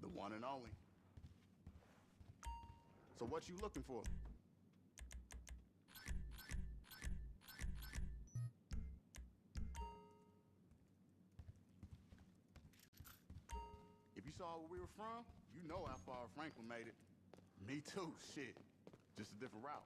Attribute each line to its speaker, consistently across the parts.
Speaker 1: The one and only. So what you looking for? If you saw where we were from, you know how far Franklin made it. Me too, shit. Just a different route.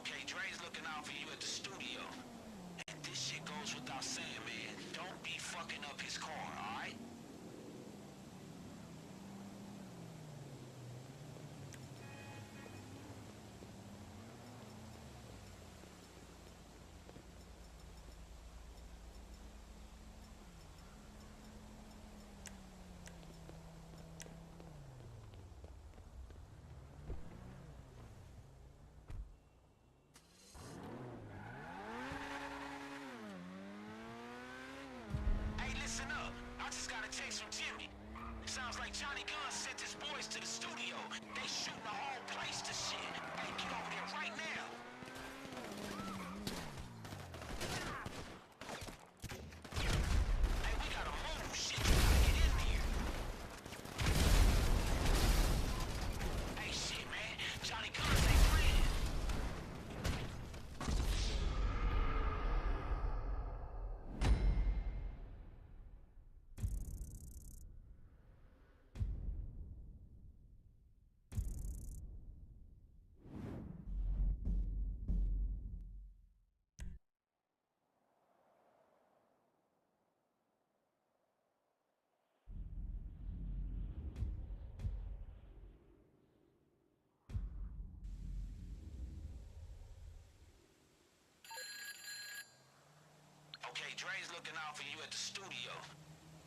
Speaker 2: Okay, Dre's looking out for you at the studio. And this shit goes without saying, man. Don't be fucking up his car, alright? Listen up. I just got a text from Jimmy. Sounds like Johnny Gunn sent his boys to the studio. They shooting the whole place to shit. Hey, get over there right now. Hey, we gotta move. Shit, you gotta get in there. Hey, shit, man. Johnny Gunn's ain't playing. Okay, Dre's looking out for you at the studio.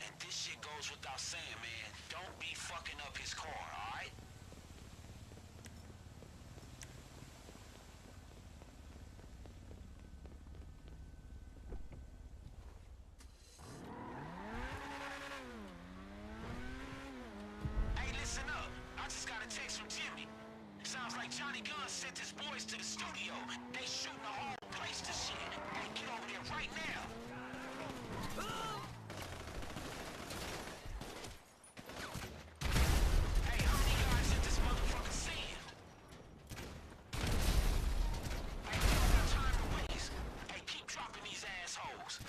Speaker 2: And this shit goes without saying, man. Don't be fucking up his car, alright? Hey, listen up. I just got a text from Jimmy. Sounds like Johnny Gunn sent his boys to the studio. They shooting the whole place to shit. Hey, get over there right now. Hey, how many guys in this motherfucker seeing? Hey, we don't got time to waste. Hey, keep dropping these assholes.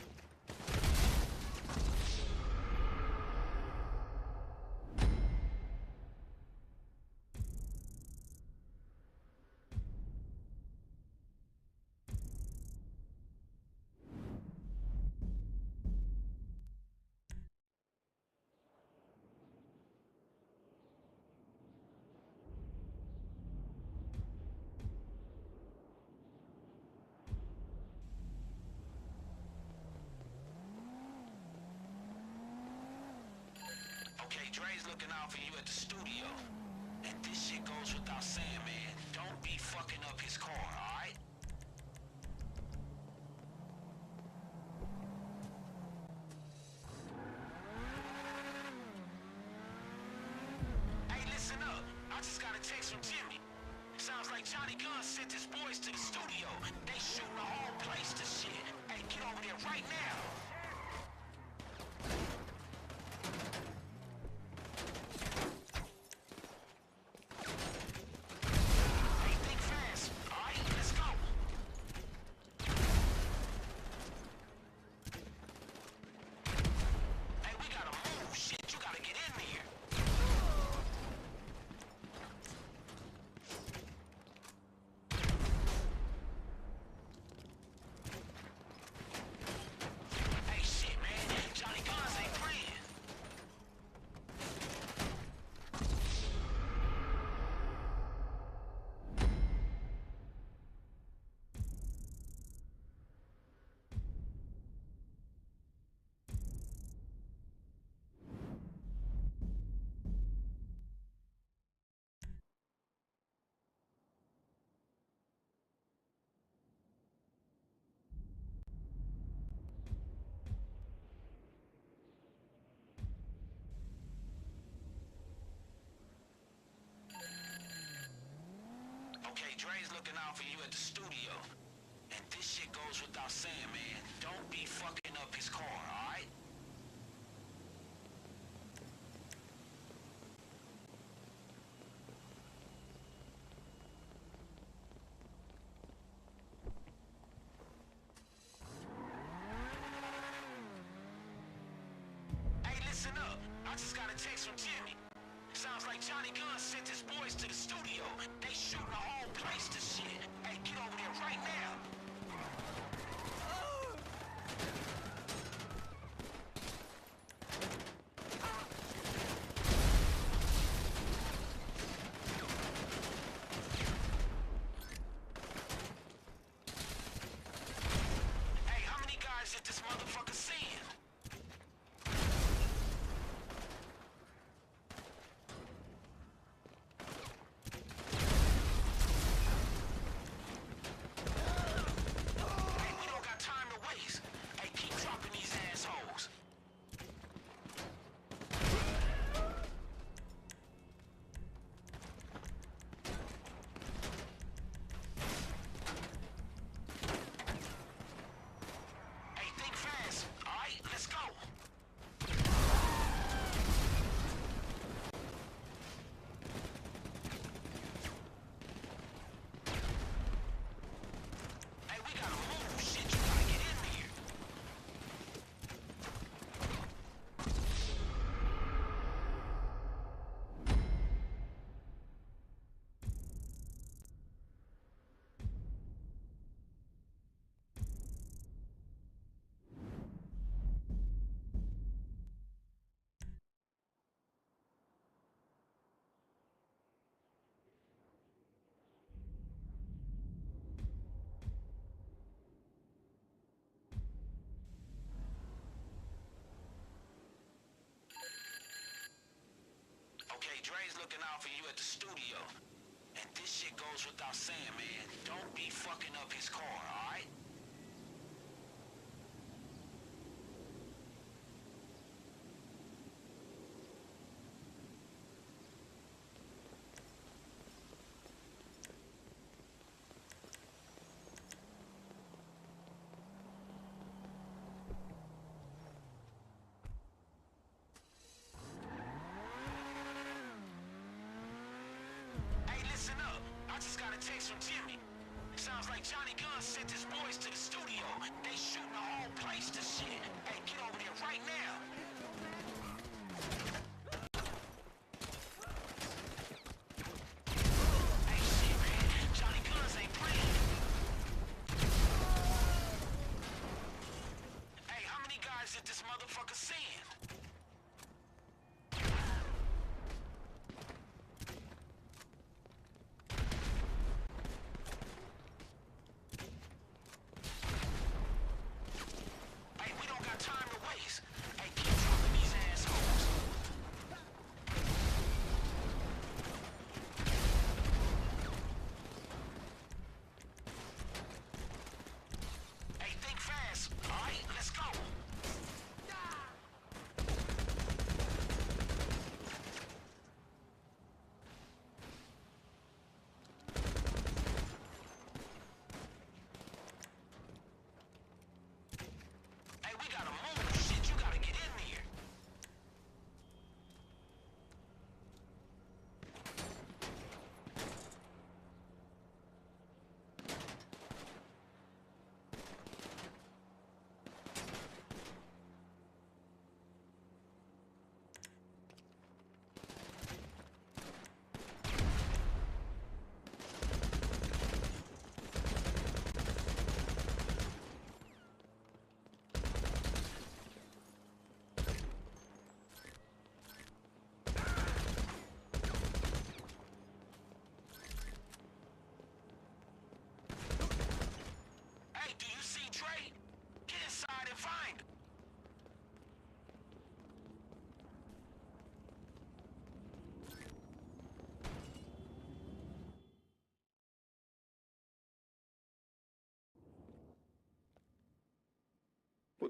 Speaker 2: looking out for you at the studio. And this shit goes without saying, man. Don't be fucking up his car, alright? Hey, listen up. I just got a text from Jimmy. Sounds like Johnny Gunn sent his boys to the studio. They shooting the whole place to shit. Hey, get over there right now. Hey, think fast. All right, let's go. Hey, we gotta move. Shit, you gotta get in there. Hey, shit, man. Johnny Guns ain't playing. Okay, Dre's looking out for you at the studio. And this shit goes without saying, man. Don't be fucking up his car, alright? Hey, listen up. I just got a text from Jimmy. Sounds like Johnny Gunn sent his boys to the studio. They shooting the whole place to shit. Hey, get over there right now. Hey, how many guys did this motherfucker send? Hey, we don't got time to waste. Hey, keep dropping these assholes. Hey, think fast. All right, let's go. Hey, we gotta move. Shit, you gotta get in there. Okay, Dre's looking out for you at the studio. And this shit goes without saying, man. Don't be fucking up his car, alright? Hey, listen up. I just got a text from Jimmy. Sounds like Johnny Gunn sent his boys to the studio. They shooting the whole place to shit. Hey, get over there right now. Hey, shit, man. Johnny Guns ain't playing. Hey, how many guys did this motherfucker send? Hey, we don't got time to waste. Hey, keep dropping these assholes.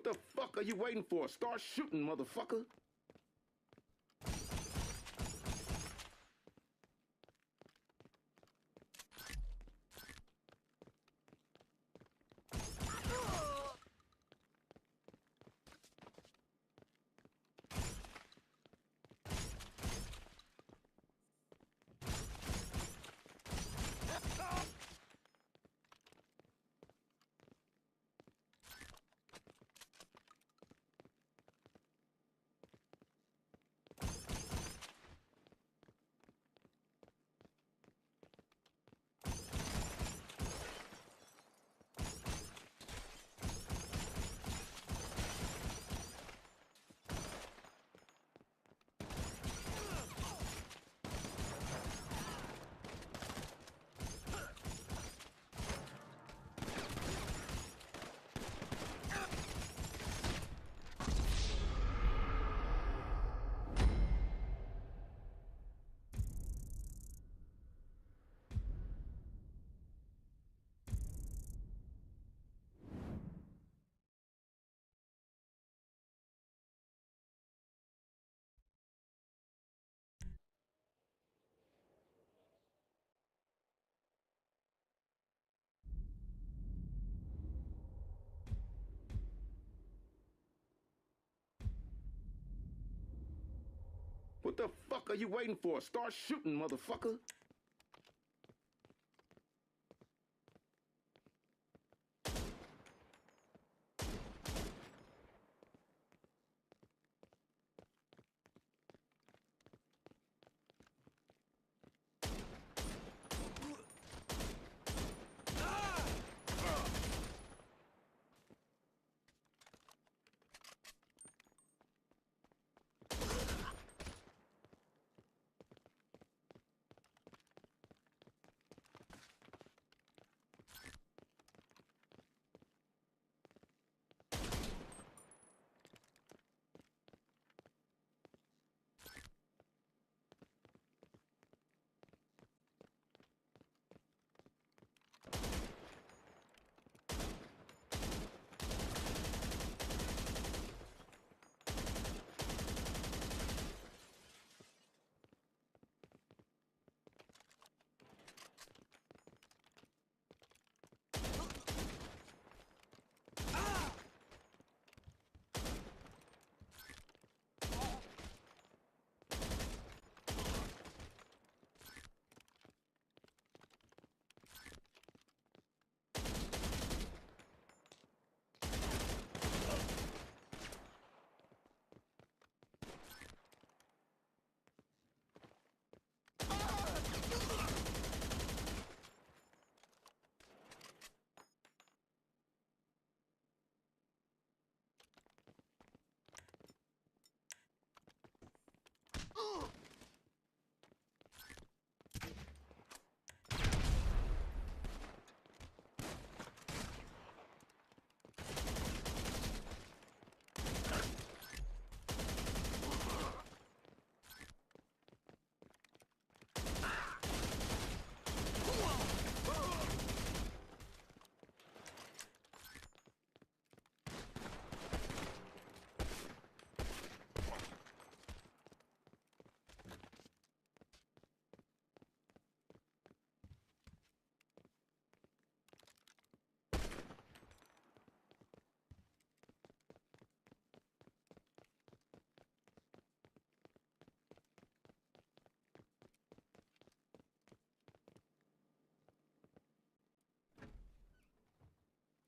Speaker 3: What the fuck are you waiting for? Start shooting, motherfucker. What the fuck are you waiting for? Start shooting, motherfucker.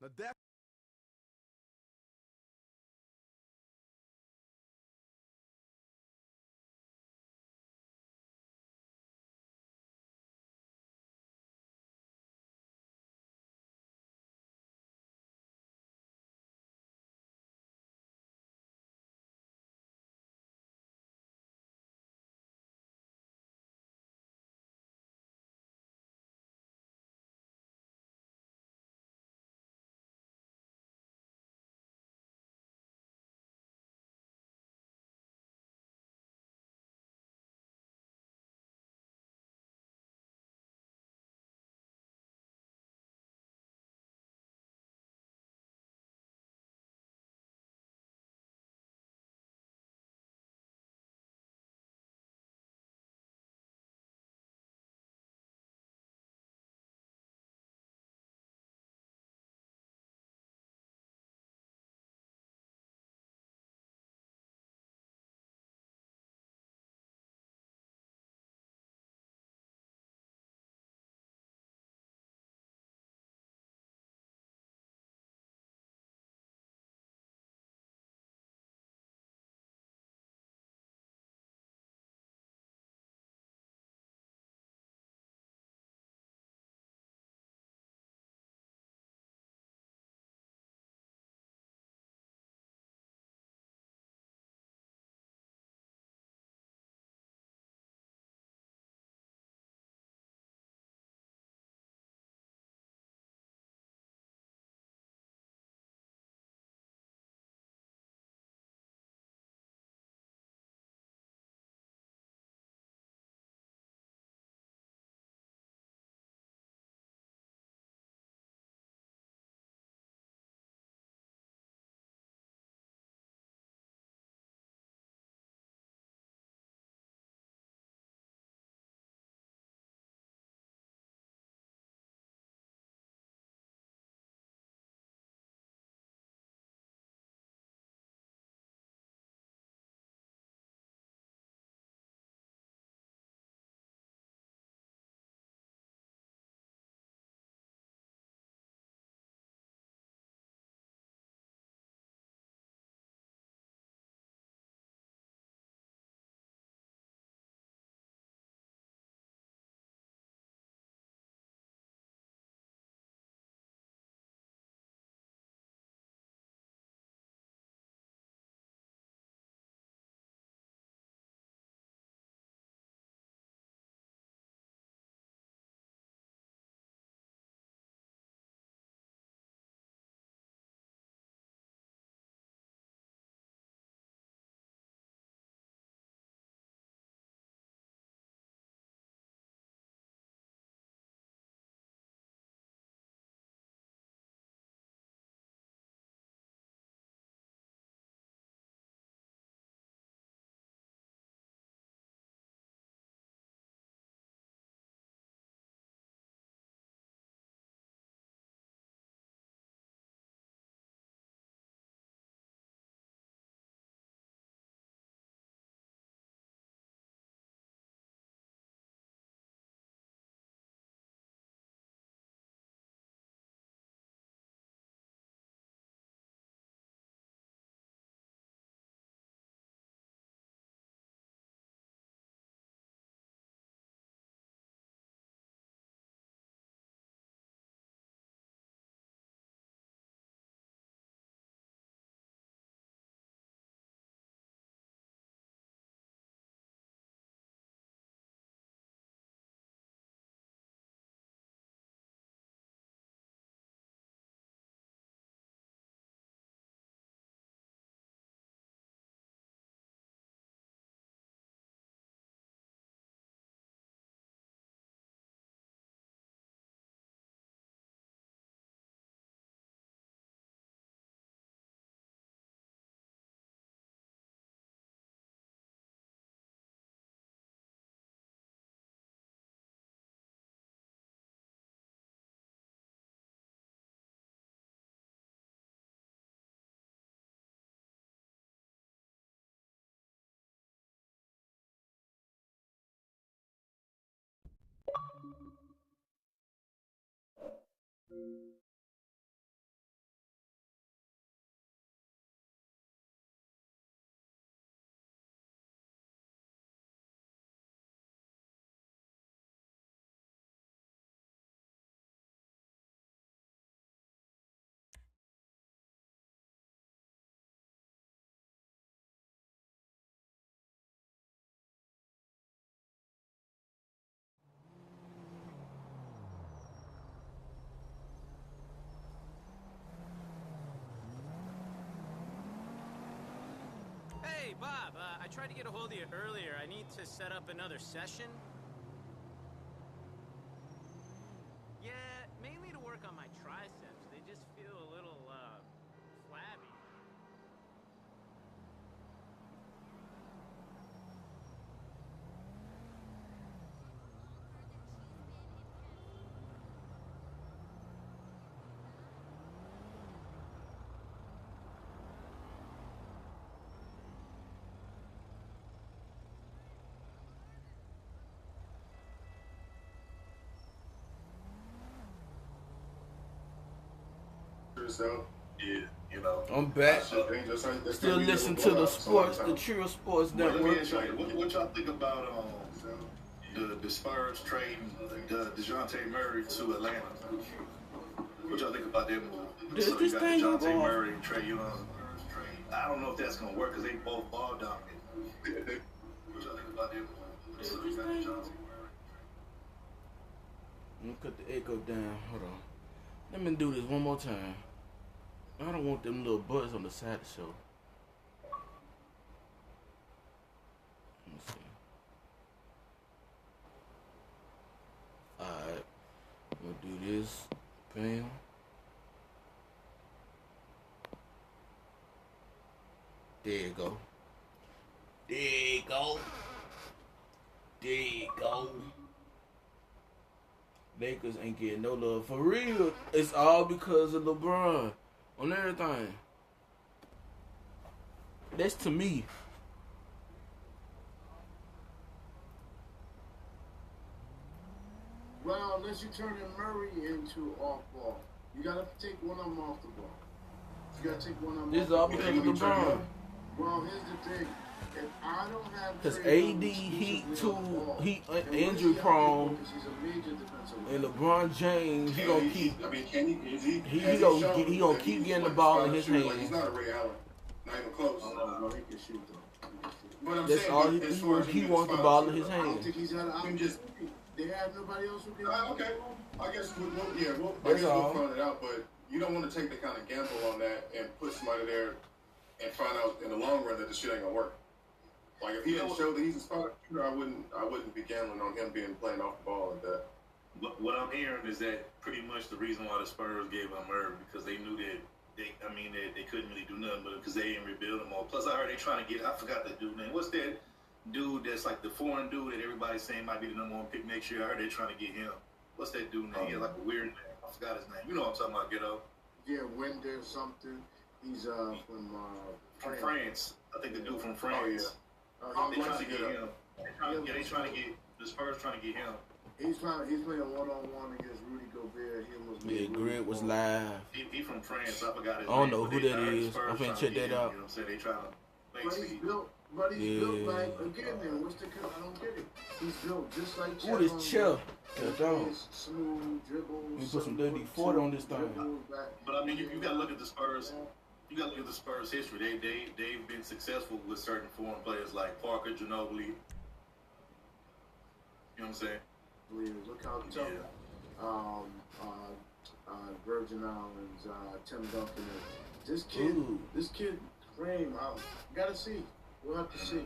Speaker 1: Now that
Speaker 4: Hey, Bob, I tried to get a hold of you earlier. I need to set up another session. Yeah, mainly to work on my triceps. They just feel a little, flabby.
Speaker 5: So, yeah, you know.
Speaker 6: I'm back. Still listen to the sports, the True Sports Network.
Speaker 5: What y'all think about the Spurs trading DeJounte Murray to Atlanta? What y'all think about that move?
Speaker 6: This
Speaker 5: you got
Speaker 6: thing
Speaker 5: DeJounte
Speaker 6: going.
Speaker 5: Murray and Trae Young. I don't know if that's gonna work because they both ball dominant. What y'all think about that move? So you got DeJounte Murray.
Speaker 6: Let me cut the echo down. Hold on. Let me do this one more time. I don't want them little butts on the side of the show. Let me see. Alright. We'll do this. Bam. There you go. There you go. There you go. Lakers ain't getting no love. For real, it's all because of LeBron on everything. That's to me.
Speaker 7: Well, unless you turn Murray into off ball. You gotta take one of them off the ball. You gotta take one of them
Speaker 6: This
Speaker 7: off
Speaker 6: is all
Speaker 7: the
Speaker 6: because
Speaker 7: ball.
Speaker 6: of LeBron.
Speaker 7: Well, here's the thing. If I don't have
Speaker 6: Because
Speaker 7: Trae
Speaker 6: AD, he
Speaker 7: then
Speaker 6: injury prone,
Speaker 7: he's a major defensive
Speaker 6: and
Speaker 7: player.
Speaker 6: LeBron James, he gonna keep.
Speaker 5: I mean, can he? Is he?
Speaker 6: He
Speaker 5: has
Speaker 6: gonna
Speaker 5: shown
Speaker 6: he gonna
Speaker 5: that
Speaker 6: keep
Speaker 5: he's
Speaker 6: getting the
Speaker 5: like
Speaker 6: ball
Speaker 5: a
Speaker 6: in his
Speaker 5: shooter? Like,
Speaker 6: hands.
Speaker 5: he's not a Ray Allen, not even close.
Speaker 7: No, he can shoot though.
Speaker 5: But I'm
Speaker 6: That's
Speaker 5: saying,
Speaker 6: all
Speaker 5: as far as
Speaker 6: he
Speaker 5: him
Speaker 6: wants the
Speaker 5: being
Speaker 6: ball
Speaker 5: spot
Speaker 6: in his
Speaker 5: shooter,
Speaker 7: I don't
Speaker 6: hands.
Speaker 7: think he's had an
Speaker 5: You just-
Speaker 7: opportunity. They have nobody else who can.
Speaker 5: Okay, I guess I
Speaker 6: That's
Speaker 5: guess
Speaker 6: all.
Speaker 5: we'll find it out. But you don't want to take the kind of gamble on that and put somebody there and find out in the long run that the shit ain't gonna work. Like if he didn't show that he's a spot shooter, I wouldn't be gambling on him being playing off the ball like that.
Speaker 8: What I'm hearing is that pretty much the reason why the Spurs gave up Murray because they knew that they couldn't really do nothing but because they didn't rebuild them all. Plus, I heard they trying to get. I forgot the dude name. What's that dude that's like the foreign dude that everybody's saying might be the number one pick next year? I heard they're trying to get him. What's that dude name? He had like a weird name. I forgot his name. You know what I'm talking about, Ghetto?
Speaker 7: Yeah, Winder something. He's from
Speaker 8: France. I think the dude from France.
Speaker 7: Oh,
Speaker 8: They trying to get him. They trying to get the Spurs trying to get him.
Speaker 7: He's playing one-on-one against Rudy Gobert. He almost
Speaker 6: Yeah,
Speaker 7: made
Speaker 6: Grant was live.
Speaker 8: He from France. I forgot his name.
Speaker 6: I don't know
Speaker 8: but
Speaker 6: who
Speaker 8: they-
Speaker 6: that
Speaker 8: I heard the
Speaker 6: is.
Speaker 8: Spurs
Speaker 6: I'm finna
Speaker 8: trying to
Speaker 6: check
Speaker 8: get
Speaker 6: that
Speaker 8: him,
Speaker 6: out.
Speaker 8: You know what I'm saying? They trying to
Speaker 7: But
Speaker 8: basically.
Speaker 7: he's built like again. Then what's the? I don't get it. He's built just like.
Speaker 6: Ooh, this chill. Yeah, dog.
Speaker 7: Smooth dribbles.
Speaker 6: Let me put some WD-40 on this thing.
Speaker 8: But I mean, you got to look at the Spurs. You got to look at the Spurs' history. They've been successful with certain foreign players like Parker, Ginobili. You know what I'm saying?
Speaker 7: Look how tough. Virgin Islands, Tim Duncan. This kid frame. Gotta see. We'll have to see.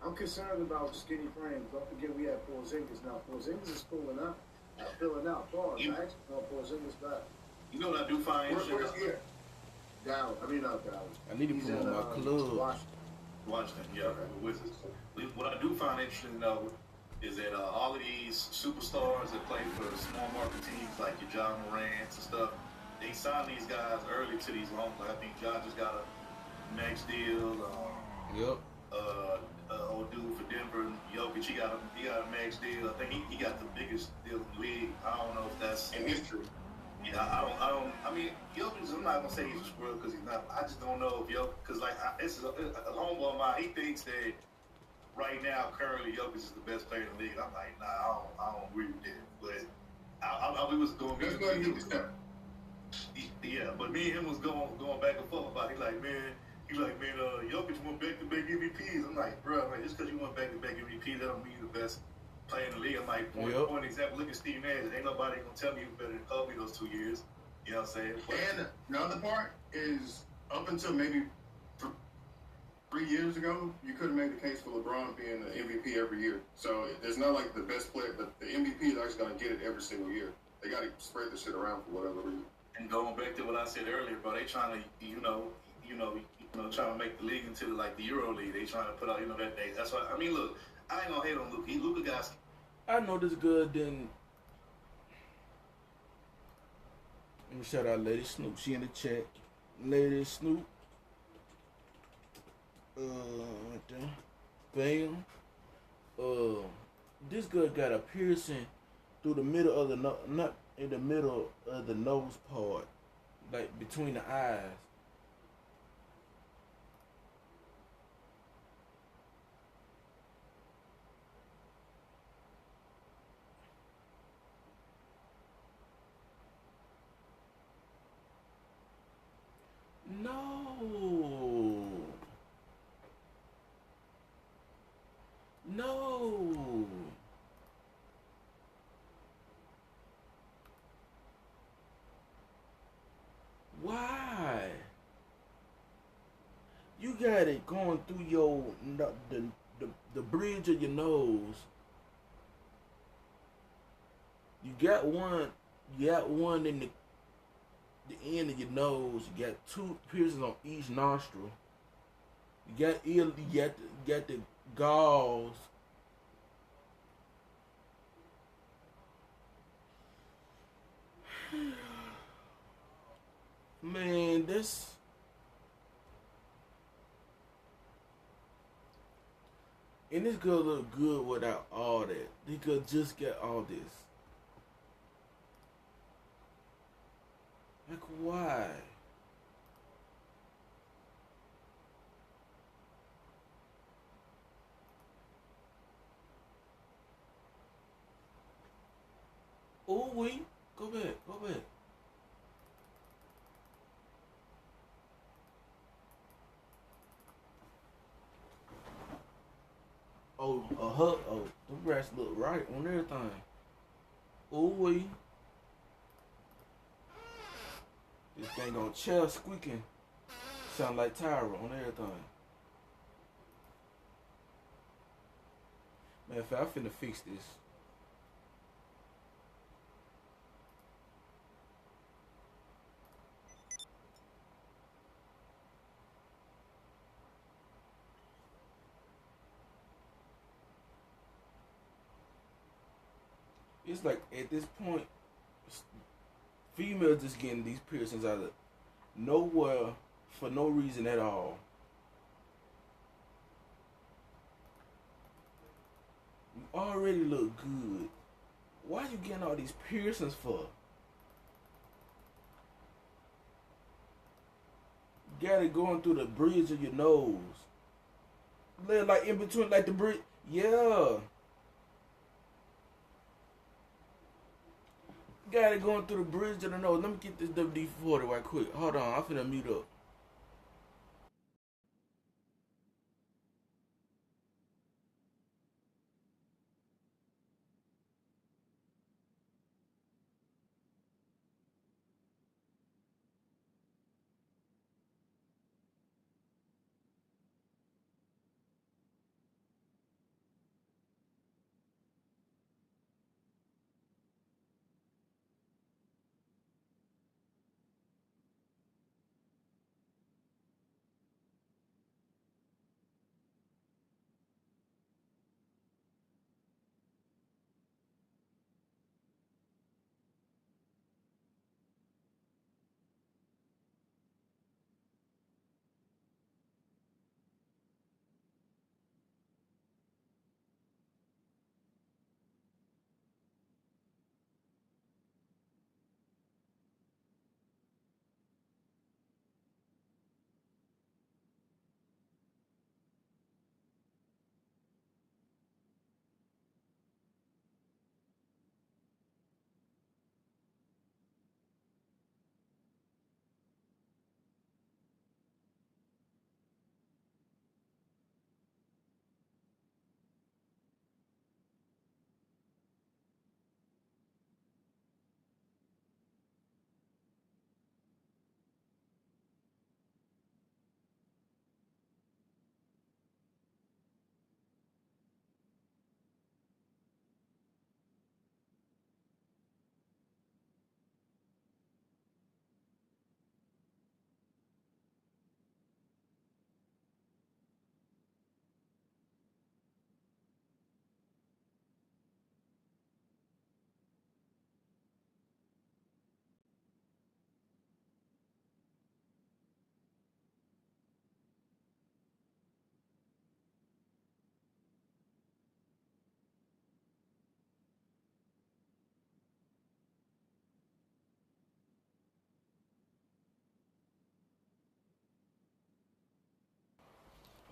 Speaker 7: I'm concerned about skinny frames. Don't forget we have Porzingis now. Porzingis is filling out. Pause. I actually want Porzingis back.
Speaker 8: You know what I do find
Speaker 7: Where's
Speaker 8: interesting?
Speaker 7: he at? Dallas. I mean, not Dallas.
Speaker 6: I need to put him on my club.
Speaker 8: Washington, yeah, the Wizards. What I do find interesting though is that all of these superstars that play for small market teams like your John Morant's and stuff, they sign these guys early to these loans. Like I think John just got a max deal.
Speaker 6: Yep.
Speaker 8: Old dude for Denver, Jokic, he got a max deal. I think he got the biggest deal in the league. I don't know if that's
Speaker 5: In history.
Speaker 8: Yeah, I mean, Jokic, I'm not gonna say he's a squirrel because he's not. I just don't know if Jokic, because like this is a homeboy of mine. He thinks that right now, currently, Jokic is the best player in the league. I'm like, nah, I don't agree with that. But we was going.
Speaker 5: Let's go ahead and get this step.
Speaker 8: Yeah, but me and him was going back and forth about it. He like, man, Jokic won back-to-back MVPs. I'm like, bro, man, just because you won back-to-back MVPs, that don't mean you're the best player in the league. I'm like, point example, look at Steve Nash. Ain't nobody gonna tell me he was better than Kobe those 2 years. You know what I'm saying? But,
Speaker 5: and the other part is up until maybe 3 years ago, you could have made the case for LeBron being the MVP every year. So it's not like the best player, but the MVP is actually going to get it every single year. They got to spread the shit around for whatever reason.
Speaker 8: And going back to what I said earlier, bro, they trying to, trying to make the league into like the Euro League. They trying to put out, that day. That's why. I mean, look, I ain't gonna hate on Luka. Luka got.
Speaker 6: I know this good. Then let me shout out Lady Snoop. She in the chat. Lady Snoop. Right there. Bam. This girl got a piercing through the middle of the not in the middle of the nose part, like between the eyes. No. Why? You got it going through your the bridge of your nose. You got one in the end of your nose. You got 2 piercings on each nostril. You got the galls. Man, this. And this girl look good without all that. This girl just got all this. Like, why? Oh, wait. Go back. The breasts look right on everything. Oh, wait. This thing on chair squeaking. Sound like Tyra on everything. Man, if I finna fix this. It's like at this point, females just getting these piercings out of nowhere for no reason at all. You already look good. Why you getting all these piercings for? You got it going through the bridge of your nose. Like in between, like the bridge. Yeah. Got it going through the bridge of the nose. Let me get this WD-40 right quick. Hold on, I'm finna mute up.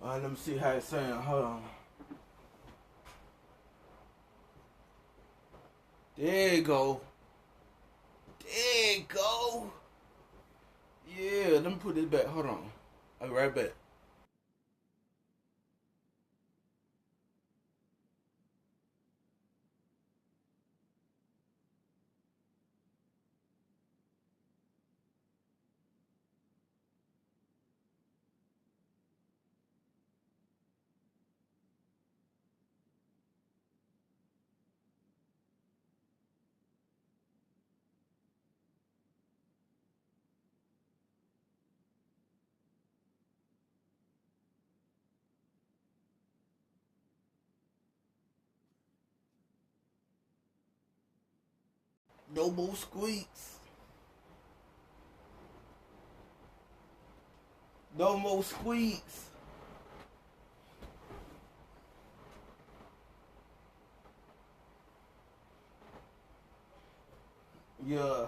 Speaker 6: Let me see how it's saying. Hold on. There you go. There you go. Yeah, let me put this back. Hold on. I'll be right back. No more squeaks. No more squeaks. Yeah.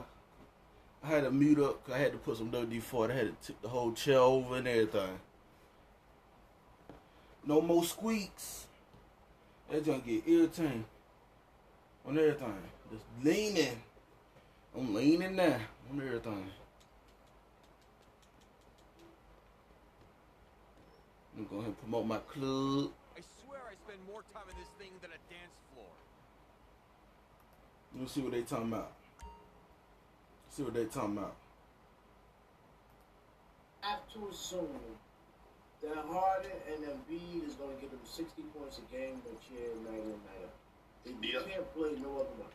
Speaker 6: I had to mute up because I had to put some WD-40. I had to tip the whole chair over and everything. No more squeaks. That's gonna get irritating on everything. Just leaning. I'm leaning now on everything. I'm going to promote my club.
Speaker 9: I swear I spend more time in this thing than a dance floor.
Speaker 6: Let me see what they talking about. See what they talking about.
Speaker 7: I have to assume that Harden and Embiid is going to get them 60 points a game next year, night in, night out. You can't play no other way.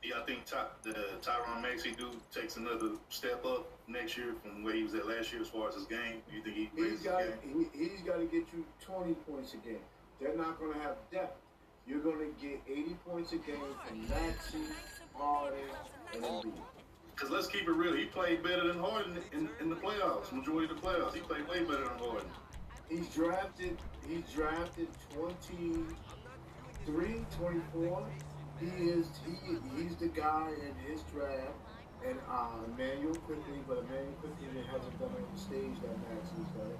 Speaker 8: Yeah, I think Tyronn Maxey takes another step up next year from where he was at last year as far as his game. Do you think he raises his game?
Speaker 7: He's got to get you 20 points a game. They're not going to have depth. You're going to get 80 points a game from Maxey, Harden, and Embiid.
Speaker 8: Because let's keep it real. He played better than Harden in the playoffs, majority of the playoffs. He played way better than Harden.
Speaker 7: He's drafted 23, 24. He's the guy in his draft, and Emmanuel quickly, but Emmanuel quickly hasn't done it on the stage that Maxey's done it.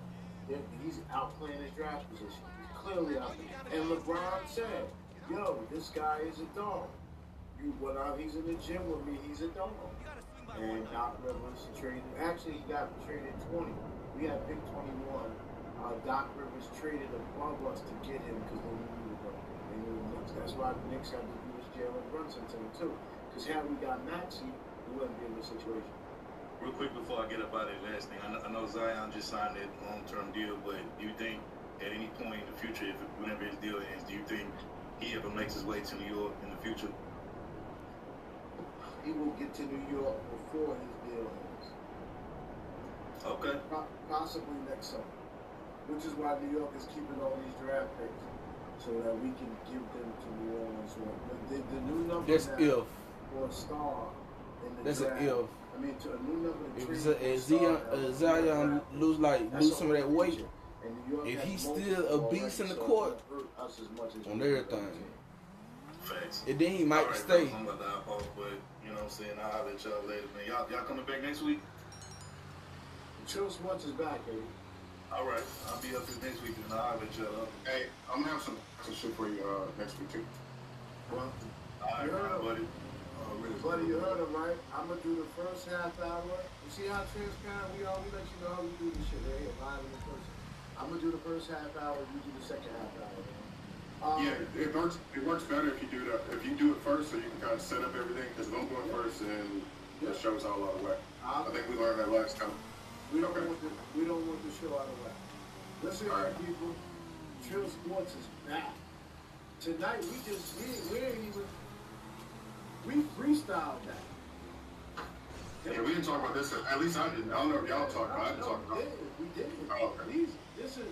Speaker 7: He's outplaying his draft position. He's clearly out there. And LeBron said, "Yo, this guy is a dog. When he's in the gym with me, he's a dog." And Doc Rivers traded. Actually, he got traded 20. We had pick 21. Doc Rivers traded above us to get him because they knew we were going to get him. They knew the Knicks. That's why the Knicks had to do this Jalen Brunson thing too. Because had we got Maxey, we wouldn't be in this situation.
Speaker 8: Real quick before I get up out of the last thing, I know Zion just signed that long-term deal, but do you think at any point in the future, whenever his deal ends, do you think he ever makes his way to New York in the future?
Speaker 7: He will get to New York before his deal ends.
Speaker 8: Okay.
Speaker 7: Possibly next summer. Which is why New York is keeping all these draft picks, so that we can give them to New Orleans. The new number
Speaker 6: that's
Speaker 7: now
Speaker 6: if.
Speaker 7: For a star in the
Speaker 6: That's
Speaker 7: draft.
Speaker 6: an if.
Speaker 7: I mean, to a new number to
Speaker 6: If Zion lose some of that weight, if he's still a beast in the court on everything,
Speaker 8: Facts.
Speaker 6: and then he might
Speaker 8: right,
Speaker 6: stay.
Speaker 8: I'm about to hop off, but you know what I'm saying? I'll let y'all later, man. Y'all coming back next week?
Speaker 7: Chill Sports is back, baby.
Speaker 8: All right, I'll be up here next week, and I'll let y'all up.
Speaker 5: Hey, I'm gonna have some shit for you next week too.
Speaker 7: Well,
Speaker 8: All right, buddy.
Speaker 7: Buddy, you heard him, right? I'm gonna do the first half hour. You see how transparent we are? We let you know how we do this shit right here, live in the person. I'm gonna do the first half hour. You do the second half hour.
Speaker 5: Yeah, it works better if you do it first, so you can kind of set up everything. Because if I'm going first, and the show's all out of whack. I think we learned that last time.
Speaker 7: We don't want the show out of whack. Listen, people. Chill Sports is back. Tonight we freestyled that.
Speaker 5: Yeah, we didn't talk about this. At least I didn't. I don't know if y'all talked about it. I didn't talk about it.
Speaker 7: We did.
Speaker 5: Oh, okay.
Speaker 7: This is,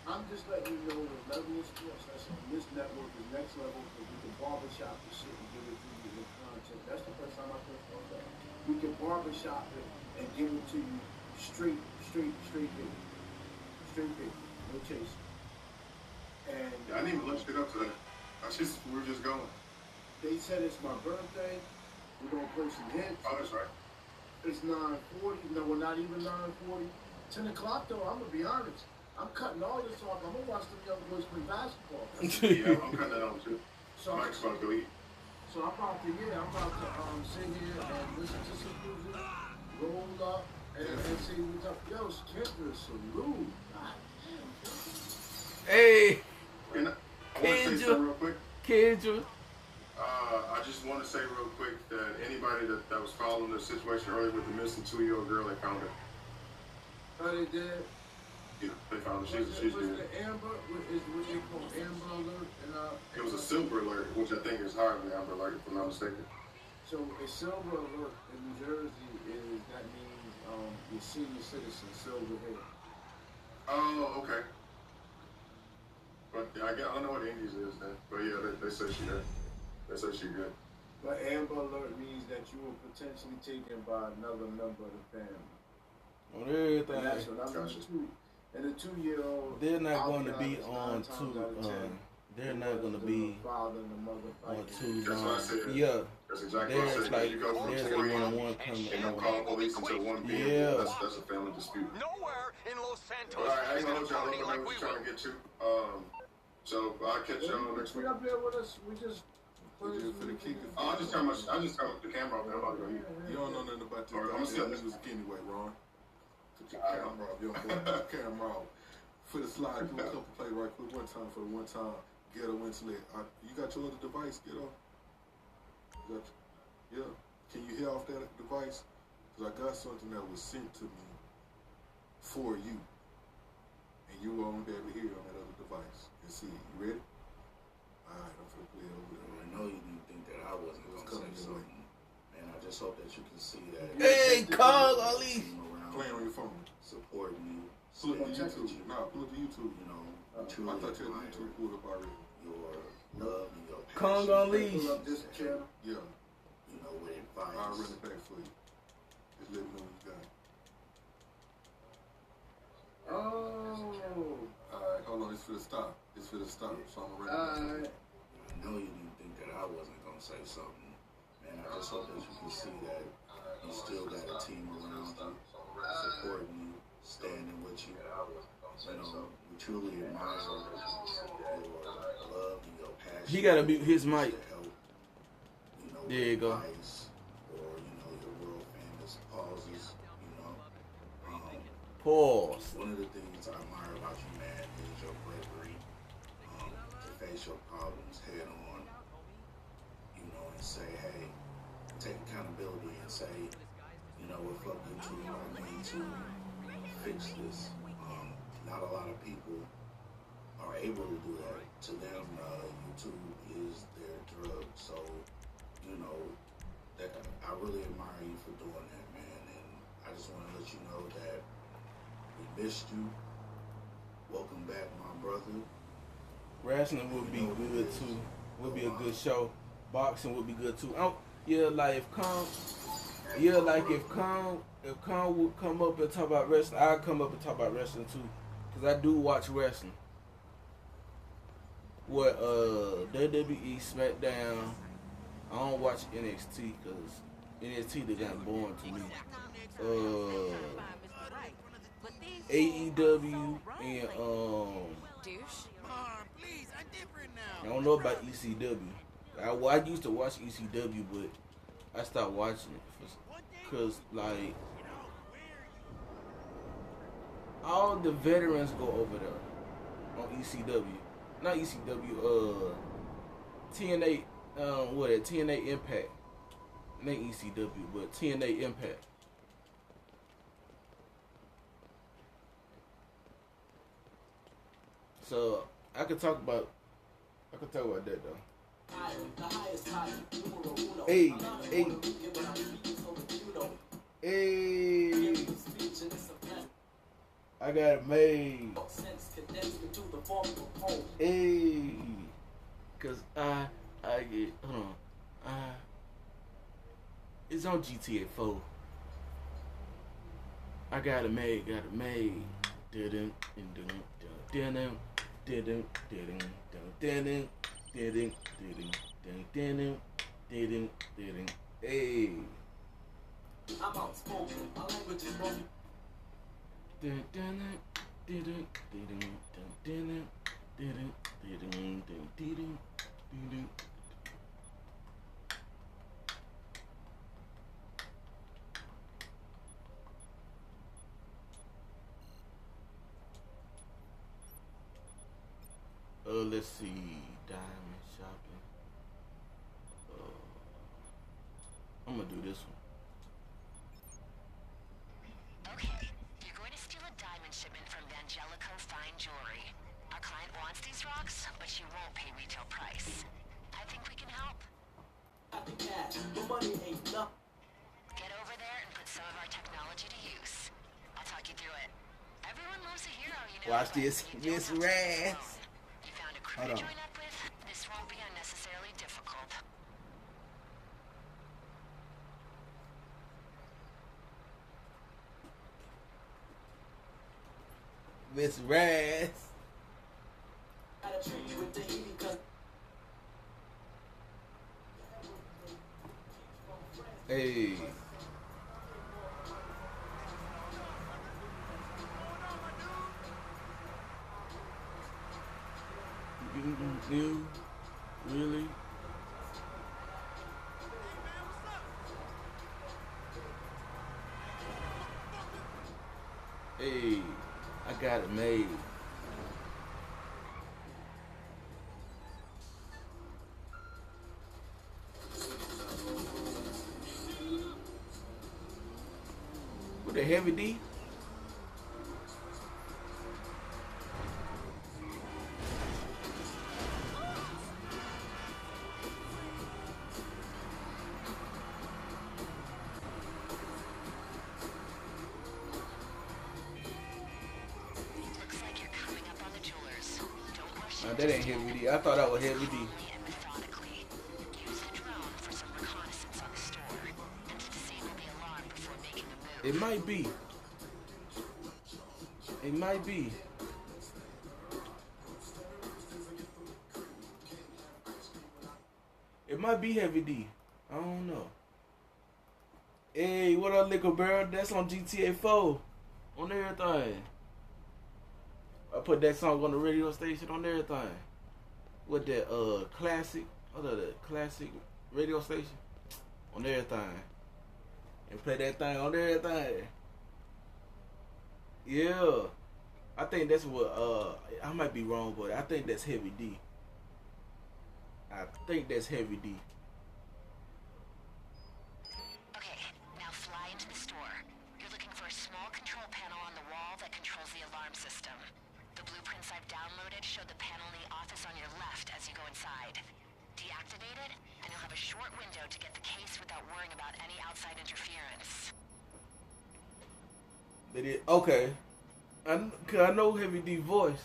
Speaker 7: I'm just letting you know the level of sports that's on this network is next level, because we can barbershop the shit and give it to you with content. That's the first time I think about that. We can barbershop it and give it to you straight video. Straight video. No chase. And
Speaker 5: I didn't even look shit up today. We were just going.
Speaker 7: They said it's my birthday. We're gonna play some hits.
Speaker 5: Oh, that's right.
Speaker 7: It's 9:40. No, we're not even 9:40. 10 o'clock though. I'm gonna be honest. I'm cutting all this off. I'm gonna watch the young boys play basketball.
Speaker 5: Yeah, I'm cutting that off too.
Speaker 7: So
Speaker 5: Mike's about to go eat.
Speaker 7: So I'm about to sit here and listen to some music, roll up, and see what's up. Yo, Kendra, salute. God damn.
Speaker 6: Hey,
Speaker 5: And I want to say something real quick.
Speaker 6: Kendra.
Speaker 5: I just want to say real quick that anybody that was following the situation earlier with the missing 2-year-old girl, they found her.
Speaker 7: Oh, they did?
Speaker 5: Yeah, they found her. She's
Speaker 7: Was
Speaker 5: dead.
Speaker 7: it Amber? Is what they call Amber Alert?
Speaker 5: It was a silver alert, which I think is higher than Amber Alert, if I'm not mistaken.
Speaker 7: So a silver alert in New Jersey that means your senior citizen, silver hair.
Speaker 5: Oh, okay. But I don't know what Indies is then. But yeah, they say she good. They say she good.
Speaker 7: But Amber Alert means that you were potentially taken by another member of the family.
Speaker 6: On everything.
Speaker 7: And that's what I'm two. And the 2-year-old,
Speaker 6: they're not going to be on two. They're not going to be on two.
Speaker 5: That's what I said.
Speaker 6: Yeah.
Speaker 5: That's exactly what I said.
Speaker 6: Like,
Speaker 5: You go from
Speaker 6: there's a
Speaker 5: 40
Speaker 6: one-on-one coming
Speaker 5: and don't
Speaker 6: on.
Speaker 5: call police until 1 p.m.
Speaker 6: Yeah.
Speaker 5: That's a family dispute.
Speaker 9: Nowhere in Los Santos
Speaker 5: All right, I ain't
Speaker 9: is
Speaker 5: gonna
Speaker 9: it
Speaker 5: hold y'all
Speaker 9: party
Speaker 5: up. I
Speaker 9: like
Speaker 5: know
Speaker 9: we
Speaker 5: what you're trying
Speaker 9: will.
Speaker 5: to get to. So I'll catch y'all next week.
Speaker 7: up there with us. We just
Speaker 10: For the kicker.
Speaker 5: I just turn the camera off. I'm about to go eat.
Speaker 10: You don't know nothing about this.
Speaker 5: All right,
Speaker 10: I'm
Speaker 5: I'm
Speaker 10: still
Speaker 5: still-
Speaker 10: music anyway, Ron. Put your camera off. You don't put your camera off. For the slide, do a couple play right quick. One time for the one time. Ghetto intellect. You got your other device, Ghetto? You got yeah. Can you hear off that device? Because I got something that was sent to me for you. And you won't be able to hear it on that other device. And see it. You ready? Alright, I'm gonna play it over there.
Speaker 11: I know you didn't think that I wasn't going to say something. And I just hope that you can see that.
Speaker 6: Hey, Cog, Ali.
Speaker 10: Playing on your phone.
Speaker 11: Supporting you.
Speaker 10: Pull up the
Speaker 11: standing with
Speaker 10: YouTube.
Speaker 11: you.
Speaker 10: Nah, pull up the YouTube.
Speaker 11: You know,
Speaker 10: I
Speaker 11: truly
Speaker 10: thought you had
Speaker 11: admire
Speaker 10: YouTube pulled up already.
Speaker 11: your love and your
Speaker 6: Kong
Speaker 11: passion.
Speaker 6: Unleashed.
Speaker 7: pull up this channel.
Speaker 10: Yeah.
Speaker 11: You know, with advice.
Speaker 10: I'll run it back for you. Just let me know when you got it.
Speaker 7: Oh.
Speaker 10: Alright, hold on. It's for the stop. It's for the stop. So I'm going to run it back for you.
Speaker 11: I know you didn't think that I wasn't going to say something. And I just hope that you can see that you still got a team around you, supporting you, standing with you. You know, we truly admire your love and your passion.
Speaker 6: He got to mute his mic.
Speaker 11: To help, you know,
Speaker 6: There you go.
Speaker 11: advice or, you know, your world famous pauses, you know.
Speaker 6: Pause.
Speaker 11: One of the things I admire about you, man, is your bravery to face your problems head on, you know, and say, hey, take accountability and say, you know what, fuck YouTube, I need to fix this. Not a lot of people are able to do that. To them, YouTube is their drug. So, you know, that I really admire you for doing that, man. And I just want to let you know that we missed you. Welcome back, my brother.
Speaker 6: Wrestling would be good too. Would be a good show. Boxing would be good too. Yeah, like if Kong would come up and talk about wrestling, I'd come up and talk about wrestling too. Cause I do watch wrestling. What WWE, SmackDown. I don't watch NXT because NXT they got boring to me. AEW and I don't know about ECW. I used to watch ECW, but I stopped watching it because like all the veterans go over there on ECW. Not ECW, TNA, TNA Impact. It ain't ECW, but TNA Impact. So I could talk about that though. Hey. I got it made. Hey. Cause I get, hold on. It's on GTA 4. I got it made. Didn't. Hey. I'm outspoken. My language is broken. Let's see, diamond shopping. I'm gonna do this one.
Speaker 12: Okay, you're going to steal a diamond shipment from Vangelico Fine Jewelry. Our client wants these rocks, but she won't pay retail price. I think we can help.
Speaker 13: Got the cash, the money ain't nothing.
Speaker 12: Get over there and put some of our technology to use. I'll talk you through it. Everyone loves a hero, you know.
Speaker 6: Watch this, Miss Raz.
Speaker 12: You found a crew to join up with? This won't be unnecessarily difficult.
Speaker 6: Miss Raz. Hey. You really? Hey, I got it made. With a heavy D? That ain't heavy D. I thought that was heavy D. It might be. It might be. It might be heavy D. I don't know. Hey, what up, Liquor Barrel? That's on GTA 4. On everything. I put that song on the radio station on everything. With that classic, the classic radio station on everything. And play that thing on everything. Yeah. I think that's what I might be wrong, but I think that's heavy D. I think that's heavy D.
Speaker 12: Okay, now fly into the store. You're looking for a small control panel on the wall that controls the alarm system. The blueprints I've downloaded show the panel in the office on your left as you go inside. Deactivate it, and you'll have a short window to get the case without worrying about any outside interference.
Speaker 6: Okay. I know Heavy D voice.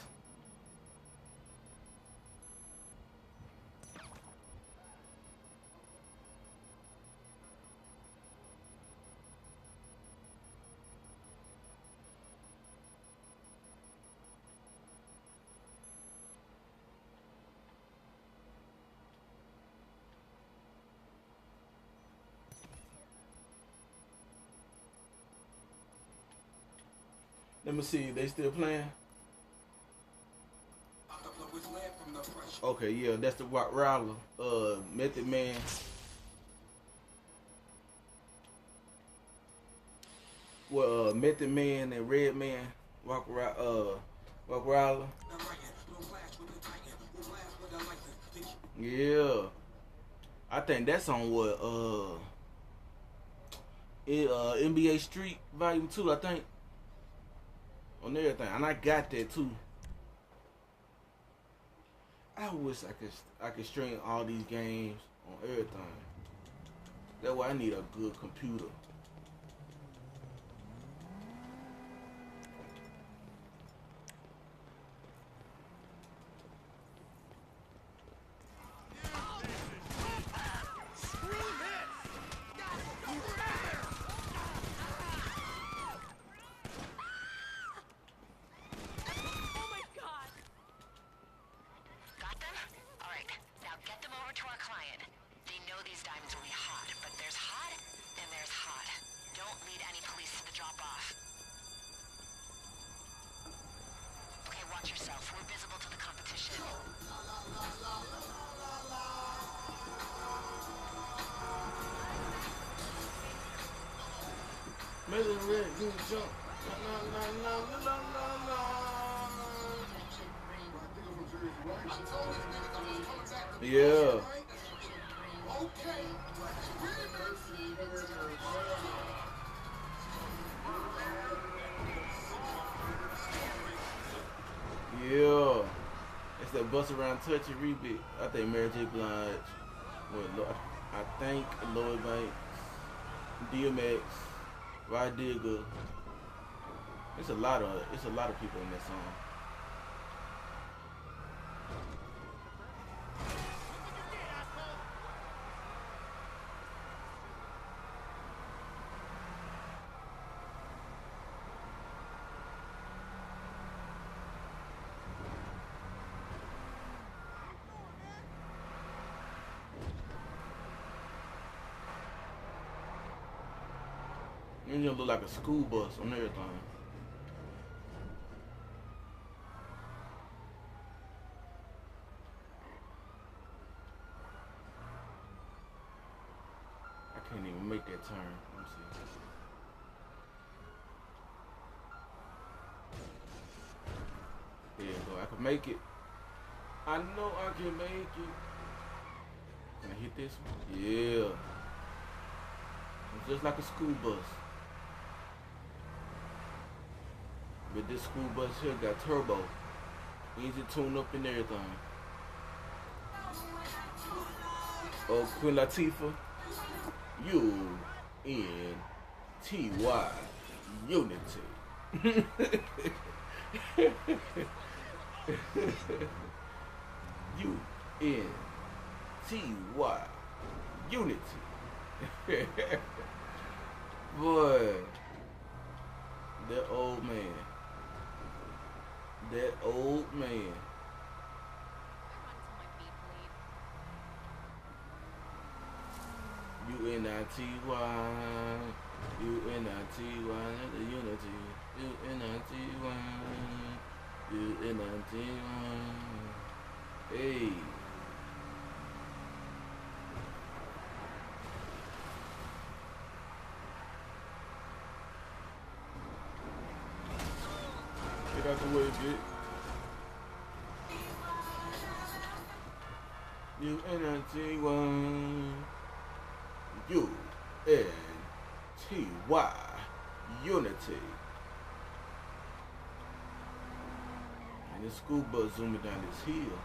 Speaker 6: Let me see, they still playing? Okay, yeah, that's the Rock Rowler, Method Man. Well, Method Man and Red Man, Rock Rowler. Yeah, I think that's on what NBA Street Volume 2, I think. On everything, and I got that too. I wish I could stream all these games on everything. That's why I need a good computer.
Speaker 12: To our client. They know these diamonds will be hot, but there's hot and there's hot. location.
Speaker 6: Maybe red, do the jump. Yeah. Yeah. It's that bust around touch and rebeat. I think Mary J. Blige. I think Lloyd Banks, DMX, Rod Digger. It's a lot of people in that song. And you look like a school bus on everything. I can't even make that turn. Let me see. There you go. I can make it. I know I can make it. Can I hit this one? Yeah. It's just like a school bus. But this school bus here got turbo. Easy tune up and everything. Oh, Queen Latifah. U-N-T-Y. Unity. U-N-T-Y. Unity. Boy. That old man. That old man. U-N-I-T-Y. U-N-I-T-Y. The unity. U-N-I-T-Y. U-N-I-T-Y. Hey. Get out the way, bitch. U-N-I-T-Y. U-N-T-Y. Unity. And this school bus zooming down this hill.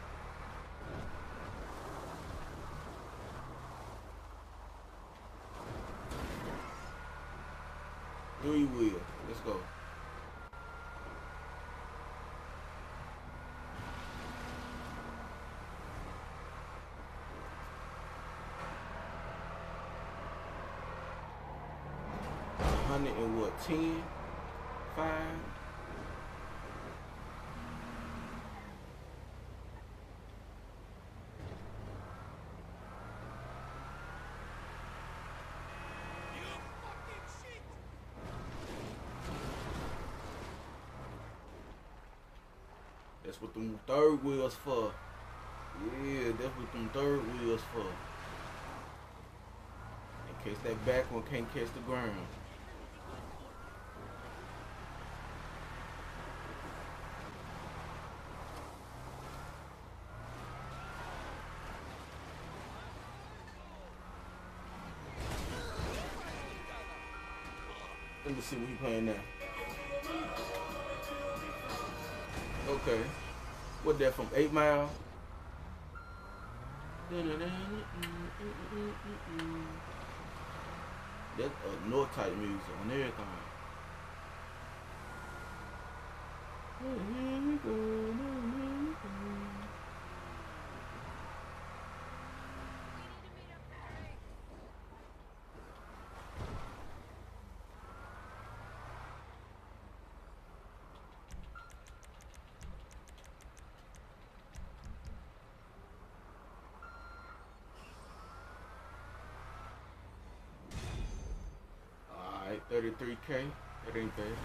Speaker 6: Do you will. Let's go. And what, 10, 5? That's what them third wheels for. Yeah, that's what them third wheels for. In case that back one can't catch the ground. Let me see what he playing now. Okay. What that from 8 Mile? That's a North type music on everything. Alright, 33K. That ain't bad.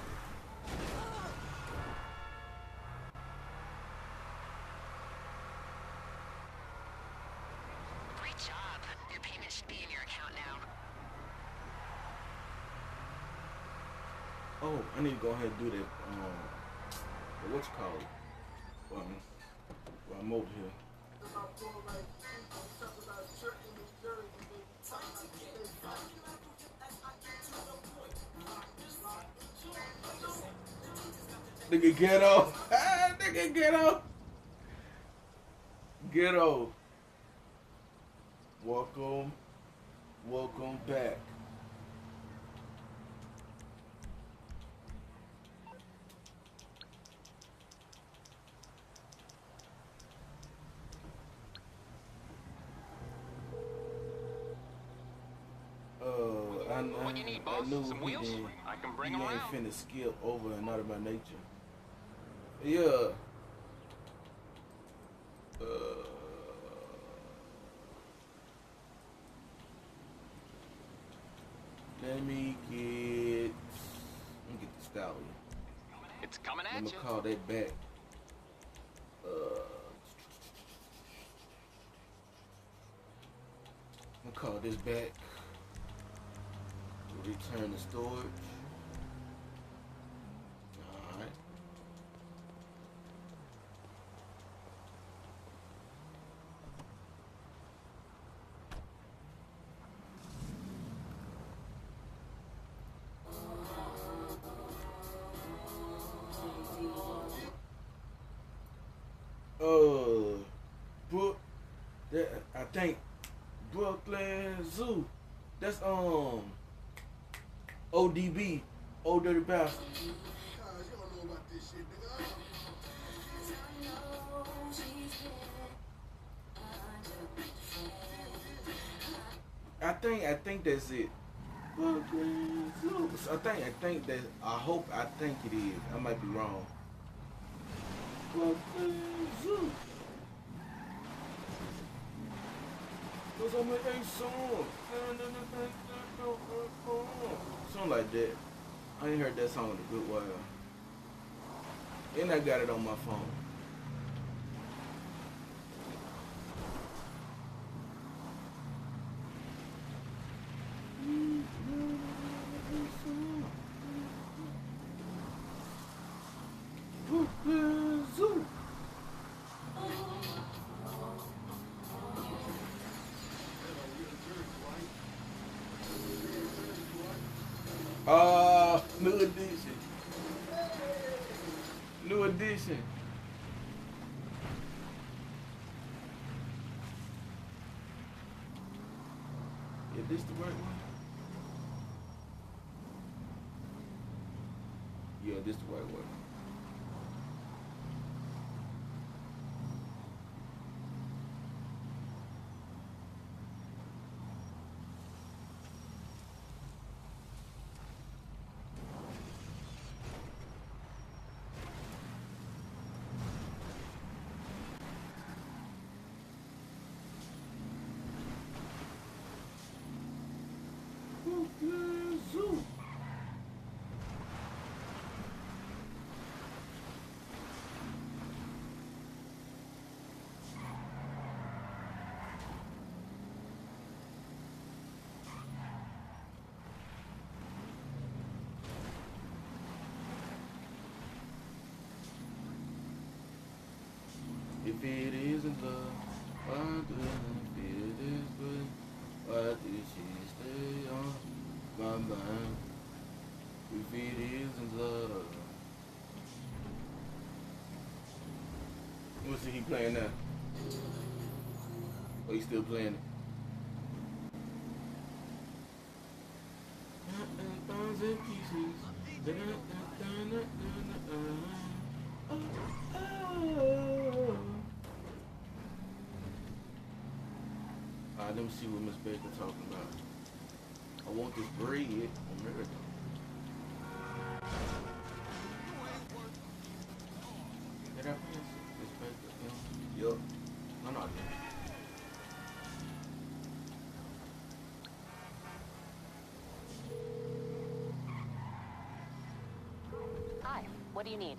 Speaker 6: Oh, I need to go ahead and do that. What you call it? While I'm over here. Nigga ghetto. Nigga ghetto. Ghetto. Welcome back.
Speaker 2: What you need, boss?
Speaker 6: I knew
Speaker 2: Some wheels? I can bring
Speaker 6: he
Speaker 2: them
Speaker 6: ain't
Speaker 2: around.
Speaker 6: finna skip over and out of my nature. Yeah. Let me get the stallion.
Speaker 2: It's coming at
Speaker 6: I'm
Speaker 2: you.
Speaker 6: gonna call that back. I'm gonna call this back. Return to storage. Alright. I think Brooklyn Zoo. That's ODB, Old Dirty Bastard. I think that's it. Brooklyn Zoo. I think that I think it is. I might be wrong. Brooklyn Zoo. Cause I'm a song. Something like that. I ain't heard that song in a good while. And I got it on my phone. Zoo. New edition. New edition. Is this the right one? Yeah, this the right one. Zoo. If it isn't love, why do I feel this way? Why did she stay on my mind? If it isn't love. Let's see, he playing now. Oh, he's still playing it. Bones and pieces. Let me see what Miss Baker talking about. I want this bread America. Did I pass it? Miss Baker? Yup. No, no, I didn't.
Speaker 12: Hi, what do you need?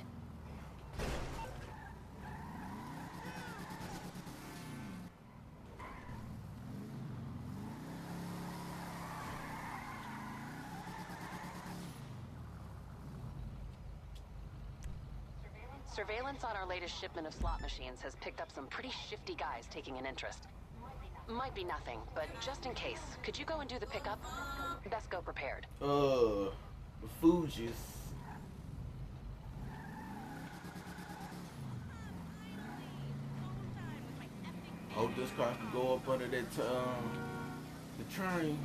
Speaker 14: Surveillance on our latest shipment of slot machines has picked up some pretty shifty guys taking an interest. Might be nothing, but just in case, could you go and do the pickup? Best go prepared.
Speaker 6: The Fugees. Hope this car can go up under that the train.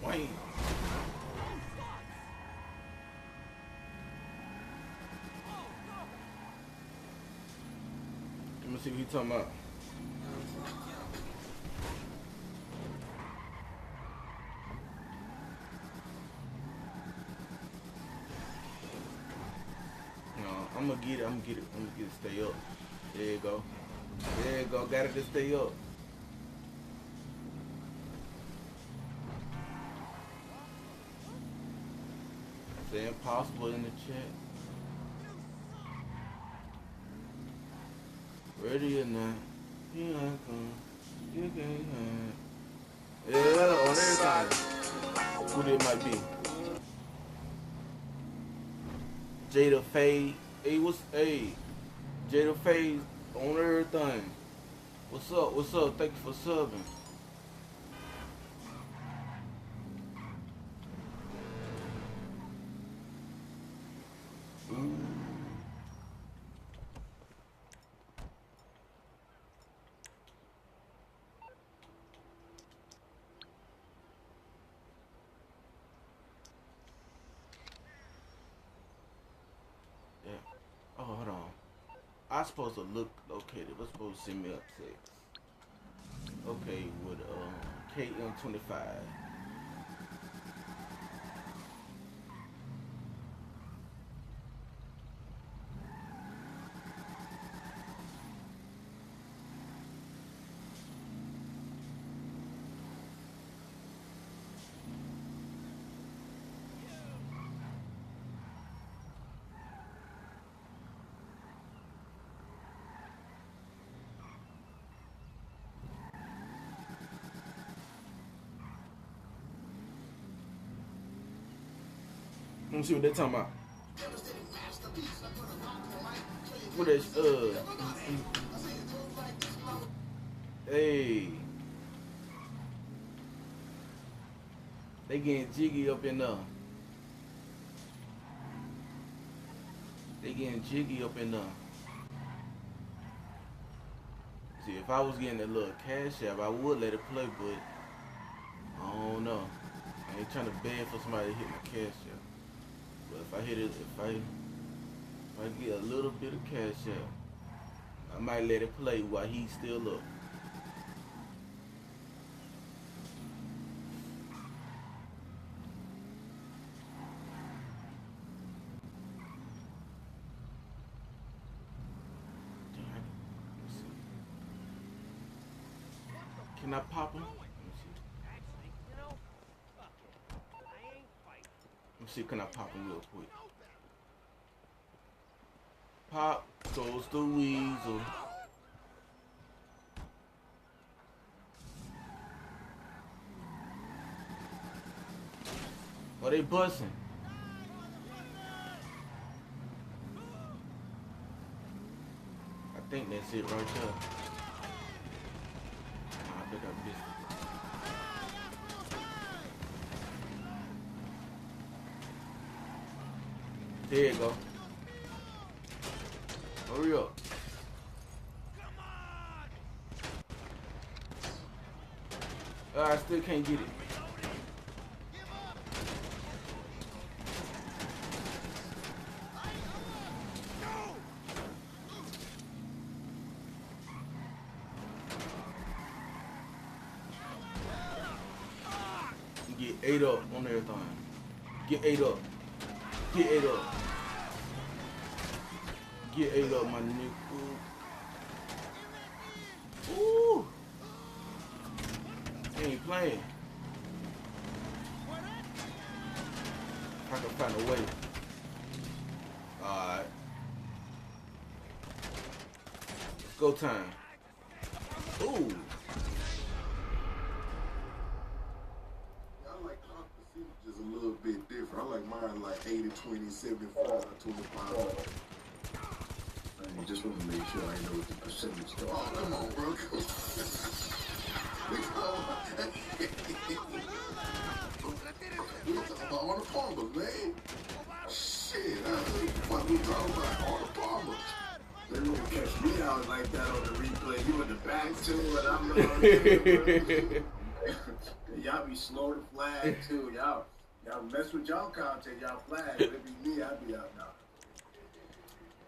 Speaker 6: Wayne. Let me see what he's talking about. No, I'm gonna get it. Stay up. There you go. Got it to stay up. Say impossible in the chat. Ready or not, here I come. You can't hide. Yeah, on everything. Who that might be? Jada Faye. Jada Faye on everything. What's up? Thank you for subbing. Oh, hold on. I'm supposed to look located. What's supposed to send me up 6? Okay, with KM25. Let me see what they're talking about. What is hey, they getting jiggy up in there. See, if I was getting that little Cashapp, I would let it play, but I don't know. I ain't trying to beg for somebody to hit my Cashapp. But if I hit it, if I get a little bit of Cashapp, I might let it play while he's still up. Can I pop him? Let me see, can I pop him real quick? Pop goes the weasel. Oh, they busting. I think that's it right there. I think I missed it. There you go. Hurry up. I still can't get it. Get 8 up on everything. Get 8 up. Get 8 up. Get 8 up, my nigga. Ooh. He ain't playing. I can find a way. Alright. It's go time. Ooh.
Speaker 10: Just a little bit different. I like mine like 80, 20, 75, 25.
Speaker 7: I just want to make sure I know what the percentage is.
Speaker 10: Oh, come on, bro. We talking about all the farmers, man. Shit, what we talking about? All the farmers.
Speaker 7: They won't catch me out like that on the replay. You in the back too, and I'm y'all be slow to flag too. Y'all mess with y'all content, y'all flag. If it be me, I'll be out now.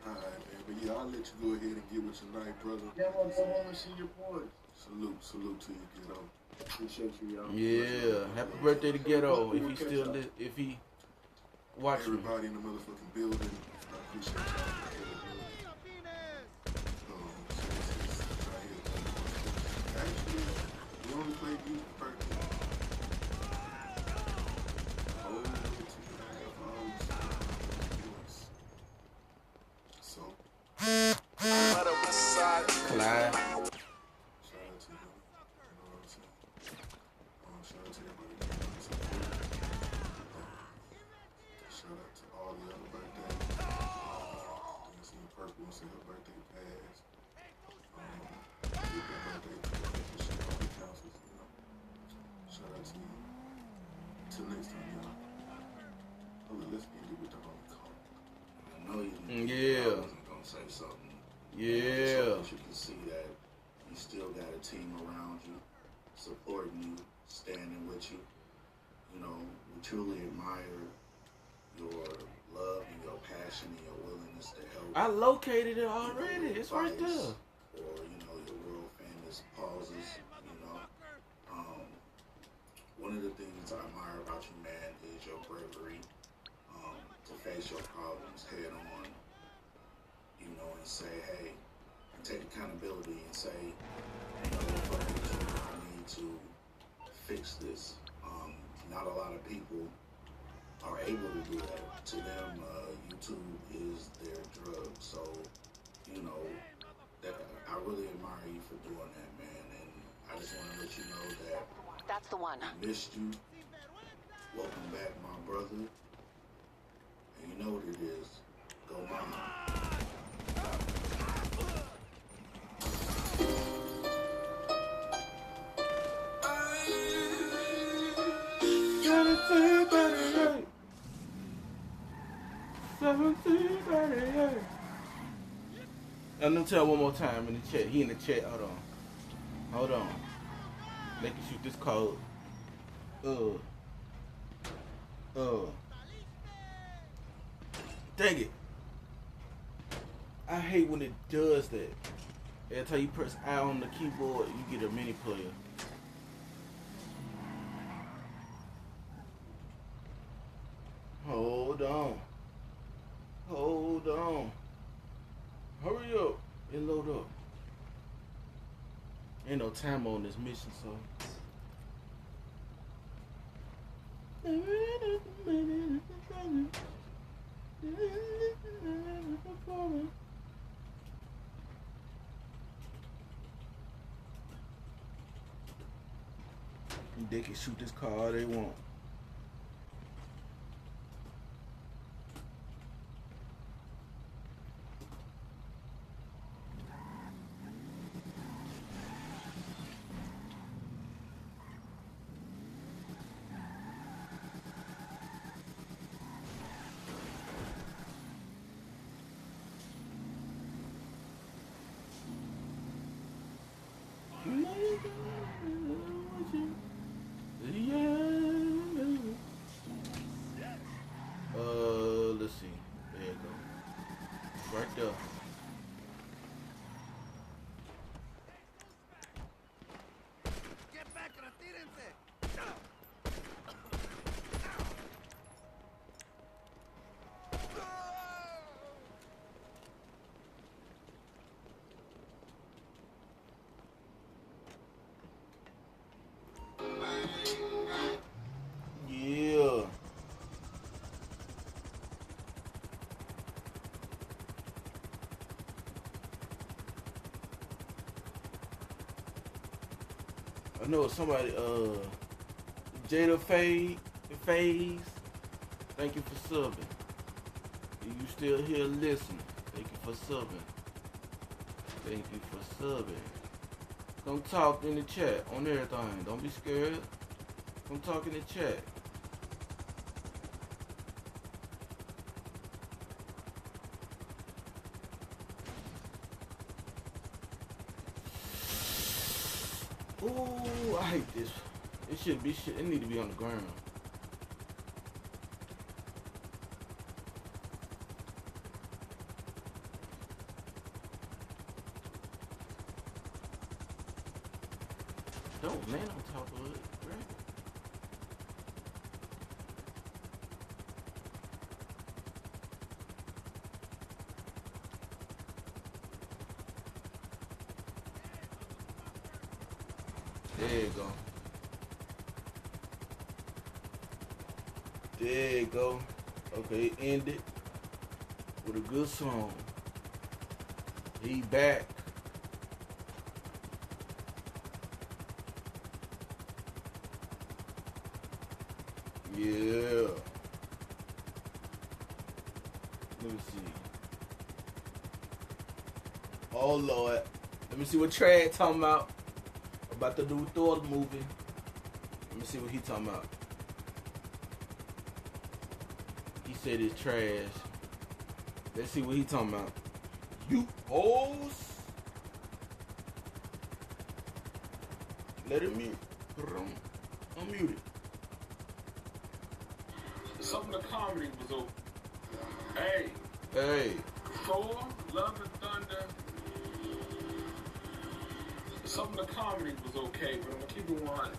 Speaker 10: Alright, man. But yeah, I'll let you go ahead and get with your night, brother.
Speaker 7: Yeah, I'm going to see your boys.
Speaker 10: Salute to you, Ghetto.
Speaker 7: Appreciate you, y'all.
Speaker 6: Yeah, happy birthday to Ghetto. If he still, if he watching.
Speaker 10: Everybody in the motherfucking building, I appreciate y'all. Actually, we only play music birthday. So,
Speaker 6: Clyde.
Speaker 11: Yeah. Gonna say something.
Speaker 6: Yeah.
Speaker 11: So that you can see that you still got a team around you, supporting you, standing with you. You know, we truly admire your love and your passion and your willingness to help.
Speaker 6: I located it already. It's right there.
Speaker 11: Or, you know, your world famous pauses, you know. One of the things I admire about you, man, is your bravery to face your problems head on, you know, and say, hey, and take accountability and say, you know, I need to fix this. Not a lot of people are able to do that. To them, YouTube is their drug. So, you know, that I really admire you for doing that, man. And I just want to let you know that
Speaker 14: that's the one.
Speaker 11: I missed you. Welcome back, my brother. And you know what it is. Go mom.
Speaker 6: Let me tell one more time in the chat. He in the chat. Hold on. Let me shoot this code. Dang it. I hate when it does that. Every time you press I on the keyboard, you get a mini player. Hold on. Hurry up and load up. Ain't no time on this mission, so. They can shoot this car all they want. Right there.
Speaker 9: Get back and atírense.
Speaker 6: Yeah. I know somebody, Jada Phase, thank you for subbing. If you still here listening, thank you for subbing. Thank you for subbing. Come talk in the chat on everything. Don't be scared. Come talk in the chat. Ooh, I hate this. It should be shit. It need to be on the ground. Don't land on top of it, right? There you go. There you go. Okay, end it with a good song. He back. Yeah. Let me see. Oh Lord. Let me see what Trad talking about. About to do Thor movie. Let me see what he talking about. He said it's trash. Let's see what he talking about. You hoes. Let it mute. Unmute it.
Speaker 15: Some of the comedy was over. Hey.
Speaker 6: Hey.
Speaker 15: Thor, Love and Thunder. Some of the comedy was okay, but I'm gonna keep it 100.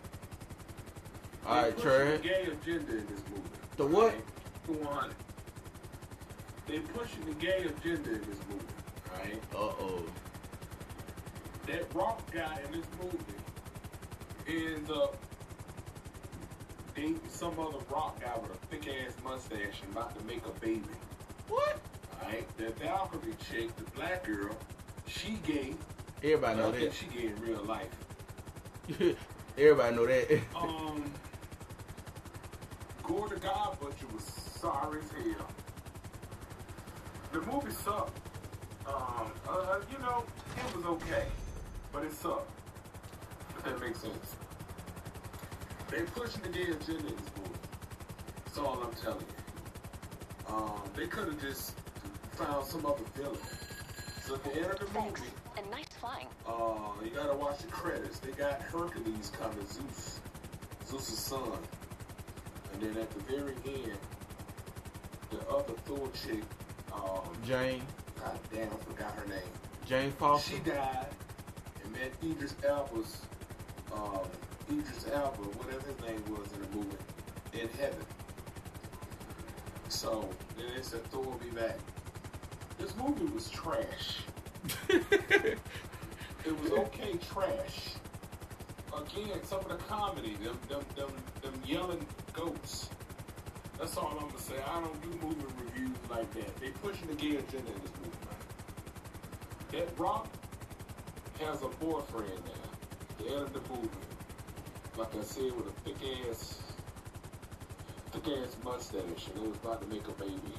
Speaker 6: Alright, Trey.
Speaker 15: The gay agenda in this movie.
Speaker 6: The what?
Speaker 15: Keep it 100. They pushing the gay agenda in this movie. Right?
Speaker 6: Uh-oh.
Speaker 15: That rock guy in this movie ends up dating some other rock guy with a thick ass mustache and about to make a baby.
Speaker 6: What?
Speaker 15: Alright? That Valkyrie chick, the black girl, she gay.
Speaker 6: Everybody know that.
Speaker 15: She gay in real life.
Speaker 6: Everybody know that.
Speaker 15: Gore the God Butcher was sorry as hell. The movie sucked. You know, it was okay, but it sucked. If that makes sense. They pushing the gay agenda in this movie. That's all I'm telling you. They could have just found some other villain. So at the end of the movie,
Speaker 14: and nice flying.
Speaker 15: You gotta watch the credits. They got Hercules coming, Zeus's son. And then at the very end, the other Thor chick,
Speaker 6: Jane.
Speaker 15: God damn, I forgot her name.
Speaker 6: Jane Foster.
Speaker 15: She died, and met Idris Elba, whatever his name was in the movie, in heaven. So then they said Thor will be back. This movie was trash. It was okay trash. Again, some of the comedy, them yelling goats. That's all I'm gonna say. I don't do movie reviews like that. They pushing the gay agenda in this movie, man. That Rock has a boyfriend now. The end of the movie. Like I said, with a thick ass mustache, and they was about to make a baby.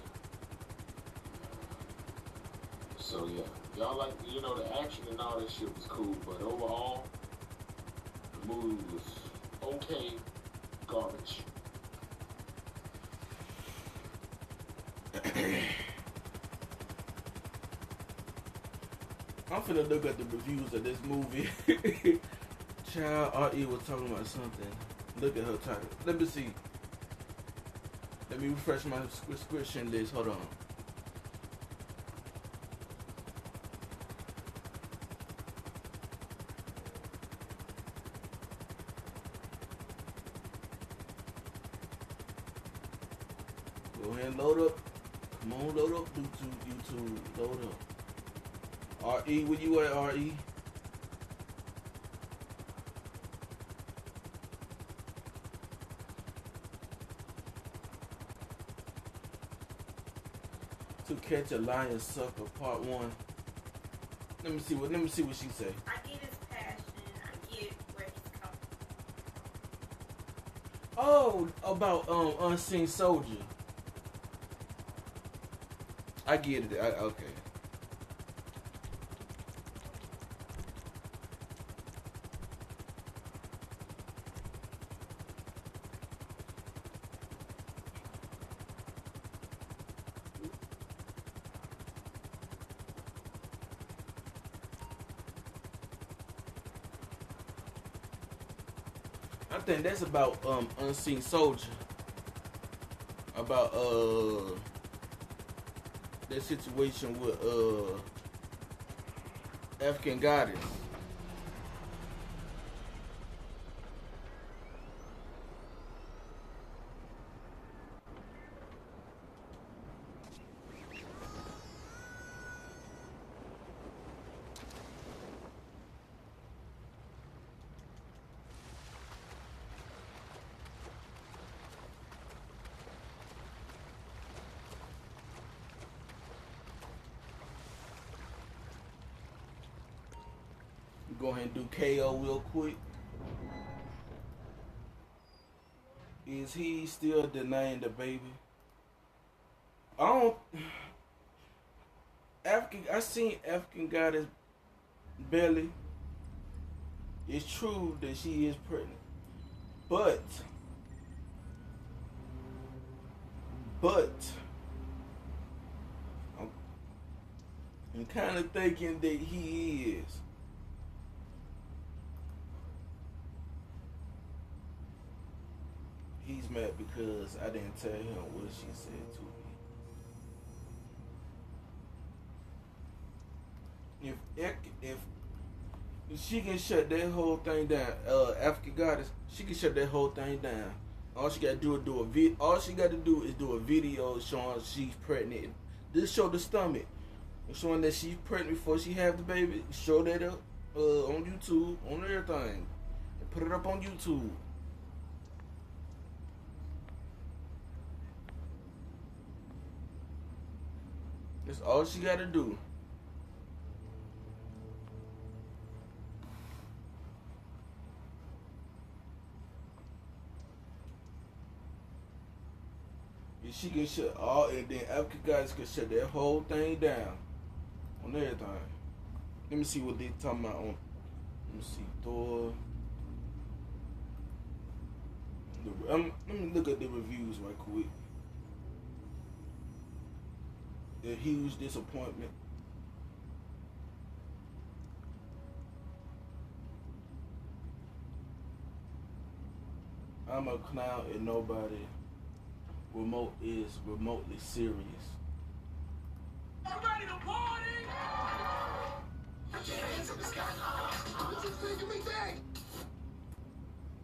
Speaker 15: So yeah, y'all like, you know, the action and all that shit was cool, but overall, the movie was okay, garbage.
Speaker 6: I'm finna look at the reviews of this movie. Child R.E. was talking about something. Look at her title. Let me see. Let me refresh my subscription list. Hold on. Go ahead and load up. Come on, load up YouTube. Load up. RE, where you at, RE? To Catch a Lion Sucker, Part 1. Let me see what she say.
Speaker 16: I get his passion. I get where he's coming from.
Speaker 6: Oh, about Unseen Soldier. I get it. Okay. I think that's about Unseen Soldier. About that situation with African Goddess. Go ahead and do KO real quick. Is he still denying the baby? I seen African Goddess belly. It's true that she is pregnant, but I'm kind of thinking that he is. He's mad because I didn't tell him what she said to me. If she can shut that whole thing down, African Goddess, she can shut that whole thing down. All she gotta do is do a video showing she's pregnant. Just show the stomach, showing that she's pregnant before she have the baby. Show that up on YouTube, on everything, and put it up on YouTube. That's all she gotta do. And she can shut all, and then African Goddess can shut that whole thing down on everything. Let me see what they talking about on. Let me see Thor. Let me look at the reviews right quick. A huge disappointment. I'm a clown and nobody is remotely serious.
Speaker 2: I'm ready to party! Put your hands in the sky. What you thinking me back?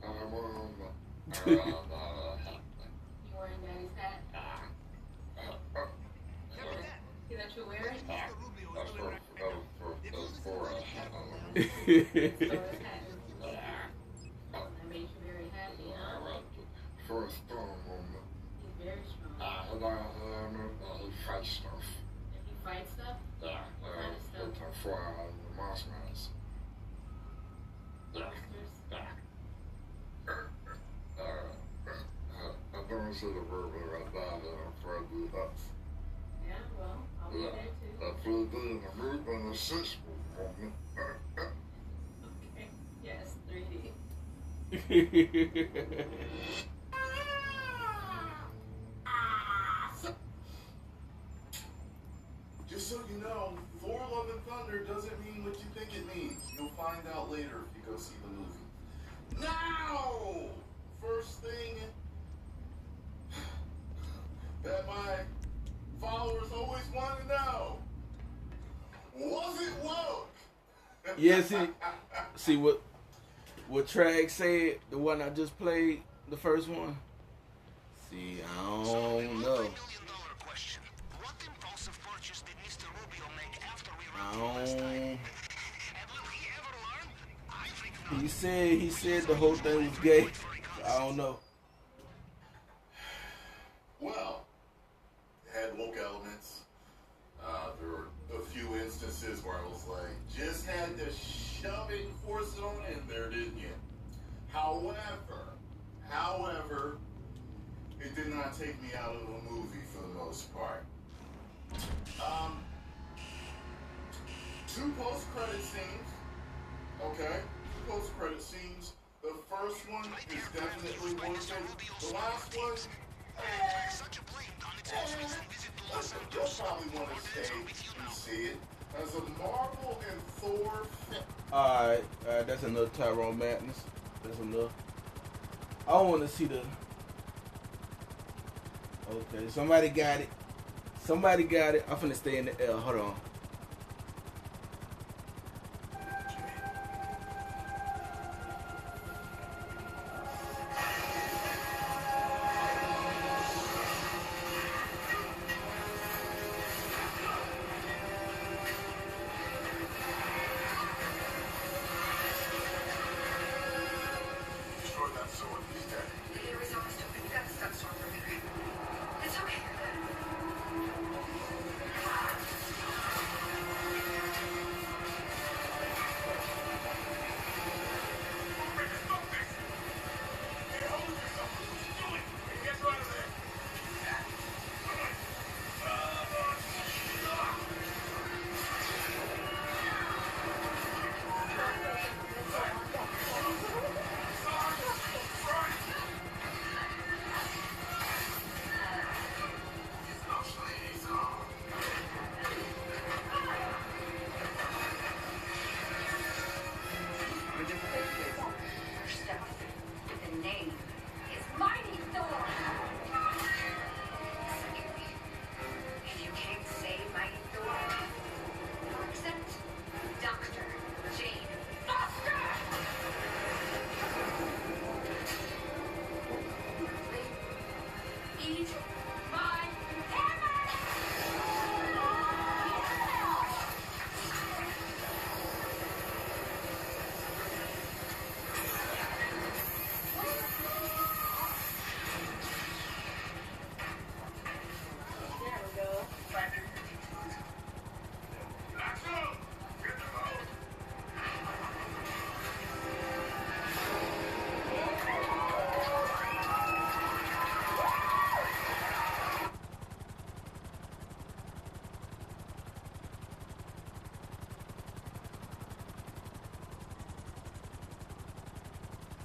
Speaker 16: You wearing Daddy's hat? See that you're wearing?
Speaker 10: That's for
Speaker 16: That made you very happy, huh?
Speaker 10: First strong woman.
Speaker 16: He's very strong.
Speaker 10: He fights stuff.
Speaker 16: If you fight stuff?
Speaker 10: Yeah.
Speaker 16: What kind of stuff?
Speaker 10: With her fire and the marshmallows.
Speaker 16: Monsters?
Speaker 10: I don't see the verbal right now that I'm afraid to do that.
Speaker 16: Yeah, well, I'll be there too.
Speaker 10: That flew in the mood and the six woman.
Speaker 16: Okay. Yes, 3D.
Speaker 5: Just so you know, Thor Love and Thunder doesn't mean what you think it means. You'll find out later if you go see the movie. Now! First thing that my followers always want to know. Was it woke?
Speaker 6: Yeah, see what Trag said, the one I just played, the first one. See, I don't know. He said the whole thing was gay. I don't know.
Speaker 5: Well, it had woke elements. There were a few instances where I was like, just had to shove it and force it on in there, didn't you? However, it did not take me out of the movie for the most part. Two post-credit scenes. Okay, two post-credit scenes. The first one is definitely worth it. The last one, you'll probably want to stay and see it. As a Marvel and Thor fan.
Speaker 6: Alright, that's enough Tyrone Madness. That's enough. I want to see the... Okay, somebody got it. Somebody got it. I'm finna stay in the L. Hold on.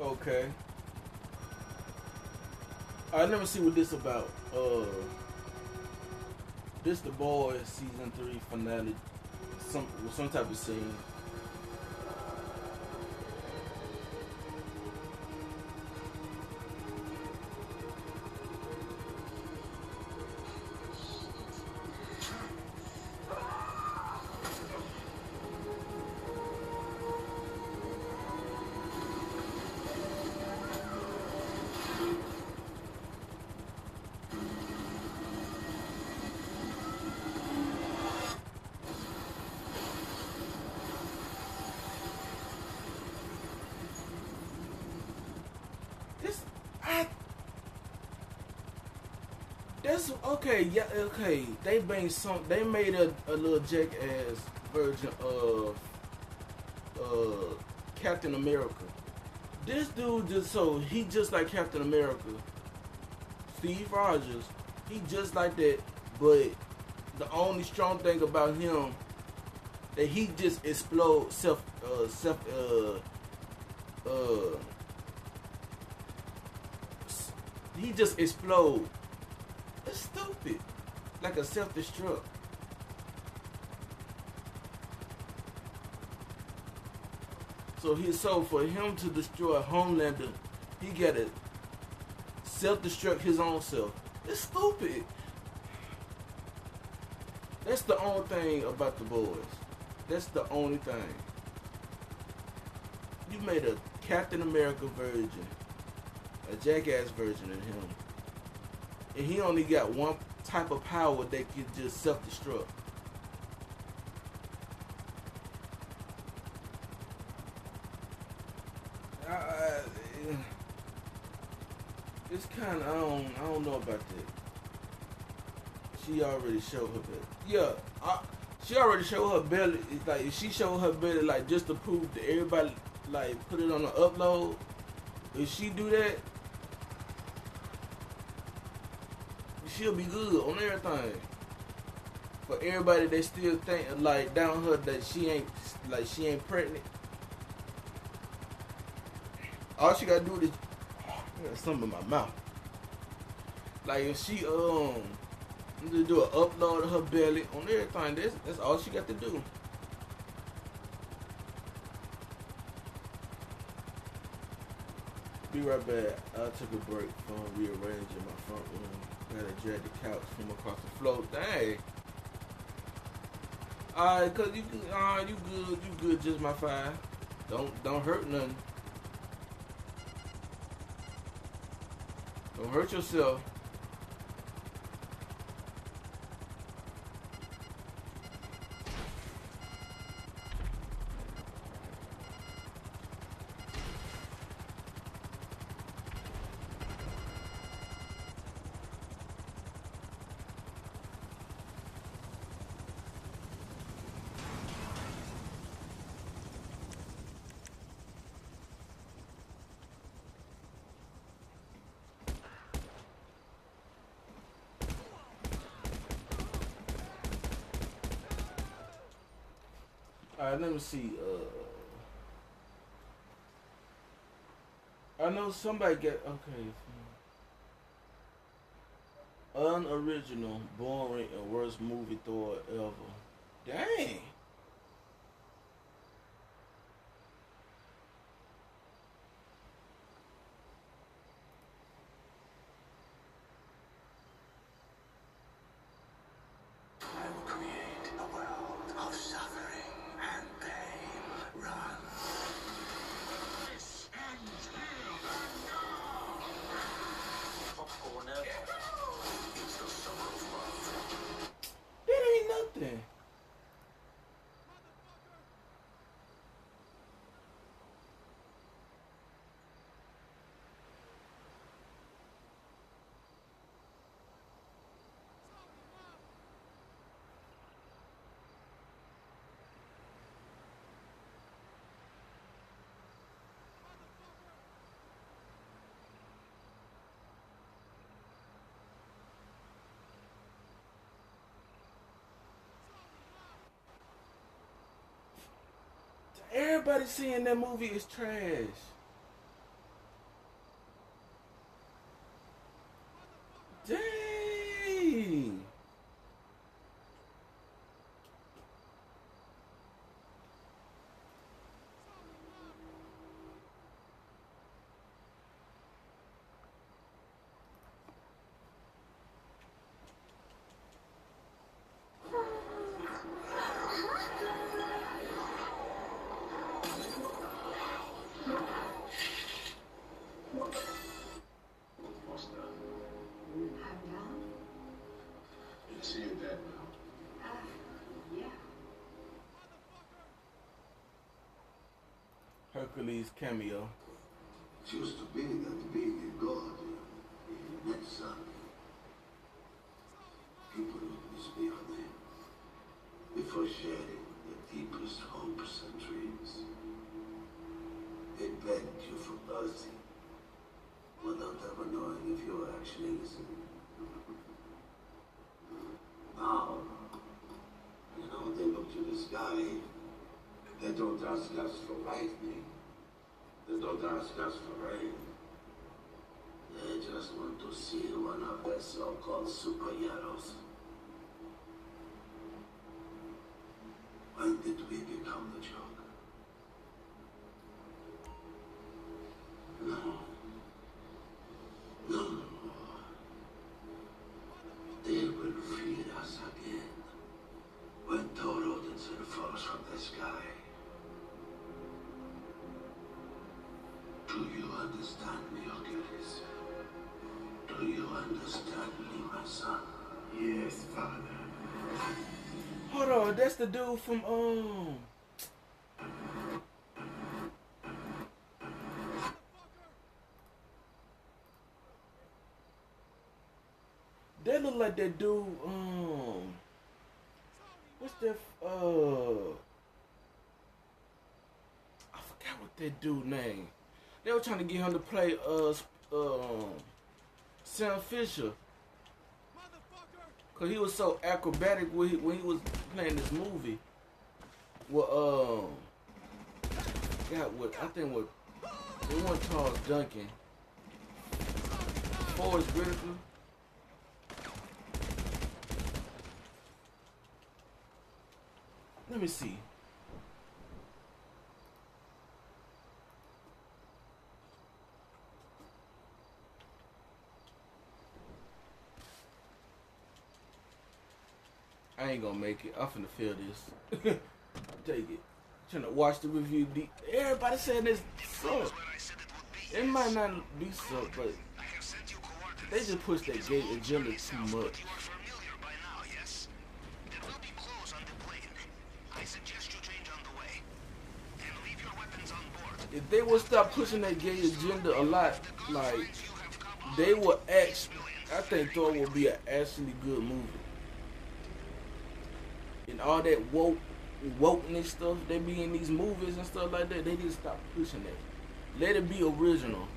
Speaker 6: Okay. I never see what this about. This The Boys season 3 finale. Some type of scene. That's okay. Yeah, okay. They made a little jackass version of Captain America. This dude he just like Captain America. Steve Rogers, he just like that. But the only strong thing about him that he just explodes he just explode. It's stupid. Like a self-destruct. So for him to destroy Homelander, he gotta self-destruct his own self. It's stupid. That's the only thing about The Boys. That's the only thing. You made a Captain America version, a jackass version of him. and he only got one type of power that can just self-destruct. It's kind of, I don't know about that. She already showed her belly. Yeah, she already showed her belly. It's like, if she showed her belly, like, just to prove to everybody, like, put it on the upload. If she do that, she'll be good on everything. For everybody that still think, like, down her that she ain't pregnant. All she gotta do is, I got something in my mouth. Like, if she do an upload of her belly on everything, that's all she got to do. Be right back. I took a break from rearranging my front room. Had to drag the couch from across the floor. Dang. Alright, cause you good, just my 5. Don't hurt nothing. Don't hurt yourself. Alright, let me see. I know somebody get okay. Unoriginal, boring, and worst movie thought ever. Dang. Everybody seeing that movie is trash. Dang. Hercules cameo.
Speaker 11: It used to be that being a god meant something. People would misbehave him before sharing their deepest hopes and dreams. They begged you for mercy without ever knowing if you were actually listening. Now, they look to the sky. They don't ask us for lightning. They don't ask us for rain. They just want to see one of their so-called superheroes. When did we become the joke? No. No. They will feed us again when Taurodinson falls from the sky. Do you understand me, Achilles? Do you understand me? my son. Yes, Father.
Speaker 6: Hold on, that's the dude from That look like that dude, what's that, I forgot what that dude name. They were trying to get him to play, Sam Fisher. Cause he was so acrobatic when he was playing this movie. Well, I think it wasn't Charles Duncan. Forrest Whitaker. Let me see. I ain't gonna make it. I'm finna feel this. Take it. Trying to watch the review. Everybody saying this suck. It might not be suck, but they just push that gay agenda too much. If they would stop pushing that gay agenda a lot, like, they would actually, I think Thor will be an actually good movie. And all that wokeness stuff they be in these movies and stuff like that, they need to stop pushing that. Let it be original.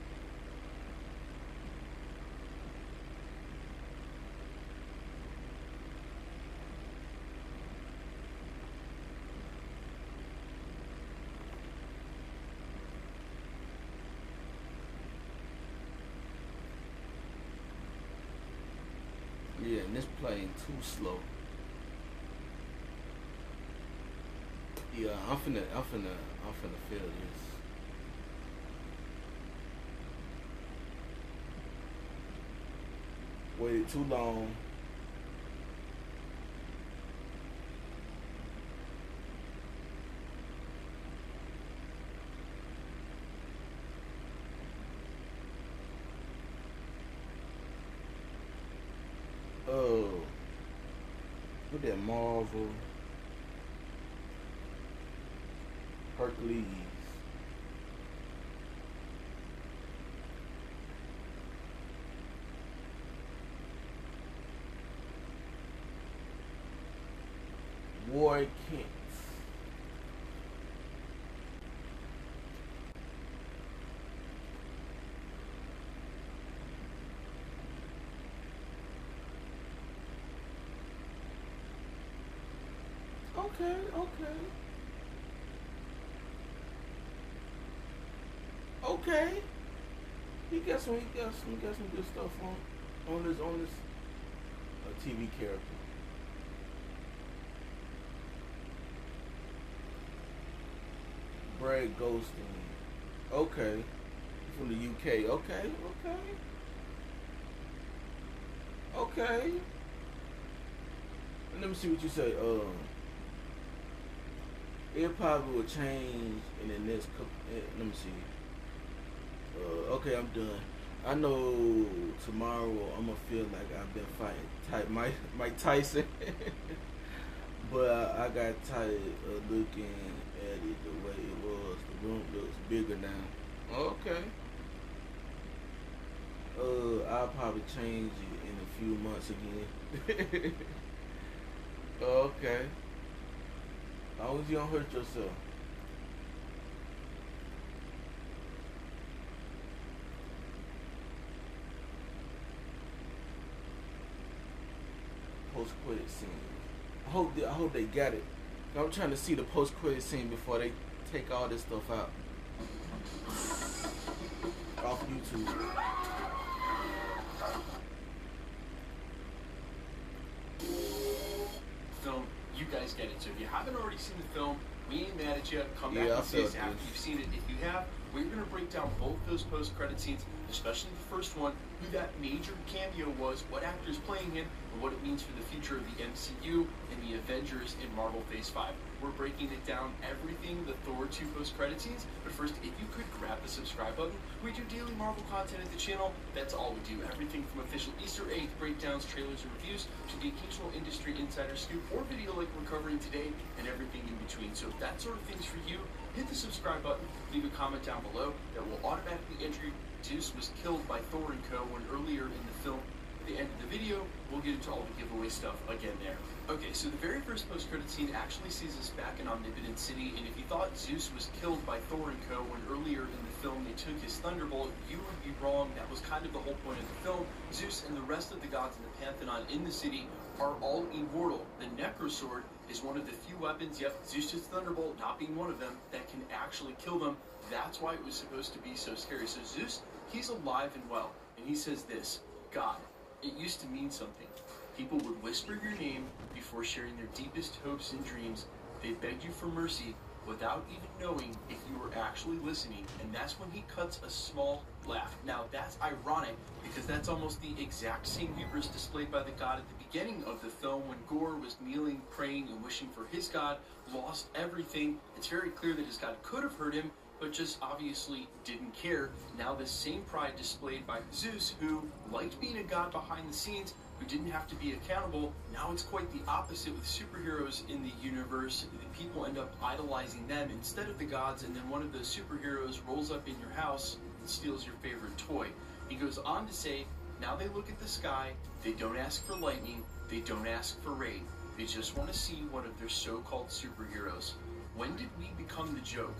Speaker 6: Yeah, and this playing too slow. Yeah, I'm finna feel this. Waited too long. Look at Marvel. Hercules. War Kent. Okay. He got some good stuff on this TV character. Brad Goldstein. Okay. From the UK. Okay. And let me see what you say. It probably will change in the next couple. Let me see. Okay, I'm done. I know tomorrow I'm gonna feel like I've been fighting Mike Tyson, but I got tired of looking at it the way it was. The room looks bigger now. Okay. I'll probably change it in a few months again. Okay. As long as you don't hurt yourself. Post-credit scene. I hope they got it. I'm trying to see the post-credit scene before they take all this stuff out off YouTube.
Speaker 17: Film, you guys get it. So if you haven't already seen the film, we ain't mad at you. Come back and see us after you've seen it. If you have, we're going to break down both those post-credit scenes, especially the first one, who that major cameo was, what actor's playing him, and what it means for the future of the MCU and the Avengers in Marvel Phase 5. We're breaking it down, everything, the Thor 2 post-credit scenes. But first, if you could grab the subscribe button. We do daily Marvel content at the channel. That's all we do. Everything from official Easter egg breakdowns, trailers, and reviews to the occasional industry insider scoop or video like we're covering today, and everything in between. So if that sort of thing's for you, hit the subscribe button, leave a comment down below that will automatically enter Zeus was killed by Thor and Co. when earlier in the film. At the end of the video, we'll get into all the giveaway stuff again there. Okay, so the very first post-credit scene actually sees us back in Omnipotent City, and if you thought Zeus was killed by Thor and Co. when earlier in the film they took his Thunderbolt, you would be wrong. That was kind of the whole point of the film. Zeus and the rest of the gods in the Pantheon in the city are all immortal. The Necrosword is one of the few weapons, yep, Zeus' Thunderbolt not being one of them, that can actually kill them. That's why it was supposed to be so scary. So Zeus, he's alive and well, and he says this: God, it used to mean something. People would whisper your name before sharing their deepest hopes and dreams. They begged you for mercy without even knowing if you were actually listening, and that's when he cuts a small laugh. Now that's ironic because that's almost the exact same hubris displayed by the god at the beginning of the film when Gore was kneeling, praying, and wishing for his god, lost everything. It's very clear that his god could have heard him, but just obviously didn't care. Now the same pride displayed by Zeus, who liked being a god behind the scenes, who didn't have to be accountable. Now it's quite the opposite with superheroes in the universe. The people end up idolizing them instead of the gods, and then one of those superheroes rolls up in your house and steals your favorite toy. He goes on to say, now they look at the sky, they don't ask for lightning, they don't ask for rain. They just want to see one of their so-called superheroes. When did we become the joke?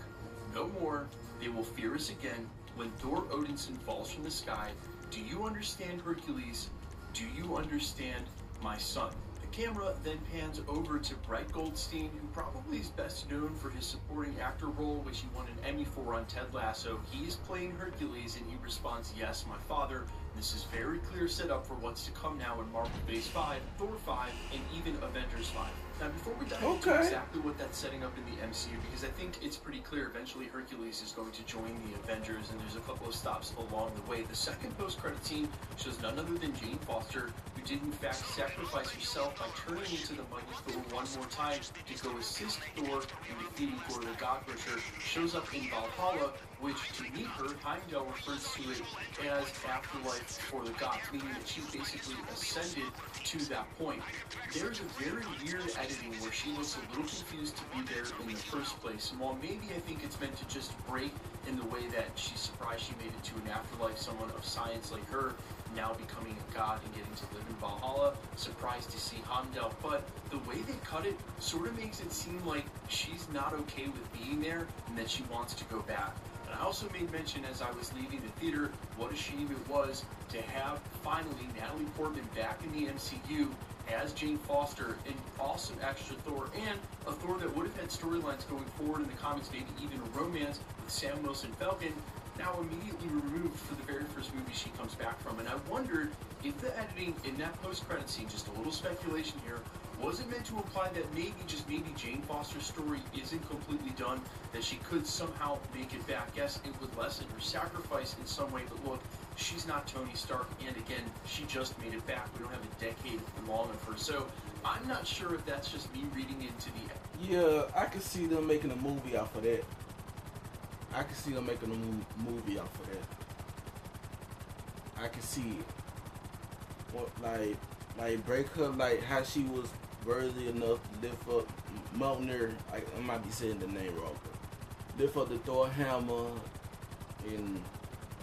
Speaker 17: No more. They will fear us again when Thor Odinson falls from the sky. Do you understand, Hercules? Do you understand, my son? The camera then pans over to Brett Goldstein, who probably is best known for his supporting actor role, which he won an Emmy for on Ted Lasso. He is playing Hercules, and he responds, yes, my father. This is very clear setup for what's to come now in Marvel Phase 5, Thor 5, and even Avengers 5. Now, before we dive into exactly what that's setting up in the MCU, because I think it's pretty clear eventually Hercules is going to join the Avengers, and there's a couple of stops along the way. The second post-credit scene shows none other than Jane Foster, who did in fact sacrifice herself by turning into the mighty Thor one more time to go assist Thor in defeating Gore the God-Butcher, shows up in Valhalla, which to meet her, Heimdall refers to it as afterlife for the gods, meaning that she basically ascended to that point. There's a very weird editing where she looks a little confused to be there in the first place. And while maybe I think it's meant to just break in the way that she's surprised she made it to an afterlife, someone of science like her, now becoming a god and getting to live in Valhalla, surprised to see Heimdall, but the way they cut it sort of makes it seem like she's not okay with being there and that she wants to go back. And I also made mention as I was leaving the theater what a shame it was to have finally Natalie Portman back in the MCU as Jane Foster, an awesome extra Thor, and a Thor that would have had storylines going forward in the comics, maybe even a romance with Sam Wilson Falcon, now immediately removed for the very first movie she comes back from. And I wondered if the editing in that post-credit scene, just a little speculation here, was it meant to imply that maybe, just maybe, Jane Foster's story isn't completely done, that she could somehow make it back? Yes, it would lessen her sacrifice in some way, but look, she's not Tony Stark, and again, she just made it back. We don't have a decade long of her, so I'm not sure if that's just me reading into the...
Speaker 6: Yeah, I can see them making a movie off of that. I can see them making a movie off of that. I can see it. What, like break her, like how she was worthy enough to lift up Mjolnir. I might be saying the name wrong, but lift up the Thor hammer and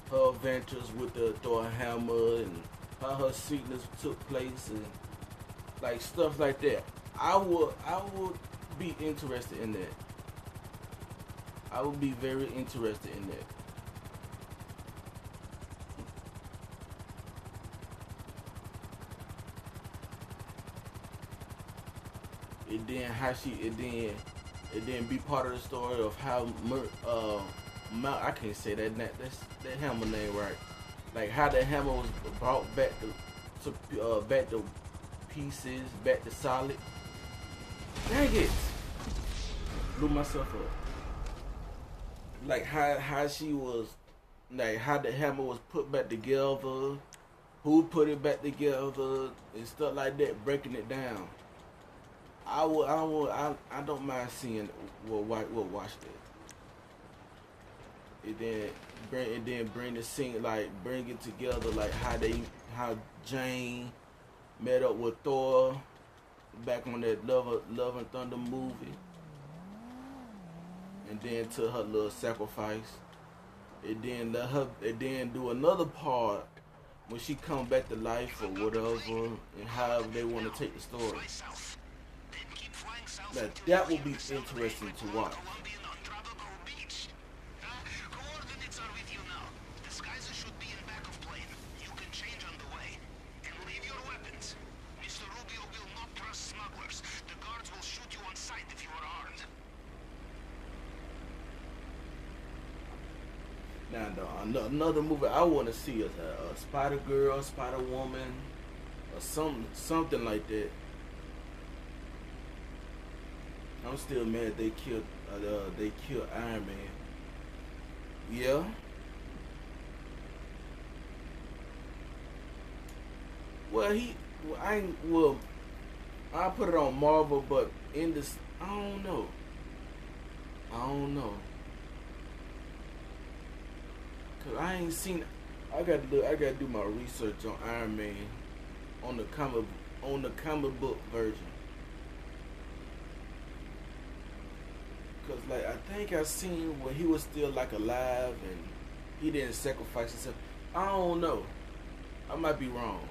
Speaker 6: her adventures with the Thor hammer and how her sickness took place and like stuff like that. I would be interested in that. I would be very interested in that. And then how she, and then be part of the story of how I can't say that hammer name right. Like how that hammer was brought back to pieces, back to solid. Dang it! Blew myself up. Like how she was, like how the hammer was put back together, who put it back together and stuff like that, breaking it down. I don't mind seeing. We'll watch that. And then bring the scene, like bring it together, like how Jane met up with Thor back on that Love and Thunder movie, and then to her little sacrifice, and then do another part when she come back to life or whatever, and however they want to take the story. That will be interesting to watch. Now, another movie I want to see is a Spider Girl, Spider Woman, or something like that. I'm still mad they killed Iron Man. Yeah. I put it on Marvel, but in this, I don't know. Cause I ain't seen. I gotta do my research on Iron Man, on the comic book version. Cause like I think I seen when he was still like alive and he didn't sacrifice himself. I don't know. I might be wrong.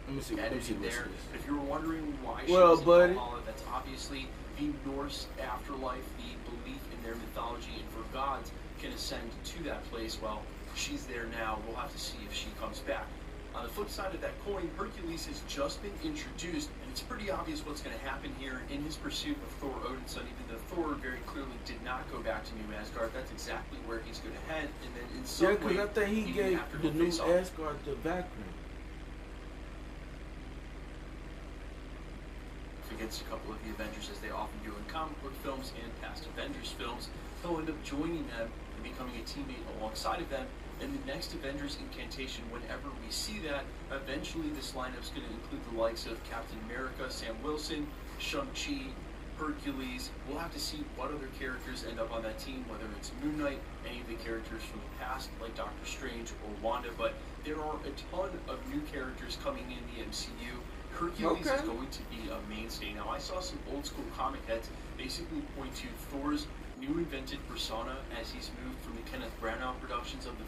Speaker 6: Let me see.
Speaker 17: There. If you were wondering why she
Speaker 6: well,
Speaker 17: was in
Speaker 6: buddy,
Speaker 17: Valhalla, that's obviously the Norse afterlife, the belief in their mythology, and for gods can ascend to that place. Well, she's there now. We'll have to see if she comes back. On the flip side of that coin, Hercules has just been introduced, and it's pretty obvious what's going to happen here in his pursuit of Thor Odin's son. Even though Thor very clearly did not go back to New Asgard, that's exactly where he's going to head. And then in some way,
Speaker 6: because I think he gave the New Asgard to Valkyrie.
Speaker 17: Against a couple of the Avengers, as they often do in comic book films and past Avengers films, he'll end up joining them and becoming a teammate alongside of them. And the next Avengers incantation, whenever we see that, eventually this lineup's going to include the likes of Captain America, Sam Wilson, Shang-Chi, Hercules. We'll have to see what other characters end up on that team, whether it's Moon Knight, any of the characters from the past, like Doctor Strange or Wanda. But there are a ton of new characters coming in the MCU. Hercules is going to be a mainstay. Now, I saw some old school comic heads basically point to Thor's new invented persona as he's moved from the Kenneth Branagh productions of the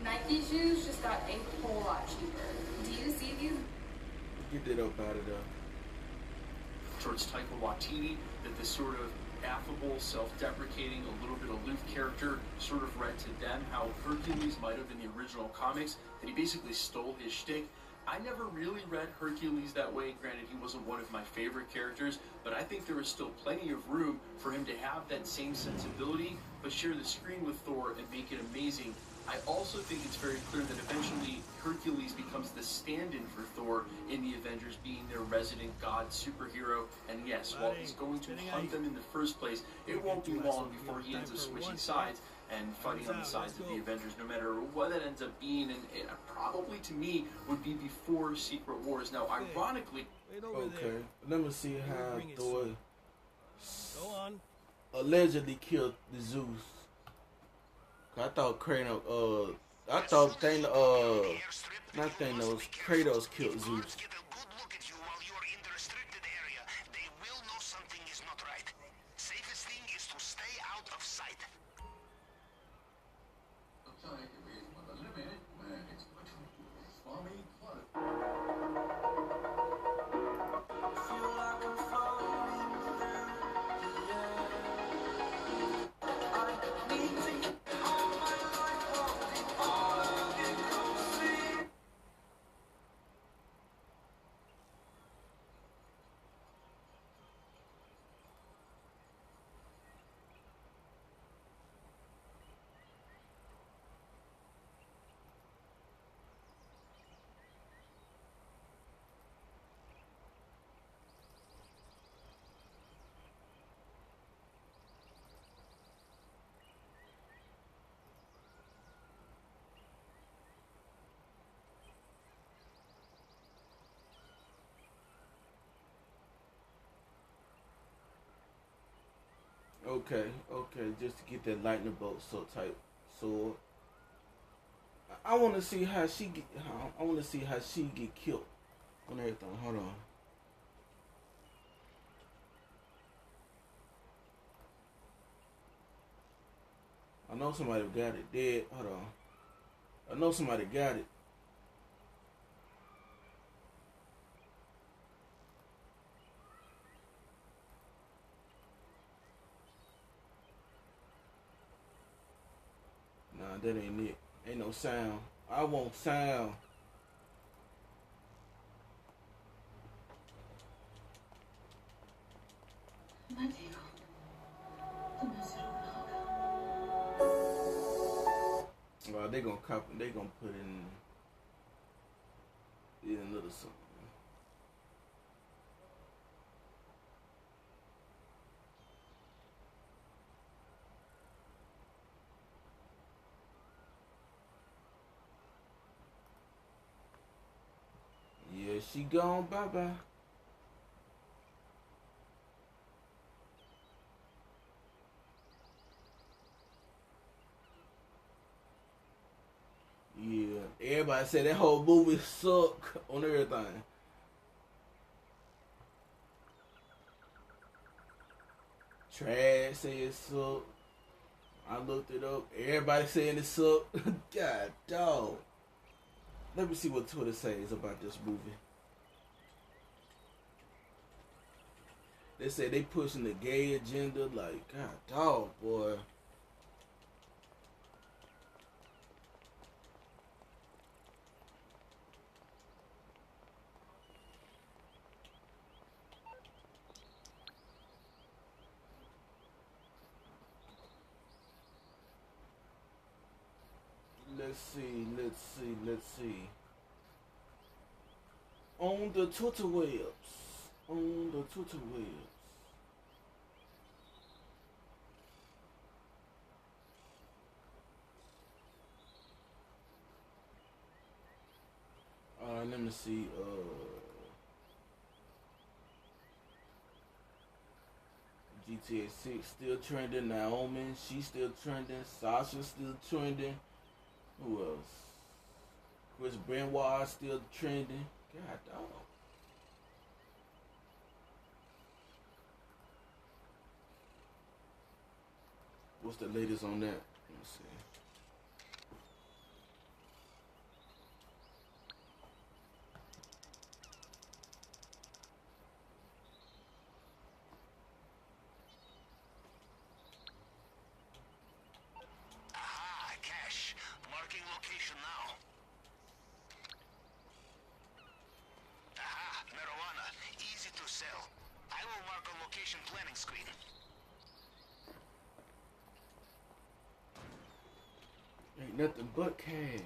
Speaker 16: Nike shoes just got a whole lot cheaper. Do you see these?
Speaker 6: Get that up out of there.
Speaker 17: Towards Taika Waititi, that this sort of affable, self-deprecating, a little bit aloof character sort of read to them how Hercules might have in the original comics, that he basically stole his shtick. I never really read Hercules that way. Granted, he wasn't one of my favorite characters, but I think there is still plenty of room for him to have that same sensibility, but share the screen with Thor and make it amazing. I also think it's very clear that eventually Hercules becomes the stand-in for Thor in the Avengers, being their resident god superhero. And yes, while he's going to hunt them in the first place, it won't be long before he ends up switching sides and fighting on the sides of the Avengers, no matter what that ends up being. And it probably, to me, would be before Secret Wars. Now, ironically...
Speaker 6: Okay, let me see how Thor allegedly killed the Zeus. I thought Kratos, Kratos killed Zeus. Okay, just to get that lightning bolt so type sword. I want to see how she get. I want to see how she get killed on everything. Hold on. I know somebody got it dead. Hold on. I know somebody got it. Nah, that ain't it. Ain't no sound. I want sound. Well, they gonna copy. They gonna put in another song. Yeah, she gone. Bye bye. Yeah, everybody said that whole movie suck on everything. Trash said it suck. I looked it up. Everybody saying it suck. God dog. Let me see what Twitter says about this movie. They say they pushing the gay agenda. Like, God dog, boy. Let's see. On the Twitter webs. Let me see. GTA 6 still trending. Naomi, she's still trending. Sasha still trending. Who else? Chris Benoit still trending. God dog. What's the latest on that? Let me see.
Speaker 2: Aha, Cash. Marking location now. Aha, marijuana. Easy to sell. I will mark a location planning screen.
Speaker 6: Ain't nothing but cash.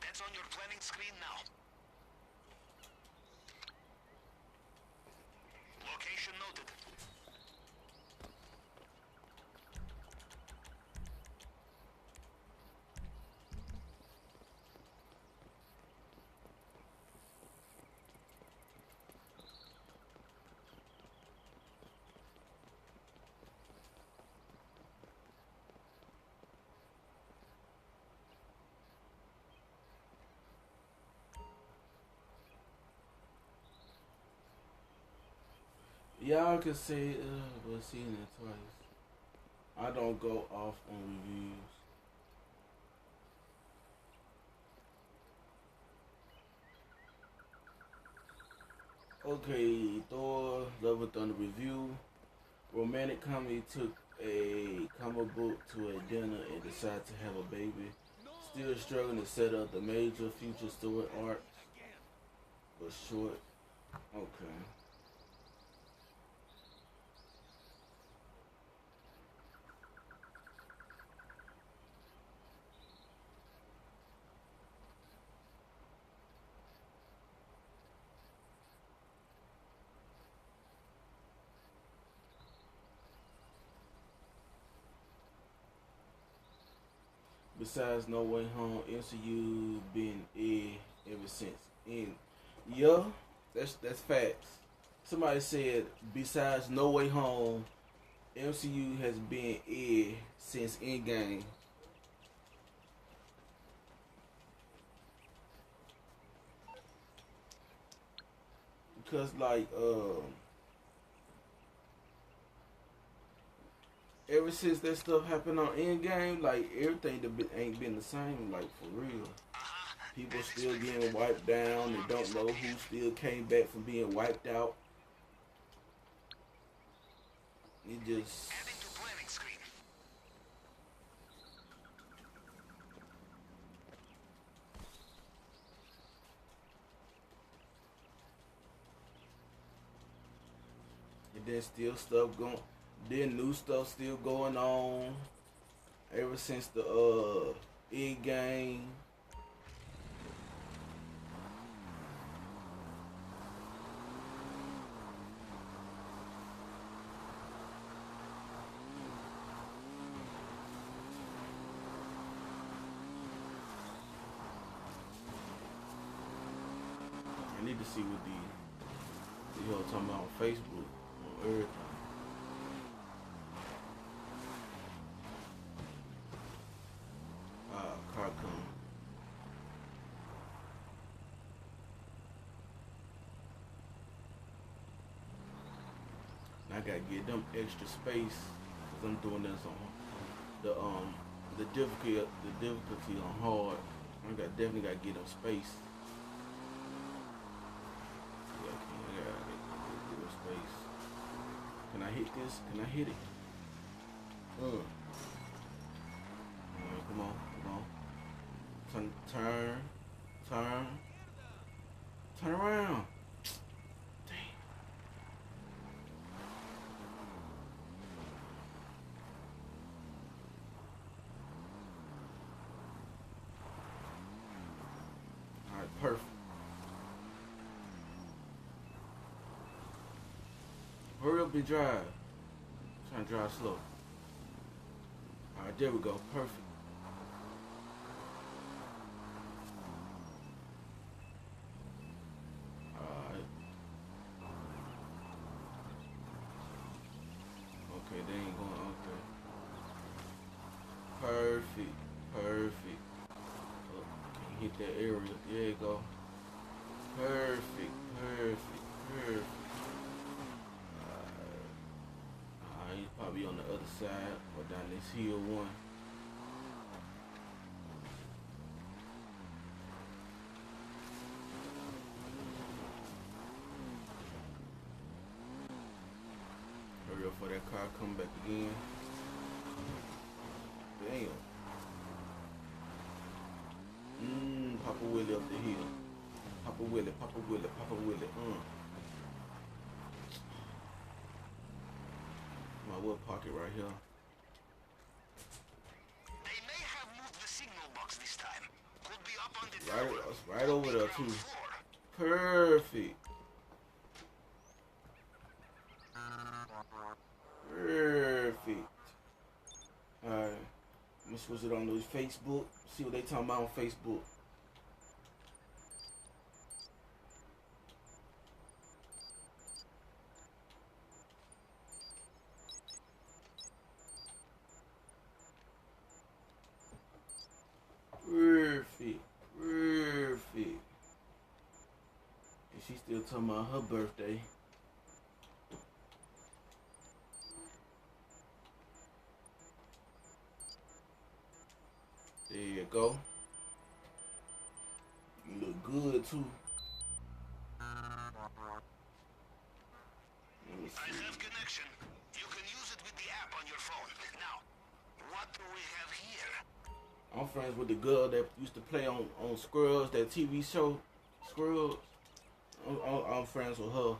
Speaker 2: That's on your planning screen now. Location noted.
Speaker 6: Y'all can say, but seeing it twice. I don't go off on reviews. Okay, Thor, Love and Thunder review. Romantic comedy took a comic book to a dinner and decided to have a baby. Still struggling to set up the major future story arc, but short. Okay. Besides No Way Home, MCU been ever since. And yeah, that's facts. Somebody said besides No Way Home, MCU has been since Endgame. Because like ever since that stuff happened on Endgame, like everything ain't been the same. Like for real, people still getting wiped down. They don't know who still came back from being wiped out. It just. And then still stuff going. Then new stuff still going on. Ever since the end game. I need to see what the hell talking about on Facebook, on everything. Car come. And I gotta get them extra space because I'm doing this on the difficulty on hard. Definitely gotta get them space. Space. Can I hit this? Can I hit it? Alright, come on. Turn around. Dang. Alright, perfect. Hurry up and drive. I'm trying to drive slow. Alright, there we go. Perfect. Alright. Okay, they ain't going. Okay. Perfect. Oh, can't hit that area. There you go. Perfect. He's probably on the other side or down this hill one. Hurry up for that car come back again. Damn. Papa Willie up the hill. Papa Willie. We'll park it right here.
Speaker 2: They may have moved the signal box this time. Could be up on the
Speaker 6: Right over there too. Perfect. Alright. I'm gonna switch it on to Facebook. See what they talking about on Facebook. Perfect. And she's still talking about her birthday. There you go. You look good too.
Speaker 2: I have connection. You can use it with the app on your phone. Now, what do we have here?
Speaker 6: I'm friends with the girl that used to play on Scrubs, that TV show, Scrubs. I'm friends with her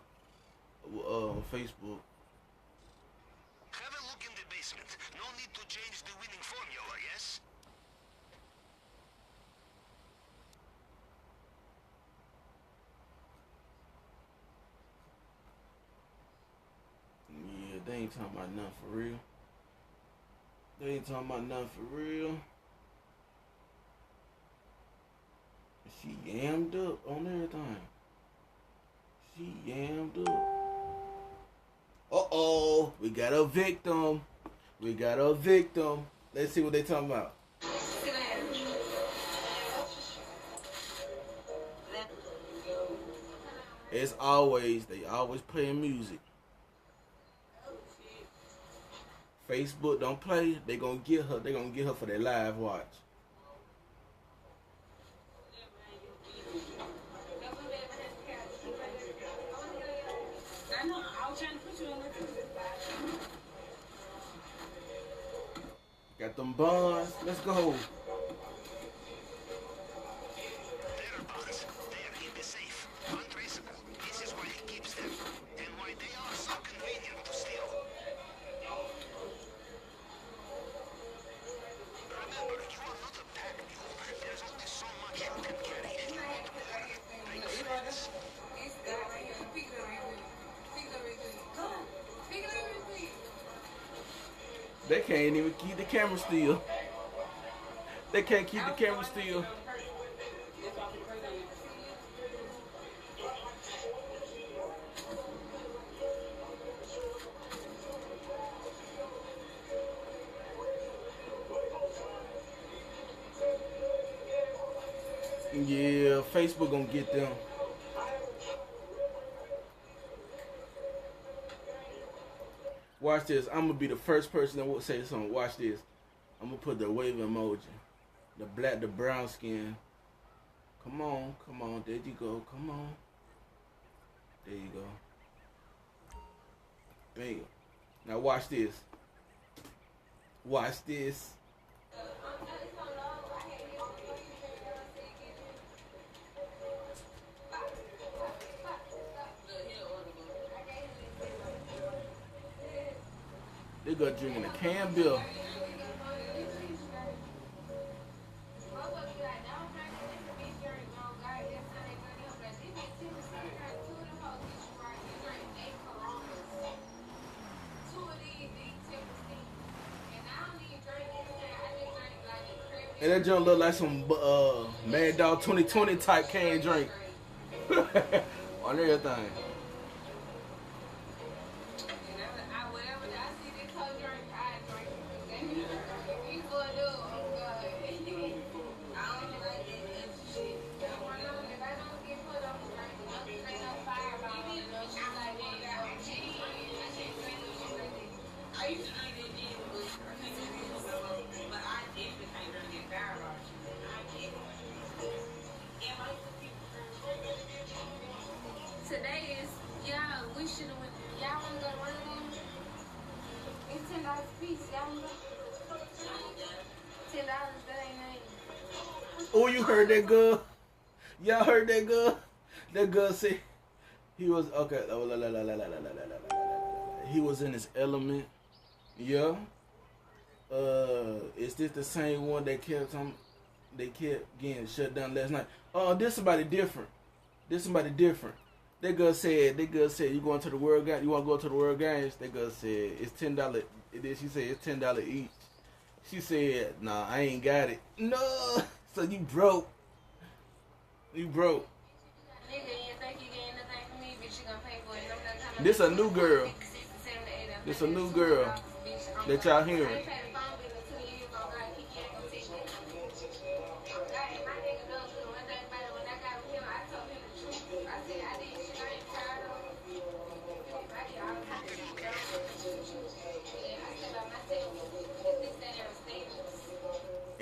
Speaker 6: on Facebook.
Speaker 2: Have a look in the basement. No need to change the winning formula, yes?
Speaker 6: Yeah, they ain't talking about nothing for real. They ain't talking about nothing for real. She yammed up on everything. She yammed up. Uh-oh. We got a victim. We got a victim. Let's see what they talking about. As always, they always playing music. Facebook don't play. They gonna get her. They gonna get her for their live watch. Got them buns. Let's go. They can't even keep the camera still. They can't keep the camera still. Yeah, Facebook gonna get them. Watch this. I'm gonna be the first person that will say something. Watch this. I'm gonna put the wave emoji. The black, the brown skin. Come on, come on. There you go. Come on. There you go. Bam. Now watch this. Watch this. They go drinking a can bill. And that junk look like some Mad Dog 2020 type can drink. On everything.
Speaker 16: Today is, yeah, we should have went. Y'all want to go to one of them? It's $10 a piece. Y'all want to go? $10, that ain't nothing.
Speaker 6: Oh, you heard that girl? Y'all heard that girl? That girl said he was, okay. He was in his element. Yeah. Is this the same one that kept getting shut down last night? Oh, this somebody different. This somebody different. That girl said, you going to the World Games? You want to go to the World Games? That girl said, it's $10. She said, it's $10 each. She said, nah, I ain't got it. No. So you broke. You broke. This a new girl. This a new girl that y'all hearing.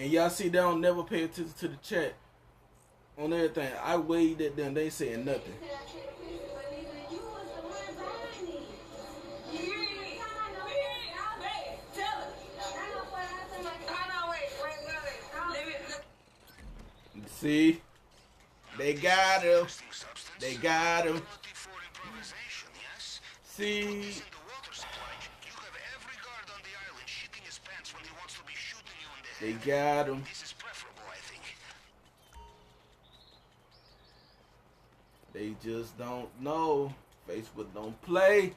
Speaker 6: And y'all see they don't never pay attention to the chat on everything. I waved at them, they saying nothing. See? They got him. They got him. See. They got him. They just don't know. Facebook don't play.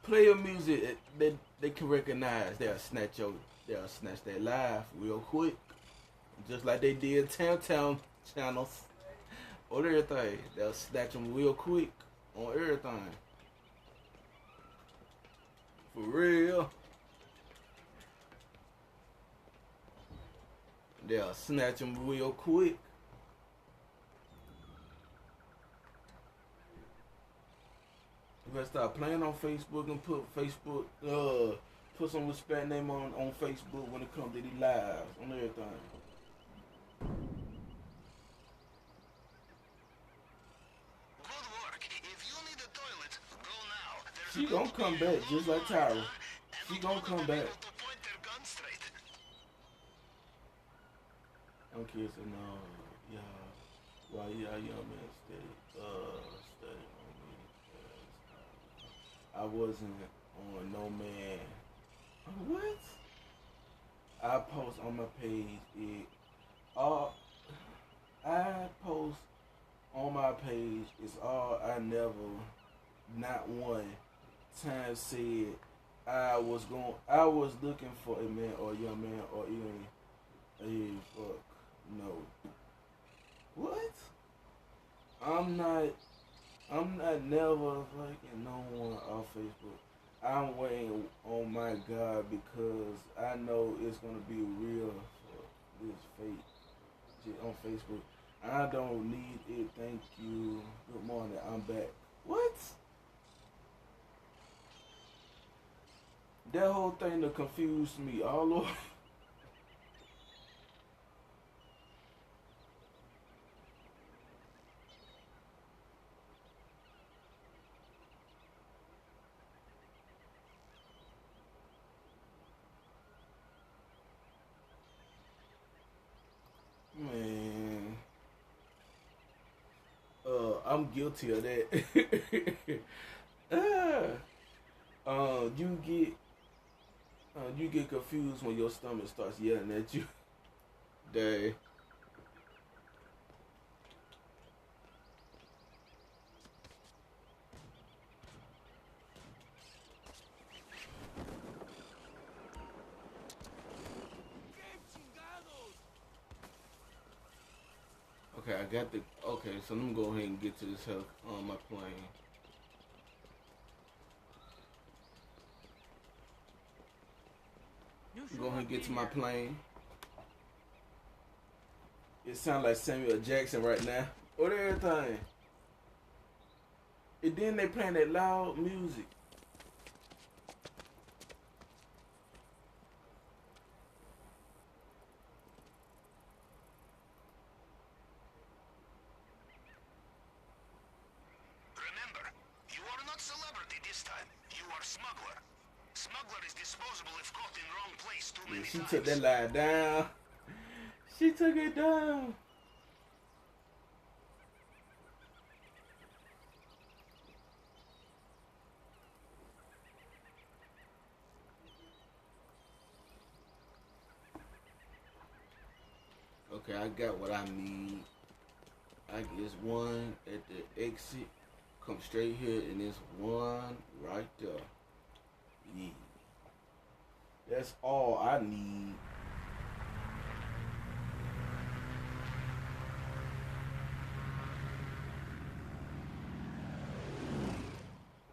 Speaker 6: Play your music that they can recognize. They'll snatch their life real quick. Just like they did Tam channels on everything. They'll snatch them real quick on everything. For real. They'll snatch them real quick. You better start playing on Facebook and put some respect name on Facebook when it comes to these lives on everything. She gonna come back just like Tyra. She gonna come back. I'm kidding. No, yeah. Why y'all young man studying on me? I wasn't on no man. What? I post on my page. I post on my page is all I never, not one time said I was looking for a man or a young man or even a fuck. No. What? I'm not never fucking no one off Facebook. I'm waiting on my God because I know it's gonna be real for this fake shit on Facebook. I don't need it. Thank you. Good morning. I'm back. What? That whole thing that confused me all over. Man, I'm guilty of that. You get confused when your stomach starts yelling at you. Dang. Okay, I got the. Okay, so let me go ahead and get to this health on my plane. Go ahead and get to my plane. It sounds like Samuel Jackson right now. What everything? And then they playing that loud music.
Speaker 2: Remember, you are not celebrity this time. You are smuggler. Smuggler is disposable if caught in wrong place too many
Speaker 6: She
Speaker 2: times.
Speaker 6: took that line down. She took it down. Okay, I got what I need. I get one at the exit. Come straight here, and there's one right there. Yeah. That's all I need.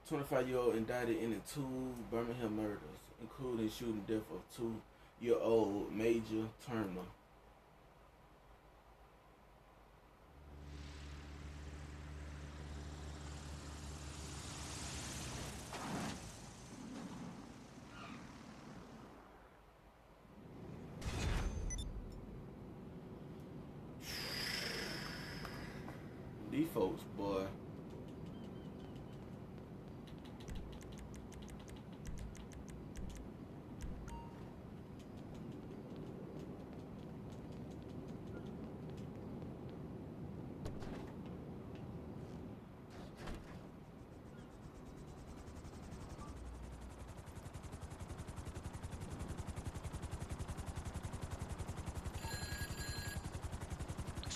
Speaker 6: "25-year-old indicted in the 2 Birmingham murders, including shooting death of 2-year-old Major Turner." These folks, boy.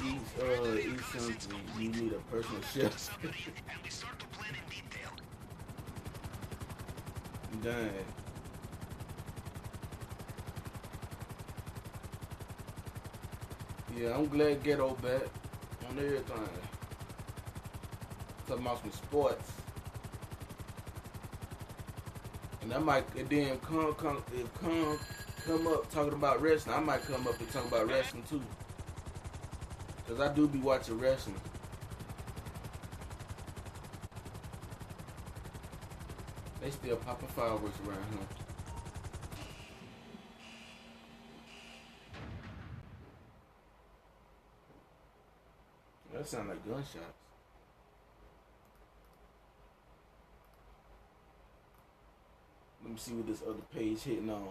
Speaker 6: eat something, you need a personal chef. Dang. Yeah, I'm glad Ghetto back on everything. Talking about some sports. And I might then come up talking about wrestling. I might come up and talk about wrestling too. Cause I do be watching wrestling. They still popping fireworks around here. That sound like gunshots. Let me see what this other page hitting on.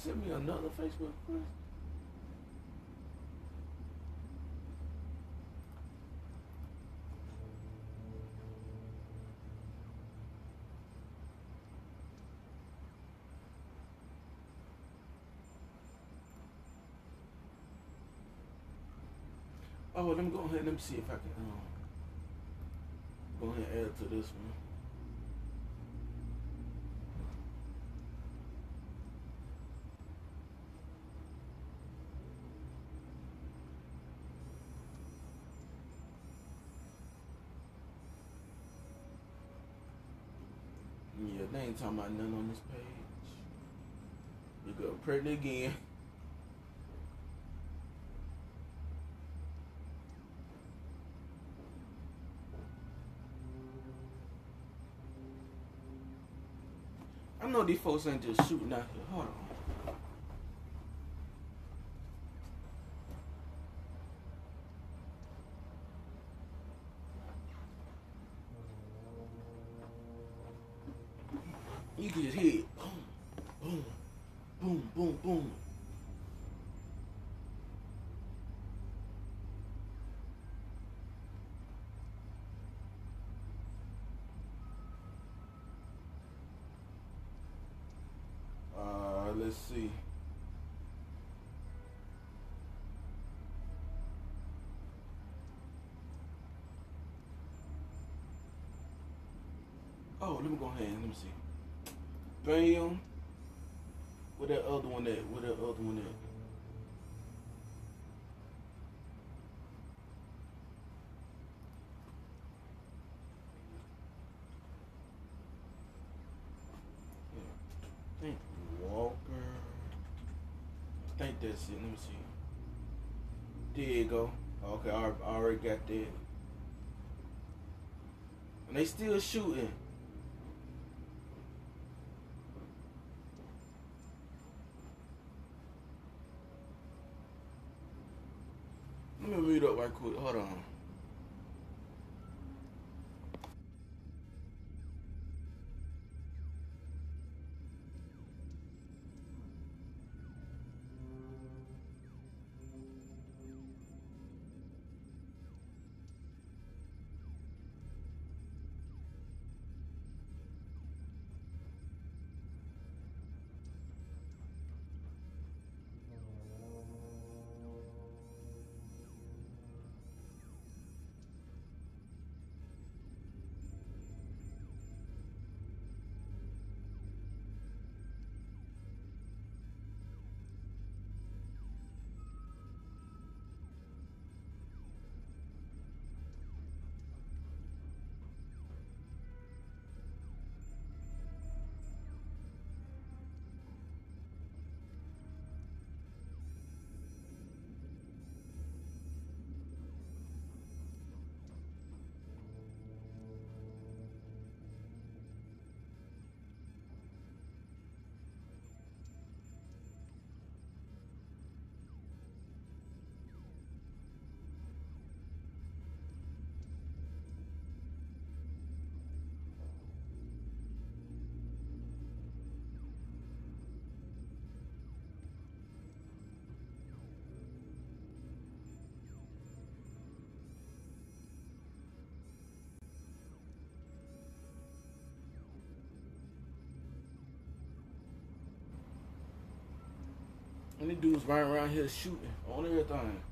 Speaker 6: Send me another Facebook request. Oh, let me go ahead and let me see if I can go ahead and add to this one. Yeah, they ain't talking about nothing on this page. You got pregnant again. I know these folks ain't just shooting out here. Hold on. You can just hear it. Boom, boom, boom, boom, boom. Let's see. Oh, let me go ahead and let me see. Bam. Where that other one at? Where that other one at? I think Walker. I think that's it. Let me see. There you go. Okay, I already got that. And they still shooting. Let me read up right quick. Hold on. And the dudes running around here shooting on everything.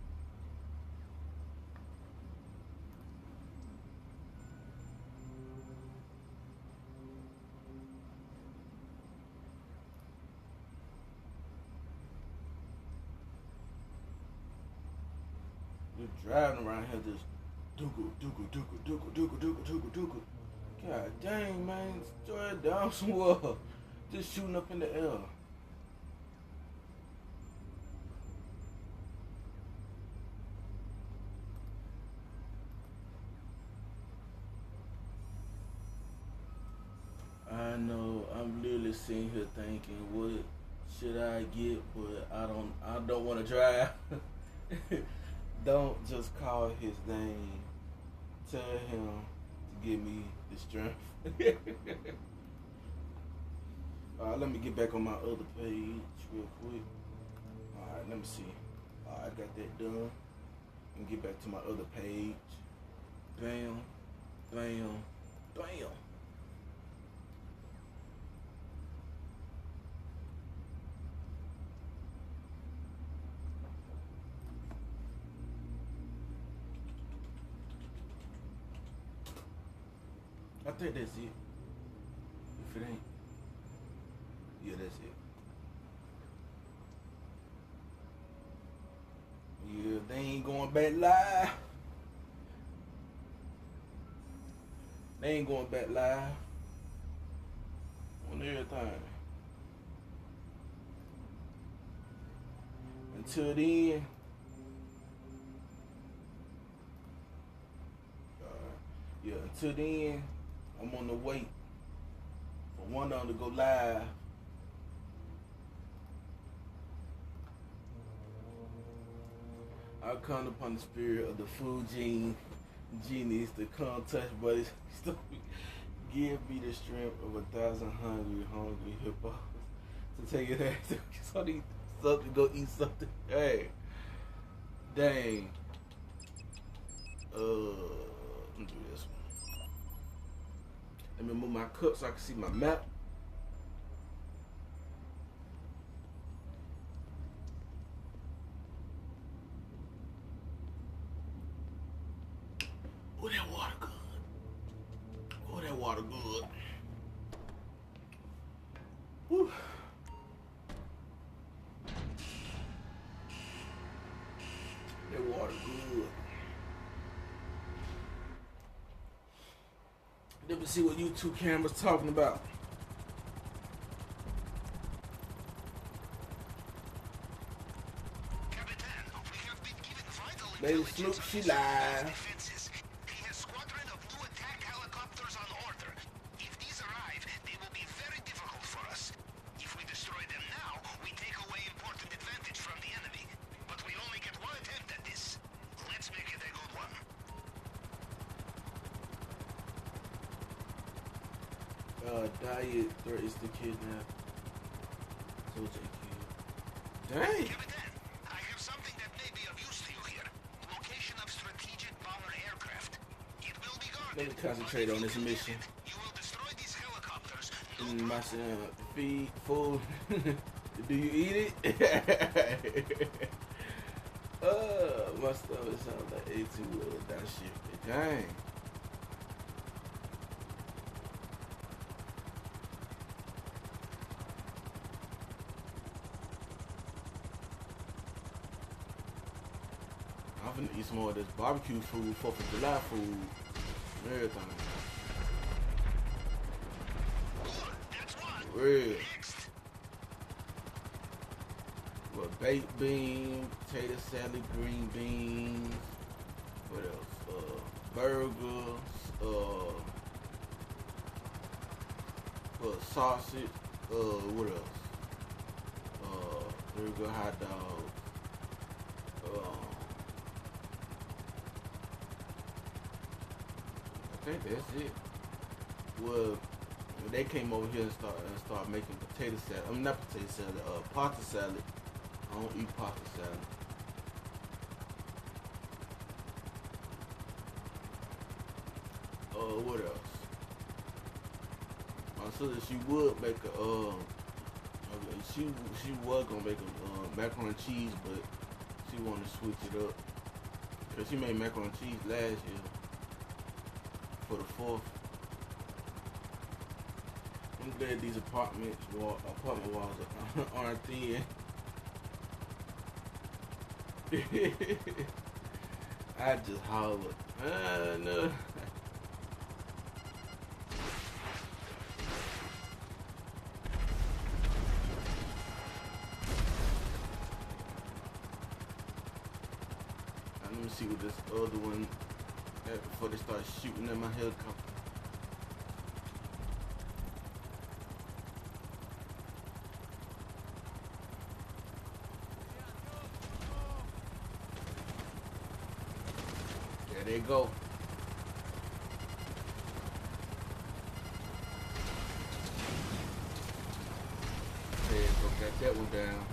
Speaker 6: They're driving around here just dooku. God dang, man. Throw it down somewhere. Just shooting up in the air. I know, I'm literally sitting here thinking, what should I get? But I don't want to drive. Don't just call his name. Tell him to give me the strength. Let me get back on my other page real quick. Alright, let me see. I got that done. And get back to my other page. Bam, bam, bam. I think that's it. If it ain't, yeah, that's it. Yeah, they ain't going back live. They ain't going back live on everything. Until then, until then, I'm on the wait for one of them to go live. I come upon the spirit of the food genies to come touch buddies. Give me the strength of 1,000 hungry hippos to take it ass to something, go eat something. Hey, dang. Let me do this one. Let me move my cup so I can see my map. Oh, that water good. Oh, that water good. Whew. That water good. Let me see what YouTube camera's talking about. Lady Snoop, she live. Diet threatens to kidnap. So kid. Dang.
Speaker 2: I have something that may be of use to you here. Location of strategic bomber aircraft. It will be guarded.
Speaker 6: Let me concentrate on this mission.
Speaker 2: You will destroy these helicopters.
Speaker 6: My feed food. Do you eat it? My stomach sounds like A2 that shit. Dang. I'm gonna eat some more of this barbecue food, 4th of July food, everything. Real. What, baked beans, potato salad, green beans, what else? Burgers, sausage, what else? Burger, hot dog, I think that's it. Well, they came over here and started making potato salad. I mean, not potato salad, pasta salad. I don't eat pasta salad. What else? My sister, she would make a Okay, she was gonna make a macaroni and cheese, but she wanted to switch it up. Cause she made macaroni and cheese last year for the 4th. I'm glad these apartment walls aren't thin. I just hollered. No. Let me see what this other one at before they start shooting at my helicopter. There they go. There you go, got that one down.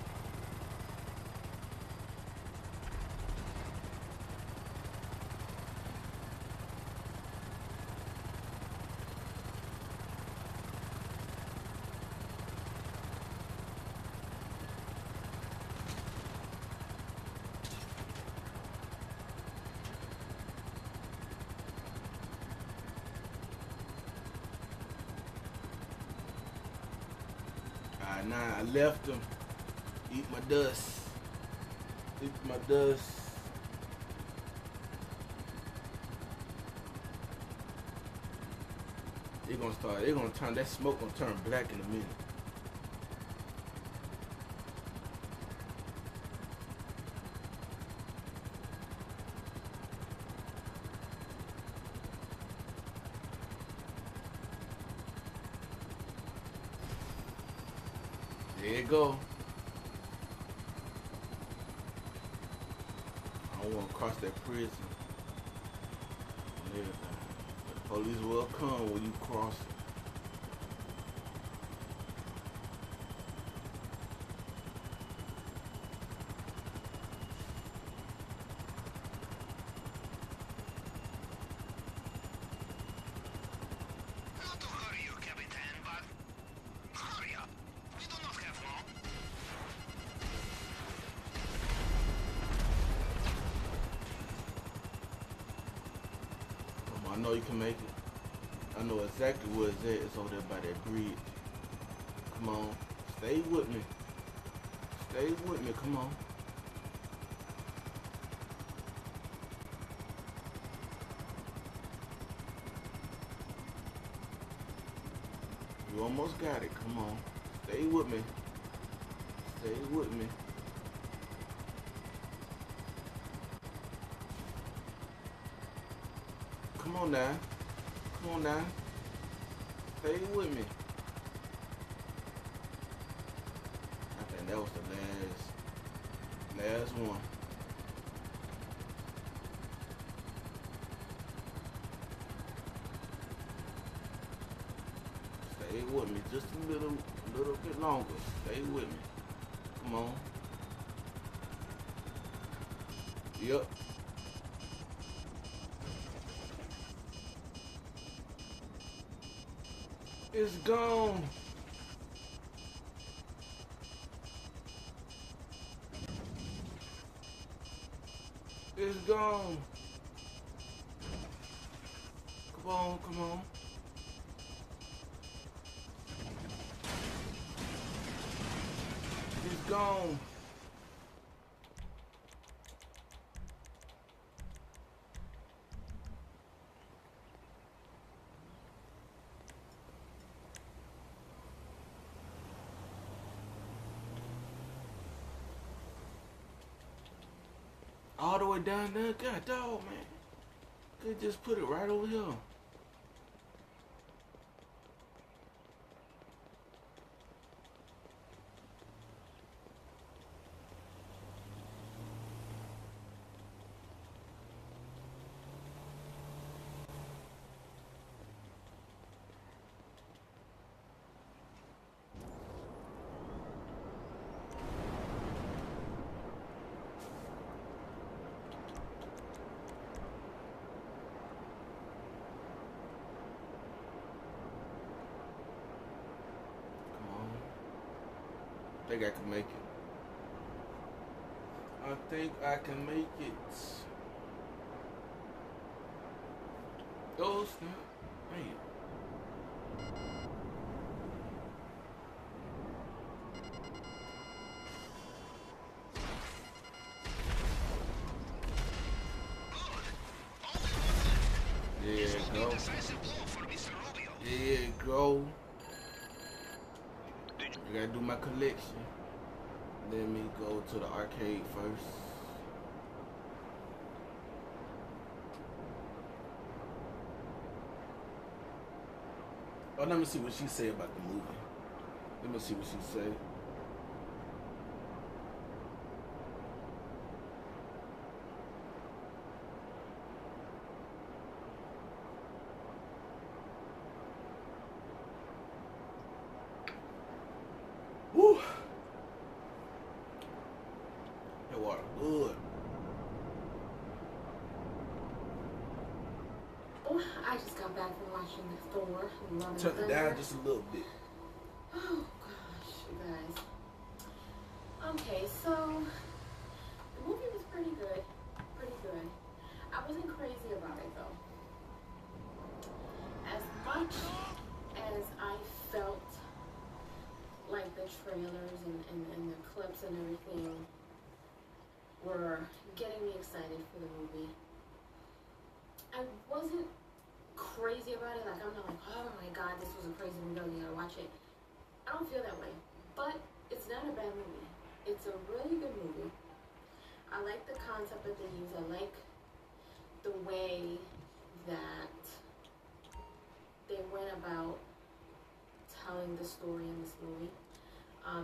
Speaker 6: Nah, I left them. Eat my dust. Eat my dust. They're gonna turn, that smoke gonna turn black in a minute. There you go. I don't want to cross that prison. Yeah. The police will come when you cross it. I know you can make it. I know exactly where it's at. It's over there by that bridge. Come on. Stay with me. Stay with me. Come on. You almost got it. Come on. Stay with me. Stay with me. Come on now. Come on now. Stay with me. I think that was the last one. Stay with me just a little bit longer. Stay with me. Come on. Yep. It's gone. It's gone. Come on, come on. It's gone. All the way down there? God dog, man. Could just put it right over here. think I can make it. I think I can make it. Oh snap! Man. There you go. I gotta do my collection. Let me go to the arcade first. Oh, let me see what she said about the movie. Let me see what she said. Woo! That water good.
Speaker 16: Oh, I just got back from watching Thor.
Speaker 6: Turn it down just a little bit.
Speaker 16: Oh gosh, you guys. Okay, so the movie was pretty good. Pretty good. I wasn't crazy about it though. As much as I felt like the trailers and the clips and everything were getting me excited for the movie, I wasn't crazy about it. Like, I'm not like, oh my god, this was a crazy movie, you gotta watch it. I don't feel that way. But it's not a bad movie. It's a really good movie. I like the concept that they use. I like the way that they went about telling the story in this movie.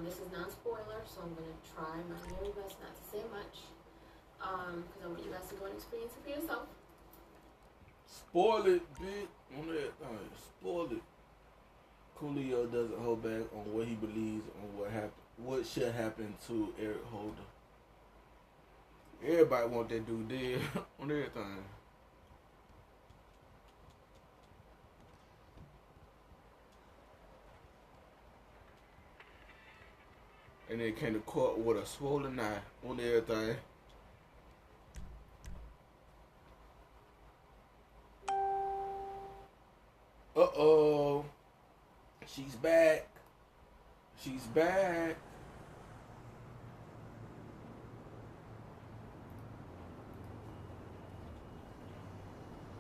Speaker 16: This is non-spoiler, so I'm going to try my very best not to say much, because I want you guys to go and experience it for yourself.
Speaker 6: Spoil it, bitch. On that thing. Spoil it. Coolio doesn't hold back on what he believes on what should happen to Eric Holder. Everybody want that dude dead on everything. And then came to court with a swollen eye on everything. Uh-oh. She's back. She's back.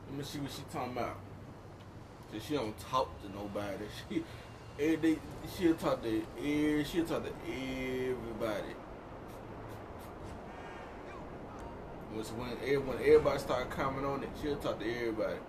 Speaker 6: Let me see what she talking about. Cause she don't talk to nobody. She'll talk to everybody. When everybody start commenting on it, she'll talk to everybody.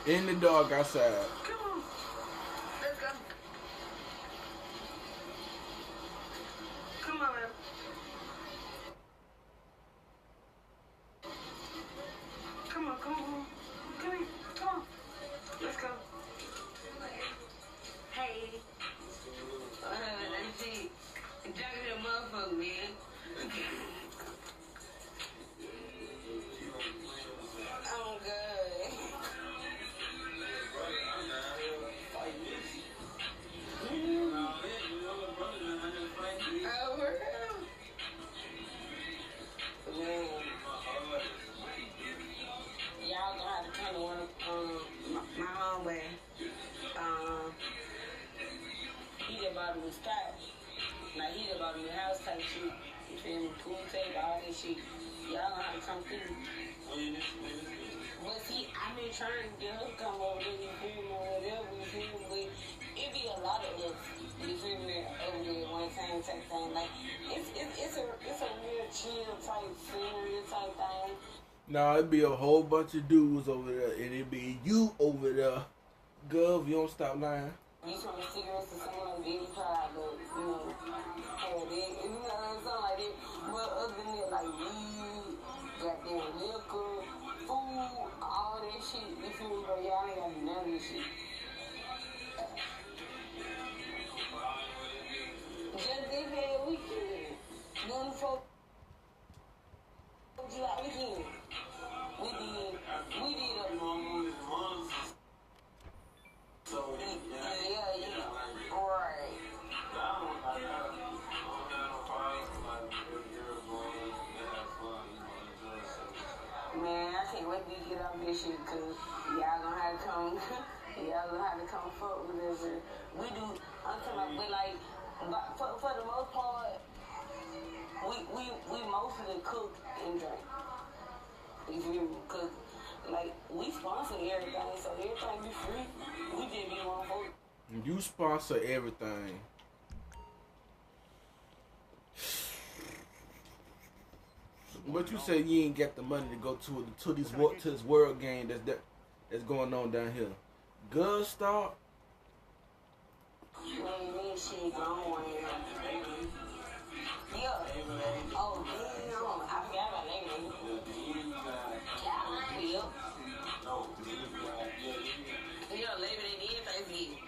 Speaker 6: In the dog outside.
Speaker 16: Come on. Let's go. Come on, man. Come on, come on. Come here. Come on. Let's go. Hey. Let's see. I'm talking to a motherfucker, man. Oh, God.
Speaker 18: bought him a spot. Like he done bought him a house type shit. You feel me? Pool table, all that shit. Y'all know how to come through. But see, I've been trying to get her to come over there, you feel me, or whatever, you feel me, but it be a lot of us, you feel me, over there at one time type thing. Like, it's a real chill type scenery type thing.
Speaker 6: Nah, it'd be a whole bunch of dudes over there, and it'd be you over there. Gov, you don't stop lying.
Speaker 18: You smoke cigarettes to someone like Benny Pride, but, you know, hell, you know, something like that. But other than that, like weed, goddamn liquor, food, all that shit, you feel me, bro? Y'all ain't got none of this shit. Just this past weekend, doing the 4th of July weekend, we did a so, yeah, right. Man, I can't wait to get off this shit, cause y'all gonna have to come, fuck with us. We do, I'm talking about, but like, for the most part, we mostly cook and drink. You feel me? Cause, like, we sponsor everything, so everything be free. We just be one for it.
Speaker 6: You sponsor everything. But you say you ain't got the money to go to this world game that's going on down here. Good start.
Speaker 18: Man, that shit going. Yeah. Oh, damn. I forgot about that. Yep. Yeah, Labor Day did Thanksgiving.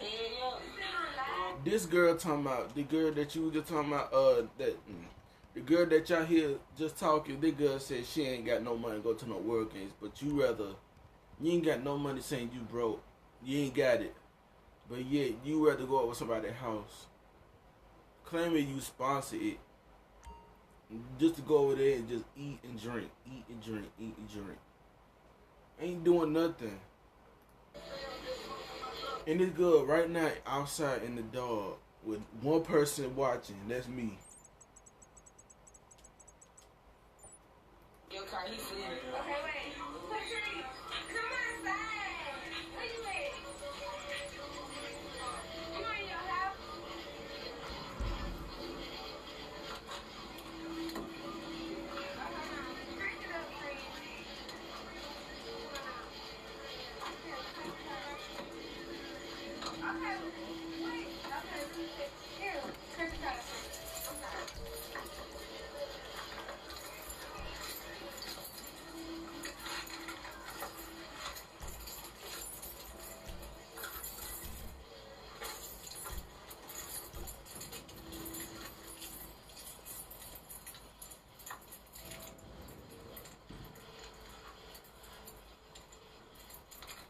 Speaker 18: Yeah.
Speaker 6: This girl talking about, the girl that you were just talking about, the girl that y'all here just talking, the girl said she ain't got no money to go to no world games, but you ain't got no money saying you broke. You ain't got it. But yet, you rather go over somebody's house, claiming you sponsor it, just to go over there and just eat and drink. Ain't doing nothing. And this girl right now outside in the dog with one person watching. That's me.
Speaker 18: Your car, he's sleeping.
Speaker 16: Okay, wait. Patrick, come outside. Where you at? You in your house? Crank it up, please. Okay, wait. Okay, here, crank it up.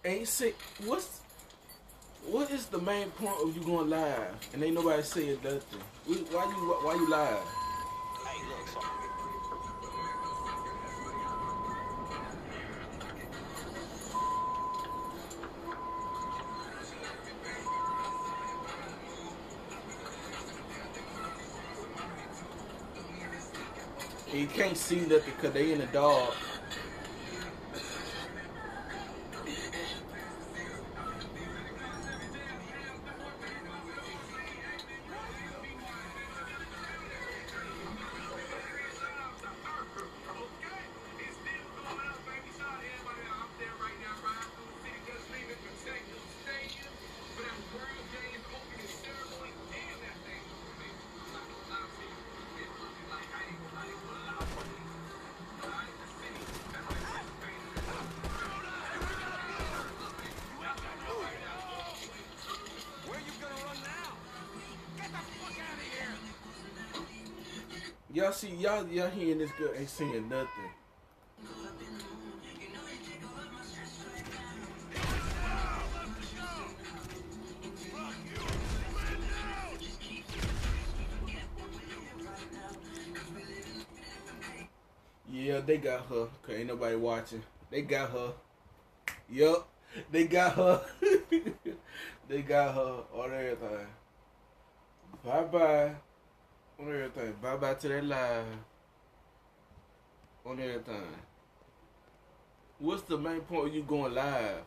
Speaker 6: Ain't sick. What is the main point of you going live and ain't nobody saying nothing? Why you live?
Speaker 2: Hey, look,
Speaker 6: You can't see nothing because they in the dog. Y'all see, y'all hearing this girl ain't saying nothing. Yeah, they got her. Cause ain't nobody watching. They got her. Yup, they got her. They got her on everything. Bye-bye on everything. Bye-bye to that live on everything. What's the main point of you going live?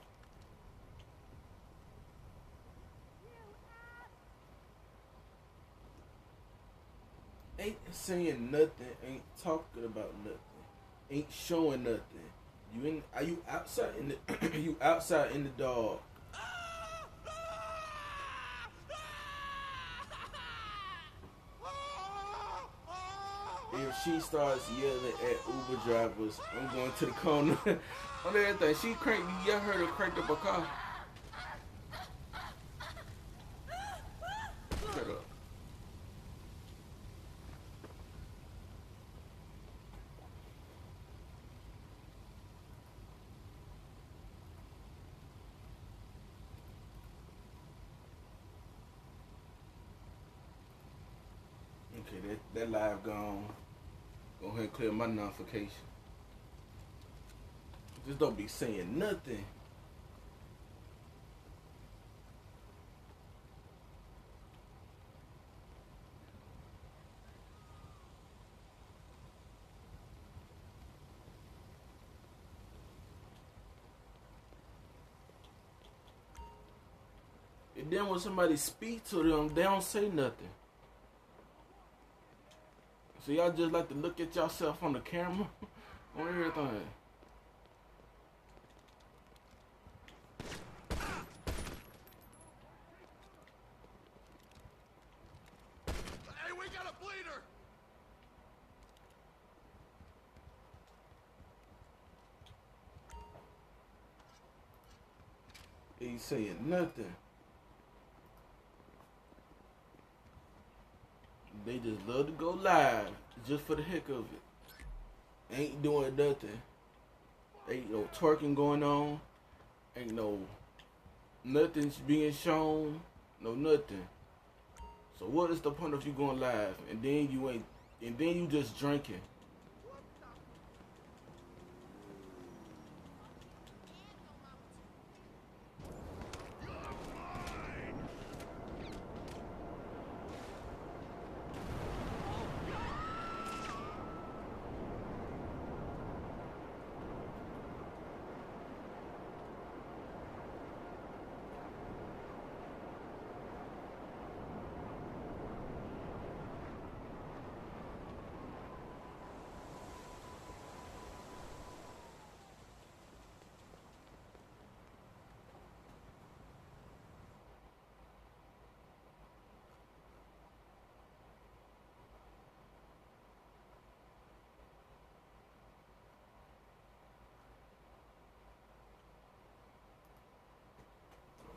Speaker 6: Ain't saying nothing, ain't talking about nothing, ain't showing nothing. Are you outside in the you outside in the dog? If she starts yelling at Uber drivers, I'm going to the corner. On everything, she cranked. You heard her crank up a car. Shut up. Okay, that live gone. Go ahead and clear my notification. Just don't be saying nothing. And then when somebody speak to them, they don't say nothing. So y'all just like to look at yourself on the camera, on everything.
Speaker 1: Hey, we got a bleeder!
Speaker 6: Ain't saying nothing. They just love to go live just for the heck of it. Ain't doing nothing. Ain't no twerking going on. Ain't no nothing's being shown. No nothing. So what is the point of you going live and then you just drinking?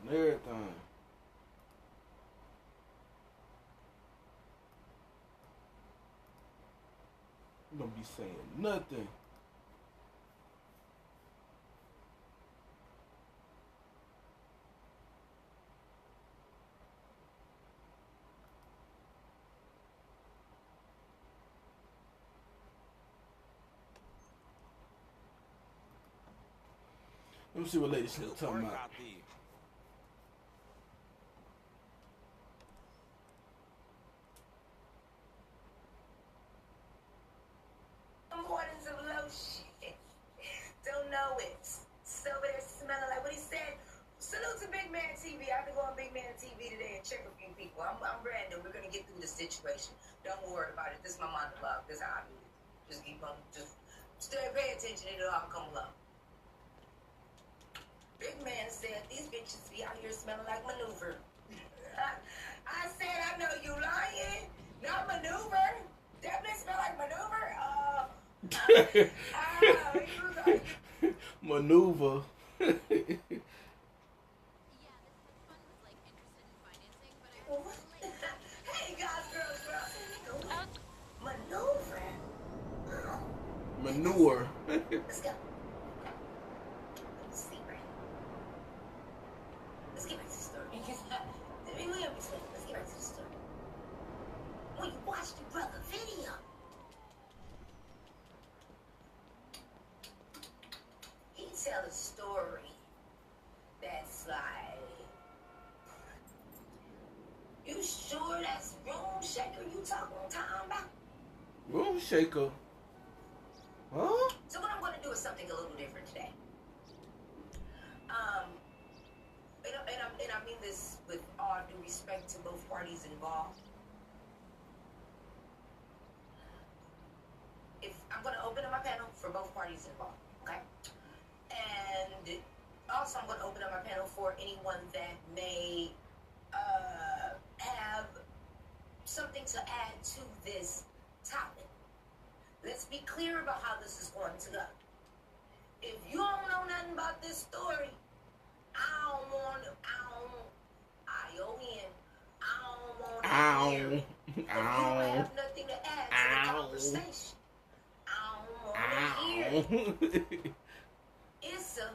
Speaker 6: Everything. You don't be saying nothing. Let me see what Lady Smith talking about.
Speaker 18: Mornings of lotion. Don't know it. So over there smelling like what he said. Salute to Big Man TV. I have to go on Big Man TV today and check a few people. I'm random. We're gonna get through the situation. Don't worry about it. This is my monologue. This is how I do it. Just keep on. Just pay attention. It'll all come along. Big Man said these bitches be out here smelling like maneuver. I said I know you lying. Not maneuver. Definitely smell like maneuver.
Speaker 6: Maneuver.
Speaker 18: Hey guys, girls. Maneuver.
Speaker 6: Manure.
Speaker 18: Let's go. Let's get back to the story. Because let's get back to the story. When you watch the brother video, he tell a story that's like You sure that's Room Shaker you talking about?
Speaker 6: Room Shaker? Huh?
Speaker 18: So what I'm going to do is something a little different today. And I mean this with all due respect to both parties involved. If I'm going to open up my panel for both parties involved, okay? And also I'm going to open up my panel for anyone that may have something to add to this topic. Let's be clear about how this is going to go. If you don't know nothing about this story, I don't want to hear it. If you don't have nothing to add to the conversation, I don't want to hear it. It's a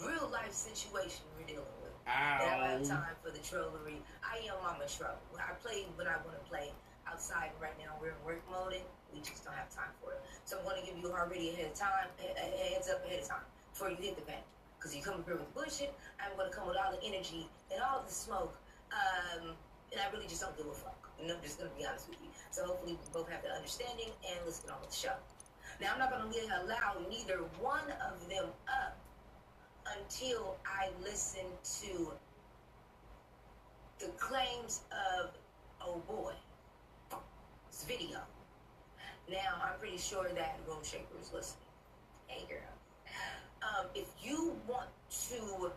Speaker 18: real life situation we're dealing with. I don't have time for the trollery. I am Mama Trouble. I play what I want to play outside right now. We're in work mode and we just don't have time for it. So I'm going to give you already a heads up ahead of time before you hit the pen. Because you come up here with bullshit, I'm going to come with all the energy and all the smoke. And I really just don't give a fuck. And I'm just going to be honest with you. So hopefully we both have the understanding and let's get on with the show. Now I'm not going to allow neither one of them up until I listen to the claims of oh boy, this video. Now I'm pretty sure that Room Shaker is listening. Hey girl, if you want to,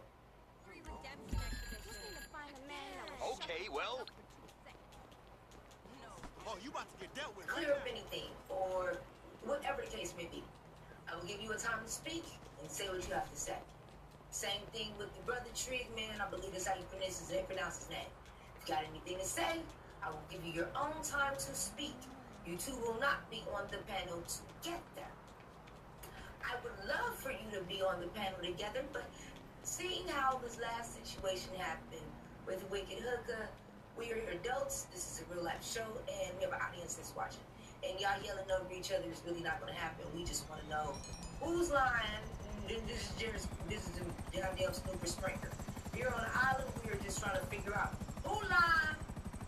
Speaker 9: okay, well, oh, you about to get dealt with.
Speaker 18: Clear up anything or whatever the case may be, I will give you a time to speak and say what you have to say. Same thing with the brother Trig, man. I believe that's how you pronounce his name. If you got anything to say, I will give you your own time to speak. You two will not be on the panel together. I would love for you to be on the panel together, but seeing how this last situation happened with the Wicked Hooker, we are adults, this is a real life show, and we have an audience that's watching. And y'all yelling over each other is really not going to happen. We just want to know who's lying. This is a goddamn Snooper Sprinkler. Here on the island, we are just trying to figure out who lying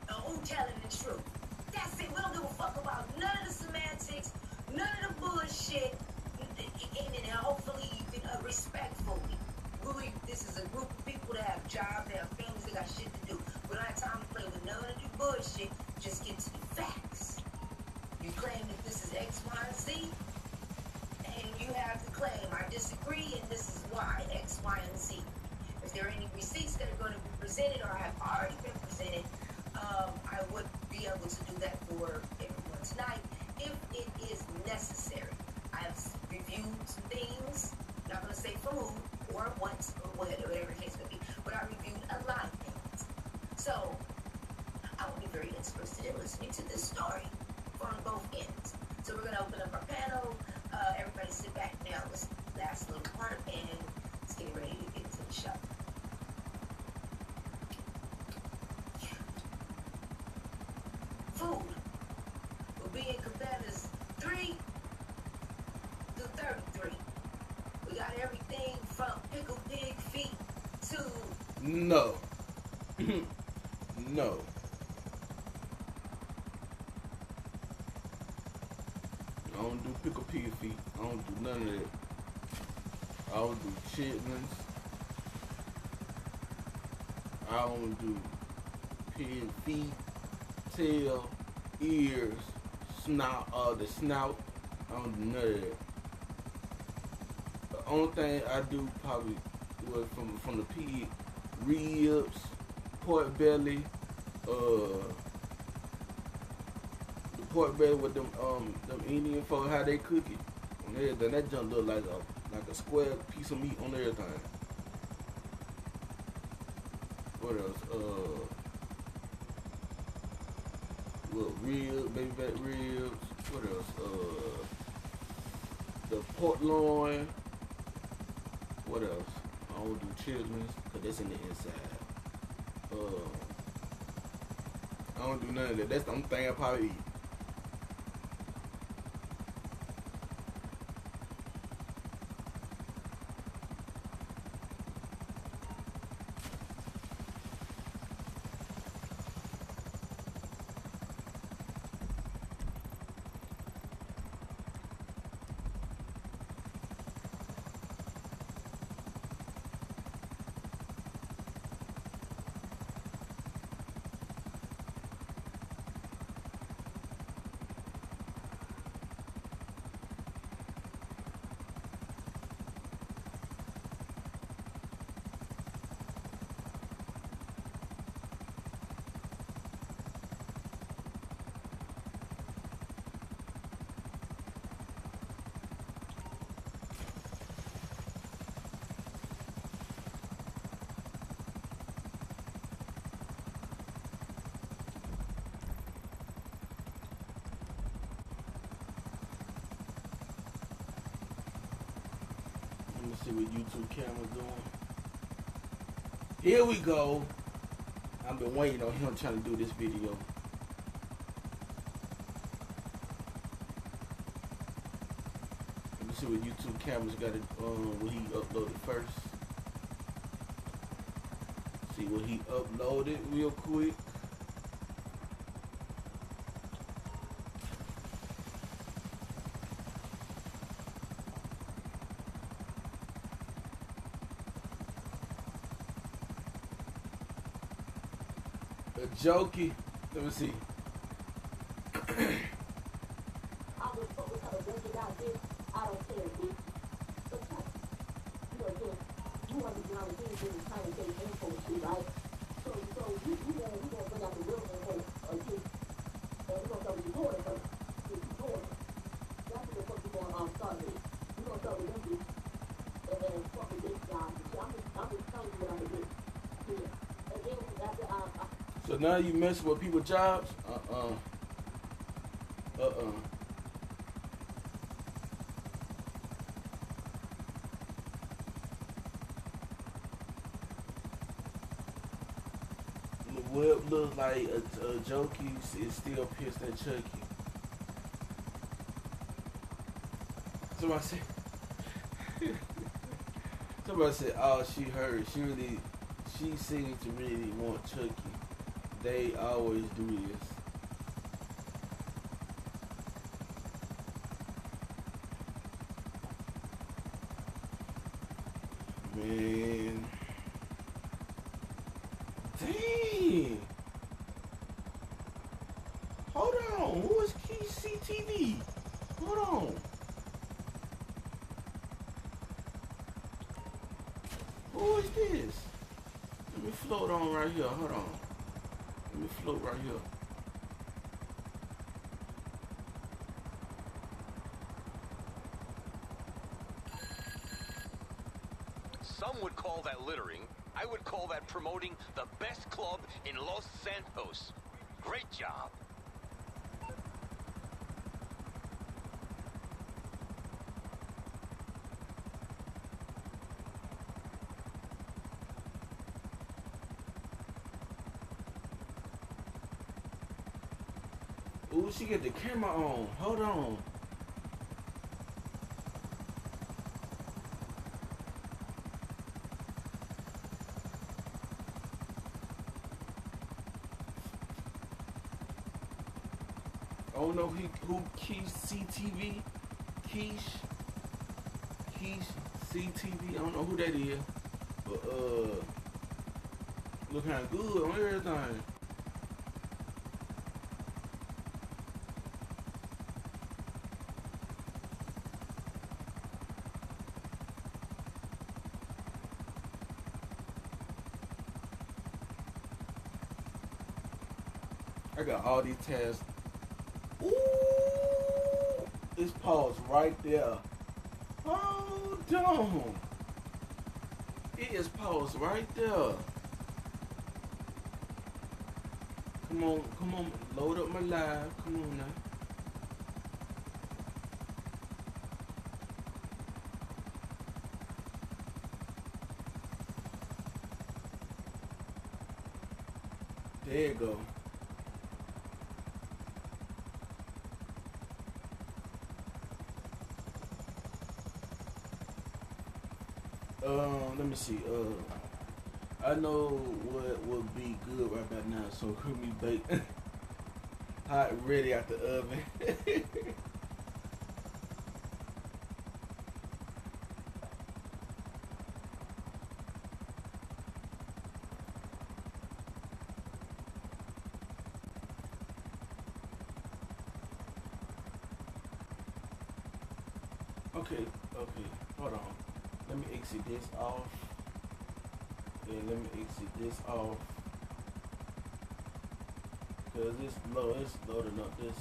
Speaker 18: and who telling the truth. That's it. We don't give a fuck about none of the semantics, none of the bullshit. And hopefully you can respectfully. This is a group of people that have jobs, they have families, they got shit to do. We don't have time to play with none of the bullshit. Just get to the facts. You claim that this is X, Y, and Z, and you have to claim I disagree, and this is why X, Y, and Z. If there are any receipts that are going to be presented or have already been presented, I would be able to do that for everyone tonight if it is necessary. I've reviewed some things, not going to say for who or what or whatever the case may be, but I reviewed a lot of things. So I will be very interested in listening to this story from both ends. So we're going to open up our panel. Everybody sit back now. Listen to the last little part and let's get ready to get into the show. Food will be in Cabanas 3 to 33. We got everything from pickled pig feet to...
Speaker 6: No. No. I don't do pickled pig feet. I don't do none of that. I don't do chitlins. I don't do pig feet, tail, ears, snout, the snout. I don't do none of that. The only thing I do probably was from the pig, ribs, pork belly, the pork belly with them Indian folk, how they cook it. On everything, that junk look like a square piece of meat on everything. What else? Ribs, baby back ribs. What else? The pork loin. What else? I don't do chitlins, cause that's in the inside. I don't do none of that. That's the only thing I probably eat. Let's see what YouTube camera's doing. Here we go. I've been waiting on him trying to do this video. Let me see what YouTube camera's got it when he uploaded first. See what he uploaded real quick. A jokey. Let me see. So now you messing with people's jobs? What looks like a jokey is still pissed at Chucky. Somebody said, oh, she heard. She seems to really want Chucky. They always do this. Man. Dang. Hold on. Who is CTV? Hold on. Who is this? Let me float on right here. Hold on. Let me float right here.
Speaker 9: Some would call that littering. I would call that promoting the best club in Los Santos. Great job.
Speaker 6: Ooh, she get the camera on. Hold on. I don't know who Keish CTV. Keish CTV. I don't know who that is. But look kinda good on everything. I got all these tabs. Ooh, it's paused right there. Hold on. It is paused right there. Come on, load up my live. Come on now. There you go. Let me see. I know what would be good right about now. So creamy bacon, hot and ready out the oven. Okay, hold on. Let me exit this off. And let me exit this off. Cause it's loading up this.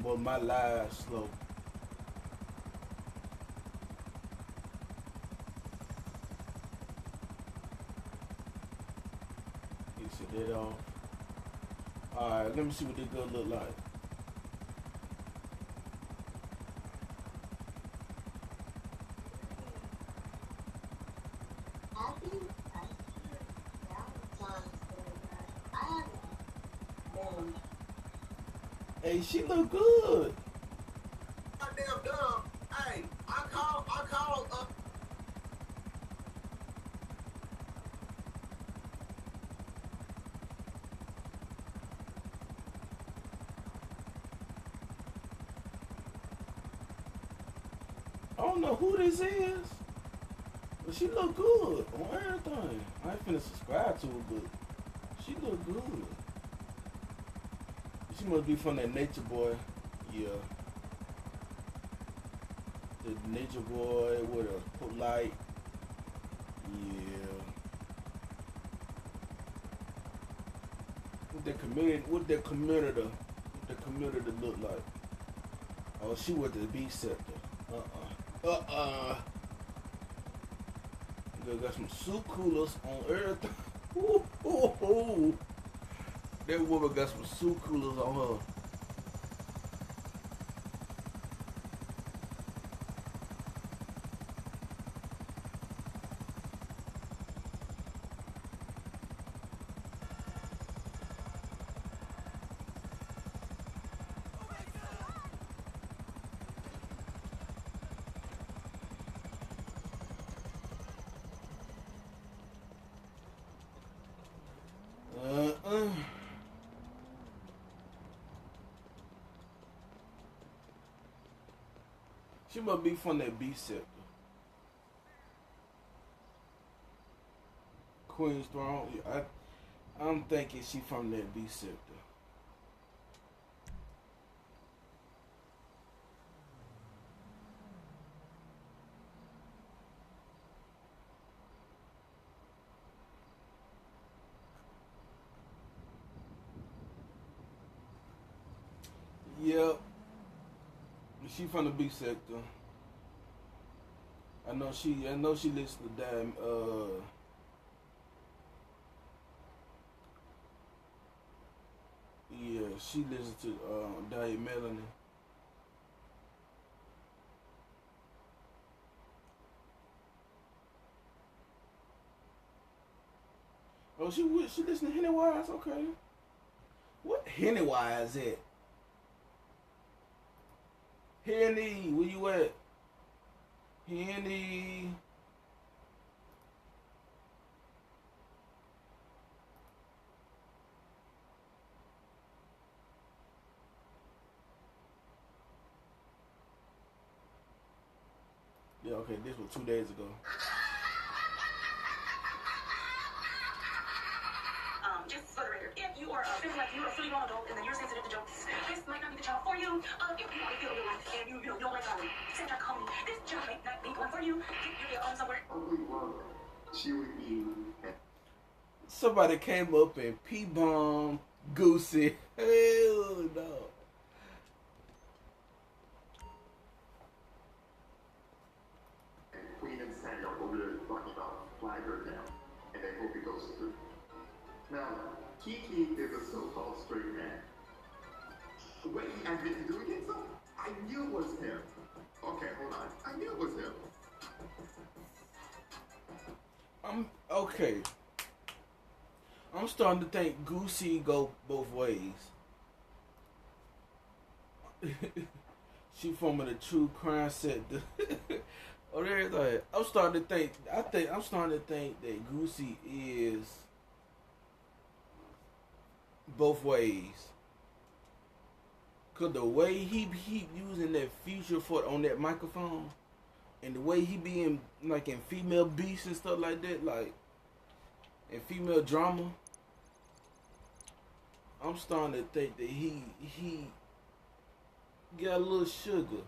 Speaker 6: But my live slow. Exit it off. Alright, let me see what this gonna look like. Hey, she look good.
Speaker 11: Goddamn dumb. Hey, I called.
Speaker 6: I don't know who this is, but she look good on everything. I ain't finna subscribe to her, but she look good. She must be from that Nature Boy. Yeah. The Nature Boy with a polite. Yeah. What that community look like? Oh, she with the B sector. They got some soup coolers on everything. Ooh. That woman got some soup coolers on her. She must be from that B sector. Queen's Throne. I'm thinking she from that B sector. Yep. She from the B sector. I know she listens to damn yeah, she listens to Diane Melanie. Oh, she listen to Hennywise? Okay. What Hennywise at? Henny, where you at? Henny. Yeah, okay, this was 2 days ago.
Speaker 19: Just for the record, if you are feeling like you're a fully grown adult and then you're sensitive to jokes, this might not be the channel for you. If you want to feel your life and you don't like comedy, center comedy, this channel might not be one for you. You're on somewhere.
Speaker 11: She would be.
Speaker 6: Somebody came up and P-bombed Goosey. Hell no.
Speaker 11: Queen and Samuel over there talking about flag her down, and they hope it goes through. Now, Kiki is a so-called straight man. When he admitted to doing it, so I knew it was him. Okay, hold on. I knew it was him.
Speaker 6: Okay. I'm starting to think Goosey go both ways. She from the true crime set. Oh, there's like I'm starting to think that Goosey is both ways. Cause the way he using that feature for on that microphone, and the way he be in like in female beats and stuff like that, like in female drama, I'm starting to think that he got a little sugar.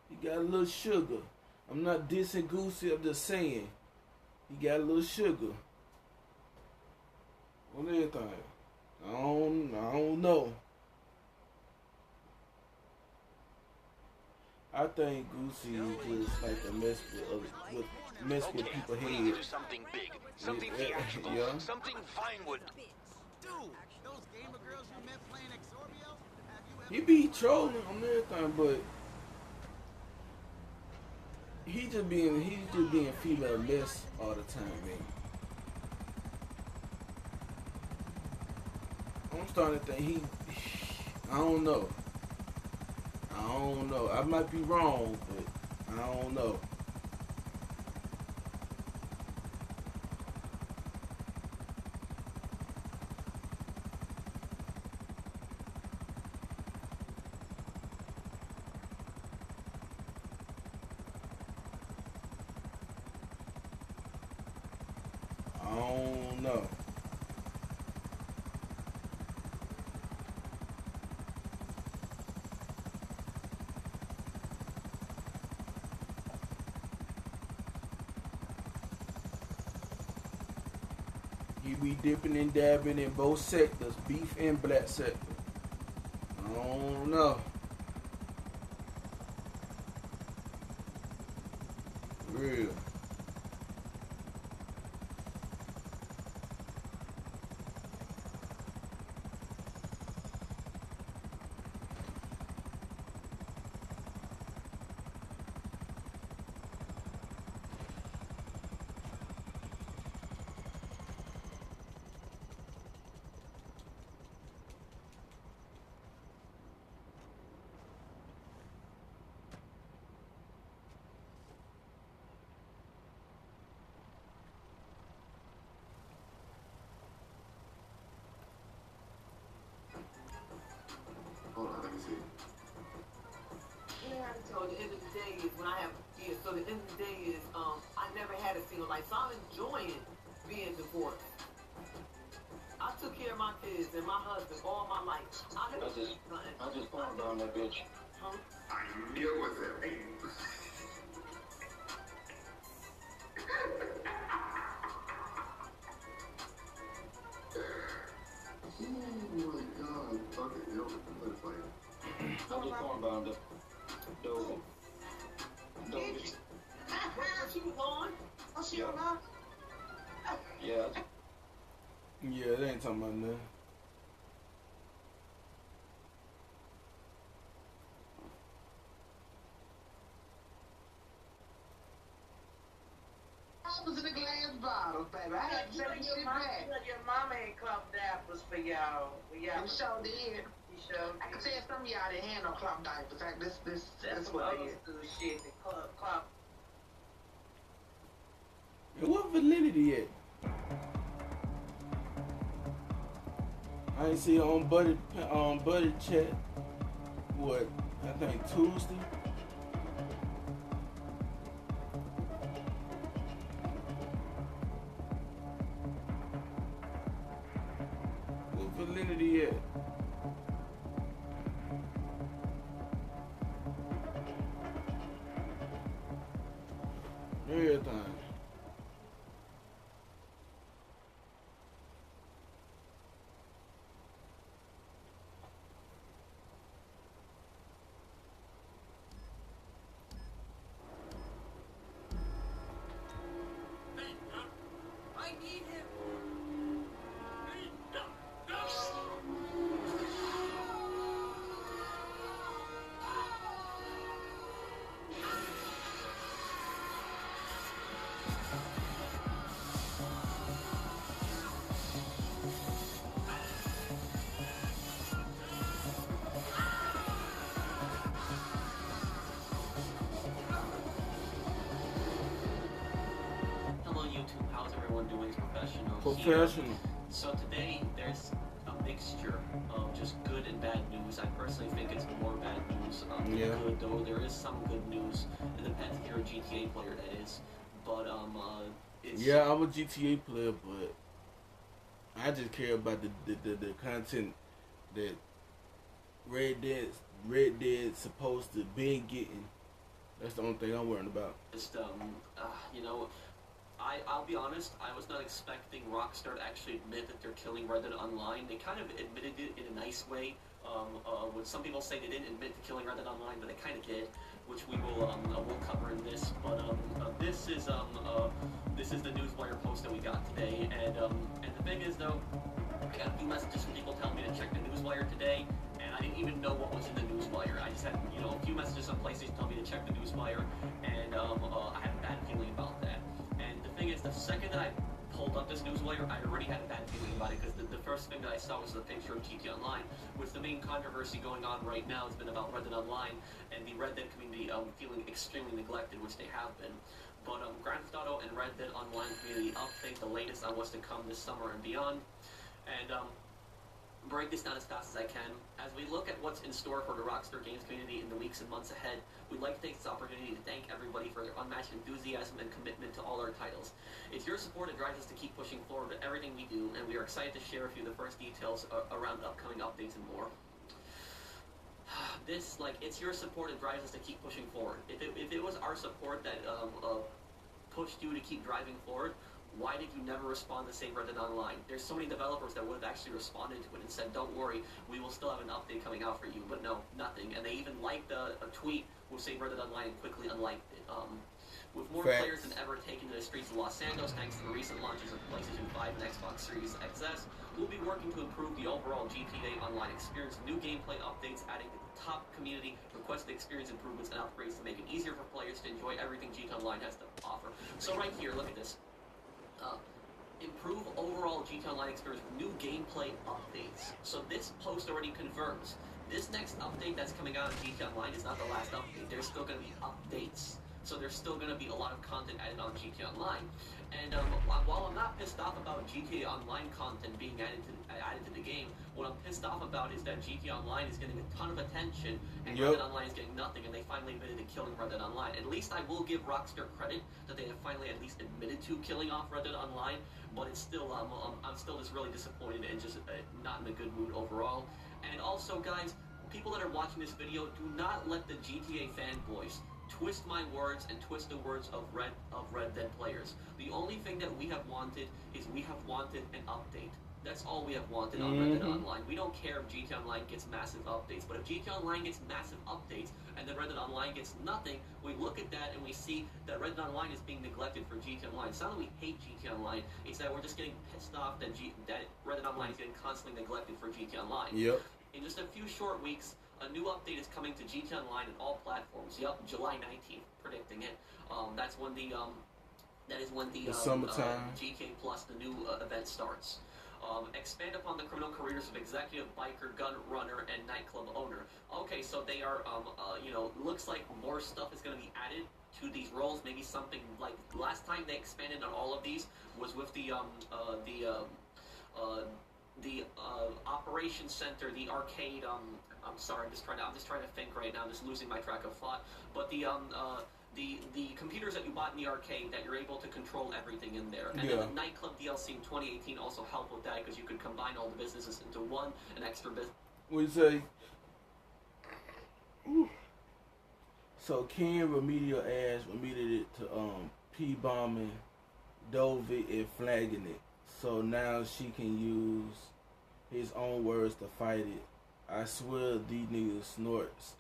Speaker 6: He got a little sugar. I'm not dissing Goosey, I'm just saying he got a little sugar on everything. I don't know. I think Goosey just like to mess with people's
Speaker 9: we need to do something big, something theatrical,
Speaker 6: yeah.
Speaker 9: something Vinewood.
Speaker 1: Dude, those gamer girls you met playing Exorbio?
Speaker 6: He be trolling on everything, but he's just being female mess all the time, man. I'm starting to think I don't know. I might be wrong, but I don't know. He be dipping and dabbing in both sectors, beef and black sector. I don't know. Real.
Speaker 10: Hold on, let me see.
Speaker 20: So the end of the day is when I have so the end of the day is I never had a single life, so I'm enjoying being divorced. I took care of my kids and my husband all my life. I just thought about that bitch. Huh?
Speaker 5: I knew it was a
Speaker 10: Oh my God, fucking hell, let's play.
Speaker 11: I just thought about it. Dope.
Speaker 20: She was on? Oh, she on now?
Speaker 11: Yeah.
Speaker 6: Yeah, they ain't talking about nothing.
Speaker 20: I was in a glass bottle, baby. I had to take shit back.
Speaker 19: Your mama ain't clumped diapers for y'all.
Speaker 20: You sure did.
Speaker 19: You sure did.
Speaker 20: I can tell some of y'all didn't have no clump diapers. That's what it is. Shit, the clump.
Speaker 6: What validity at? I ain't see on Buddy chat. What? I think Tuesday. What validity at? Everything.
Speaker 20: I need him.
Speaker 17: Hello YouTube, how's everyone doing? It's Professional.
Speaker 6: Professional.
Speaker 17: Here. So today there's a mixture of just good and bad news. I personally think it's more bad news than good, though there is some good news. It depends if you're a GTA player, that is. But it's
Speaker 6: yeah, I'm a GTA player, but I just care about the content that Red Dead supposed to be getting. That's the only thing I'm worrying about.
Speaker 17: Just you know, I'll be honest, I was not expecting Rockstar to actually admit that they're killing Red Dead Online. They kind of admitted it in a nice way. When some people say they didn't admit to killing Red Dead Online, but they kind of did, which we will we'll cover in this. But this is the Newswire post that we got today, and the thing is though, I got a few messages from people telling me to check the Newswire today, and I didn't even know what was in the Newswire. I just had a few messages on PlayStation telling me to check the Newswire, and I had a bad feeling about that. And the thing is, the second that I pulled up this news wire, I already had a bad feeling about it, because the first thing that I saw was the picture of GTA Online, with the main controversy going on right now has been about Red Dead Online, and the Red Dead community feeling extremely neglected, which they have been. But Grand Theft Auto and Red Dead Online community update, the latest on what's to come this summer and beyond. And break this down as fast as I can. As we look at what's in store for the Rockstar Games community in the weeks and months ahead, we'd like to take this opportunity to thank everybody for their unmatched enthusiasm and commitment to all our titles. It's your support that drives us to keep pushing forward with everything we do, and we are excited to share with you the first details around upcoming updates and more. It's your support that drives us to keep pushing forward. If it was our support that pushed you to keep driving forward, why did you never respond to Save Red Dead Online? There's so many developers that would have actually responded to it and said, don't worry, we will still have an update coming out for you. But no, nothing. And they even liked a tweet with Save Red Dead Online and quickly unliked it. With more players than ever taken to the streets of Los Santos, thanks to the recent launches of PlayStation 5 and Xbox Series XS, we'll be working to improve the overall GTA Online experience, new gameplay updates, adding to the top community requested experience improvements and upgrades to make it easier for players to enjoy everything GTA Online has to offer. So right here, look at this. Improve overall GTA Online experience with new gameplay updates. So this post already confirms this next update that's coming out of GTA Online is not the last update. There's still going to be updates. So there's still going to be a lot of content added on GTA Online. And while I'm not pissed off about GTA Online content being added to the game, what I'm pissed off about is that GTA Online is getting a ton of attention and Red Dead Online is getting nothing, and they finally admitted to killing Red Dead Online. At least I will give Rockstar credit that they have finally at least admitted to killing off Red Dead Online, but it's still I'm still just really disappointed and just not in a good mood overall. And also, guys, people that are watching this video, do not let the GTA fanboys twist my words and twist the words of Red Dead players. The only thing that we have wanted is we have wanted an update. That's all we have wanted on Red Dead Online. We don't care if GTA Online gets massive updates, but if GTA Online gets massive updates and then Red Dead Online gets nothing, we look at that and we see that Red Dead Online is being neglected for GTA Online. It's not that we hate GTA Online, it's that we're just getting pissed off that Red Dead Online is getting constantly neglected for GTA Online.
Speaker 6: Yep.
Speaker 17: In just a few short weeks, a new update is coming to GTA Online on all platforms. Yep, July 19th, predicting it. That is when the
Speaker 6: summertime
Speaker 17: GTA Plus, the new event starts. Expand upon the criminal careers of executive, biker, gun runner, and nightclub owner. Okay, so they are, looks like more stuff is going to be added to these roles. Maybe something like last time they expanded on all of these was with the operations center, the arcade. I'm sorry, I'm just trying to think right now. I'm just losing my track of thought. But the computers that you bought in the arcade, that you're able to control everything in there. And then the nightclub DLC in 2018 also helped with that, because you could combine all the businesses into one, an extra business.
Speaker 6: What you say? Ooh. So Ken remedial ass remediated it to P-bombing Dovey and flagging it. So now she can use his own words to fight it. I swear these niggas snorts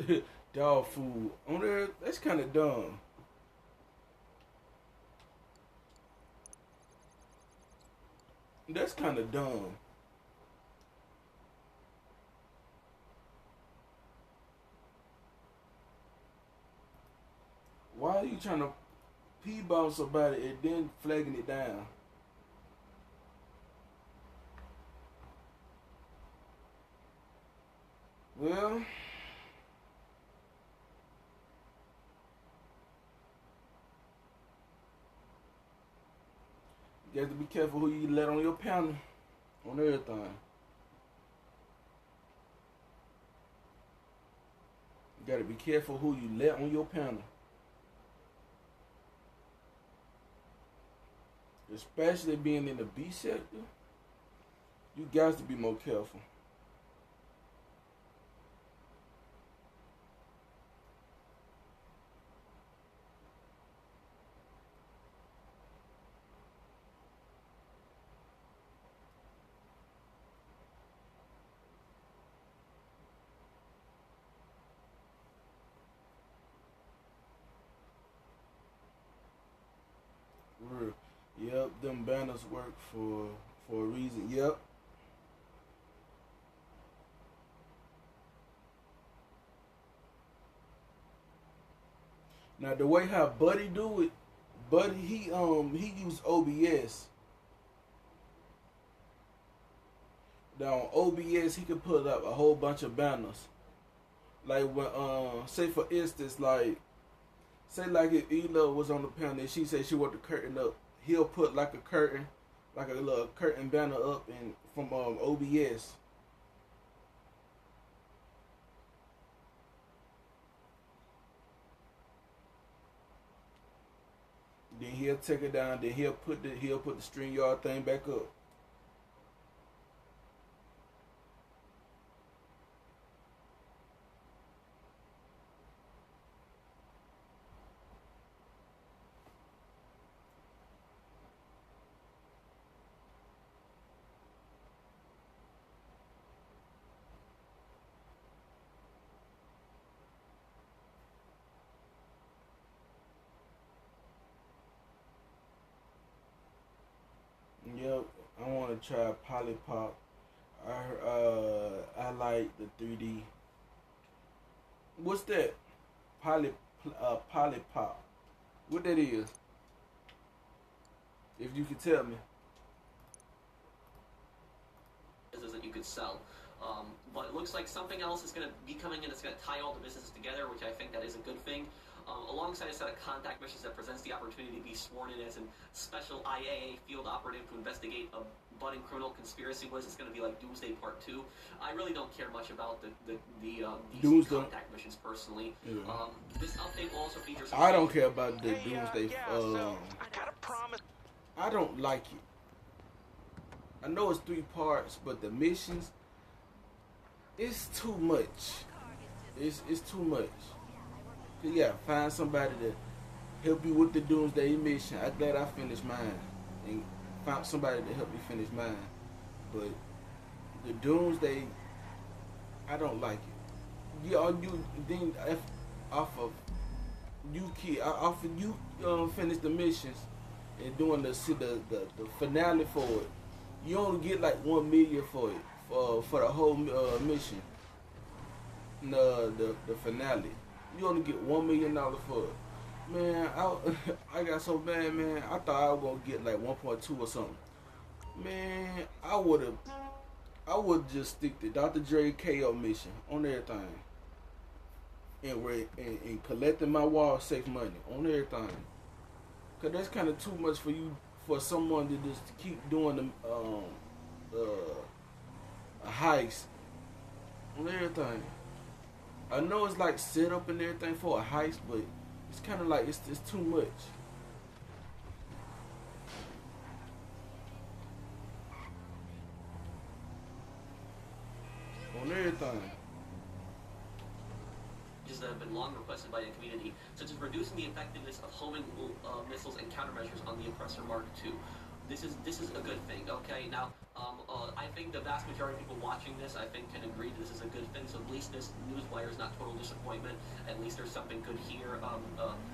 Speaker 6: dog food on there. That's kind of dumb. That's kind of dumb. Why are you trying to P-bomb somebody and then flagging it down? Well, you got to be careful who you let on your panel, on everything. You got to be careful who you let on your panel. Especially being in the B sector, you got to be more careful. Yep, them banners work for a reason. Yep. Now the way how Buddy do it, Buddy he used OBS that on OBS he could put up a whole bunch of banners. Like when say for instance, like say like if Ela was on the panel and she said she want the curtain up, he'll put like a curtain, like a little curtain banner up and from OBS. Then he'll take it down. Then he'll put the StreamYard thing back up. Yep, I want to try Polypop. I like the 3D. What's that? Polypop. What that is? If you could tell me.
Speaker 21: Businesses that you could sell. But it looks like something else is going to be coming in. It's going to tie all the businesses together, which I think that is a good thing. Alongside a set of contact missions that presents the opportunity to be sworn in as a special IAA field operative to investigate a budding criminal conspiracy. What is this going to be like, Doomsday Part 2? I really don't care much about these contact missions personally.
Speaker 6: Yeah.
Speaker 21: This update will also feature some...
Speaker 6: I don't care about the Doomsday. I don't like it. I know it's 3 parts, but the missions, it's too much. It's too much. Yeah, find somebody to help you with the Doomsday mission. I'm glad I finished mine and found somebody to help me finish mine. But the Doomsday, I don't like it. Yeah, you then after you finish the missions and doing the finale for it, you only get like 1 million for it for the whole mission. The finale. You only get $1 million for it. Man, I got so mad, man. I thought I was gonna get like 1.2 or something. Man, I would just stick to Dr. Dre KO mission on everything. And collecting my wall safe money on everything. Cause that's kind of too much for someone to just keep doing a heist on everything. I know it's like set up and everything for a heist, but it's kind of like it's too much. On everything.
Speaker 21: That have been long requested by the community, such as reducing the effectiveness of homing missiles and countermeasures on the Oppressor Mark II. This is a good thing. Okay, now I think the vast majority of people watching this, I think, can agree that this is a good thing. So at least this newswire is not total disappointment. At least there's something good here.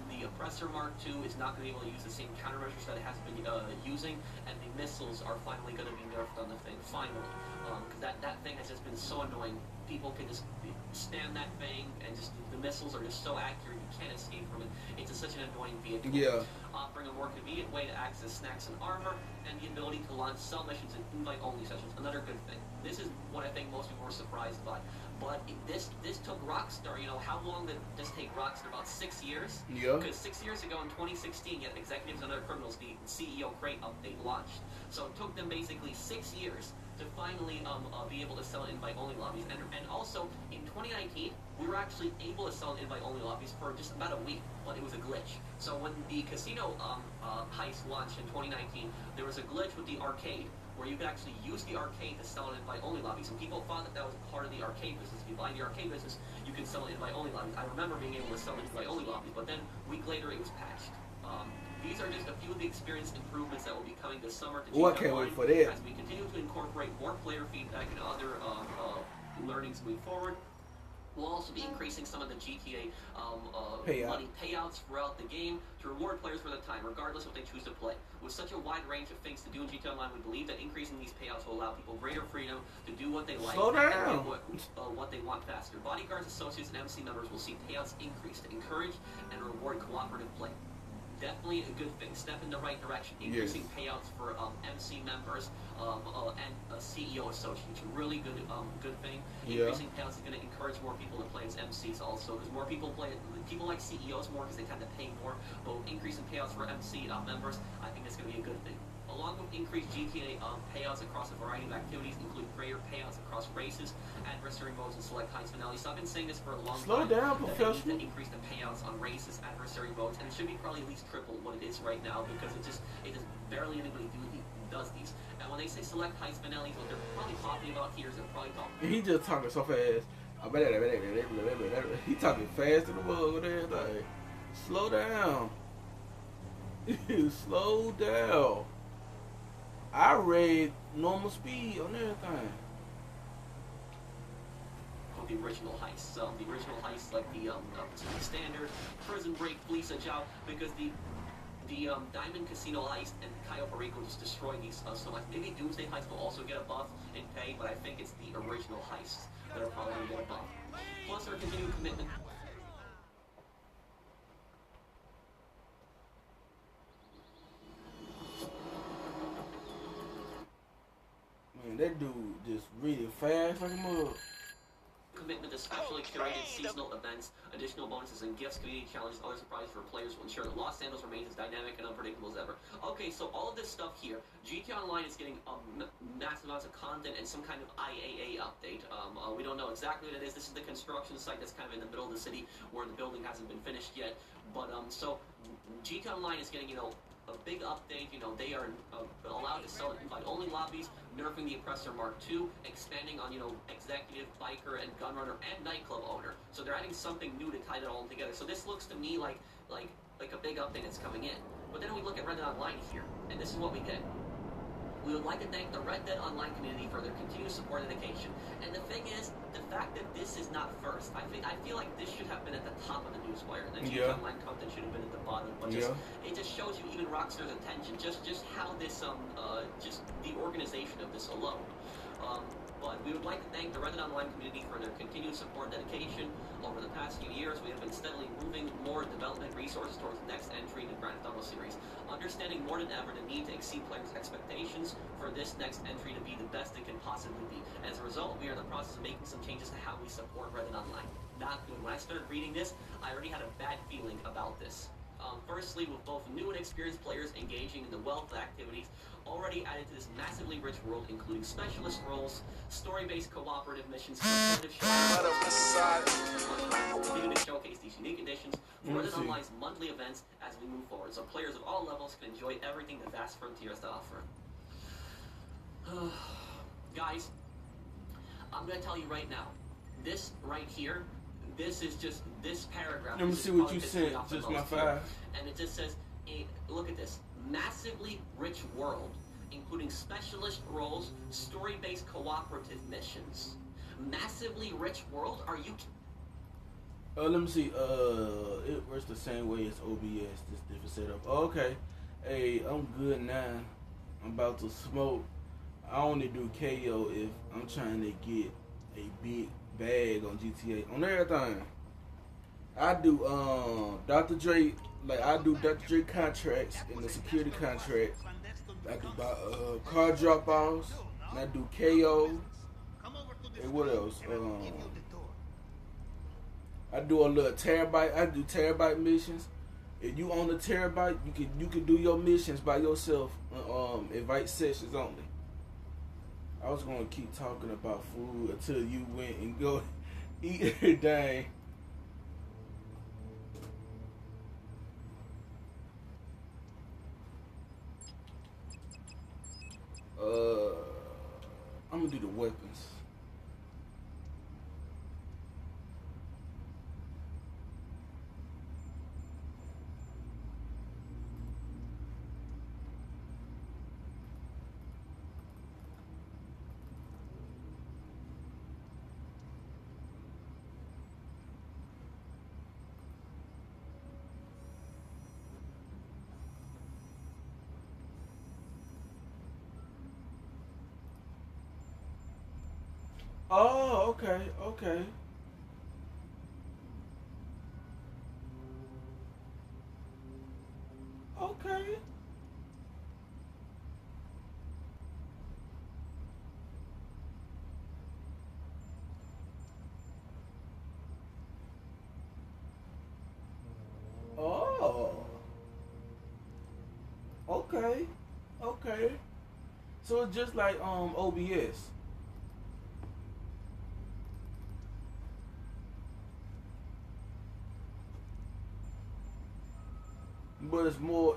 Speaker 21: The Oppressor Mark II is not going to be able to use the same countermeasures that it has been using, and the missiles are finally going to be nerfed on the thing. Finally, because that thing has just been so annoying. People can just stand that thing, and just the missiles are just so accurate you can't escape from it. It's such an annoying vehicle.
Speaker 6: Yeah.
Speaker 21: Offering a more convenient way to access snacks and armor, and the ability to launch cell missions in invite-only sessions. Another good thing. This is what I think most people were surprised by. But this took Rockstar, you know, how long did this take Rockstar? About 6 years?
Speaker 6: Yeah.
Speaker 21: Because 6 years ago in 2016, yet Executives and Other Criminals, the CEO Crate update launched. So it took them basically 6 years to finally be able to sell invite-only lobbies. And also, in 2019, we were actually able to sell invite-only lobbies for just about a week, but it was a glitch. So when the casino heist launched in 2019, there was a glitch with the arcade, where you could actually use the arcade to sell an invite-only lobbies. And people thought that was part of the arcade business. If you buy the arcade business, you can sell invite-only lobbies. I remember being able to sell invite-only lobbies, but then a week later it was patched. These are just a few of the experience improvements that will be coming this summer to
Speaker 6: I can't wait for that.
Speaker 21: as we continue to incorporate more player feedback and other learnings moving forward. We'll also be increasing some of the GTA money payouts throughout the game to reward players for their time, regardless of what they choose to play. With such a wide range of things to do in GTA Online, we believe that increasing these payouts will allow people greater freedom to do what they like and get what they want faster. Bodyguards, associates, and MC members will see payouts increase to encourage and reward cooperative play. definitely a good thing. Step in the right direction. Increasing payouts for MC members and CEO associates. Really good good thing. Increasing payouts is going to encourage more people to play as MCs also, because more people play. People like CEOs more because they tend to pay more. But increasing payouts for MC members, I think that's going to be a good thing. Along with increased GTA payouts across a variety of activities, including greater payouts across races, adversary modes, and select heights finales. So I've been saying this for a long time.
Speaker 6: Slow down, professional.
Speaker 21: They need to increase the payouts on races, adversary modes, and it should be probably at least triple what it is right now, because it just barely anybody does these. And when they say select heights finales, what they're probably talking about here is they're probably talking.
Speaker 6: He just talking so fast. He talking fast in the world and everything. Slow down. Slow down. I read normal speed on everything.
Speaker 21: The original heists. The original heists, like the standard, prison break, Fleece job, because the Diamond Casino heist and Cayo Perico just destroy these so much. Maybe Doomsday heist will also get a buff in pay, but I think it's the original heists that are probably going to get a buff. Plus our continued commitment.
Speaker 6: Man, that dude just really fast like a mug.
Speaker 21: Commitment to specially curated seasonal events, additional bonuses and gifts, community challenges, other surprises for players will ensure that Los Santos remains as dynamic and unpredictable as ever. Okay, so all of this stuff here, GTA Online is getting massive amounts of content and some kind of IAA update. We don't know exactly what it is. This is the construction site that's kind of in the middle of the city where the building hasn't been finished yet. But so GTA Online is getting, a big update. They are allowed to sell invite-only lobbies, nerfing the Oppressor Mark II, expanding on, executive, biker, and gunrunner, and nightclub owner. So they're adding something new to tie that all together. So this looks to me like a big update that's coming in. But then we look at Red Dead Online here, and this is what we get. We would like to thank the Red Dead Online community for their continued support and dedication. And the thing is, the fact that this is not first, I feel like this should have been at the top of the newswire, and the GTA Online content should have been at the bottom. But it just shows you even Rockstar's attention, just how this just the organization of this alone. But we would like to thank the Red Dead Online community for their continued support and dedication. Over the past few years, we have been steadily moving more development resources towards the next entry in the Grand Theft Auto series, understanding more than ever the need to exceed players' expectations for this next entry to be the best it can possibly be. As a result, we are in the process of making some changes to how we support Red Dead Online. Not good. When I started reading this, I already had a bad feeling about this. Firstly, with both new and experienced players engaging in the wealth of activities already added to this massively rich world, including specialist roles, story-based cooperative missions, continue to showcase these unique additions for Red Dead Online's monthly events as we move forward, so players of all levels can enjoy everything the vast frontier has to offer. Guys, I'm going to tell you right now, this right here, this is just this paragraph.
Speaker 6: Let me see what you sent, just my 5.
Speaker 21: And it just says, look at this, massively rich world, including specialist roles, story-based cooperative missions. Massively rich world? Are you...
Speaker 6: let me see. It works the same way as OBS, just different setup. Okay. Hey, I'm good now. I'm about to smoke. I only do KO if I'm trying to get a big bag on GTA. On everything. I do Dr. Dre, I do Dr. Dre contracts and the security contracts. I do car drop-offs, and I do KO. And what else? I do a little terabyte. I do terabyte missions. If you own a terabyte, you can do your missions by yourself. Invite sessions only. I was gonna keep talking about food until you went and go eat everything. I'm gonna do the weapons. Oh, okay. Okay. Oh. Okay. Okay. So it's just like OBS. But it's more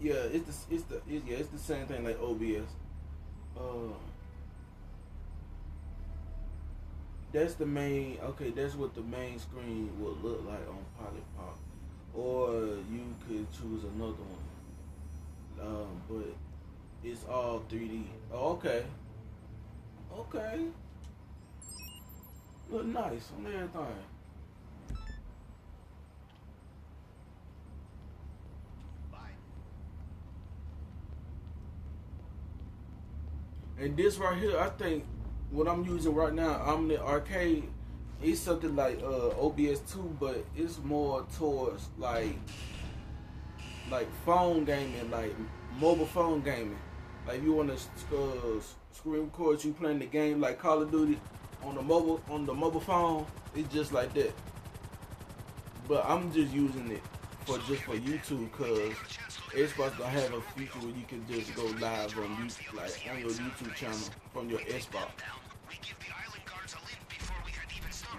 Speaker 6: yeah, it's the same thing like OBS. That's the main. Okay, that's what the main screen would look like on Polypop, or you could choose another one. But it's all 3D. Oh, okay. Okay. Look nice on everything. And this right here, I think what I'm using right now, I'm the arcade. It's something like OBS 2, but it's more towards like phone gaming, like mobile phone gaming. Like you want to screen record you playing the game like Call of Duty on the mobile phone. It's just like that. But I'm just using it for YouTube because Xbox don't have a feature where you can just go live on YouTube, like on your YouTube channel from your Xbox.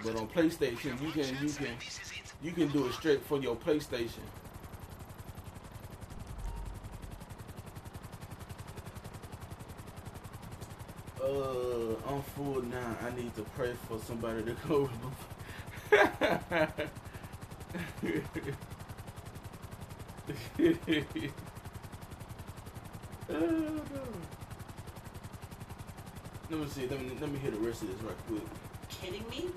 Speaker 6: But on PlayStation, you can do it straight from your PlayStation. I'm full now. I need to pray for somebody to go. Let me see. Let me hear the rest of this right quick.
Speaker 21: Kidding me?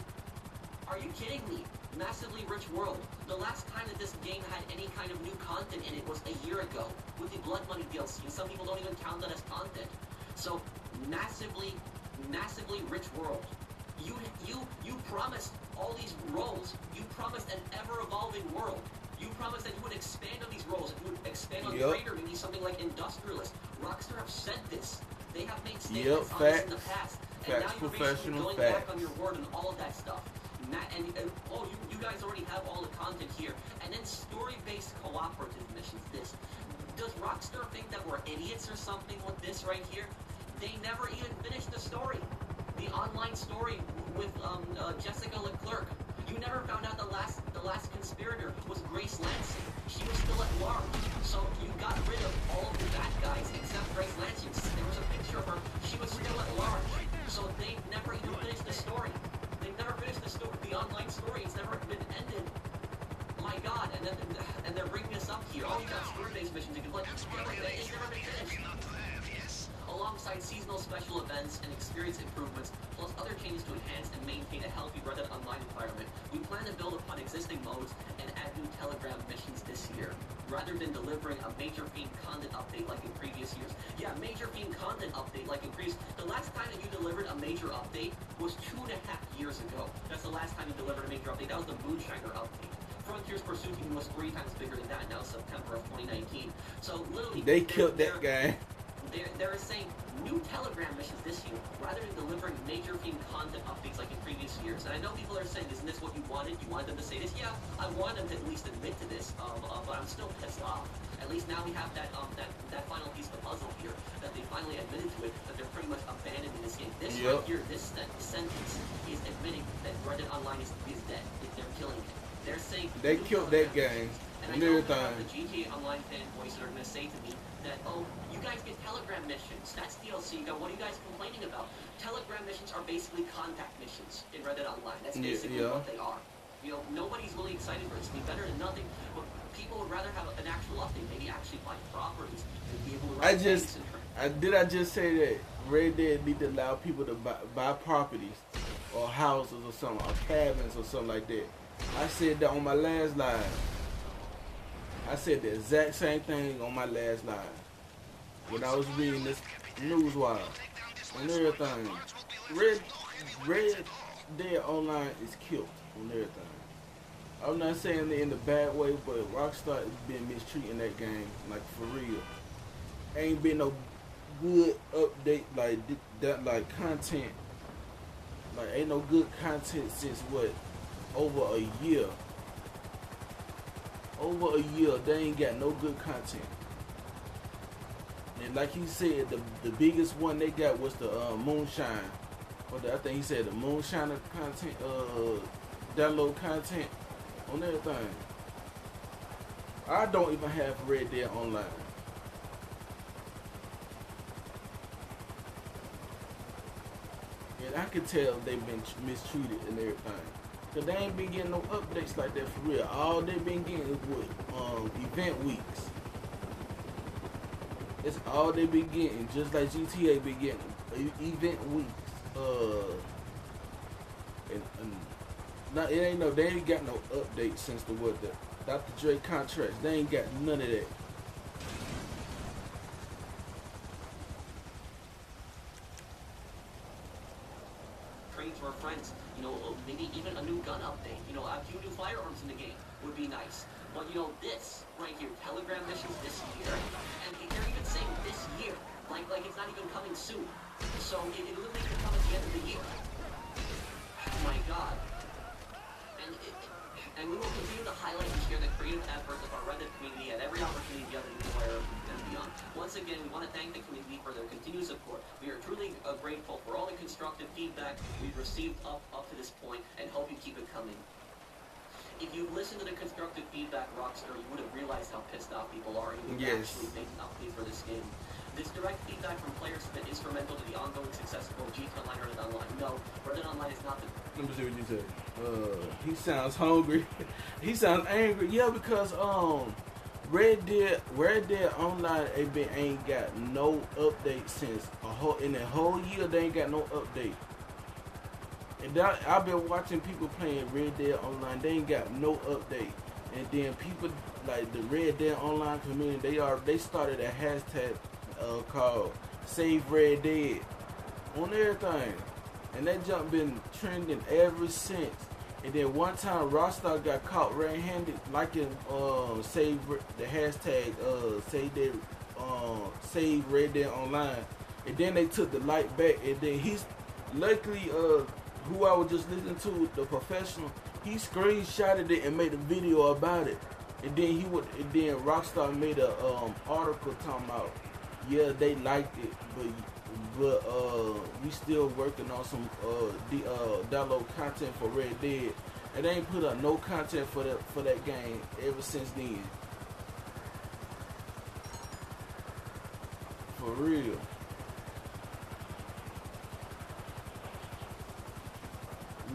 Speaker 21: Are you kidding me? Massively rich world. The last time that this game had any kind of new content in it was a year ago with the Blood Money DLC, and some people don't even count that as content. So massively rich world. You promised all these roles. You promised an ever-evolving world. You promised that you would expand on these roles. That you would expand on trader, maybe something like industrialist. Rockstar have said this. They have made statements on this in the past. And now you're basically going back on your word and all of that stuff. You guys already have all the content here. And then story-based cooperative missions. Does Rockstar think that we're idiots or something with this right here? They never even finished the story. The online story with Jessica Leclerc. You never found out the last conspirator was Grace Lansing. She was still at large. So you got rid of all of the bad guys except Grace Lansing. There was a picture of her. She was still at large. So they never even finished the story. They never finished the story. The online story. It's never been ended. My God. And they're bringing us up here. Oh, you got story-based missions. You can play. It's never been finished. Alongside seasonal special events and experience improvements, plus other changes to enhance and maintain a healthy Red Dead Online environment, we plan to build upon existing modes and add new Telegram missions this year, rather than delivering a major themed content update like in previous years. Yeah, major themed content update like in previous. The last time that you delivered a major update was 2.5 years ago. That's the last time you delivered a major update. That was the Moonshiner update. Frontier's Pursuit was 3 times bigger than that, now September of 2019. So literally,
Speaker 6: they killed that guy.
Speaker 21: They're saying new Telegram missions this year, rather than delivering major themed content updates like in previous years. And I know people are saying, isn't this what you wanted? You wanted them to say this? Yeah, I want them to at least admit to this, but I'm still pissed off. At least now we have that final piece of the puzzle here, that they finally admitted to it, that they're pretty much abandoning this game. This right here, this sentence is admitting that Red Dead Online is dead. They're killing it. They're saying
Speaker 6: they killed that game.
Speaker 21: And I know the GTA Online fanboys that are going to say to me that, oh, you guys get Telegram missions. That's DLC. What are you guys complaining about? Telegram missions are basically contact missions in Red Dead Online. That's basically what they are. You know, nobody's really excited for it. It's better than nothing. But people would rather have an actual update. Maybe actually buy properties to be able to
Speaker 6: Did I just say that Red Dead need to allow people to buy properties or houses or something, or cabins or something like that? I said that on my last live. I said the exact same thing on my last live when I was reading this news wire and everything. Red Dead Online is killed on everything. I'm not saying it in a bad way, but Rockstar has been mistreating that game, like for real. Ain't been no good update like that, like content. Like ain't no good content since what? Over a year. Over a year, they ain't got no good content. And like he said, the biggest one they got was the Moonshine. Or I think he said the Moonshine content, download content on everything. I don't even have Red Dead Online. And I can tell they've been mistreated and everything. Cause they ain't been getting no updates like that for real. All they been getting is what event weeks. That's all they been getting, just like GTA been getting event weeks. It ain't no, they ain't got no updates since the Dr. Dre contracts. They ain't got none of that.
Speaker 21: Trades for friends, you know, maybe even a new gun update, you know, a few new firearms in the game would be nice. But you know, this right here, Telegram missions this year, and they're even saying this year, like it's not even coming soon. So it literally could come at the end of the year. Oh my God. And we will continue to highlight and share the creative efforts of our Reddit community at every opportunity the other player and beyond. Once again, we want to thank the community for their continued support. We are truly grateful for all the constructive feedback we've received up to this point, and hope you keep it coming. If you've listened to the constructive feedback, Rockstar, you would have realized how pissed off people are even actually making updates for this game. This direct feedback from players has been instrumental to the ongoing success of both GTA Online and Reddit Online. No, Reddit Online is not the...
Speaker 6: Let me see what you said. He sounds hungry. He sounds angry. Yeah, because Red Dead Online ain't got no update since in the whole year. They ain't got no update. And I've been watching people playing Red Dead Online. They ain't got no update. And then people like the Red Dead Online community, they started a hashtag called Save Red Dead on everything. And that junk been trending ever since. And then one time Rockstar got caught red-handed liking save the hashtag Save Red Dead Online. And then they took the light back. And then he's luckily who I was just listening to, the professional, he screenshotted it and made a video about it. And then then Rockstar made a article talking about, yeah, they liked it, but we still working on some download content for Red Dead, and they ain't put up no content for that game ever since then. For real.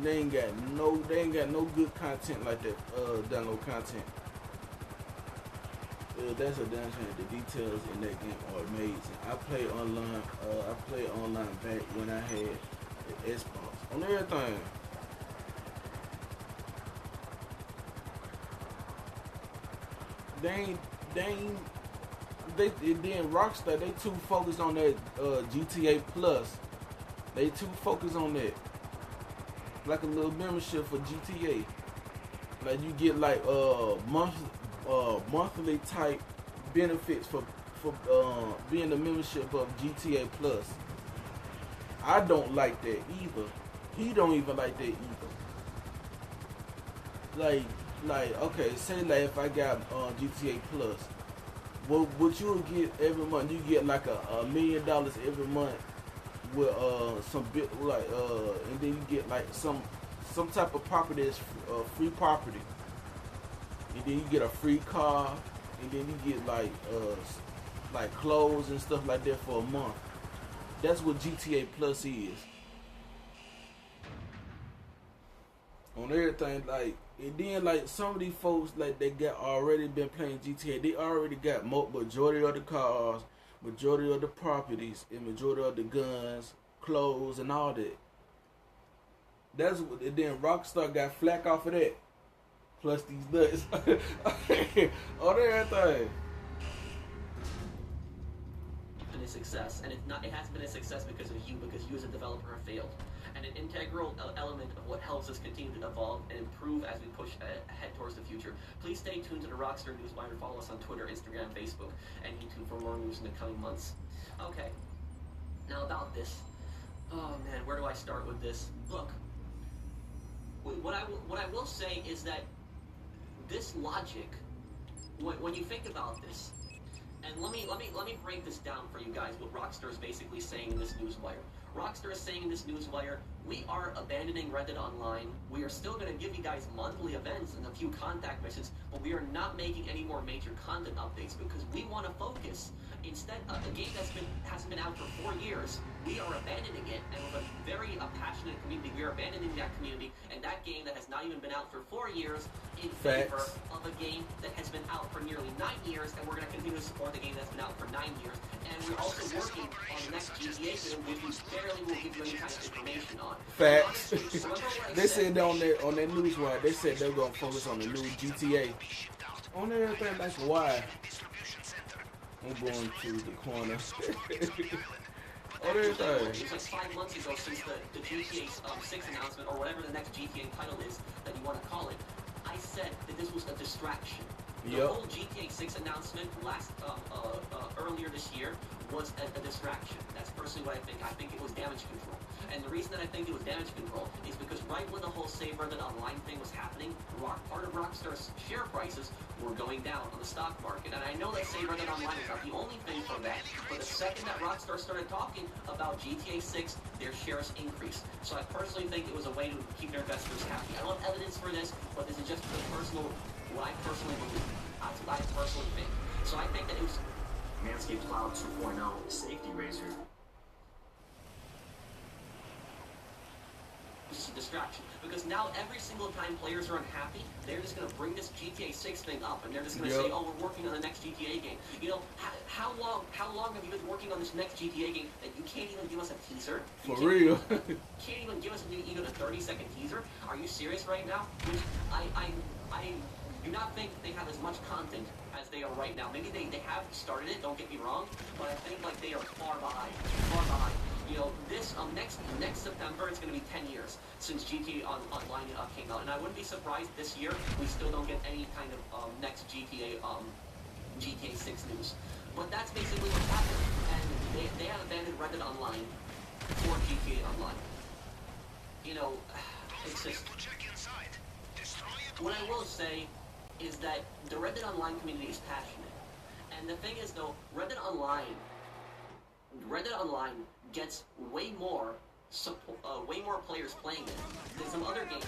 Speaker 6: They ain't got no good content like that. Download content. That's a damn shame. The details in that game are amazing. I played online back when I had the Xbox on everything. Then Rockstar, they too focused on that GTA Plus. They too focused on that. Like a little membership for GTA. Like you get like monthly type benefits for being a membership of GTA Plus. I don't like that either. He don't even like that either. Like okay, say like if I got GTA Plus, what you would get every month? You get like $1 million every month with some bit like and then you get like some type of property that's free property. And then you get a free car, and then you get like clothes and stuff like that for a month. That's what GTA Plus is. On everything, like, and then like some of these folks, like they got already been playing GTA. They already got majority of the cars, majority of the properties, and majority of the guns, clothes, and all that. That's what. And then Rockstar got flack off of that. Plus these nuts on everything.
Speaker 21: success, and it hasn't been a success because of you, because you as a developer have failed. And an integral element of what helps us continue to evolve and improve as we push ahead towards the future. Please stay tuned to the Rockstar Newswire. Follow us on Twitter, Instagram, Facebook, and YouTube for more news in the coming months. Okay, now about this. Oh man, where do I start with this? Look, what I will say is that this logic, when you think about this, and let me break this down for you guys. What Rockstar is basically saying in this newswire. Rockstar is saying in this newswire, we are abandoning Red Dead Online. We are still going to give you guys monthly events and a few contact missions, but we are not making any more major content updates because we want to focus. Instead, a game hasn't been out for 4 years, we are abandoning it, and with a very passionate community, we are abandoning that community and that game that has not even been out for 4 years in favor of a game that has been out for nearly 9 years, and we're going to continue to support the game that's been out for 9 years. And we're also working on the next GTA game, which we barely will give you any kind of information on.
Speaker 6: Facts. They said on that newswire, they said they're going to focus on the new GTA. On everything, that's why. I'm going to the corner.
Speaker 21: It was like 5 months ago since the GTA 6 announcement, or whatever the next GTA title is that you want to call it. I said that this was a distraction. The whole GTA 6 announcement earlier this year was a distraction. That's personally what I think. I think it was damage control. And the reason that I think it was damage control is because right when the whole Save Red Dead Online thing was happening, part of Rockstar's share prices were going down on the stock market. And I know that Save Red Dead Online is not the only thing for that, but the second that Rockstar started talking about GTA 6, their shares increased. So I personally think it was a way to keep their investors happy. I don't have evidence for this, but this is just what I personally believe. That's what I personally think. So I think that it was
Speaker 3: Manscaped Cloud 2.0 Safety Razor.
Speaker 21: It's a distraction, because now every single time players are unhappy, they're just going to bring this GTA 6 thing up, and they're just going to say, oh, we're working on the next GTA game. You know, how long have you been working on this next GTA game that you can't even give us a teaser?
Speaker 6: For real.
Speaker 21: Can't even give us even a 30-second teaser? Are you serious right now? Which I do not think they have as much content as they are right now. Maybe they have started it, don't get me wrong, but I think like they are far behind. You know, this next September, it's going to be 10 years since GTA Online came out, and I wouldn't be surprised this year we still don't get any kind of next GTA 6 news. But that's basically what's happened, and they have abandoned Red Dead Online for GTA Online. You know, it's just what I will say is that the Red Dead Online community is passionate, and the thing is though, Red Dead Online gets way more players playing it than some other games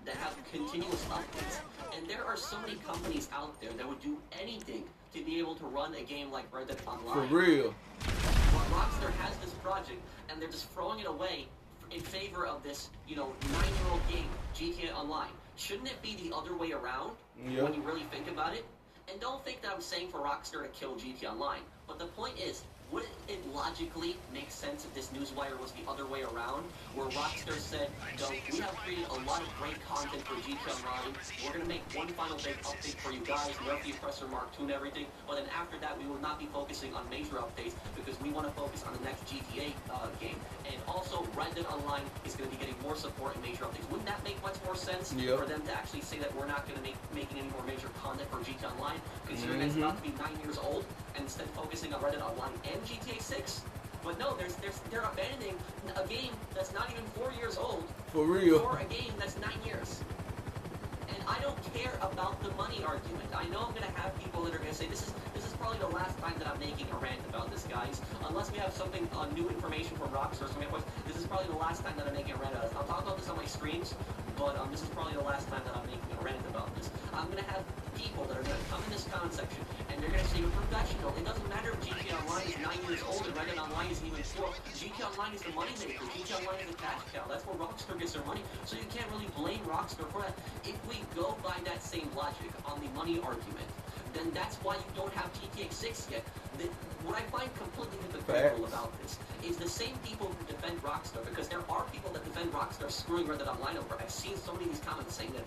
Speaker 21: that have continuous updates. And there are so many companies out there that would do anything to be able to run a game like Red Dead Online.
Speaker 6: For real.
Speaker 21: But Rockstar has this project, and they're just throwing it away in favor of this, you know, 9-year-old game, GTA Online. Shouldn't it be the other way around when you really think about it? And don't think that I'm saying for Rockstar to kill GTA Online. But the point is, wouldn't it logically make sense if this newswire was the other way around, where Rockstar said, no, we have created a lot of great content for GTA Online, we're going to make one final big update for you guys, Murphy, Presser, Mark II, and everything, but then after that we will not be focusing on major updates because we want to focus on the next GTA game. And also, Red Dead Online is going to be getting more support and major updates. Wouldn't that make much more sense for them to actually say that we're not going to be making any more major content for GTA Online, considering it's about to be 9 years old, and instead focusing on Red Dead Online and GTA 6? But no, they're abandoning a game that's not even 4 years old.
Speaker 6: For real.
Speaker 21: For a game that's 9 years. And I don't care about the money argument. I know I'm gonna have people that are gonna say this is probably the last time that I'm making a rant about this, guys. Unless we have something new information from Rockstar, this is probably the last time that I'm making a rant about this. I'll talk about this on my streams, but this is probably the last time that I'm making a rant about this. I'm gonna have people that are gonna come in this comment section and they're gonna say you're professional. It doesn't matter if GTA Online is 9 years old and Red Dead Online isn't even 4. GTA Online is the money maker. GTA Online is the cash cow. That's where Rockstar gets their money. So you can't really blame Rockstar for that. If we go by that same logic on the money argument, then that's why you don't have GTA 6 yet. What I find completely hypocritical about this is the same people who defend Rockstar, because there are people that defend Rockstar screwing Red Dead Online over. I've seen so many of these comments saying that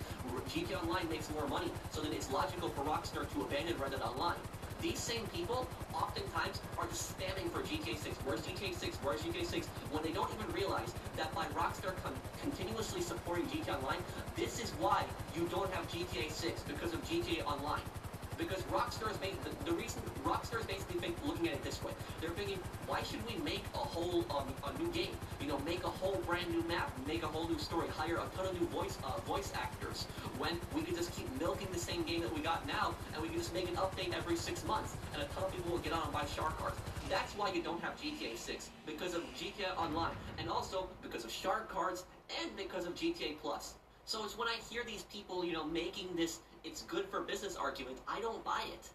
Speaker 21: GTA Online makes more money, so then it's logical for Rockstar to abandon Red Dead Online. These same people oftentimes are just spamming for GTA GTA 6, where's GTA 6, where's GTA 6, when they don't even realize that by Rockstar continuously supporting GTA Online, this is why you don't have GTA 6, because of GTA Online. Because Rockstar is the reason Rockstar is basically looking at it this way. They're thinking, why should we make a whole a new game? You know, make a whole brand new map, make a whole new story, hire a ton of new voice actors, when we could just keep milking the same game that we got now, and we can just make an update every 6 months, and a ton of people will get on and buy shark cards. That's why you don't have GTA 6, because of GTA Online, and also because of shark cards, and because of GTA Plus. So it's when I hear these people, you know, making this "it's good for business" argument, I don't buy it.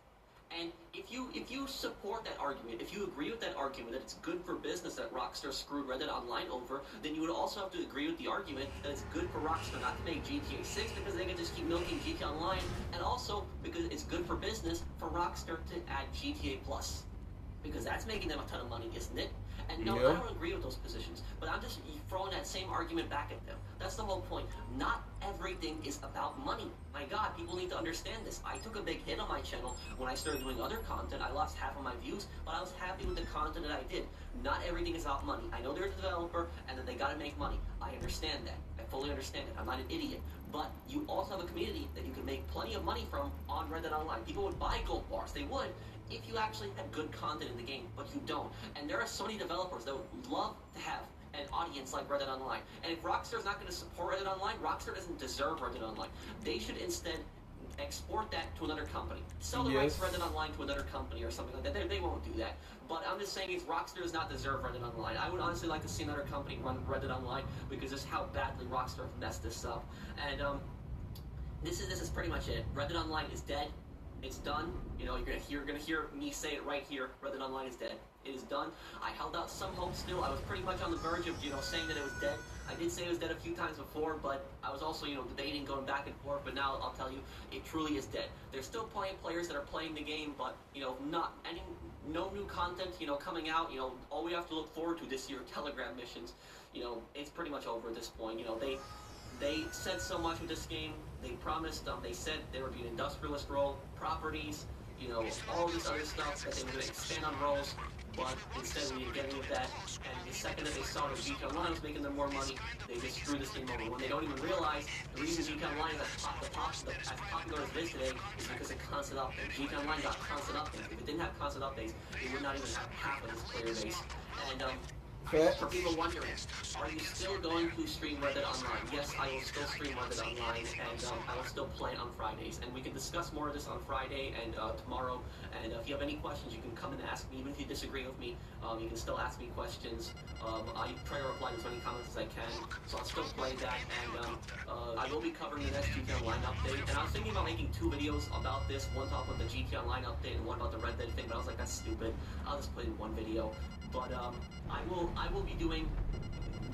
Speaker 21: And if you support that argument, if you agree with that argument that it's good for business that Rockstar screwed Red Dead Online over, then you would also have to agree with the argument that it's good for Rockstar not to make GTA 6 because they can just keep milking GTA Online, and also because it's good for business for Rockstar to add GTA Plus. Because that's making them a ton of money, isn't it? And no, I don't agree with those positions, but I'm just throwing that same argument back at them. That's the whole point. Not everything is about money. My God, people need to understand this. I took a big hit on my channel when I started doing other content. I lost half of my views, but I was happy with the content that I did. Not everything is about money. I know they're a developer and that they gotta make money. I understand that. I fully understand it. I'm not an idiot. But you also have a community that you can make plenty of money from on Red Dead Online. People would buy gold bars. They would, if you actually had good content in the game, but you don't. And there are so many developers that would love to have an audience like Red Dead Online. And if Rockstar's not going to support Red Dead Online, Rockstar doesn't deserve Red Dead Online. They should instead export that to another company. Sell the rights to Red Dead Online to another company or something like that. They won't do that. But I'm just saying, Rockstar does not deserve Red Dead Online. I would honestly like to see another company run Red Dead Online, because this is how badly Rockstar messed this up. And this is pretty much it. Red Dead Online is dead. It's done. You know, you're gonna hear me say it right here. Red Dead Online is dead. It is done. I held out some hope still. I was pretty much on the verge of, you know, saying that it was dead. I did say it was dead a few times before, but I was also, you know, debating, going back and forth. But now I'll tell you, it truly is dead. There's still plenty of players that are playing the game, but, you know, no new content, you know, coming out. You know, all we have to look forward to this year, Telegram missions. You know, it's pretty much over at this point. You know, they said so much with this game. They promised, they said there would be an industrialist role, properties, you know, all this other stuff, that they were going to expand on roles, but instead we didn't get any of that. And the second that they saw that GTA Online was making them more money, they just screwed this game over. When they don't even realize the reason GTA Online is as popular as it is today is because of constant updates. GTA Online got constant updates. If it didn't have constant updates, it would not even have half of this player base. And for people wondering, are you still going to stream Red Dead Online? Yes, I will still stream Red Dead Online, and I will still play on Fridays. And we can discuss more of this on Friday and tomorrow. And if you have any questions, you can come and ask me. Even if you disagree with me, you can still ask me questions. I try to reply to as many comments as I can, so I'll still play that. And I will be covering the next GTA Online update. And I was thinking about making 2 videos about this. One talking about the GTA Online update and one about the Red Dead thing, but I was like, that's stupid. I'll just put in one video. But I will be doing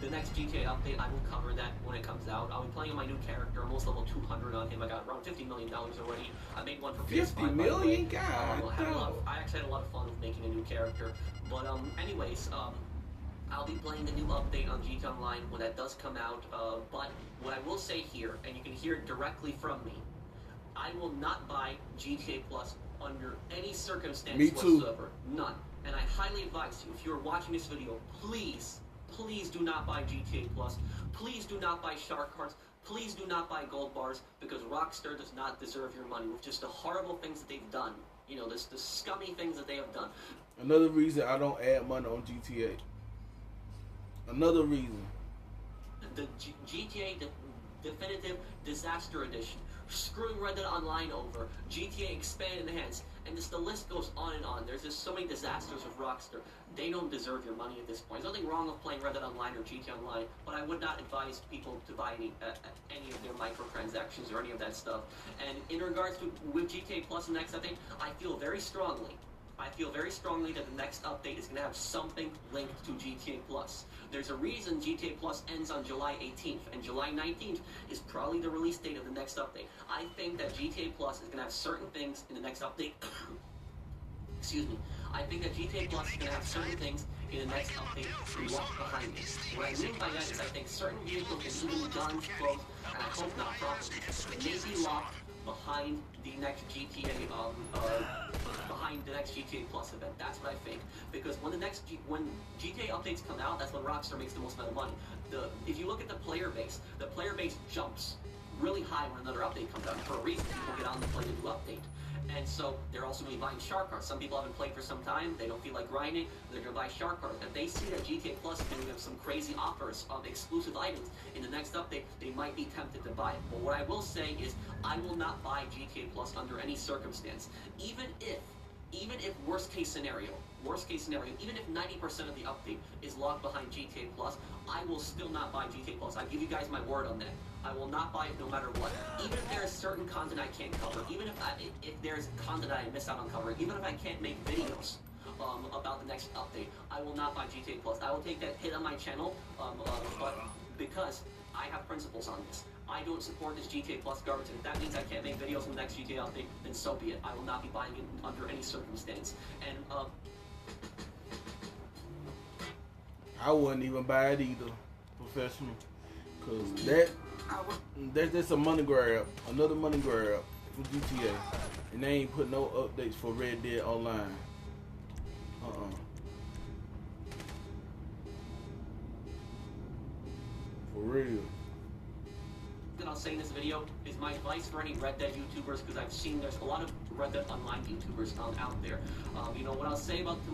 Speaker 21: the next GTA update. I will cover that when it comes out. I'll be playing on my new character. I'm almost level 200 on him. I got around $50 million already. I made one for PS5.
Speaker 6: 50 million? God,
Speaker 21: I actually had a lot of fun with making a new character. But anyways, I'll be playing the new update on GTA Online when that does come out. But what I will say here, and you can hear it directly from me, I will not buy GTA Plus under any circumstance whatsoever. None. And I highly advise you, if you're watching this video, please do not buy GTA Plus. Please do not buy shark cards. Please do not buy gold bars, because Rockstar does not deserve your money with just the horrible things that they've done. You know, the scummy things that they have done.
Speaker 6: Another reason I don't add money on GTA. Another reason.
Speaker 21: The GTA Definitive Disaster Edition. Screwing Red Dead Online over. GTA Expand Enhanced. And just the list goes on and on. There's just so many disasters with Rockstar. They don't deserve your money at this point. There's nothing wrong with playing Red Dead Online or GTA Online, but I would not advise people to buy any of their microtransactions or any of that stuff. And in regards to with GTA Plus and the next update, I feel very strongly that the next update is going to have something linked to GTA Plus. There's a reason GTA Plus ends on July 18th, and July 19th is probably the release date of the next update. I think that GTA Plus is going to have certain things in the next update. Excuse me. I think that GTA Plus is going to have certain things in the next update to walk behind me. What I mean by that is I think certain vehicles, including guns, clothes, and I hope not property, may be locked behind the next GTA behind the next GTA Plus event. That's what I think, because when when GTA updates come out, that's when Rockstar makes the most amount of money. If you look at the player base jumps really high when another update comes out for a reason. People get on to play the new update. And so they're also going to be buying shark cards. Some people haven't played for some time, they don't feel like grinding, they're going to buy shark cards. If they see that GTA Plus is giving them some crazy offers of exclusive items in the next update, they might be tempted to buy it. But what I will say is, I will not buy GTA Plus under any circumstance. Even if worst case scenario, even if 90% of the update is locked behind GTA Plus, I will still not buy GTA Plus. I give you guys my word on that. I will not buy it no matter what. Even if there is certain content I can't cover, even if there's content I miss out on covering, even if I can't make videos about the next update, I will not buy GTA Plus. I will take that hit on my channel, but because I have principles on this. I don't support this GTA Plus garbage, and if that means I can't make videos on the next GTA update, then so be it. I will not be buying it under any circumstance. And
Speaker 6: I wouldn't even buy it either, professional, because that's a money grab, another money grab for GTA, and they ain't put no updates for Red Dead Online. For real.
Speaker 21: that I'll say in this video is my advice for any Red Dead YouTubers, because I've seen there's a lot of Red Dead Online YouTubers out there. You know, what I'll say about to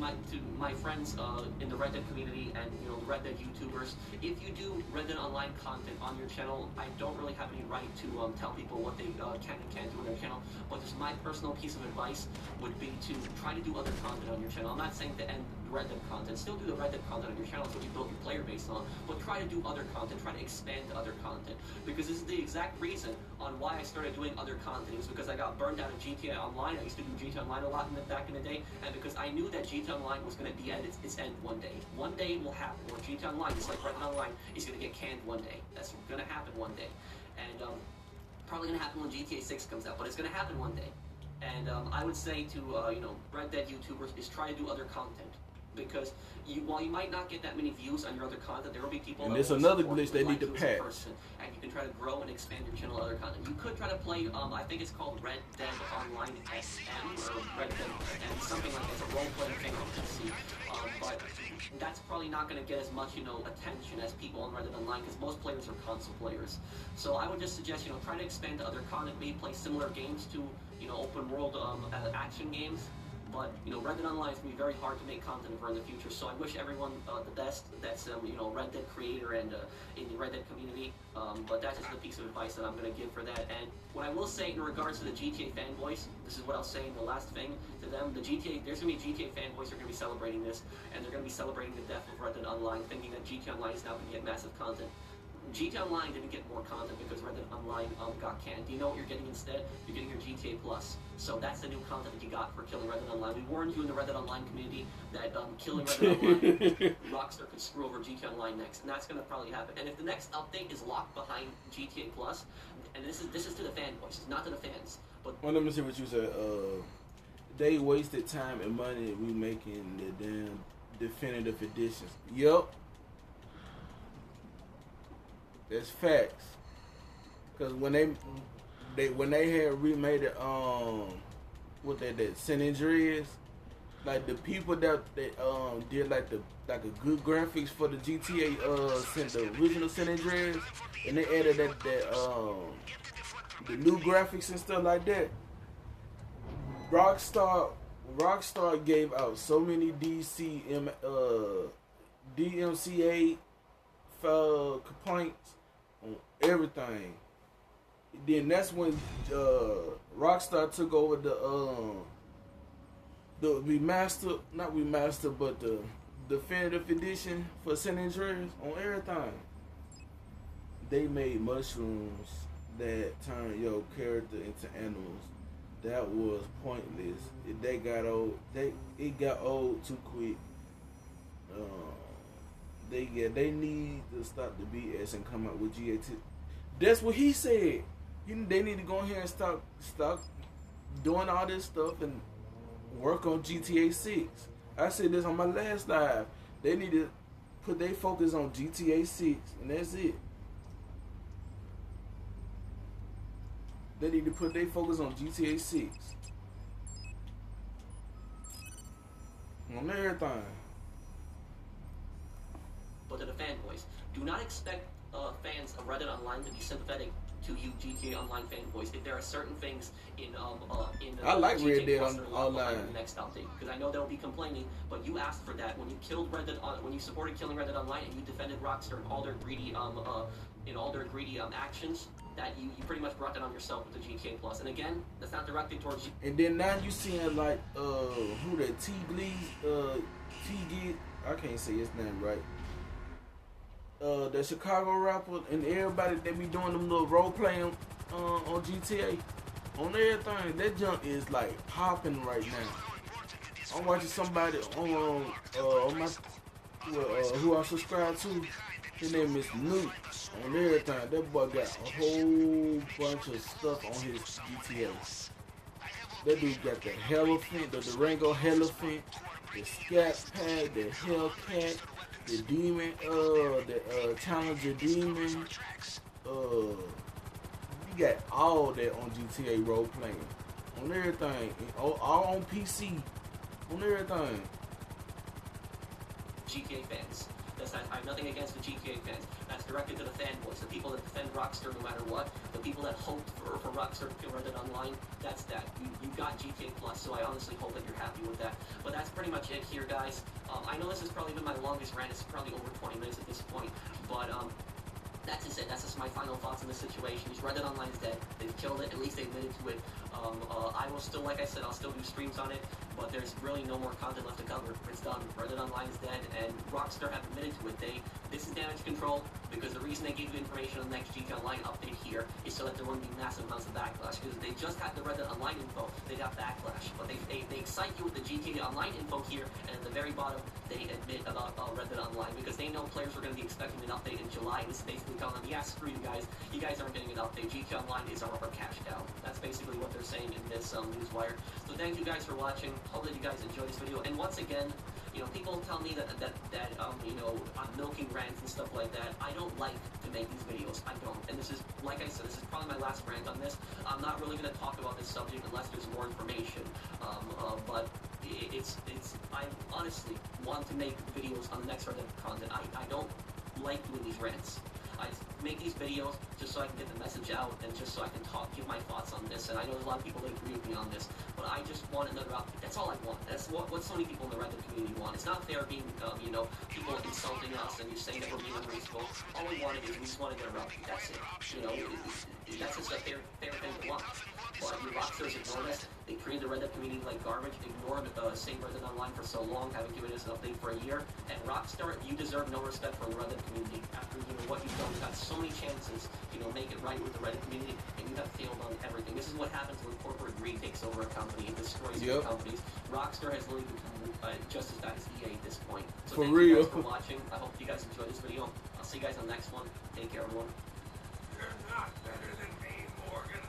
Speaker 21: my friends in the Red Dead community and, you know, the Red Dead YouTubers, if you do Red Dead Online content on your channel, I don't really have any right to tell people what they can and can't do on their channel, but just my personal piece of advice would be to try to do other content on your channel. I'm not saying to end Red Dead content, still do the Red Dead content on your channel, so you build your player base on, but try to do other content, try to expand to other content, because this is the exact reason on why I started doing other content. It was because I got burned out of GTA Online. I used to do GTA Online a lot back in the day, and because I knew that GTA Online was going to be at its end one day. One day it will happen, where GTA Online, just like Red Dead Online, is going to get canned one day. That's going to happen one day. And probably going to happen when GTA 6 comes out, but it's going to happen one day. And I would say to, you know, Red Dead YouTubers is try to do other content. Because while you might not get that many views on your other content, there will be people.
Speaker 6: And there's another glitch they need to patch.
Speaker 21: And you can try to grow and expand your channel to other content. You could try to play, I think it's called Red Dead Online SM, or Red Dead and something like that. It's a role-playing thing on PC. But that's probably not going to get as much, you know, attention as people on Red Dead Online, because most players are console players. So I would just suggest, you know, try to expand to other content, maybe play similar games to, you know, open world action games. But, you know, Red Dead Online is going to be very hard to make content for in the future, so I wish everyone the best that's, you know, Red Dead creator and in the Red Dead community, but that's just a piece of advice that I'm going to give for that. And what I will say in regards to the GTA fanboys, this is what I'll say in the last thing to them, there's going to be GTA fanboys who are going to be celebrating this, and they're going to be celebrating the death of Red Dead Online, thinking that GTA Online is now going to get massive content. GTA Online didn't get more content because Red Dead Online got canned. Do you know what you're getting instead? You're getting your GTA Plus. So that's the new content that you got for killing Red Dead Online. We warned you in the Red Dead Online community that killing Red Dead Online, Rockstar could screw over GTA Online next, and that's going to probably happen. And if the next update is locked behind GTA Plus, and this is to the fanboys, it's not to the fans. But
Speaker 6: well, let me see what you said. They wasted time and money remaking the damn definitive editions. Yup. That's facts. Cause when they had remade it, what that San Andreas, like the people that did like a good graphics for the GTA the original San Andreas, and they added that the new graphics and stuff like that. Rockstar gave out so many DMCA complaints on everything. Then that's when Rockstar took over the but the definitive edition for San Andreas on everything. They made mushrooms that turned your character into animals. That was pointless. It got old too quick. They need to stop the BS and come out with GAT. That's what he said. They need to go ahead and stop doing all this stuff and work on GTA 6. I said this on my last live. They need to put their focus on GTA 6, and that's it. They need to put their focus on GTA 6. On everything.
Speaker 21: But to the fanboys, do not expect fans of Reddit Online to be sympathetic to you GTA Online fanboys. If there are certain things in
Speaker 6: I like
Speaker 21: GTA
Speaker 6: Red Dead
Speaker 21: Plus that are
Speaker 6: Online.
Speaker 21: in the next update, because I know they'll be complaining, but you asked for that when you killed when you supported killing Reddit Online and you defended Rockstar in all their greedy actions. That you pretty much brought that on yourself with the GTA Plus. And again, that's not directed towards you.
Speaker 6: And then now you seeing like who that T Bleed T I can't say his name right. The Chicago rapper and everybody that be doing them little role playing on GTA, on everything. That junk is like popping right now. I'm watching somebody on my who I subscribe to. His name is Nuke. On everything, that boy got a whole bunch of stuff on his GTA. That dude got the elephant, the Durango elephant, the Scat Pack, the Hellcat, the Demon, the Challenger Demon. You got all that on GTA role playing. On everything. All on PC. On everything.
Speaker 21: GTA fans. I have nothing against the GTA fans. That's directed to the fanboys, the people that defend Rockstar no matter what, the people that hope for Rockstar to kill Reddit Online. That's that. You got GTA Plus, so I honestly hope that you're happy with that. But that's pretty much it here, guys. I know this has probably been my longest rant. It's probably over 20 minutes at this point. But that's just it. That's just my final thoughts on the situation. Reddit Online is dead. They've killed it. At least they admitted to it. I will still, like I said, I'll still do streams on it, but there's really no more content left to cover. It's done. Reddit Online is dead, and Rockstar have admitted to it. This is damage control, because the reason they gave you information on the next GTA Online update here is so that there wouldn't be massive amounts of backlash, because they just had the Reddit Online info, they got backlash. But they excite you with the GTA Online info here, and at the very bottom, they admit about Reddit Online, because they know players are going to be expecting an update in July, and this is basically telling them, yeah, screw you guys aren't getting an update. GTA Online is our cash cow. That's basically what they're saying in this newswire. So thank you guys for watching. Hope that you guys enjoyed this video. And once again, people tell me that I'm milking rants and stuff like that. I don't like to make these videos. I don't. And this is, like I said, this is probably my last rant on this. I'm not really going to talk about this subject unless there's more information. But I honestly want to make videos on the next Reddit content. I don't like doing these rants. I make these videos just so I can get the message out and just so I can give my thoughts on this. And I know there's a lot of people that agree with me on this, but I just want another update. That's all I want. That's what so many people in the Reddit community want. It's not fair being, people insulting us and you saying that we're being unreasonable. All we wanted is we just want to get an update. That's it. That's just a fair thing to want. But the Rockstars ignored us. They treated the Reddit community like garbage, ignored Save Reddit Online for so long, haven't given us an update for a year. And Rockstar, you deserve no respect from the Reddit community. After what you've done, you've had so many chances, make it right with the Reddit community, and you have failed on everything. This is what happens when corporate greed takes over a company and destroys your companies. Rockstar has literally become just as bad as EA at this point. So thank you guys for watching. I hope you guys enjoyed this video. I'll see you guys on the next one. Take care, everyone.
Speaker 2: You're not better than me, Morgan.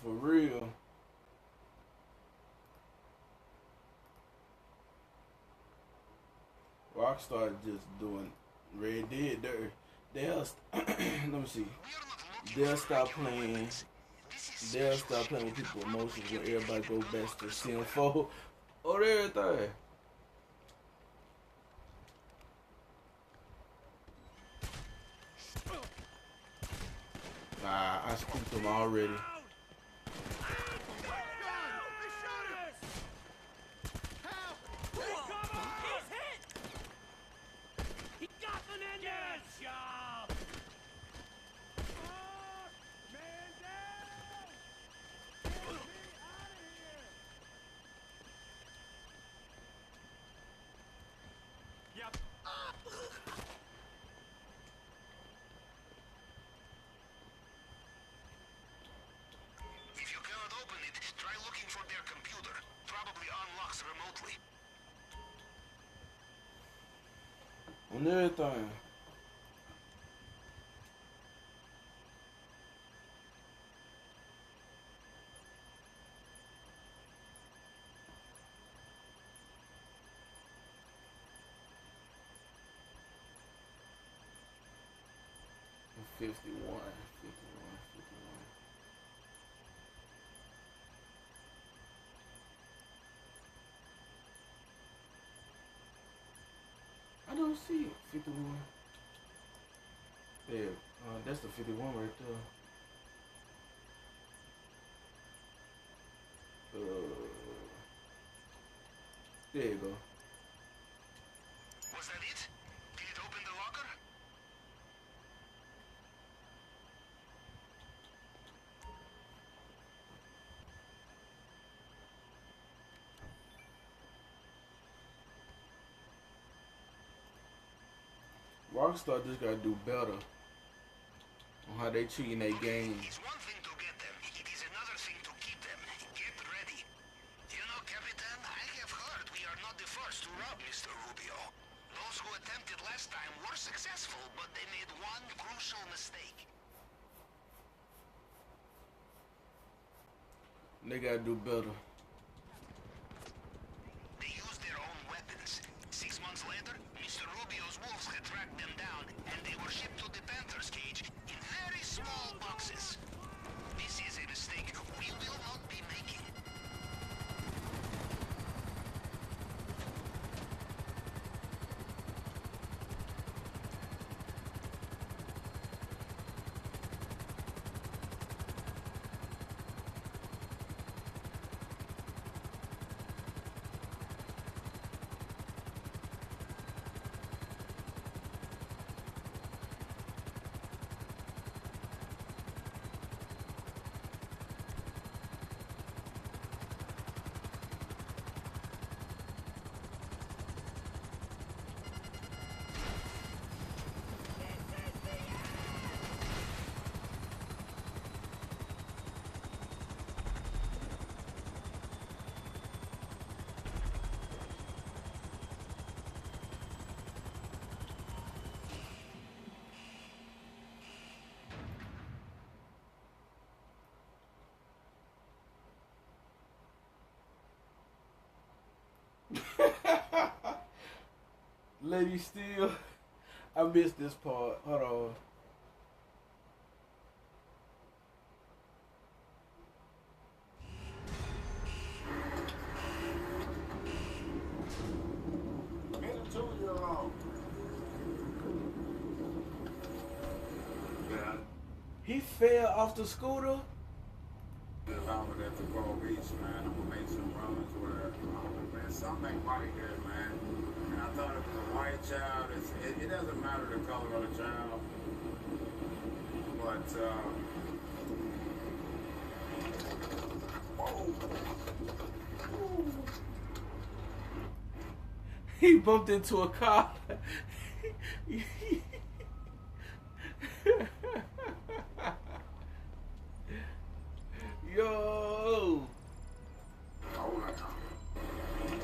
Speaker 6: For real. Rockstar just doing Red Dead. They'll let me see. They'll stop playing. They'll stop playing with people's emotions when everybody goes back to CM4 or everything. Nah, I spooked them already. On everything. 51. I don't see it. 51. There. That's the 51 right there. There you go.
Speaker 2: Was that it? Did it open the locker?
Speaker 6: Rockstar just gotta do better on how they treating their games.
Speaker 2: It's one thing to get them. It is another thing to keep them. Get ready. You know, Capitan, I have heard we are not the first to rob Mr. Rubio. Those who attempted last time were successful, but they made one crucial mistake.
Speaker 6: They gotta do better.
Speaker 2: They used their own weapons. 6 months later, Mr. Rubio's wolves had tracked them down, and they were shipped to the Panther's cage in very small boxes. This is a mistake we will not be making.
Speaker 6: Lady Steel, I missed this part. Hold on. He fell off the scooter.
Speaker 15: If I was at the Gold Beach, man, I'm gonna make some runs where, man, something ain't right there, man. And I thought it was a white child. It doesn't matter the color of the child, but
Speaker 6: He bumped into a car. Yo.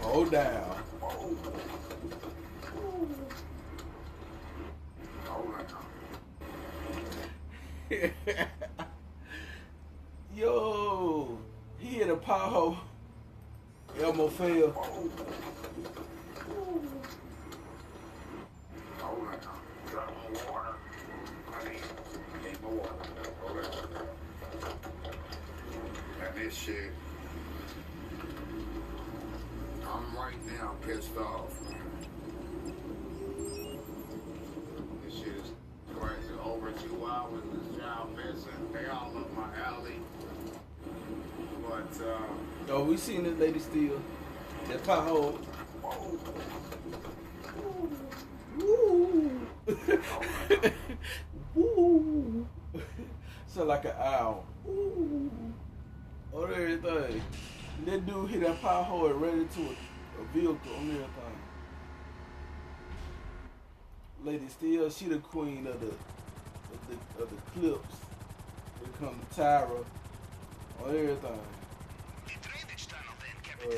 Speaker 6: Hold down. Yo. He hit a pothole. Elmo fell.
Speaker 15: This shit, I'm right now pissed off. This shit is crazy. Over 2 hours, this child missing. They all up my alley. But,
Speaker 6: oh, we seen this Lady Steel. That pothole. Woo! Woo! Sound like an owl. Woo! On everything. That dude hit that pothole and ran into a vehicle on everything. Lady Steel, she the queen of the clips. They come to Tyra on everything.
Speaker 2: The drainage tunnel then, Captain. A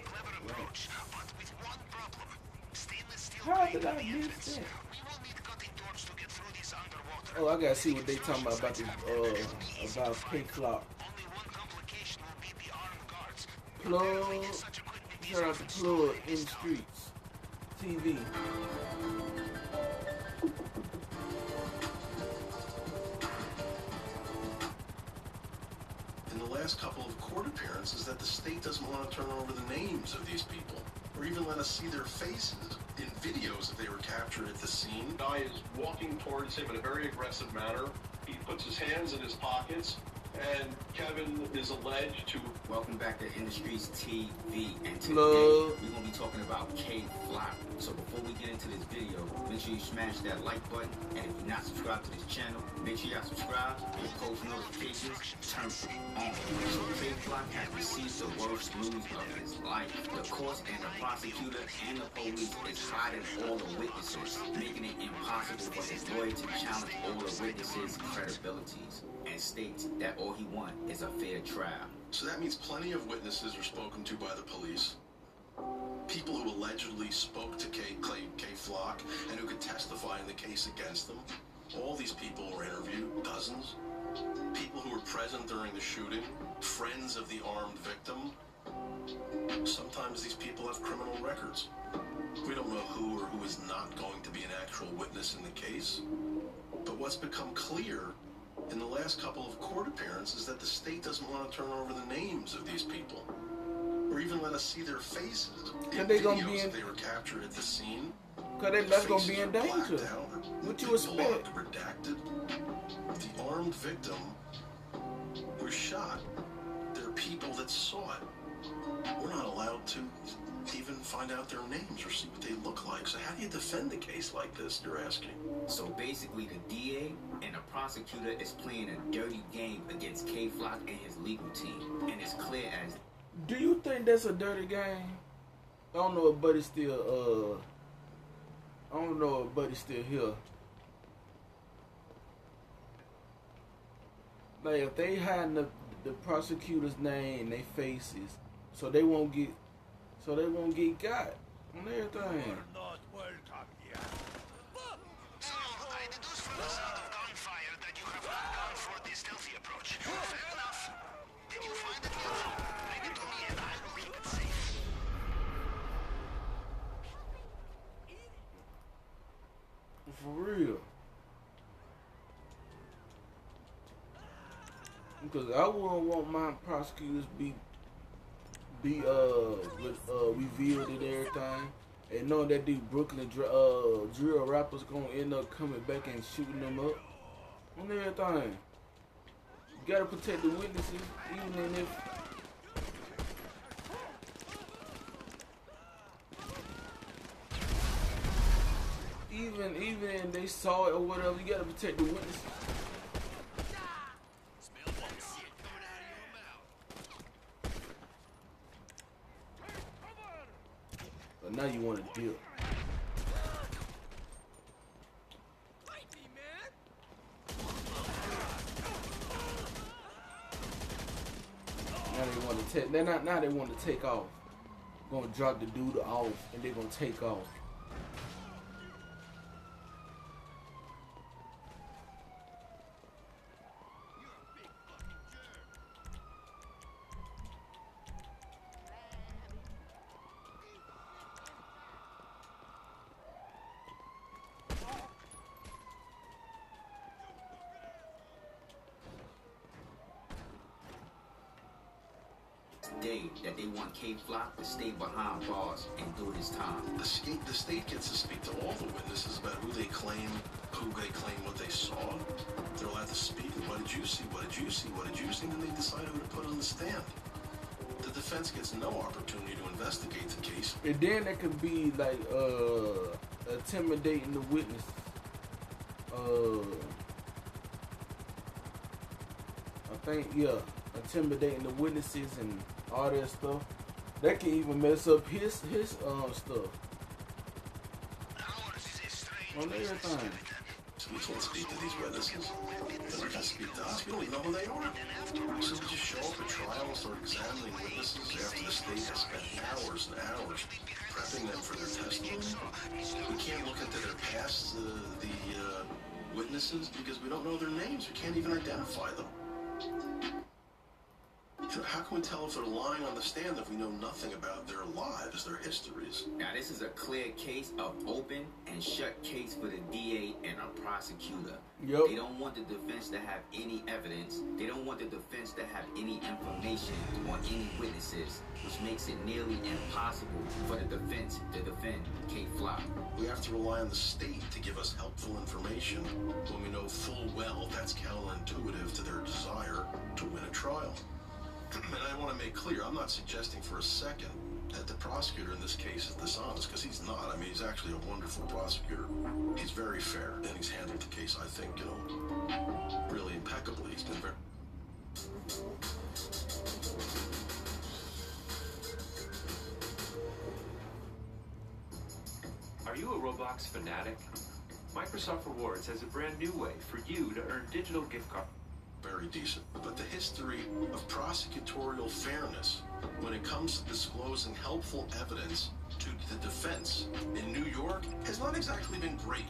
Speaker 2: clever approach, but with one problem. Stainless steel
Speaker 6: How
Speaker 2: plate
Speaker 6: did
Speaker 2: on
Speaker 6: I
Speaker 2: the
Speaker 6: miss
Speaker 2: entrance.
Speaker 6: that?
Speaker 2: We will need cutting torch to get through this underwater.
Speaker 6: Oh, I gotta see what they talking about the about K-Flop. Plug, turn out the plug in the streets. TV.
Speaker 4: last couple of court appearances that the state doesn't want to turn over the names of these people, or even let us see their faces in videos if they were captured at the scene.
Speaker 22: The guy is walking towards him in a very aggressive manner. He puts his hands in his pockets, and Kevin is alleged to...
Speaker 23: Welcome back to Industries TV, and today
Speaker 6: Hello.
Speaker 23: we're going to be talking about K-Flock. So before we get into this video, make sure you smash that like button, and if you're not subscribed to this channel, make sure y'all subscribe, hit post notifications, turn it on. So K-Flock has received the worst news of his life. The court and the prosecutor and the police is hiding all the witnesses, making it impossible for his lawyer to challenge all the witnesses' credibilities, and states that all he wants is a fair trial.
Speaker 4: So that means plenty of witnesses were spoken to by the police. People who allegedly spoke to K-Flock and who could testify in the case against them. All these people were interviewed, dozens. People who were present during the shooting, friends of the armed victim. Sometimes these people have criminal records. We don't know who or who is not going to be an actual witness in the case. But what's become clear in the last couple of court appearances is that the state doesn't want to turn over the names of these people, or even let us see their faces in videos if they were captured at the scene.
Speaker 6: Because that's going to be in danger. What you expect?
Speaker 4: Redacted. The armed victim was shot. There are people that saw it. We're not allowed to even find out their names or see what they look like. So how do you defend a case like this, you're asking?
Speaker 23: So basically the DA and the prosecutor is playing a dirty game against K-Flock and his legal team. And it's clear as...
Speaker 6: Do you think that's a dirty game? I don't know if Buddy's still, I don't know if Buddy's still here. Like, if they hide the prosecutor's name, they faces, so they won't get got on everything.
Speaker 2: So, I deduce from the sound of gunfire that you have not gone for the stealthy approach. Fair enough. Did you find it guilty? Bring it to me and I will keep it safe.
Speaker 6: For real. Because I wouldn't want my prosecutors be revealed and everything, and knowing that these Brooklyn drill rappers gonna end up coming back and shooting them up on everything. You gotta protect the witnesses, even if even they saw it or whatever. You gotta protect the witnesses. But now you want to deal. Now they want to take. Now they want to take off. Gonna drop the dude off, and they're gonna take off.
Speaker 23: That they want K-Flock to stay behind bars and do his time.
Speaker 4: The state gets to speak to all the witnesses about who they claim what they saw. They're allowed to speak. What did you see? What did you see? What did you see? And then they decide who to put on the stand. The defense gets no opportunity to investigate the case.
Speaker 6: And then there could be like intimidating the witness. I think intimidating the witnesses and all that stuff. That can even mess up his stuff. On everything.
Speaker 4: So we can't speak to these witnesses. They're not going to speak to us. We don't even know who they are. So we just show up at trial and start examining witnesses after the state has spent hours and hours prepping them for their testimony. We can't look into their past, the witnesses, because we don't know their names. We can't even identify them. How can we tell if they're lying on the stand if we know nothing about their lives, their histories?
Speaker 23: Now, this is a clear case of open and shut case for the DA and a prosecutor.
Speaker 6: Yep.
Speaker 23: They don't want the defense to have any evidence. They don't want the defense to have any information on any witnesses, which makes it nearly impossible for the defense to defend K. Flock.
Speaker 4: We have to rely on the state to give us helpful information when we know full well that's counterintuitive to their desire to win a trial. And I want to make clear, I'm not suggesting for a second that the prosecutor in this case is dishonest, because he's not. I mean, he's actually a wonderful prosecutor. He's very fair, and he's handled the case, I think, really impeccably. He's been very...
Speaker 8: Are you a Roblox fanatic? Microsoft Rewards has a brand new way for you to earn digital gift cards.
Speaker 4: Very decent. But the history of prosecutorial fairness when it comes to disclosing helpful evidence to the defense in New York has not exactly been great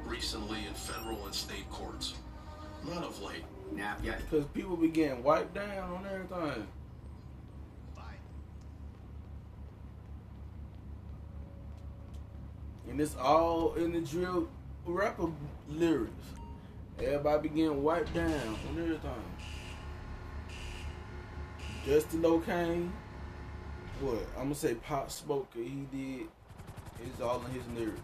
Speaker 4: recently in federal and state courts. Not of late.
Speaker 23: Now, yeah.
Speaker 6: Because people be getting wiped down on everything. And it's all in the drill rapper lyrics. Everybody be getting wiped down on everything. Justin O'Kane, what? I'm gonna say Pop Smoke, he did. It's all in his lyrics.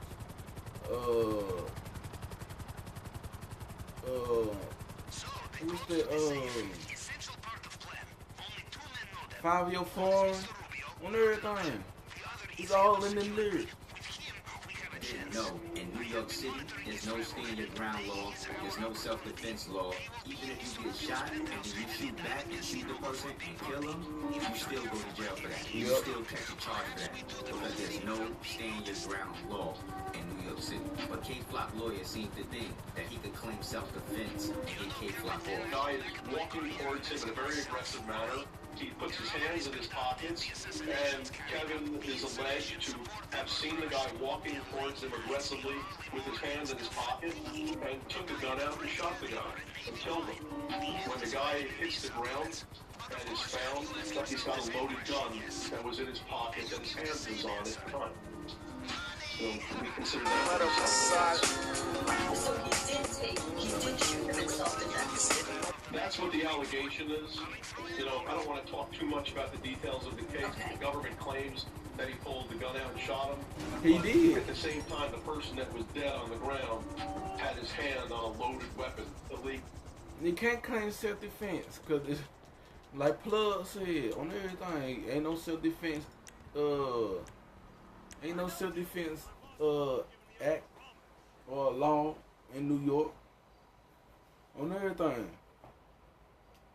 Speaker 6: Who's the 5-Year Farm on everything. It's all in the lyrics.
Speaker 23: No, in New York City, there's no stand your ground law, there's no self-defense law. Even if you get shot and then you shoot back and shoot the person and kill them, you still go to jail for that. You still catch a charge for that. Because there's no stand your ground law in New York City. But K. Flock lawyer seems to think that he could claim self-defense and get K. Flock off.
Speaker 22: The guy is walking towards him in a very aggressive manner. He puts his hands in his pockets, and Kevin is alleged to have seen the guy walking towards him aggressively with his hands in his pocket, and took the gun out and shot the guy and killed him. When the guy hits the ground and is found, he's got a loaded gun that was in his pocket and his hand was on at the time. So we consider that self-defense.
Speaker 19: So he did shoot him in self-defense.
Speaker 22: That's what the allegation is. I don't want to talk too much about the details of the case. Okay. The government claims that he pulled the gun out and shot him.
Speaker 6: He did.
Speaker 22: At the same time, the person that was dead on the ground had his hand on a loaded weapon.
Speaker 6: You can't claim self-defense, because it's like Plug said on everything. Ain't no self-defense. Ain't no self-defense act or law in New York on everything.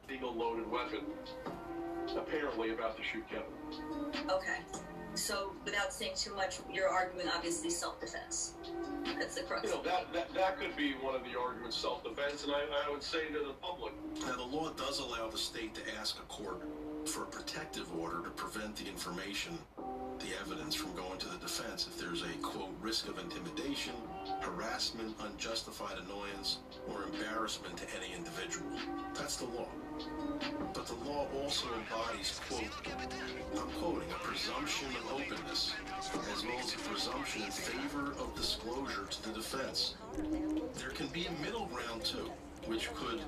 Speaker 22: Legal loaded weapon, apparently about to shoot Kevin.
Speaker 19: Okay, so without saying too much, your argument obviously self-defense. That's the crux.
Speaker 22: That could be one of the arguments, self-defense, and I would say to the public.
Speaker 4: Now, the law does allow the state to ask a court for a protective order to prevent the information, the evidence from going to the defense if there's a, quote, risk of intimidation, harassment, unjustified annoyance, or embarrassment to any individual. That's the law. But the law also embodies, quote, I'm quoting, a presumption of openness, as well as a presumption in favor of disclosure to the defense. There can be a middle ground, too, which could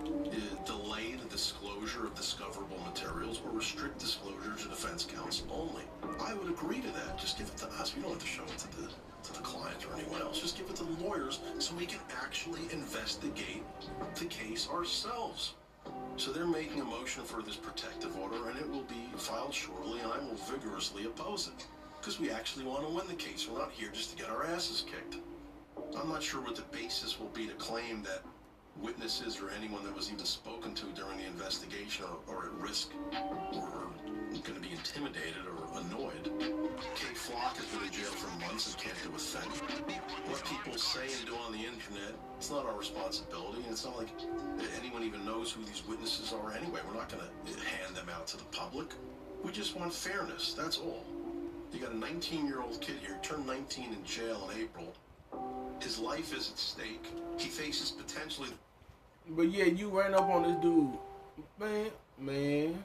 Speaker 4: delay the disclosure of discoverable materials or restrict disclosure to defense counsel only. I would agree to that. Just give it to us. We don't have to show it to the client or anyone else. Just give it to the lawyers so we can actually investigate the case ourselves. So they're making a motion for this protective order, and it will be filed shortly, and I will vigorously oppose it. Because we actually want to win the case. We're not here just to get our asses kicked. I'm not sure what the basis will be to claim that witnesses or anyone that was even spoken to during the investigation are at risk or going to be intimidated or annoyed. K. Flock has been in jail for months and can't do a thing. What people say and do on the internet, it's not our responsibility, and it's not like anyone even knows who these witnesses are anyway. We're not going to hand them out to the public. We just want fairness, that's all. You got a 19-year-old kid here, turned 19 in jail in April. His life is at stake. He faces potentially... But
Speaker 6: yeah, you ran up on this dude. Man.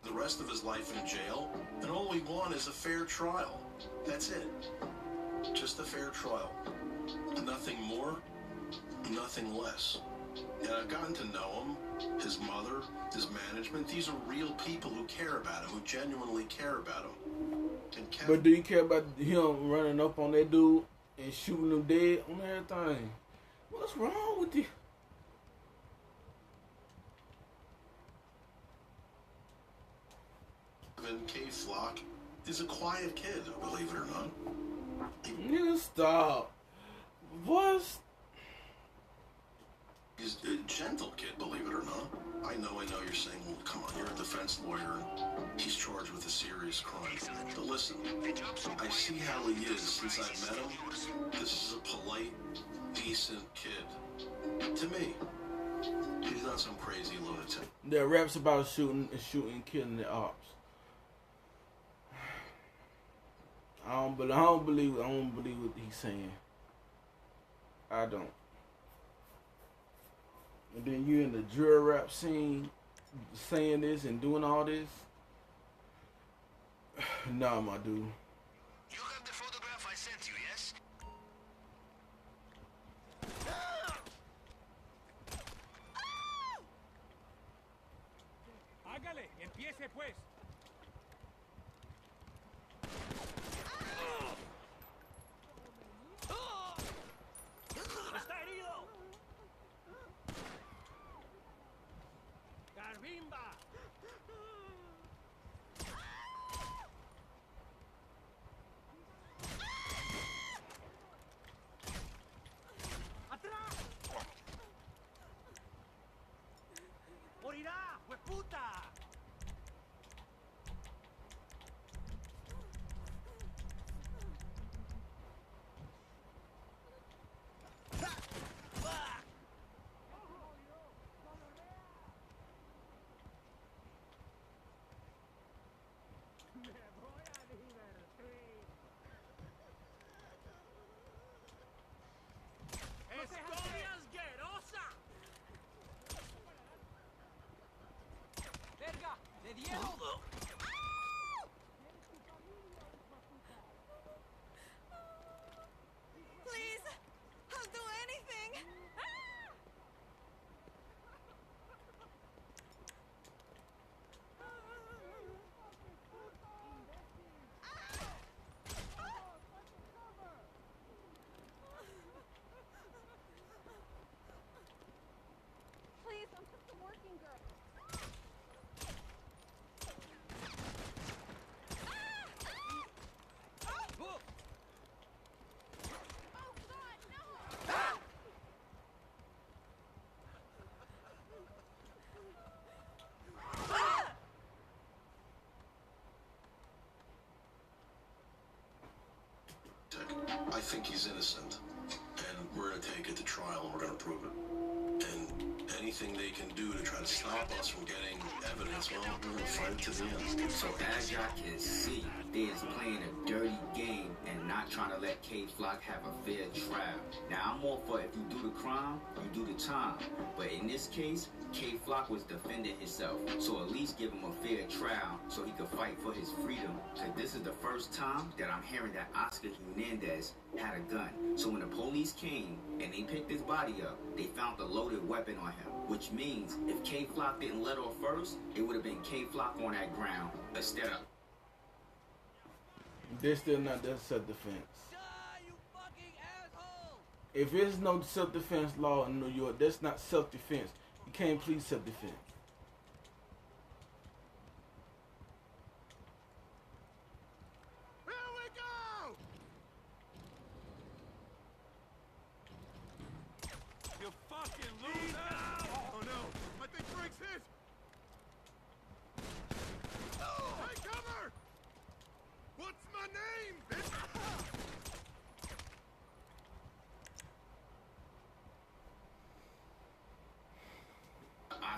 Speaker 4: the rest of his life in jail, and all we want is a fair trial. That's it. Just a fair trial. Nothing more, nothing less. And I've gotten to know him, his mother, his management. These are real people who care about him, who genuinely care about him. And
Speaker 6: But do you care about him running up on that dude and shooting him dead on everything? What's wrong with you?
Speaker 4: And K-Flock is a quiet kid, believe it or not.
Speaker 6: Nigga, stop. What?
Speaker 4: He's a gentle kid, believe it or not. I know you're saying, well, come on, you're a defense lawyer, and he's charged with a serious crime. But listen, I see how he is since I met him. This is a polite, decent kid. To me, he's not some crazy lunatic.
Speaker 6: There are raps about shooting, killing the ops. I don't believe what he's saying. I don't. And then you in the drill rap scene saying this and doing all this. Nah, my dude.
Speaker 2: You have the photograph I sent you, yes?
Speaker 7: Hágale, empiece pues. ¡Está herido! ¡Garbimba! ¡Atrás! ¡Morirá, hueputa! ¡Escoria asquerosa! ¡Verga! ¡Le dieron!
Speaker 12: Please, I'll do anything. Please, I'm just a working girl.
Speaker 4: I think he's innocent, and we're going to take it to trial, and we're going to prove it. And anything they can do to try to stop us from getting evidence, well, we're going to fight to the end.
Speaker 23: So as y'all can see, they is playing a dirty game and not trying to let K-Flock have a fair trial. Now, I'm all for if you do the crime, you do the time. But in this case, K-Flock was defending himself. So at least give him a fair trial so he could fight for his freedom. Because this is the first time that I'm hearing that Oscar Hernandez had a gun. So when the police came and they picked his body up, they found a loaded weapon on him. Which means if K-Flock didn't let off first, it would have been K-Flock on that ground instead of...
Speaker 6: They're still not that self-defense. If there's no self-defense law in New York, that's not self-defense. You can't plead self-defense.
Speaker 1: Here we go!
Speaker 7: You fucking loser!
Speaker 1: Oh no, I think Frank's hit! Take cover! What's my name, bitch?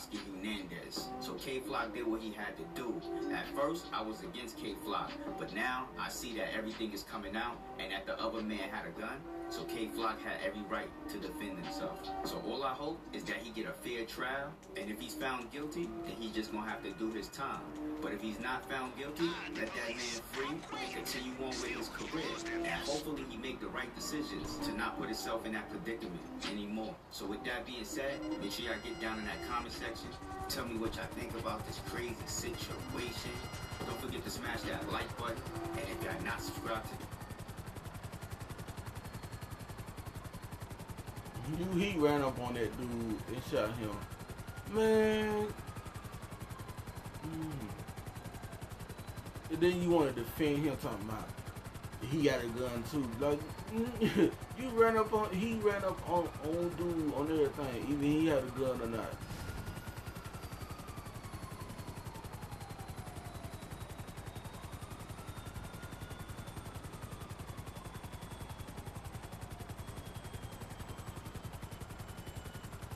Speaker 23: Oscar Hernandez. So K-Flock did what he had to do. At first, I was against K-Flock, but now I see that everything is coming out and that the other man had a gun. So K-Flock had every right to defend himself. So all I hope is that he get a fair trial, and if he's found guilty, then he's just gonna have to do his time. But if he's not found guilty, let that man free and continue on with his career. And hopefully he make the right decisions to not put himself in that predicament anymore. So with that being said, make sure y'all get down in that comment section. Tell me what y'all think about this crazy situation. Don't forget to smash that like button, and if y'all not subscribed to
Speaker 6: he ran up on that dude and shot him. Man. And then you want to defend him talking about he got a gun too. Like he ran up on dude on everything, even he had a gun or not.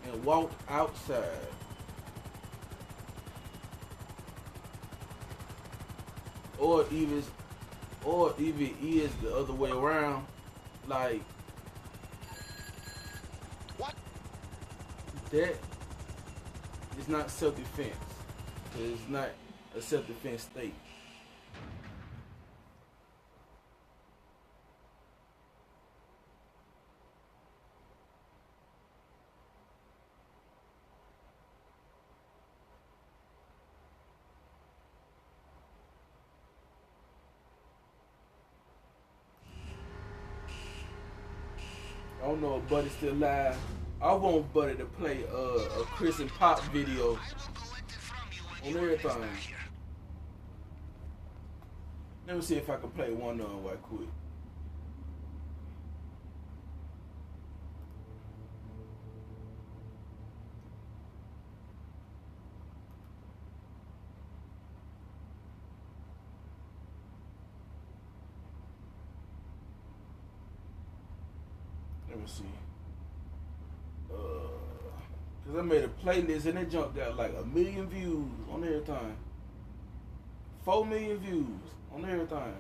Speaker 6: And walked outside. Or even is the other way around. Like
Speaker 2: what?
Speaker 6: That is not self-defense. It's not a self-defense state. I don't know if Buddy's still live. I want Buddy to play a Chris and Pop video on everything. Let me see if I can play one on right quick. Let me see. Cause I made a playlist and that junk got like 1 million views on everything. 4 million views on everything.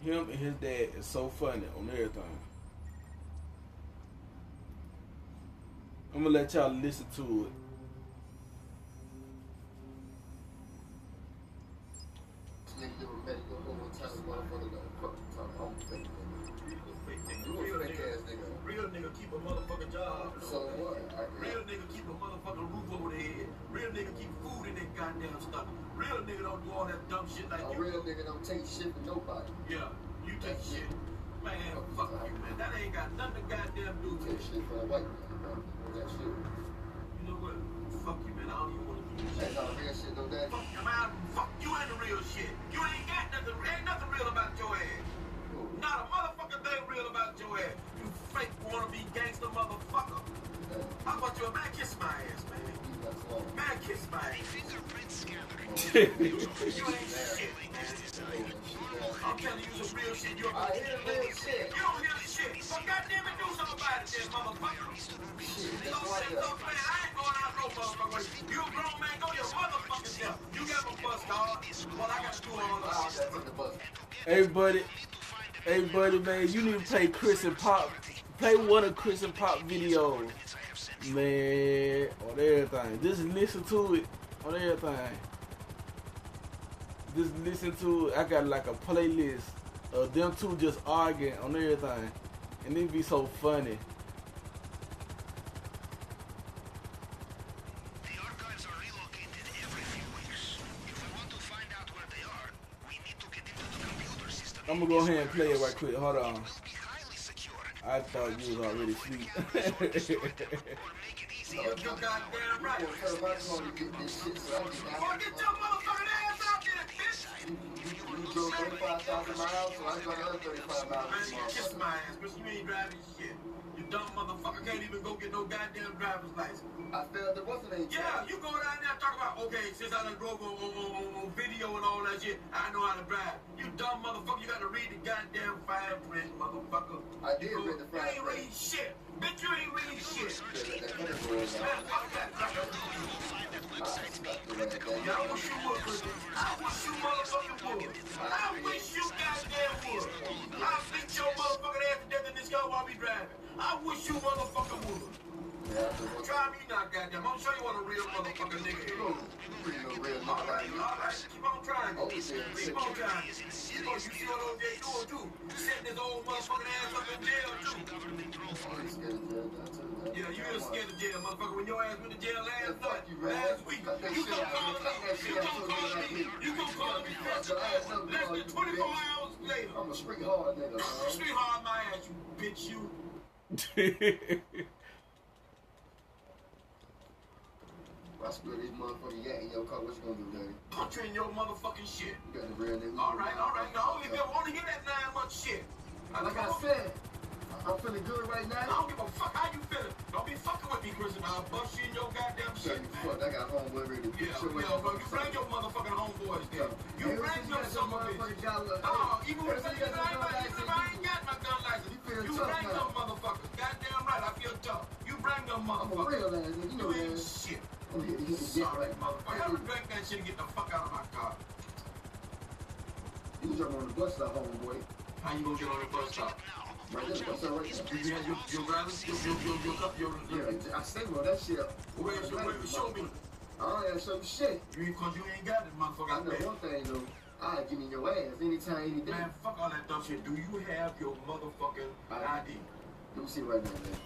Speaker 6: Him and his dad is so funny on everything. I'm gonna let y'all listen to it.
Speaker 13: Real nigga keep a motherfucking job.
Speaker 5: So what?
Speaker 13: Real nigga keep a motherfucking roof over their head. Real nigga keep food in their goddamn stomach. Real nigga don't do all that dumb shit like you.
Speaker 5: A real nigga don't take shit from nobody.
Speaker 13: Yeah, you take shit. Man, fuck you, man. That ain't got nothing to goddamn do with
Speaker 5: it. Take shit from a white man, bro. That shit.
Speaker 13: You know what? Fuck you, man. I don't even want to do this shit.
Speaker 5: That's not real shit, no daddy.
Speaker 13: Fuck you, man. Fuck you ain't the real shit. You ain't got nothing. Ain't nothing real about your ass. Not a motherfucking thing real about your ass. You fake wannabe gangster motherfucker. How about you? Man, kiss my ass, man. Man, kiss my ass. Fingerprint scanner. You ain't shit, man. I'm telling you some real shit. You
Speaker 5: I hear real shit.
Speaker 13: You don't hear the shit. Well, goddamn it, do something about it, then, motherfucker. Shit, don't say so, man. I ain't going out no motherfucker. You a grown man, go your motherfucking self. You got my bus, dog. Well, I got to do all the
Speaker 6: Hey buddy, man, you need to play Chris and Pop. Play one of Chris and Pop videos, man, on everything. Just listen to it on everything. Just listen to it. I got like a playlist of them two just arguing on everything, and it be so funny. I'm gonna go ahead and play it right quick. Hold on. I thought you was already asleep.
Speaker 13: You're goddamn right. Get your motherfucking ass out there, bitch.
Speaker 5: You drove 35,000 miles, so I drove another 35 miles.
Speaker 13: Man, you kiss my ass, bitch. You ain't driving shit. You dumb motherfucker can't even go get no goddamn driver's license.
Speaker 14: I failed the what's the name?
Speaker 13: Yeah, you go down there and talk about, okay, since I done drove on video and all that shit, I know how to drive. You dumb motherfucker, you got to read the goddamn fine print, motherfucker.
Speaker 14: I did read the fine print.
Speaker 13: You ain't read shit. Bitch, you ain't read shit. Man, fuck that sucker. Yeah, I wish you would, Christian. I wish you motherfucking would. I wish you goddamn would. I'll beat your motherfucking ass to death in this car while we driving. I wish you motherfucking would. Try me not, goddamn. I'm gonna show you what a real motherfucking nigga is. All right. Keep on trying. Keep on trying. You see what OJ doing, too. Setting his old motherfucking ass up in jail, too. Yeah, you is scared of jail, motherfucker. When your ass went to jail last week, you gonna call me. You gonna call me less than 24 hours later.
Speaker 14: I'm a street hard nigga.
Speaker 13: Street hard my ass, you bitch, you.
Speaker 14: I split this motherfucking yak in your car, what you gonna do, daddy?
Speaker 13: Punch you in your motherfucking shit.
Speaker 14: You got the real nigga.
Speaker 13: All right. No, if you want to hear that 9 month shit.
Speaker 14: Like I said, I'm feeling good right now.
Speaker 13: I don't give a fuck how you feeling. Don't be fucking with me, Christian. I'll bust you in your goddamn shit, man.
Speaker 14: Fuck, I got homeboy ready to beat your ass.
Speaker 13: Bro, you bring your motherfucking homeboys there. You bring your son of a bitch. Even if I ain't got my gun license, you bring them motherfuckers. Goddamn right, I feel tough. You bring them motherfuckers.
Speaker 14: I'm a real ass nigga, you know that.
Speaker 13: Shit.
Speaker 14: I'm here to get the dick right.
Speaker 13: Motherfucker, have to drink that shit and get the fuck out of my car.
Speaker 14: You can jump on the bus stop, homeboy.
Speaker 13: How you gonna get on the bus stop?
Speaker 14: Right there, the bus stop right there.
Speaker 13: You have your driver's,
Speaker 14: yeah, I stay with that shit.
Speaker 13: Where show me?
Speaker 14: I ain't show you shit.
Speaker 13: Because you ain't got it, motherfucker.
Speaker 14: I know one thing though. I'll give me your ass anytime, any day.
Speaker 13: Man, fuck all that dumb shit. Do you have your motherfucking ID?
Speaker 14: Let me see right now, man.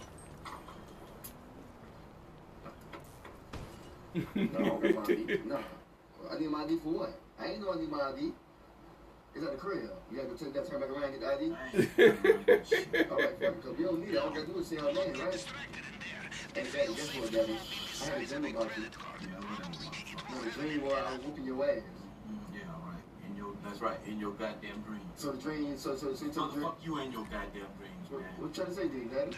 Speaker 14: No, I don't got my ID. No. I need my ID for what? I ain't know I need my ID. It's at the crib. You gotta go take that, turn back around and get the ID? Alright, fuck it, because you don't need it. All you gotta do is say our name, right? And daddy, guess what, daddy? I had a dream about you. The dream where I was whooping your ass.
Speaker 13: Yeah, right. That's right, in your goddamn dreams.
Speaker 14: So the dream, so you took the dream?
Speaker 13: Fuck you in your goddamn dreams, man.
Speaker 14: What you trying to say, daddy?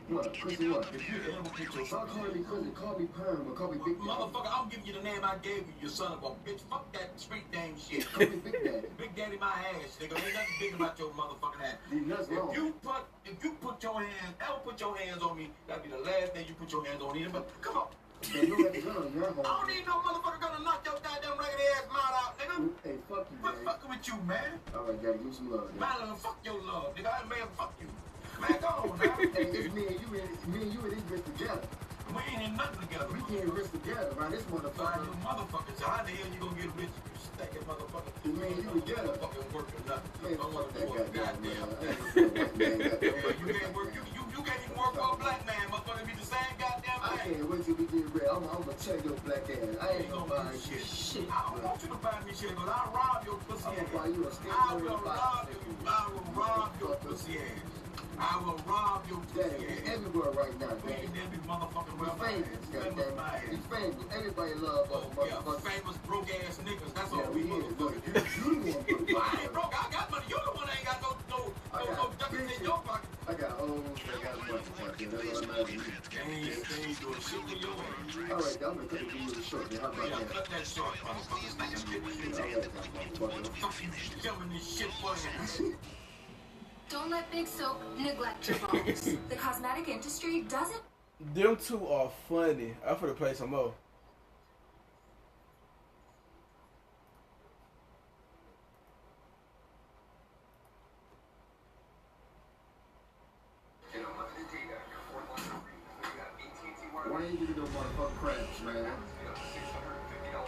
Speaker 14: What? Chrissy what?
Speaker 13: If you ever put your
Speaker 14: stop calling me Chrissy, call me Perm or call me Big Daddy.
Speaker 13: Motherfucker, I'm giving you the name I gave you, you son of a bitch. Fuck that street name shit.
Speaker 14: Call me Big Daddy.
Speaker 13: Big Daddy my ass, nigga. Ain't nothing big about your motherfucking ass. If you put your hands, ever put your hands on me, that'd be the last thing you put your hands on either. But come on.
Speaker 14: They know that gun on your home.
Speaker 13: I don't need no motherfucker gonna knock your goddamn ragged ass mouth out, nigga.
Speaker 14: Hey, fuck you,
Speaker 13: Quit fucking with you, man.
Speaker 14: Alright, Daddy, give me some love,
Speaker 13: man. Fuck your love, nigga. Man, fuck you. Man, go on, man.
Speaker 14: Hey, it's me and you and this bitch together.
Speaker 13: We ain't in nothing together.
Speaker 14: We can't rich together, man. This motherfucker.
Speaker 13: You motherfucker. So how the hell you gonna get rich if you stacking motherfucker?
Speaker 14: Me and you together.
Speaker 13: Fucking work or nothing.
Speaker 14: Man,
Speaker 13: don't want to
Speaker 14: that
Speaker 13: do a goddamn thing. You can't work. You can't even work for a black man. Motherfucker, be the same goddamn thing.
Speaker 14: I can't wait till we get red. I'm gonna check your black ass. I ain't gonna buy you shit.
Speaker 13: I don't want you to buy me shit, but I'll rob your pussy ass.
Speaker 14: I'm gonna buy you a
Speaker 13: I will rob you. I will rob your pussy ass. I will rob your pussy ass.
Speaker 14: Everywhere right now,
Speaker 13: Daddy. Every motherfucking
Speaker 14: well. Famous, goddamn. He's famous. Everybody loves us, motherfucker.
Speaker 13: Famous broke ass niggas. That's all we motherfuckers.
Speaker 14: You the one.
Speaker 13: I ain't broke. I got money. You're the one that ain't got no duckies in your pocket.
Speaker 14: I got hoes. I got money. That's all I know.
Speaker 13: Ain't doing shit with your ass.
Speaker 14: All right, I'm gonna cut it to you short. How about that?
Speaker 13: Cut that short, motherfucker. Killing this shit for you.
Speaker 16: Don't let big soap neglect your bones. The cosmetic industry doesn't.
Speaker 6: Them two are funny. I'm finna play some more.
Speaker 14: Why ain't you give me no motherfucking crabs, man?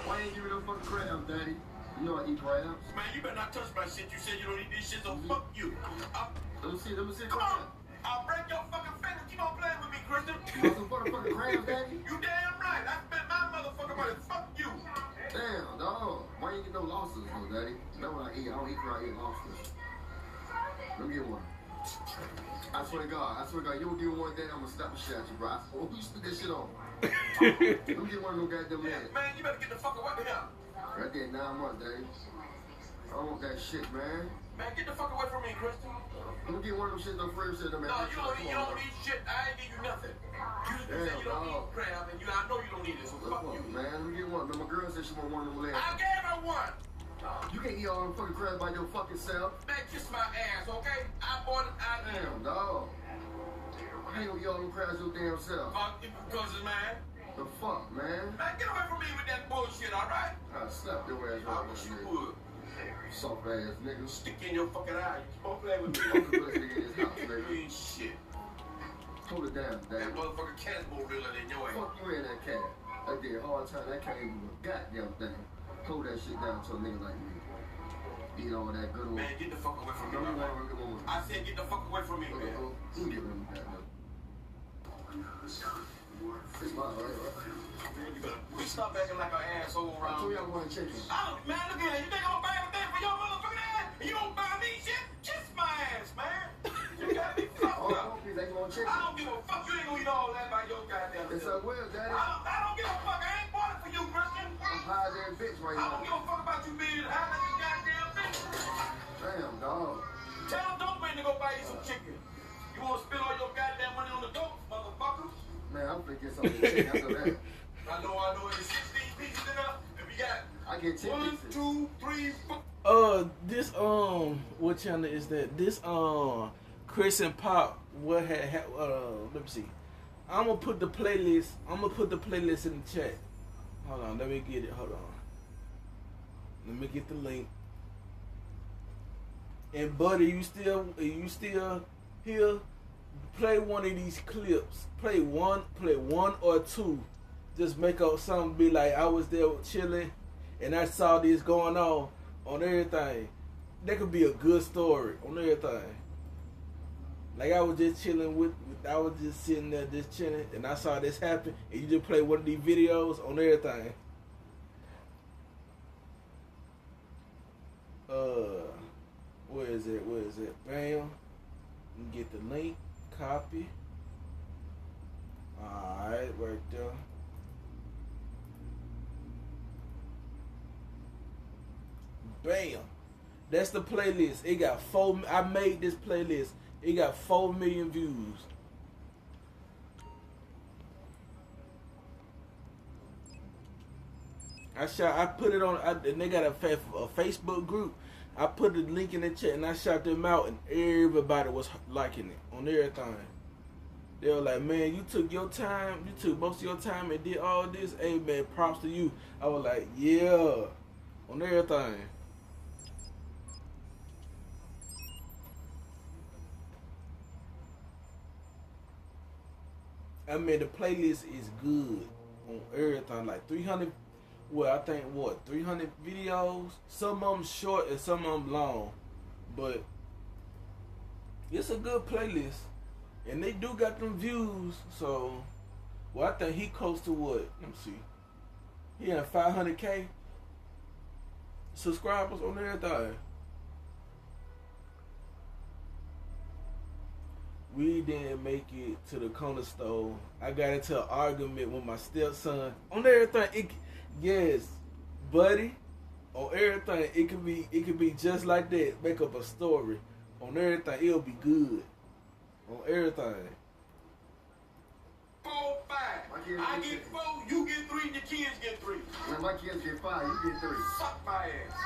Speaker 14: Why ain't you give me no fucking crabs, Daddy? You know I eat crabs.
Speaker 13: Man, you better not touch my shit. You said you don't eat this shit, so fuck you.
Speaker 14: Let me see.
Speaker 13: Come on. I'll break your fucking finger. Keep on playing with me, Christian.
Speaker 14: You want some motherfucking crabs, Daddy?
Speaker 13: You damn right. I spent my motherfucking money. Fuck you.
Speaker 14: Damn, dog. Why you get no lobsters, though, Daddy? That's what I eat. I don't eat crab, I eat lobsters. Let me get one. I swear to God, you don't give me one, Daddy, I'm gonna slap the shit at you, bro. Who you spit that shit on? Let me get one of them goddamn legs.
Speaker 13: Man, you better get the fuck away from here.
Speaker 14: Right there, 9 months, Daddy. I don't want that shit, man.
Speaker 13: Man, get the fuck away from me, Christian.
Speaker 14: Let me get one of them shit, no free shit, man.
Speaker 13: No, you don't need shit. I ain't give you nothing. You just said you don't need crab, and I know you don't need it, so fuck you.
Speaker 14: Man, let me get one. My girl said she want one of them legs.
Speaker 13: I gave her one.
Speaker 14: You can't eat all them fucking crabs by your fucking self.
Speaker 13: Man, kiss my ass, okay? I bought it.
Speaker 14: Damn, dog. I ain't gonna eat all them crabs your damn self.
Speaker 13: Fuck, because it's mine.
Speaker 14: The fuck, man?
Speaker 13: Man, get away from me with that bullshit, alright?
Speaker 14: I slapped your ass right now, nigga. Soft ass nigga.
Speaker 13: Stick in your fucking eye. You keep on playing with me.
Speaker 14: Fuck the nigga in his house, nigga.
Speaker 13: You ain't shit.
Speaker 14: Hold it down,
Speaker 13: That
Speaker 14: Dad.
Speaker 13: motherfucker cat's more realer than your ass.
Speaker 14: Fuck you in that cat. I did a hard time. That can't even do a goddamn thing. Hold that shit down to a nigga like me. Eat all that good old.
Speaker 13: Man, get the fuck away from me.
Speaker 14: No,
Speaker 13: I said get the fuck away from me, man.
Speaker 14: You can get rid of that, man. It's mine, right?
Speaker 13: You better stop acting like an asshole around.
Speaker 14: I told you I wanted chicken.
Speaker 13: Man, look at it. You think I'm gonna buy everything for your motherfucking ass? And you don't buy me shit? Kiss my ass, man. You got me fucked up. I don't give a fuck. You ain't gonna eat all that by your goddamn self.
Speaker 14: Yes, I will, Daddy.
Speaker 13: I don't give a fuck. I ain't bought it for you, Christian.
Speaker 14: I'm high as that bitch right
Speaker 13: I
Speaker 14: now.
Speaker 13: don't give a fuck about you being high like a goddamn bitch.
Speaker 14: Damn, dog.
Speaker 13: Tell them dope man to go buy you some chicken. You wanna spend all your goddamn money on the dope, motherfucker?
Speaker 14: Man, I'm finna get something to chicken after that.
Speaker 13: I know. It's 16 pieces in there. And we got
Speaker 14: I get 10
Speaker 13: 1,
Speaker 14: pieces.
Speaker 13: 2, 3, 4.
Speaker 6: This what channel is that? This Chris and Pop. What had let me see. I'm gonna put the playlist. In the chat. Hold on, let me get it. Hold on. Let me get the link. And buddy, you still here? Play one of these clips. Play one or two. Just make up something. Be like, I was there chilling, and I saw this going on everything. That could be a good story on everything. Like I was just chilling I was just sitting there just chilling, and I saw this happen, and you just play one of these videos on everything. Where is it? Bam. You get the link. Copy. Alright, right there. Bam. That's the playlist. It got I made this playlist. It got 4 million views. I put it on, and they got a Facebook group. I put the link in the chat and I shot them out, and everybody was liking it on everything. They were like, man, you took most of your time and did all this. Hey man, props to you. I was like, yeah, on everything. I mean, the playlist is good on everything. Like 300. Well, I think 300 videos. Some of them short and some of them long, but it's a good playlist, and they do got them views. So, I think he close to what? Let me see. He had 500K subscribers on everything. We didn't make it to the corner store. I got into an argument with my stepson on everything. Yes, buddy. On everything, it could be just like that. Make up a story. On everything, it'll be good. On everything.
Speaker 13: 4, 5. I get 4, you get 3, the kids get 3.
Speaker 14: Man, my kids get 5, you get 3.
Speaker 13: Suck my ass.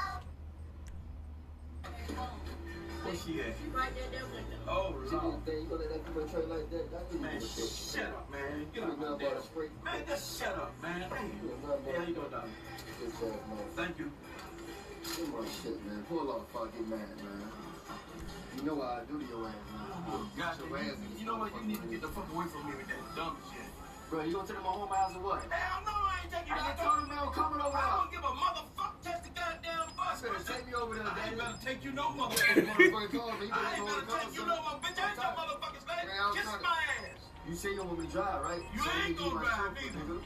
Speaker 13: Where she at?
Speaker 19: Right there, that window.
Speaker 13: Oh, Lord.
Speaker 14: You gonna let that people trade like that?
Speaker 13: Man, shut up, man. Get up there. Man, just shut up, man. Hey, how you doing, dog? Thank you.
Speaker 14: Come on, shit, man. Pull off, fuck get mad, man. You know what I do to your ass, man.
Speaker 13: Oh, God, you know what? You need to get the fuck away from me with that dumb shit.
Speaker 14: Bro, you gonna take my home house or what?
Speaker 13: Hell no, I ain't taking you.
Speaker 14: I told him I'm coming over there.
Speaker 13: I don't give a motherfucker. Touch the goddamn bus.
Speaker 14: You better take me over there,
Speaker 13: I ain't
Speaker 14: Daddy.
Speaker 13: better take you no motherfucker. I ain't better take you no motherfucker. Bitch, I ain't your motherfucker's man. Kiss my ass.
Speaker 14: You say you want me to drive, right?
Speaker 13: You ain't gonna drive either.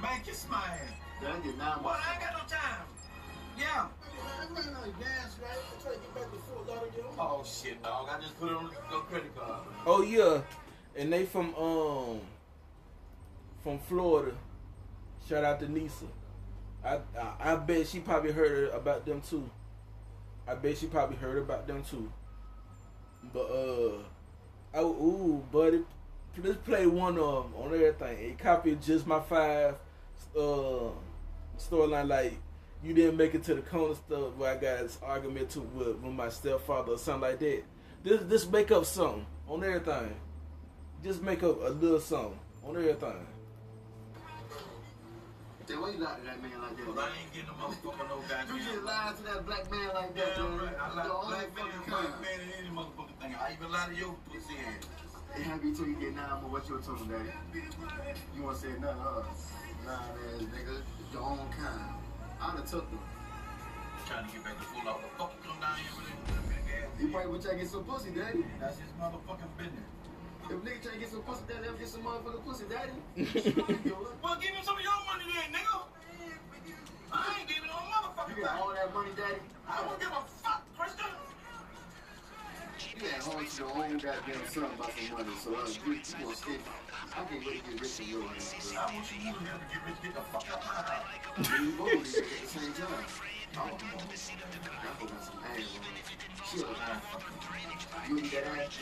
Speaker 13: Man, kiss my ass.
Speaker 14: Then I get 9
Speaker 13: Well, I ain't got no time. Yeah.
Speaker 14: I'm running out of gas, right? I'm trying to get back to Fort Lauderdale.
Speaker 13: Oh, shit, dog. I just put it on the credit card.
Speaker 6: Oh yeah, and they from Florida. Shout out to Nisa. I bet she probably heard about them too. I bet she probably heard about them too. But buddy, let's play one of them on everything. It copied Just My 5 storyline, like you didn't make it to the corner store where I got this argument with my stepfather or something like that. Just make up something on everything. Just make up a little something on everything.
Speaker 14: Then why you lie to that man like that?
Speaker 13: Well, I ain't getting a motherfucker no goddamn.
Speaker 14: You just lied to that black man like that,
Speaker 13: Damn
Speaker 14: man.
Speaker 13: right. I lie
Speaker 14: The
Speaker 13: to
Speaker 14: only
Speaker 13: black man,
Speaker 14: fucking
Speaker 13: white
Speaker 14: kind.
Speaker 13: man, and any motherfucking thing. I even lie to your pussy ass.
Speaker 14: Hey, happy till you get 9 more. What you talking, daddy? You want to say nothing, huh? Nah, man, nigga. Your own kind. I'd have took them.
Speaker 13: Trying to get back to full out. The fuck you come down here with that?
Speaker 14: You probably would try to get some pussy, daddy.
Speaker 13: That's his motherfucking business.
Speaker 14: If nigga try to get some pussy, daddy, let him get some motherfucking pussy, daddy.
Speaker 13: Well, give him some of your money then, nigga. I ain't giving no motherfucking
Speaker 14: You got all that money, daddy?
Speaker 13: I don't give a fuck, Christian.
Speaker 14: You at home to your own goddamn son about some money, so you gonna stay. I can't wait to get rich in your man.
Speaker 13: I want you moving here to get rich, get the fuck out my house.
Speaker 14: You both get rich at the same time. Oh, no. That boy got some ass on him. Chill, man. You eat that ass?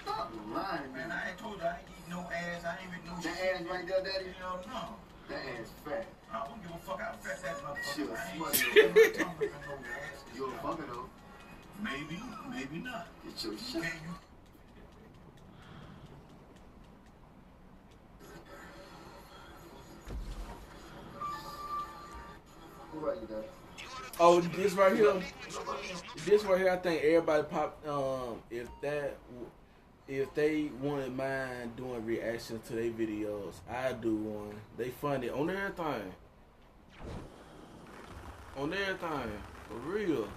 Speaker 14: Stop lying, man.
Speaker 13: I ain't told you I ain't eating no ass. I ain't eating no shit.
Speaker 14: That ass right there, daddy?
Speaker 13: Hell no.
Speaker 14: That ass fat.
Speaker 13: I don't give a fuck how fat that motherfucker.
Speaker 14: Chill,
Speaker 13: I ain't
Speaker 14: smut.
Speaker 13: sitting my tongue with no ass.
Speaker 14: You're a fucker, though.
Speaker 13: Maybe, maybe not.
Speaker 14: Get your shit.
Speaker 13: Can you?
Speaker 14: Who right you, daddy?
Speaker 6: Oh, this right here. This right here, I think everybody pop. If they wouldn't mind doing reactions to their videos, I do one. They funny on everything. On everything, for real.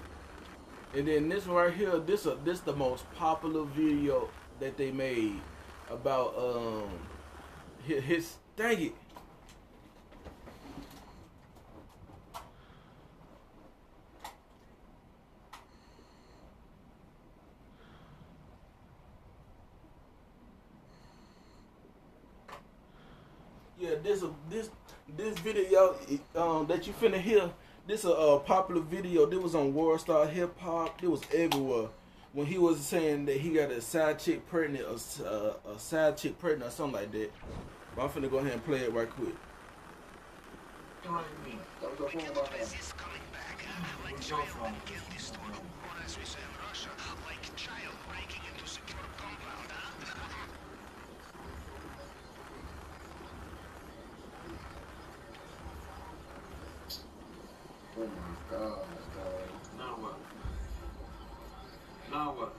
Speaker 6: And then this right here, this the most popular video that they made about his dang it. Yeah, this video that you finna hear. This a popular video. This was on World Star Hip Hop. It was everywhere when he was saying that he got a side chick pregnant, a side chick pregnant or something like that. But I'm finna go ahead and play it right quick.
Speaker 14: Oh my God, dog.
Speaker 13: Now what? Now what?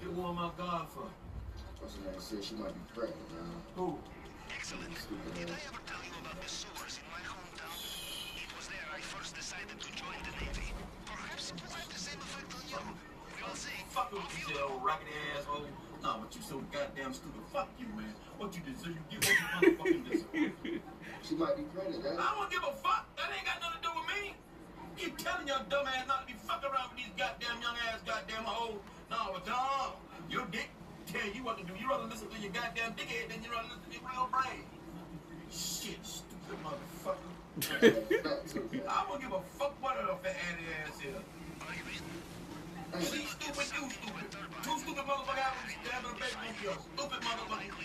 Speaker 13: You want my God for?
Speaker 14: What's her name? Said she might be pregnant now.
Speaker 13: Who?
Speaker 14: Excellent. Stupid ass.
Speaker 2: Did I ever tell you about the sewers in my hometown? It was there I first decided to join the Navy. Perhaps it will have the same effect on you. We'll see.
Speaker 13: Fuck with you, old raggedy asshole. Nah, but you so goddamn stupid. Fuck you, man. What you deserve, you get what you motherfucking deserve.
Speaker 14: She might be pregnant, Dad.
Speaker 13: I don't give a fuck. That ain't got nothing to do with me. Keep telling your dumb ass not to be fucking around with these goddamn young ass goddamn hoes. No, but no. Your dick tell you what to do. You rather listen to your goddamn dickhead than you rather listen to your real brain. Shit, stupid motherfucker. I don't give a fuck what a fat ass is. She's stupid, you stupid. Two stupid motherfuckers having a baby with you. Stupid motherfucker.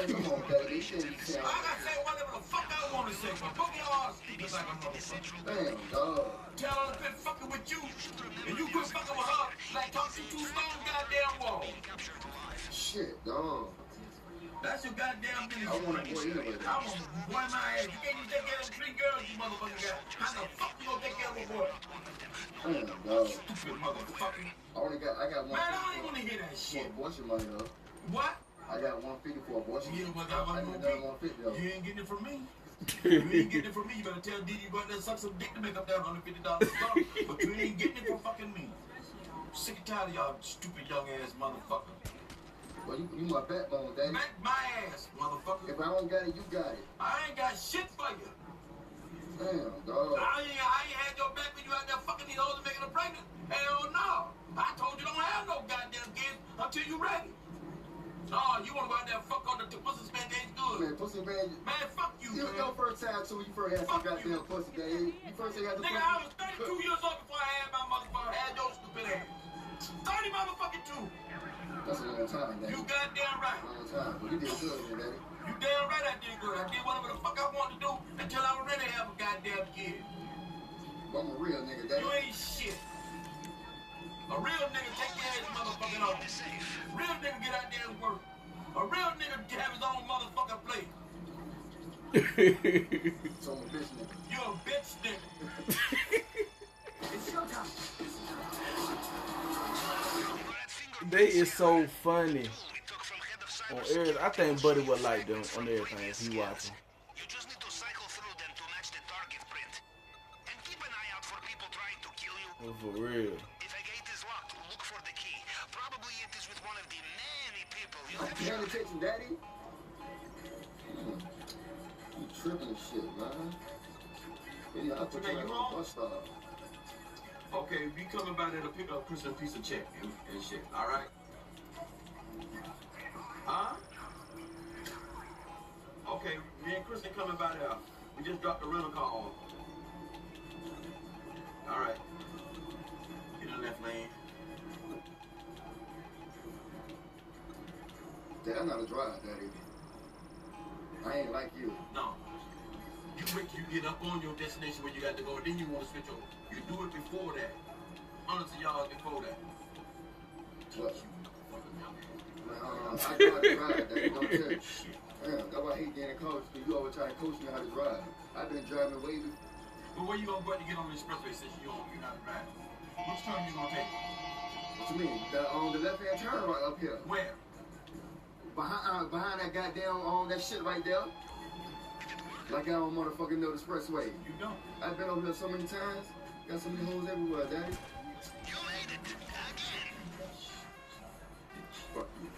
Speaker 14: Come on, baby.
Speaker 13: I gotta say whatever the fuck I want to say, but both y'all are stupid like a motherfucker.
Speaker 14: Damn, dog.
Speaker 13: Tell her to quit fucking with you, and you quit fucking with her like talking two stone goddamn wall.
Speaker 14: Shit, dog.
Speaker 13: That's your goddamn business.
Speaker 14: I want to boy anyway.
Speaker 13: I want to boy my ass. You can't even take care of them 3 girls you motherfucker got. How the fuck you gonna take care of a boy?
Speaker 14: Damn, dog.
Speaker 13: Stupid motherfucker.
Speaker 14: I got one.
Speaker 13: Man, I don't even want to hear that shit.
Speaker 14: Abortion money, though.
Speaker 13: What?
Speaker 14: I got 150 for abortion.
Speaker 13: You but I
Speaker 14: need another 150 though.
Speaker 13: You ain't getting it from me. You ain't getting it from me. You better tell D you go out there and suck some dick to make up that $150. But you ain't getting it from fucking me. Sick and tired of y'all stupid young ass motherfucker.
Speaker 14: Well, you my backbone, daddy.
Speaker 13: Back my ass, motherfucker.
Speaker 14: If I don't got it, you got it.
Speaker 13: I ain't got shit for you.
Speaker 14: Damn, dog.
Speaker 13: I ain't had your back when you out there fucking these hoes and making them pregnant. Hell no. I told you don't have no goddamn kids until you ready. No, you want to go out there and fuck on the pussy span ain't good.
Speaker 14: Man, pussy man.
Speaker 13: Man, fuck you,
Speaker 14: You
Speaker 13: man.
Speaker 14: your first time too. You first had some goddamn pussy, man. You first had the
Speaker 13: Nigga,
Speaker 14: pussy.
Speaker 13: I was 32 years old before I had my motherfucker, had your stupid ass. 30 motherfucking two.
Speaker 14: That's a long time, Daddy.
Speaker 13: You goddamn right.
Speaker 14: Long time. But you did good, man, Daddy.
Speaker 13: You damn right I did good. I did whatever the fuck I wanted to do until I was ready to have a goddamn kid.
Speaker 14: I'm a real nigga, Daddy.
Speaker 13: You ain't shit. A real nigga take your ass motherfucking off. Real nigga get out there and work. A real nigga have his own motherfucking place.
Speaker 14: So I'm a bitch nigga.
Speaker 13: You a bitch nigga. It's showtime.
Speaker 6: They is so funny. On everything. I think Buddy would like them on everything if he watching.
Speaker 2: You just need to cycle through them to match the target print. And keep an eye out for people trying to kill you.
Speaker 6: Oh, for real.
Speaker 2: If a gate is locked, look for the key. Probably it is with one of the many people you have.
Speaker 14: Paying attention, Daddy? You tripping and shit, man. Maybe I'll put you on the bus stop.
Speaker 13: Okay, we coming by there to pick up Chris a piece of check and shit, alright? Huh? Okay, me and Kristen coming by there. We just dropped the rental car off. Alright. Get in left lane.
Speaker 14: Dad, I'm not a driver, Daddy. I ain't like you.
Speaker 13: No. You wait till you get up on your destination where you got to go, and then you want to switch over. You do it before that. Honestly, y'all before that.
Speaker 14: What? I got to drive, Daddy. Don't tell. Damn, that's why I hate getting a coach, because you always try to coach me how to drive. I've been driving way before.
Speaker 13: But where you gonna go to get on the expressway since you're not driving? Which turn you gonna take?
Speaker 14: What you mean? The left-hand turn right up here.
Speaker 13: Where?
Speaker 14: Behind that goddamn that shit right there. Like I don't motherfucking know the expressway.
Speaker 13: You don't.
Speaker 14: I've been over there so many times. Got so many holes everywhere, Daddy.
Speaker 2: You made it.
Speaker 14: Fuck you.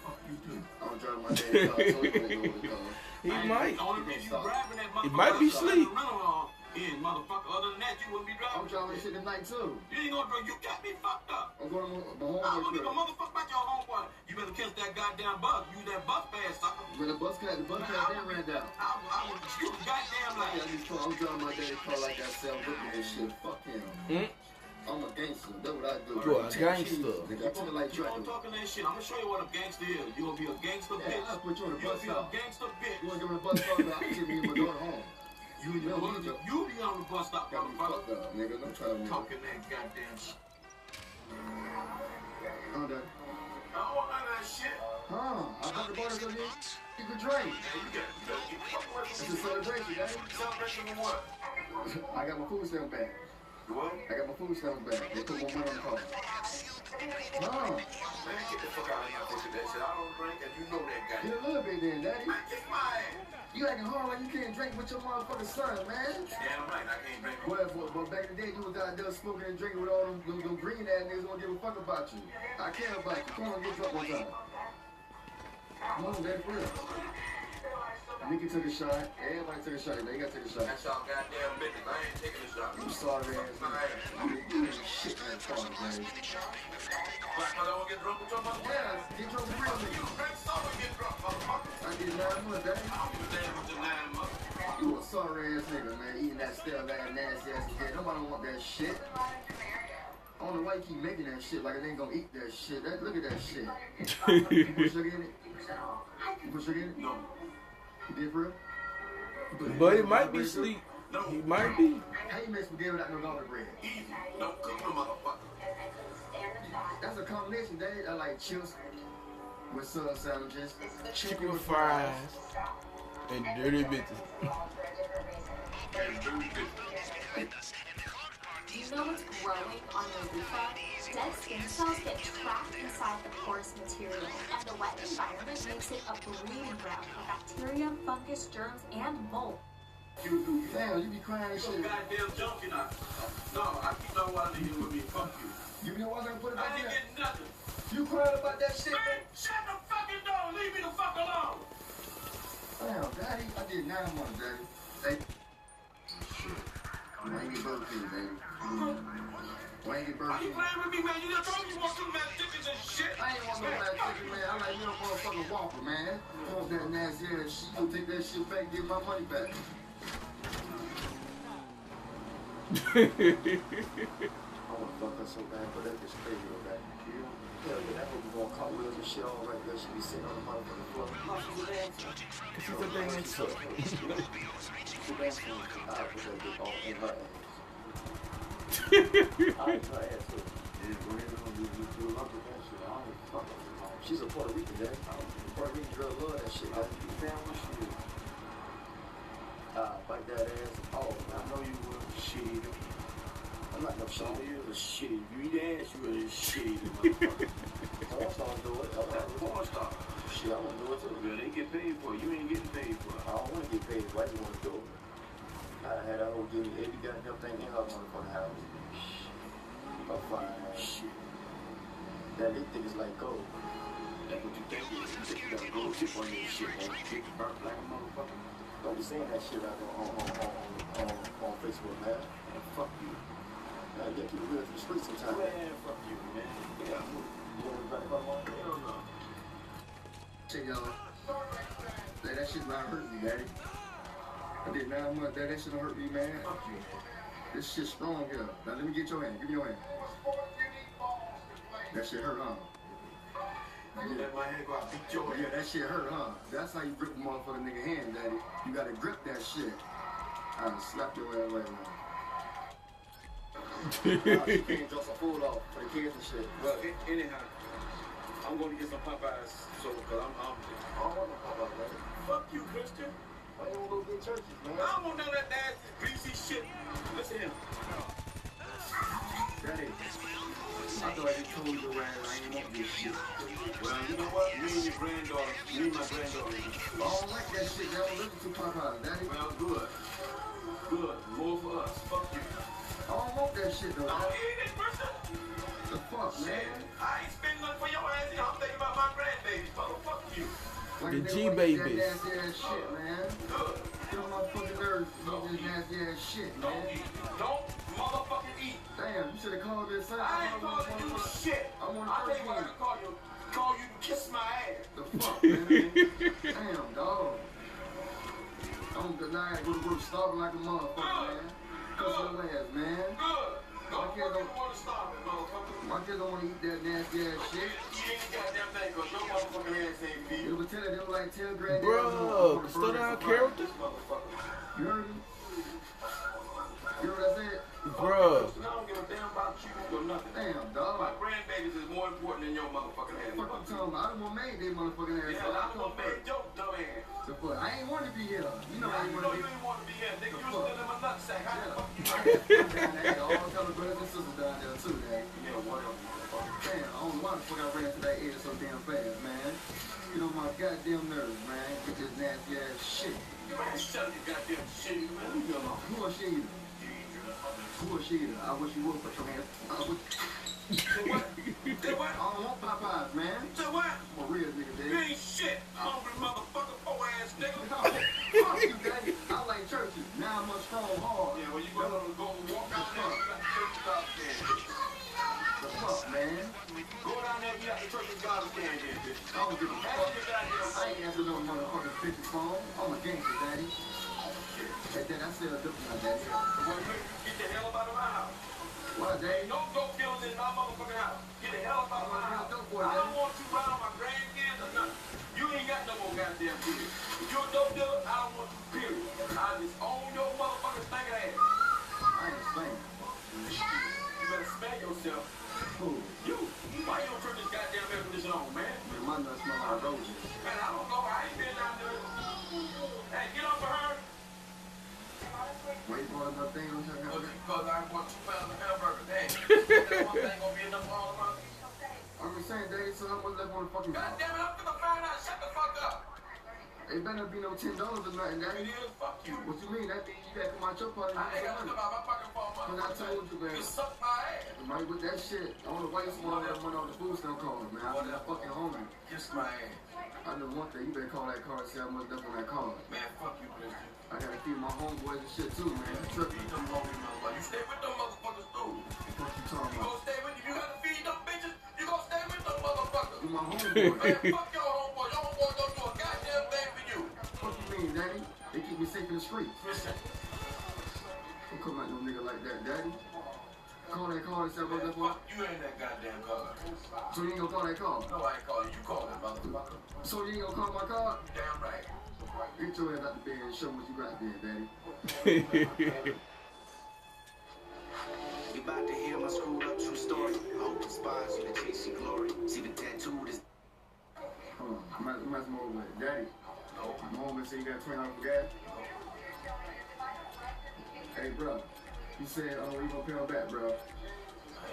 Speaker 13: Fuck you too.
Speaker 14: I don't drive my dad's car, so he don't know what it's called.
Speaker 6: He might.
Speaker 13: The only reason you driving that motherfucker.
Speaker 6: He might be asleep.
Speaker 13: In motherfucker. Other than that, you wouldn't be driving.
Speaker 14: I'm driving shit tonight too.
Speaker 13: You ain't gonna drive. You got me fucked up.
Speaker 14: I'm going to my
Speaker 13: I'm
Speaker 14: homework
Speaker 13: gonna give a
Speaker 14: trip.
Speaker 13: motherfucker about your homework. You better catch that goddamn bus. Use that bus pass, sucker.
Speaker 14: When the bus ran down.
Speaker 13: I would excuse the goddamn life.
Speaker 14: I'm driving my daddy's car like that, looking at shit. Fuck him. I'm a gangster. That's what I do.
Speaker 6: You a gangster.
Speaker 14: Nigga, I tell like
Speaker 13: You gonna talking that shit. I'm gonna show you what a gangster is. You gonna be a gangster bitch.
Speaker 14: I'll put you on the
Speaker 13: You
Speaker 14: bus
Speaker 13: gonna be a
Speaker 14: stop.
Speaker 13: gangster bitch.
Speaker 14: You wanna give me a bus stop? I'll give me my daughter home.
Speaker 13: You be on the bus stop,
Speaker 14: Got me fucked
Speaker 13: motherfucker.
Speaker 14: up, nigga. Don't try to
Speaker 13: Talking that goddamn shit.
Speaker 14: I'm done.
Speaker 13: I don't want none of that shit.
Speaker 14: Huh? I got the borders up here. You can drink.
Speaker 13: Yeah, you gotta get fucked with.
Speaker 14: It's a celebration, Daddy.
Speaker 13: Celebration of what?
Speaker 14: I got my food stamp back.
Speaker 13: What?
Speaker 14: I got my food stamps back. They put more money on the car. No.
Speaker 13: Man, get the fuck out of here with that shit. I don't drink, and you know that guy.
Speaker 14: Get a little bit then, Daddy.
Speaker 13: Man, kiss my ass.
Speaker 14: You acting hard like you can't drink with your motherfucking son, man.
Speaker 13: Damn right, I can't drink.
Speaker 14: Well, but back in the day, you was out there smoking and drinking with all them green ass niggas who don't give a fuck about you. I care about you. Come on, get drunk one time. Come on, Daddy, for real. Nikki took a shot. Everybody took a shot. They gotta take a shot.
Speaker 13: That's y'all goddamn business. I ain't taking a shot.
Speaker 14: You sorry ass nigga. You ain't shit in that car, man.
Speaker 13: Black mother won't get drunk with your mother?
Speaker 14: Yeah, get drunk with real
Speaker 13: You
Speaker 14: niggas.
Speaker 13: drink sober, get drunk, motherfucker.
Speaker 14: I did 9 months, Daddy.
Speaker 13: I don't give a damn with your 9 months.
Speaker 14: You a sorry ass nigga, man. Eating that stale ass nasty ass shit. Nobody want that shit. I don't know why you keep making that shit like it ain't gonna eat that shit. Look at that shit. You put sugar in it? You put sugar in it?
Speaker 13: No.
Speaker 14: You did for real?
Speaker 6: But he might be asleep.
Speaker 13: No.
Speaker 6: He might be.
Speaker 14: How you make spaghetti without no garlic bread?
Speaker 13: Easy. Don't cook no motherfucker.
Speaker 14: That's a combination, Daddy. I like chips with sub sandwiches,
Speaker 6: Chicken with fries and dirty bitches.
Speaker 16: Do you know what's growing on your loofah? Dead skin cells get trapped inside the porous material, and the wet environment makes it a breeding ground for bacteria, fungus, germs, and mold.
Speaker 14: Damn, you be crying and
Speaker 13: You
Speaker 14: shit.
Speaker 13: goddamn junkie now. No, I keep no water here with me. Fuck you.
Speaker 14: You know why I'm gonna put it
Speaker 13: I
Speaker 14: back
Speaker 13: ain't
Speaker 14: there?
Speaker 13: getting nothing.
Speaker 14: You crying about that shit,
Speaker 13: Man, shut the fucking door. Leave me the fuck alone.
Speaker 14: Damn, Daddy, I did 9 months, Daddy. Hey. Shit. Why ain't get Burger King, Daddy? Why ain't get Burger
Speaker 13: Are you
Speaker 14: King?
Speaker 13: playing with me, man? You just told me you want some mad chickens and shit.
Speaker 14: I ain't want no mad chicken. Whopper, man. I like your motherfucking Whopper, man. I want that nasty ass shit. You take that shit back, get my money back. I want to fuck her so bad, but that bitch crazy though, that. Hell yeah, that hoe be going cartwheels and shit all right there. She be sitting on the motherfucking floor. How she's a dancer?
Speaker 6: She's a dancer.
Speaker 14: She's a dancer. I put that bitch all in her ass. I in her ass too. Yeah, go ahead and you love that shit. I don't fuck her. She's a Puerto Rican, man. Puerto Rican girl love that shit, man. You damn what she is. Bite that ass. Oh, I know you will. Shit. I'm not no shit. You're a shitty. If you eat ass, you're a shitty motherfucker. Porn stars do it. Porn star. Shit, I want to do it too. Well, they get paid for it. You ain't getting paid for it. I don't want to get paid for it. I just want to do it. I had that whole give me every goddamn thing in her motherfucking house. I'm fine, man. Shit. That they think it's like gold. That's what you think it is. You think you got a gold chip on your shit, man. You get burnt like a motherfucker. Don't be saying that shit out on Facebook, man. And fuck you. Man, you gotta keep it real to the streets sometimes. Man, fuck you, man. Yeah. You want to back up on? Hell no. Check y'all. That shit not hurting me, daddy. I did 9 months. That shit don't hurt me, man. Fuck you. This shit strong here. Now let me get your hand. Give me your hand. That shit hurt, huh? You let my hand go out, beat your hand. Yeah, that shit hurt, huh? That's how you grip a motherfucking nigga hand, daddy. You gotta grip that shit. I'll slap your ass right now. You can't drop some food off for the kids and shit.
Speaker 11: Well, anyhow, I'm going to get some Popeyes, so, cause I'm
Speaker 14: I don't want no Popeyes, daddy.
Speaker 11: Fuck you, Christian.
Speaker 14: Why you wanna go get churches, man?
Speaker 11: I don't want none of that nasty, greasy shit. Listen to him.
Speaker 14: Daddy, I thought I just told you around. I ain't want this shit.
Speaker 11: Well, you know what? Me and your granddaughter, me and my granddaughter.
Speaker 14: I don't like that shit. They don't listen to Popeyes, daddy.
Speaker 11: Well, good. Good. More for us. Fuck you.
Speaker 14: I don't want that shit, though.
Speaker 11: I don't eat it, person.
Speaker 14: The fuck, man?
Speaker 11: I ain't spending nothing for your ass. I'm thinking about my grandbabies. Fuck you.
Speaker 6: The G-babies.
Speaker 14: That nasty ass shit, man.
Speaker 11: Good.
Speaker 14: Get on my fucking nerves with this nasty ass shit, man.
Speaker 11: Don't eat. Don't motherfucking eat.
Speaker 14: Damn, you should have called me a son.
Speaker 11: I ain't calling you shit.
Speaker 14: I want
Speaker 11: I'll tell you what I can call you. Call you to kiss my ass.
Speaker 14: The fuck, man? Damn, dog. I'm gonna go to starving like a motherfucker, man. Cuss your ass, man.
Speaker 11: Good. My kids don't want to stop it, motherfucker.
Speaker 14: My kids don't want to eat that nasty ass shit.
Speaker 11: You ain't the goddamn thing, cause your motherfucking ass ain't feed.
Speaker 14: They were telling them like 10 grand.
Speaker 6: Bro, slow down, character.
Speaker 14: You heard me? You heard what I said?
Speaker 6: Bro.
Speaker 11: I don't give a damn about you or nothing.
Speaker 14: Damn, dog.
Speaker 11: My grandbabies is more important than your motherfucking ass.
Speaker 14: What you talking about? I done made that motherfucking ass.
Speaker 11: Yeah, I done made your dumb ass.
Speaker 14: So fuck, I ain't want to be here. You know I ain't want to be here.
Speaker 11: You ain't want to be here, nigga. You still in my nutsack. How the fuck you
Speaker 14: Hey, all the other brothers and sisters down there too, man.
Speaker 11: Yeah, whatever.
Speaker 14: Damn, I don't know why the fuck I ran to that edge so damn fast, man. You know my goddamn nerves, man. Get this nasty ass shit.
Speaker 11: Man, shut your goddamn shit, man. Leave me alone.
Speaker 14: Who a shit eater? Who a shit eater? I wish you would put your hands.
Speaker 11: Say what? Say what?
Speaker 14: I don't want Popeyes, man.
Speaker 11: Say what?
Speaker 14: I'm a real nigga, daddy.
Speaker 11: You ain't shit. Hungry motherfucker, poor ass nigga.
Speaker 14: Fuck you, daddy. I like churches. Now I'm a strong hard.
Speaker 11: Yeah, well, you gonna go walk out there. You got the church God stand.
Speaker 14: The fuck, man?
Speaker 11: Go down there, you got the church God stand here, bitch.
Speaker 14: I don't give a fuck. I ain't answering no motherfucking 50 phone. I'm a gangster, daddy. And then I said a different one, daddy.
Speaker 11: Well, you get the hell up out of my house.
Speaker 14: Why, daddy?
Speaker 11: No dope dealers in my motherfucking house. Get the hell up out of my house. I don't want you around my grandkids or nothing. You ain't got no more goddamn kids. If you're a dope dealer, I don't want you, period. I just own your motherfucking stank ass.
Speaker 14: I ain't spank.
Speaker 11: You better spank yourself.
Speaker 14: Who?
Speaker 11: You. Why you don't turn this goddamn air conditioner on, man?
Speaker 14: Man, my nuts smell like roses.
Speaker 11: Man, I don't know. I ain't been down there. Hey, get up for her.
Speaker 14: Wait for another thing on your hamburger.
Speaker 11: Because I want 2 pounds of hamburger. Dang. That one thing gonna be enough all around.
Speaker 14: I'm just saying, daddy, so how much left on the fucking
Speaker 11: God damn it, I'm gonna find out. Shut the fuck up.
Speaker 14: It better be no $10 or nothing, daddy.
Speaker 11: It is, fuck you.
Speaker 14: What you mean? That means you gotta come out your pocket.
Speaker 11: I ain't got to come out my pocket for a month.
Speaker 14: Because I told you, man.
Speaker 11: You suck my ass.
Speaker 14: Right with that shit. I don't know why you want that money on the food stamp card, man. I'm that fucking hungry.
Speaker 11: Kiss my ass.
Speaker 14: I know one thing. You better call that card and see how much left on that card.
Speaker 11: Man, fuck you, Christian.
Speaker 14: I gotta feed my homeboys and shit too, man.
Speaker 11: You feed them hungry motherfuckers. You stay with them motherfuckers too.
Speaker 14: What you talking
Speaker 11: You
Speaker 14: about?
Speaker 11: gonna stay with you? You gotta feed them bitches. You gonna stay with them motherfuckers.
Speaker 14: Do my homeboy.
Speaker 13: Man, fuck your homeboy. Your homeboy don't do a goddamn thing for you.
Speaker 14: What you mean, Daddy? They keep me safe in the streets. Don't come at no nigga like that, Daddy. Call that car and say about that boy.
Speaker 13: Fuck you ain't that goddamn car.
Speaker 14: So you ain't gonna call that car?
Speaker 13: No, I ain't calling you. Call that motherfucker.
Speaker 14: So you ain't gonna call my car?
Speaker 13: Damn right.
Speaker 14: Get your ass out the bed and show me what you got there, Daddy.
Speaker 23: You about to hear my screwed up true story. I hope inspires you to chase your glory. See the tattoo is.
Speaker 14: Hold on, I'm at some over with Daddy. I'm home and say you got $20 for gas. Hey, bro. You said, oh, you gonna pay him back, bro.
Speaker 13: I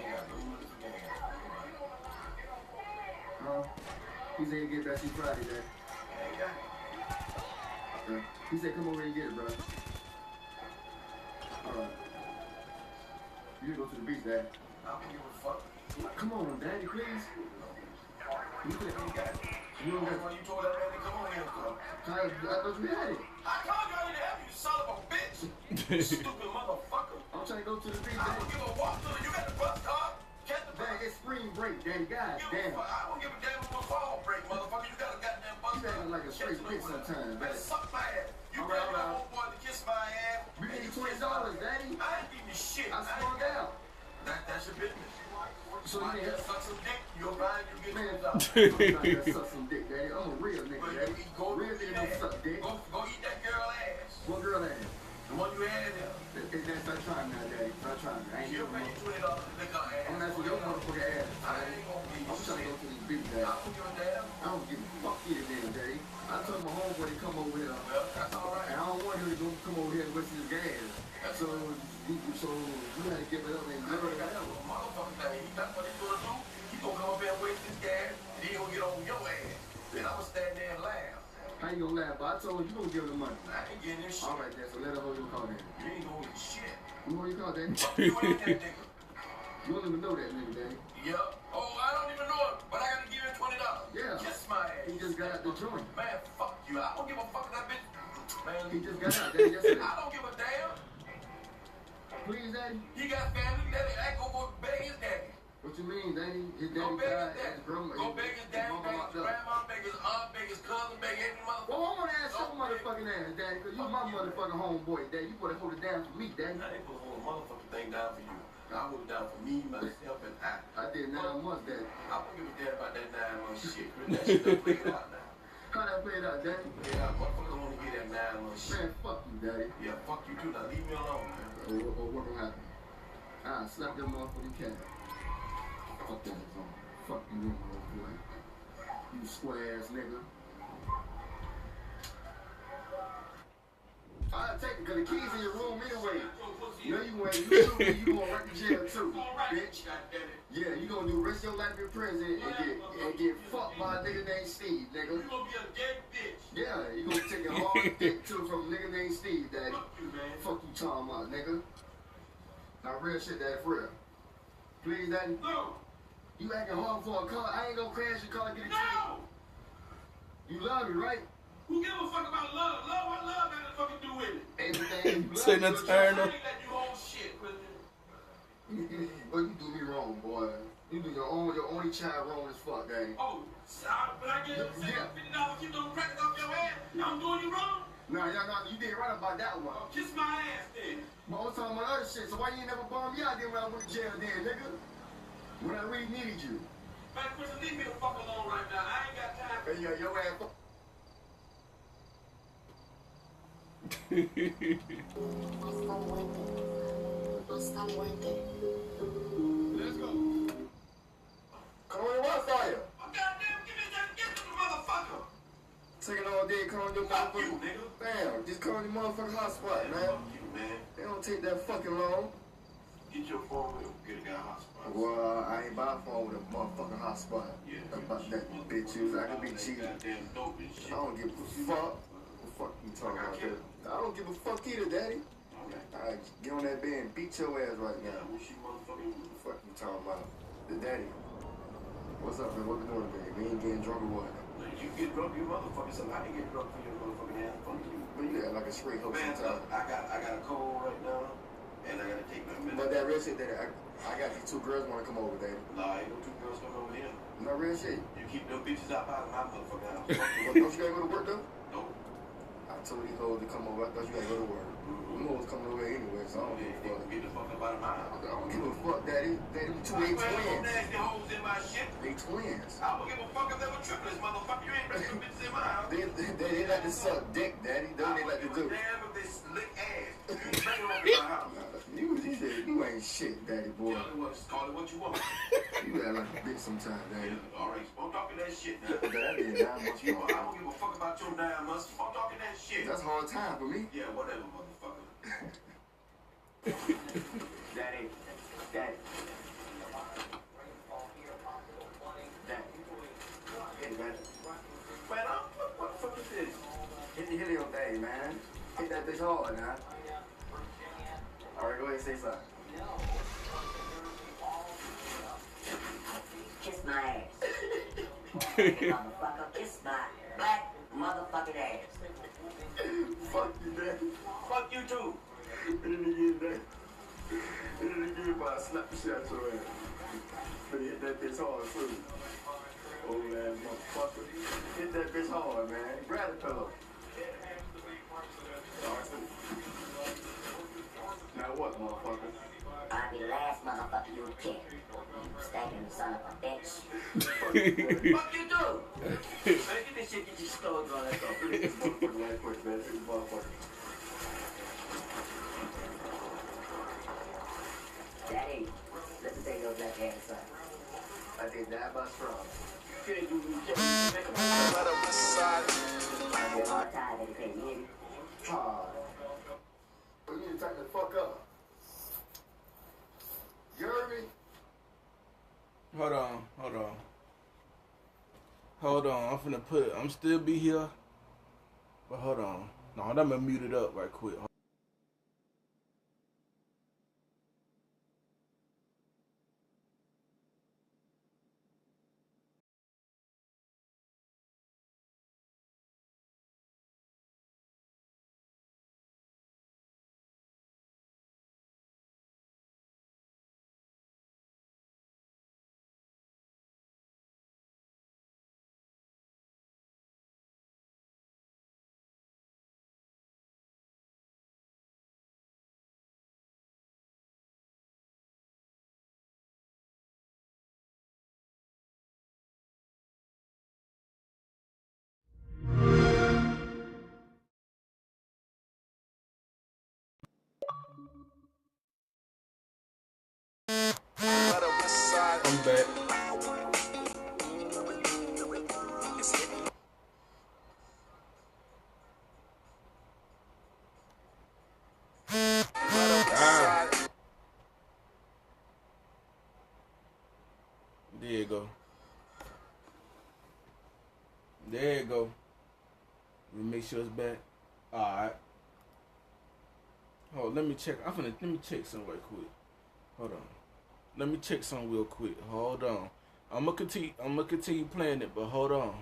Speaker 13: ain't got no money for gas.
Speaker 14: Huh? He said he'd get back to you Friday, Daddy.
Speaker 13: I ain't got it.
Speaker 14: He said, come over here and get it, bro. Alright. You can go to the beach, Daddy.
Speaker 13: I don't give a fuck.
Speaker 14: Come on, Daddy, please. You said,
Speaker 13: You got it.
Speaker 14: you don't got
Speaker 13: When you told that man to come over here, come.
Speaker 14: I thought you had it.
Speaker 13: I told you I didn't have you, son of a bitch. Stupid motherfucker.
Speaker 14: I'm trying to go to the beach,
Speaker 13: I
Speaker 14: Daddy.
Speaker 13: don't give a walk to you. Got the bus card? Catch the bus.
Speaker 14: Dad, it's spring break, Daddy. God damn.
Speaker 13: I don't give a damn if it's fall break, motherfucker. You got a goddamn bus
Speaker 14: You acting like a straight bitch sometimes,
Speaker 13: Man,
Speaker 14: Daddy.
Speaker 13: suck my ass. You
Speaker 14: All
Speaker 13: bring
Speaker 14: right,
Speaker 13: your
Speaker 14: all right.
Speaker 13: homeboy to kiss my ass.
Speaker 14: You gave me $20, Daddy.
Speaker 13: I ain't giving you shit.
Speaker 14: I sprung out.
Speaker 13: That's your business.
Speaker 14: So
Speaker 13: I
Speaker 14: you
Speaker 13: just
Speaker 14: didn't
Speaker 13: suck some dick. You'll find you get
Speaker 14: Man,
Speaker 13: $20.
Speaker 14: suck some dick, Daddy. I'm a real nigga, Daddy. Real nigga don't suck dick.
Speaker 13: Go eat that girl ass.
Speaker 14: What girl ass?
Speaker 13: The one you had there.
Speaker 14: Stop trying now, Daddy. Stop trying. I ain't
Speaker 13: She'll
Speaker 14: giving
Speaker 13: pay
Speaker 14: no.
Speaker 13: you $20 to lick her ass.
Speaker 14: I'm asking your motherfucking ass.
Speaker 13: I ain't gonna give you
Speaker 14: I'm trying to go
Speaker 13: shit.
Speaker 14: to this beach, Daddy.
Speaker 13: I don't give a damn.
Speaker 14: I don't give a fuck either damn, Daddy. I told my homeboy to come over here.
Speaker 13: Well, that's all right.
Speaker 14: And I don't want him to go come over here and waste his gas. So you had to give it up and
Speaker 13: I ain't got that little motherfucker thing. That's what he's gonna do. He gonna come up here and waste his gas, and he gonna get on your ass. Then I'ma stand there and laugh.
Speaker 14: How you gonna laugh? But I told you gonna give him the money.
Speaker 13: I ain't getting this shit.
Speaker 14: All right, then. So let her hold your car then.
Speaker 13: You ain't gonna get shit.
Speaker 14: You know what you call that?
Speaker 13: Fuck you ain't that nigga.
Speaker 14: You don't even know that nigga, Daddy.
Speaker 13: Yeah. Oh, I don't even know it, but I gotta give him $20.
Speaker 14: Yeah.
Speaker 13: Kiss my ass.
Speaker 14: He just got out the joint.
Speaker 13: Man, fuck you. I don't give a fuck that bitch. Man,
Speaker 14: He just got out, Daddy. Yesterday.
Speaker 13: I don't give a damn.
Speaker 14: Please, Daddy.
Speaker 13: He got family. Let it act over beg his daddy.
Speaker 14: What you mean, Daddy? His
Speaker 13: Go
Speaker 14: daddy
Speaker 13: beg his
Speaker 14: died.
Speaker 13: daddy.
Speaker 14: His grandma.
Speaker 13: Go beg his daddy, beg his grandma, beg his aunt, beg his cousin, beg every motherfucker.
Speaker 14: Well, I want to ask your motherfucking ass, Daddy, because you my motherfucking homeboy, Daddy. You better hold it down for me, Daddy.
Speaker 13: I ain't gonna hold a motherfucking thing down for you. I hold it down for me, myself, and I.
Speaker 14: I did 9 months, Daddy.
Speaker 13: I don't give a damn about that 9 months shit. That shit done played out now.
Speaker 14: How that played out, Daddy?
Speaker 13: Yeah, motherfuckers wanna get that 9 months shit.
Speaker 14: Man, fuck you, Daddy.
Speaker 13: Yeah, fuck you too. Now leave me alone, man.
Speaker 14: Or what gonna happen? I'll slap them motherfucking cat. Fuck that song. Fuck you, motherfucker. You square ass nigga. I'll take it, cause the keys in your room anyway. No, you ain't. You going right to jail too, bitch. Yeah, you gonna do the rest of your life in prison and get fucked by a nigga named Steve, nigga.
Speaker 13: You gonna be a dead bitch.
Speaker 14: Yeah, you gonna take a hard dick too from a nigga named Steve, Daddy.
Speaker 13: Fuck you, man.
Speaker 14: Fuck you talking about, nigga. Now real shit, Daddy, for real. Please, Daddy.
Speaker 13: No.
Speaker 14: You acting hard for a car. I ain't gonna crash your car and get it to
Speaker 13: No.
Speaker 14: you. You love me, right?
Speaker 13: Who give a fuck about love? What love got to fucking do with it?
Speaker 14: Everything. You
Speaker 6: Tina
Speaker 14: love me,
Speaker 6: Turner.
Speaker 13: I ain't let you own shit, but
Speaker 14: Boy, you do me wrong, boy. You do your only child wrong as fuck, Daddy.
Speaker 13: oh, but I get $50, you doing credit off your ass. I'm doing you wrong.
Speaker 14: Nah, you did right about that one.
Speaker 13: Oh, kiss my ass then.
Speaker 14: But I was talking about other shit, so why you ain't never bomb me out then when I went to jail then, nigga? When I really needed you.
Speaker 13: Man, Chris, leave me the fuck alone right now. I ain't got time for
Speaker 14: Hey, yo, your ass fuck.
Speaker 13: Let's go.
Speaker 14: Come on, what for you?
Speaker 13: Oh, goddamn, give me that. Get to the motherfucker.
Speaker 14: Taking all day, come on your
Speaker 13: Fuck you,
Speaker 14: motherfucker.
Speaker 13: nigga.
Speaker 14: Damn, just come on your motherfucking hotspot, man.
Speaker 13: Fuck you, man.
Speaker 14: They don't take that fucking long.
Speaker 13: Get your phone and get a guy hotspot.
Speaker 14: Well, I ain't buy a phone with a motherfucking hotspot.
Speaker 13: Yeah.
Speaker 14: About that bitches. I can be cheap.
Speaker 13: Goddamn dope and
Speaker 14: I
Speaker 13: shit.
Speaker 14: don't give a fuck. What the fuck you talking about that? I don't give a fuck either, Daddy. I get on that bed and beat your ass right now.
Speaker 13: Yeah, what she motherfucking
Speaker 14: What the fuck you talking about? The Daddy. What's up, man? What we doing today? We ain't getting drunk or what?
Speaker 13: You get drunk, you motherfucker. Somebody get drunk for your motherfucking ass. Fuck you.
Speaker 14: But you act like a straight hoe
Speaker 13: Man,
Speaker 14: sometimes.
Speaker 13: I got a cold right now. And I gotta take my minute.
Speaker 14: But that real shit that I got these 2 girls want to come over, Daddy.
Speaker 13: Nah, ain't no 2 girls coming over here.
Speaker 14: No real shit.
Speaker 13: You keep them bitches out of my motherfucking house.
Speaker 14: Don't you gotta go to work though?
Speaker 13: No.
Speaker 14: I told these hoes to come over. I thought you gotta go to work. Them hoes coming over anyway, so I don't give a fuck.
Speaker 13: Get the fuck up out of my house.
Speaker 14: I don't give a fuck, Daddy. They 2 ain't twins.
Speaker 13: Nasty hoes in my shit.
Speaker 14: They twins.
Speaker 13: I don't give a fuck if they were triplets, motherfucker. You ain't bringing them bitches in my house.
Speaker 14: They like to suck dick, Daddy. That's what they like to do.
Speaker 13: Damn if they lick ass. You ain't bringing them up in my house.
Speaker 14: You ain't shit, Daddy boy.
Speaker 13: Call it what you want.
Speaker 14: You act like a bitch sometimes, Daddy.
Speaker 13: Yeah, all right, don't talking that shit now.
Speaker 14: Daddy, 9 months.
Speaker 13: I don't give a fuck about your 9 months. Fuck talking that shit.
Speaker 14: That's hard time for me.
Speaker 13: Yeah, whatever, motherfucker.
Speaker 14: Daddy. Daddy. Hey, man.
Speaker 13: Man, what the fuck is this?
Speaker 14: Hit the helio thing, man. Hit that bitch hard, now. Alright, go ahead and say something.
Speaker 9: Kiss my ass. Motherfucker, kiss my black motherfucking ass.
Speaker 14: Fuck you, Daddy.
Speaker 13: Fuck you too.
Speaker 14: And then again, Daddy. And then again, I slap the shit out your ass. But hit that bitch hard, too. Old ass motherfucker. Hit that bitch hard, man. Grab the pillow. Alright, now what, motherfucker?
Speaker 9: I'll be the last motherfucker you kick. Stinking son of a bitch.
Speaker 13: Fuck you too. Man, get this shit, get your stones on. Let's go.
Speaker 14: Finish this motherfucker right quick, man. Finish this motherfucker.
Speaker 9: Daddy, let me take your black ass, son.
Speaker 14: I did that by strong.
Speaker 13: You can't do this shit.
Speaker 9: I'll be a hard time, Daddy, can you hear me?
Speaker 14: Hard. You need to tighten the fuck up. You heard me?
Speaker 6: Hold on. I'm still be here. But hold on. No, I'm gonna mute it up right quick. I'm back. There you go. There you go. Let me make sure it's back. Alright. Oh, let me check. Let me check something right quick. Hold on. Let me check something real quick. Hold on. I'm gonna continue playing it, but hold on.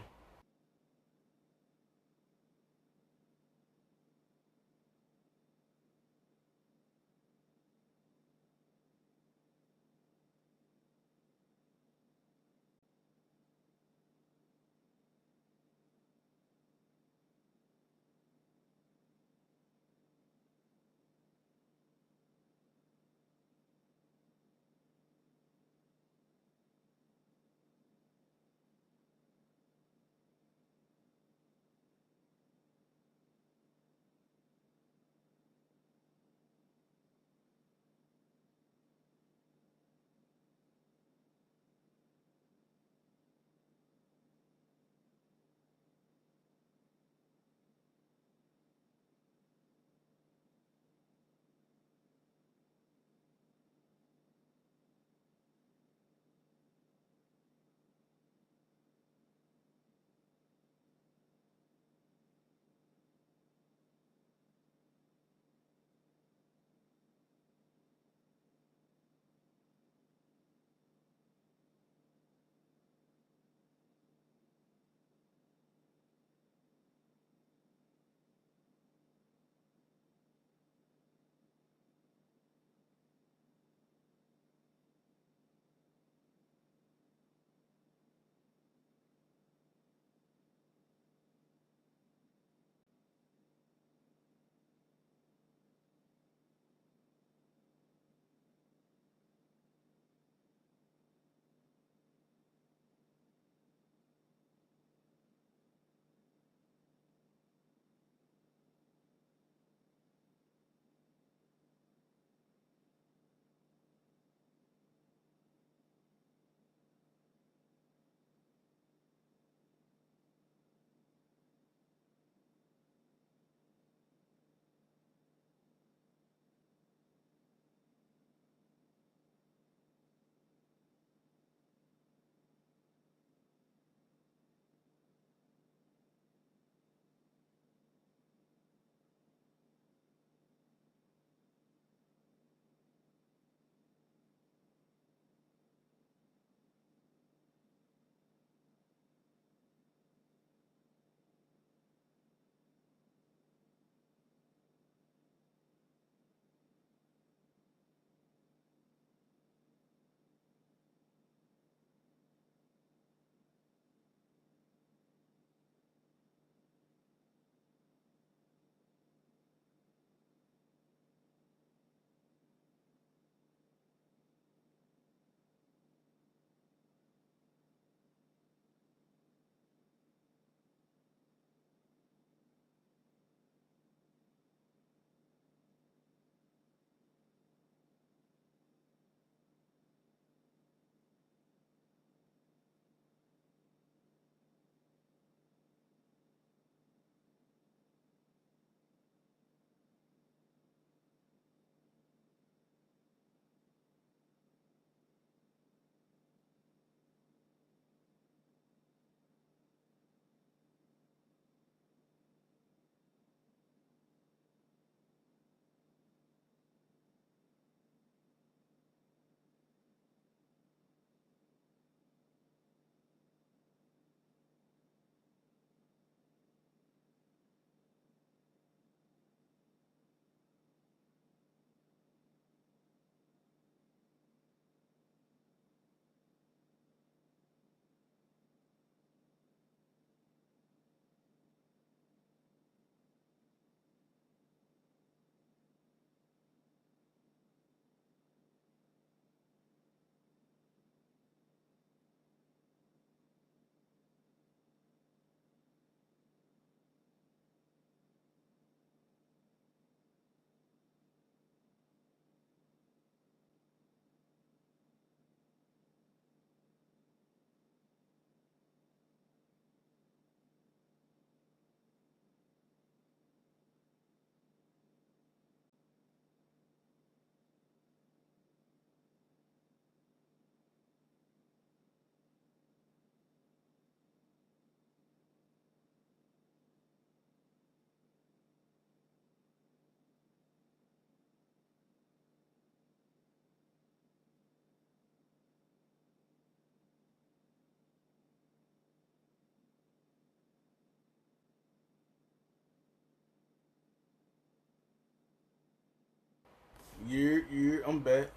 Speaker 6: I'm back.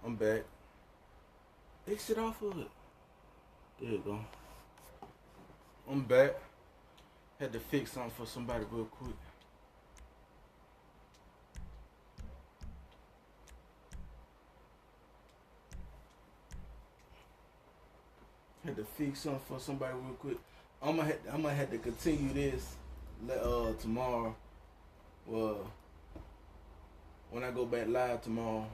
Speaker 6: I'm back. Exit off of it. There you go. I'm back. Had to fix something for somebody real quick. Had to fix something for somebody real quick. I'm gonna have to continue this tomorrow. Well, when I go back live tomorrow,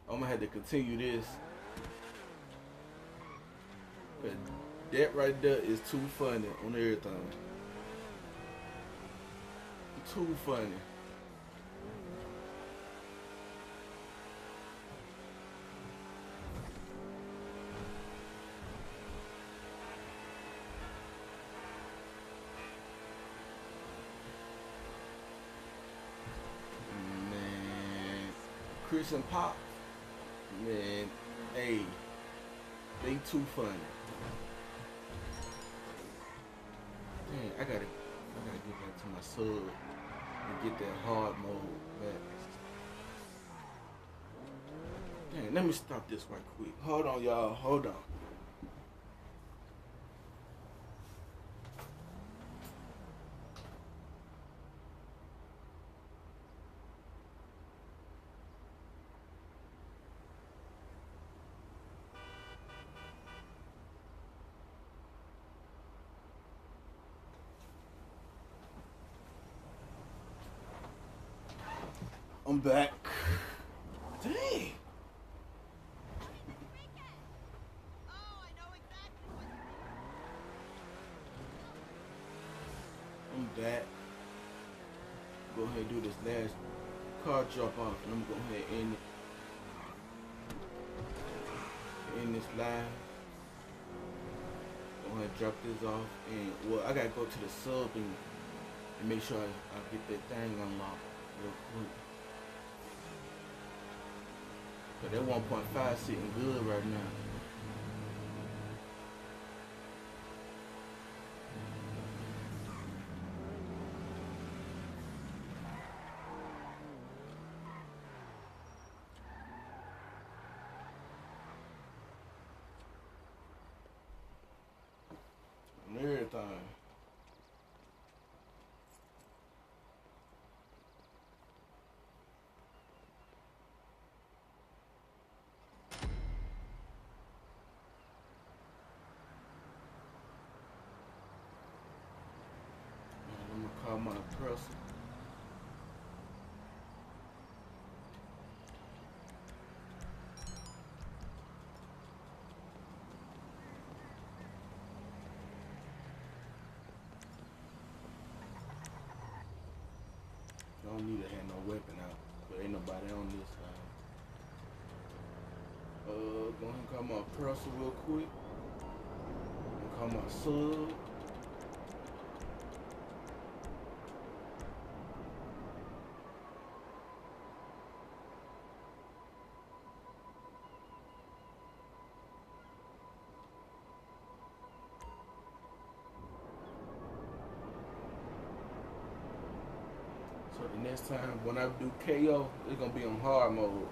Speaker 6: I'm gonna have to continue this. But that right there is too funny on everything. Too funny. Chris and Pop, man, hey, they too funny. Dang, I gotta get back to my sub and get that hard mode back. Dang, let me stop this right quick. Hold on, y'all. Hold on. I'm back. Dang. I'm back. Go ahead and do this last car drop off, and I'm gonna go ahead and end this live. Go ahead and drop this off, and well, I gotta go to the sub and make sure I get that thing unlocked real quick. But that 1.5 sitting good right now. And everything. Call my person. I don't need to have no weapon out, but ain't nobody on this side. Go ahead and call my person real quick. And call my sub. So the next time when I do KO, it's gonna be on hard mode.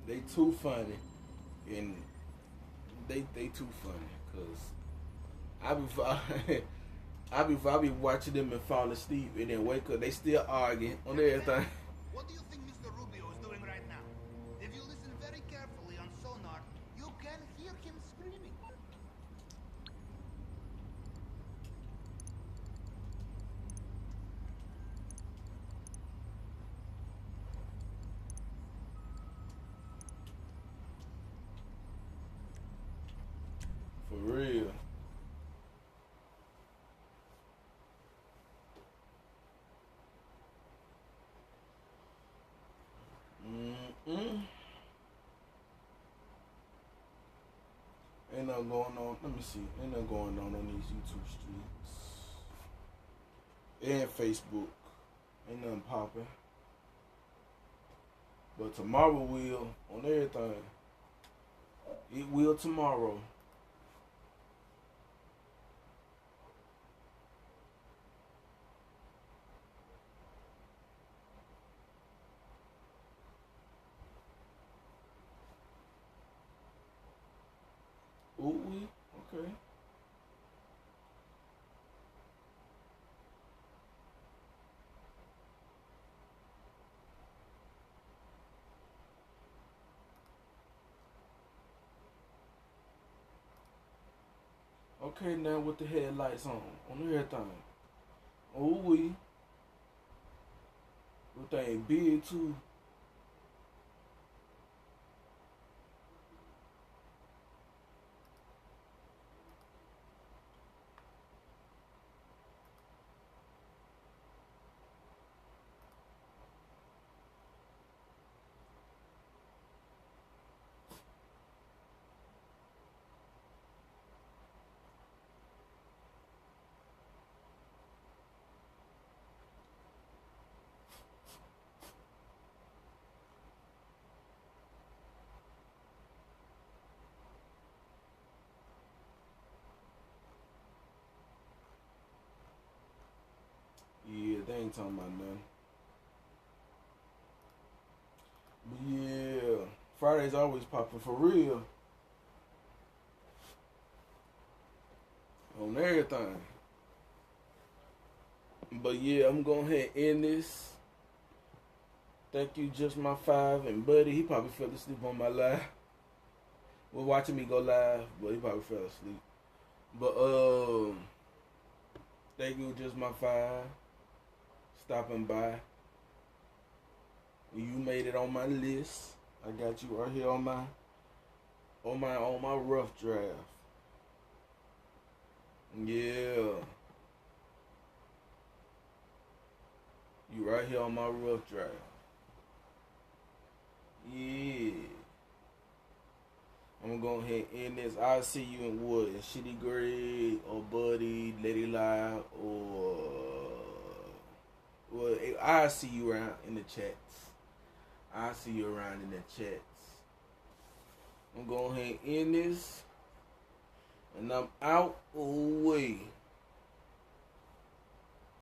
Speaker 6: They too funny, and they too funny, cause I be watching them and fall asleep and then wake up. They still arguing on everything.
Speaker 10: What do you think Mr. Rubio is doing right now? If you listen very carefully on sonar, you can hear him screaming.
Speaker 6: nothing going on. Let me see. Ain't nothing going on these YouTube streets and Facebook. Ain't nothing popping. But tomorrow will on everything. It will tomorrow. Ooh, okay. Okay, now with the headlights on everything. Ooh, we. Everything big too. Yeah, they ain't talking about nothing. But yeah, Friday's always popping for real. On everything. But yeah, I'm going ahead and end this. Thank you, Just My Five and Buddy. He probably fell asleep on my live. We're watching me go live, but he probably fell asleep. But thank you, Just My Five, stopping by. You made it on my list. I got you right here on my rough draft. Yeah. You right here on my rough draft. Yeah. I'm gonna go ahead and end this. I'll see you in what? In Shitty Grade or Buddy, Lady Live, or well, I'll see you around in the chats. I'll see you around in the chats. I'm gonna go ahead and end this. And I'm out. Away.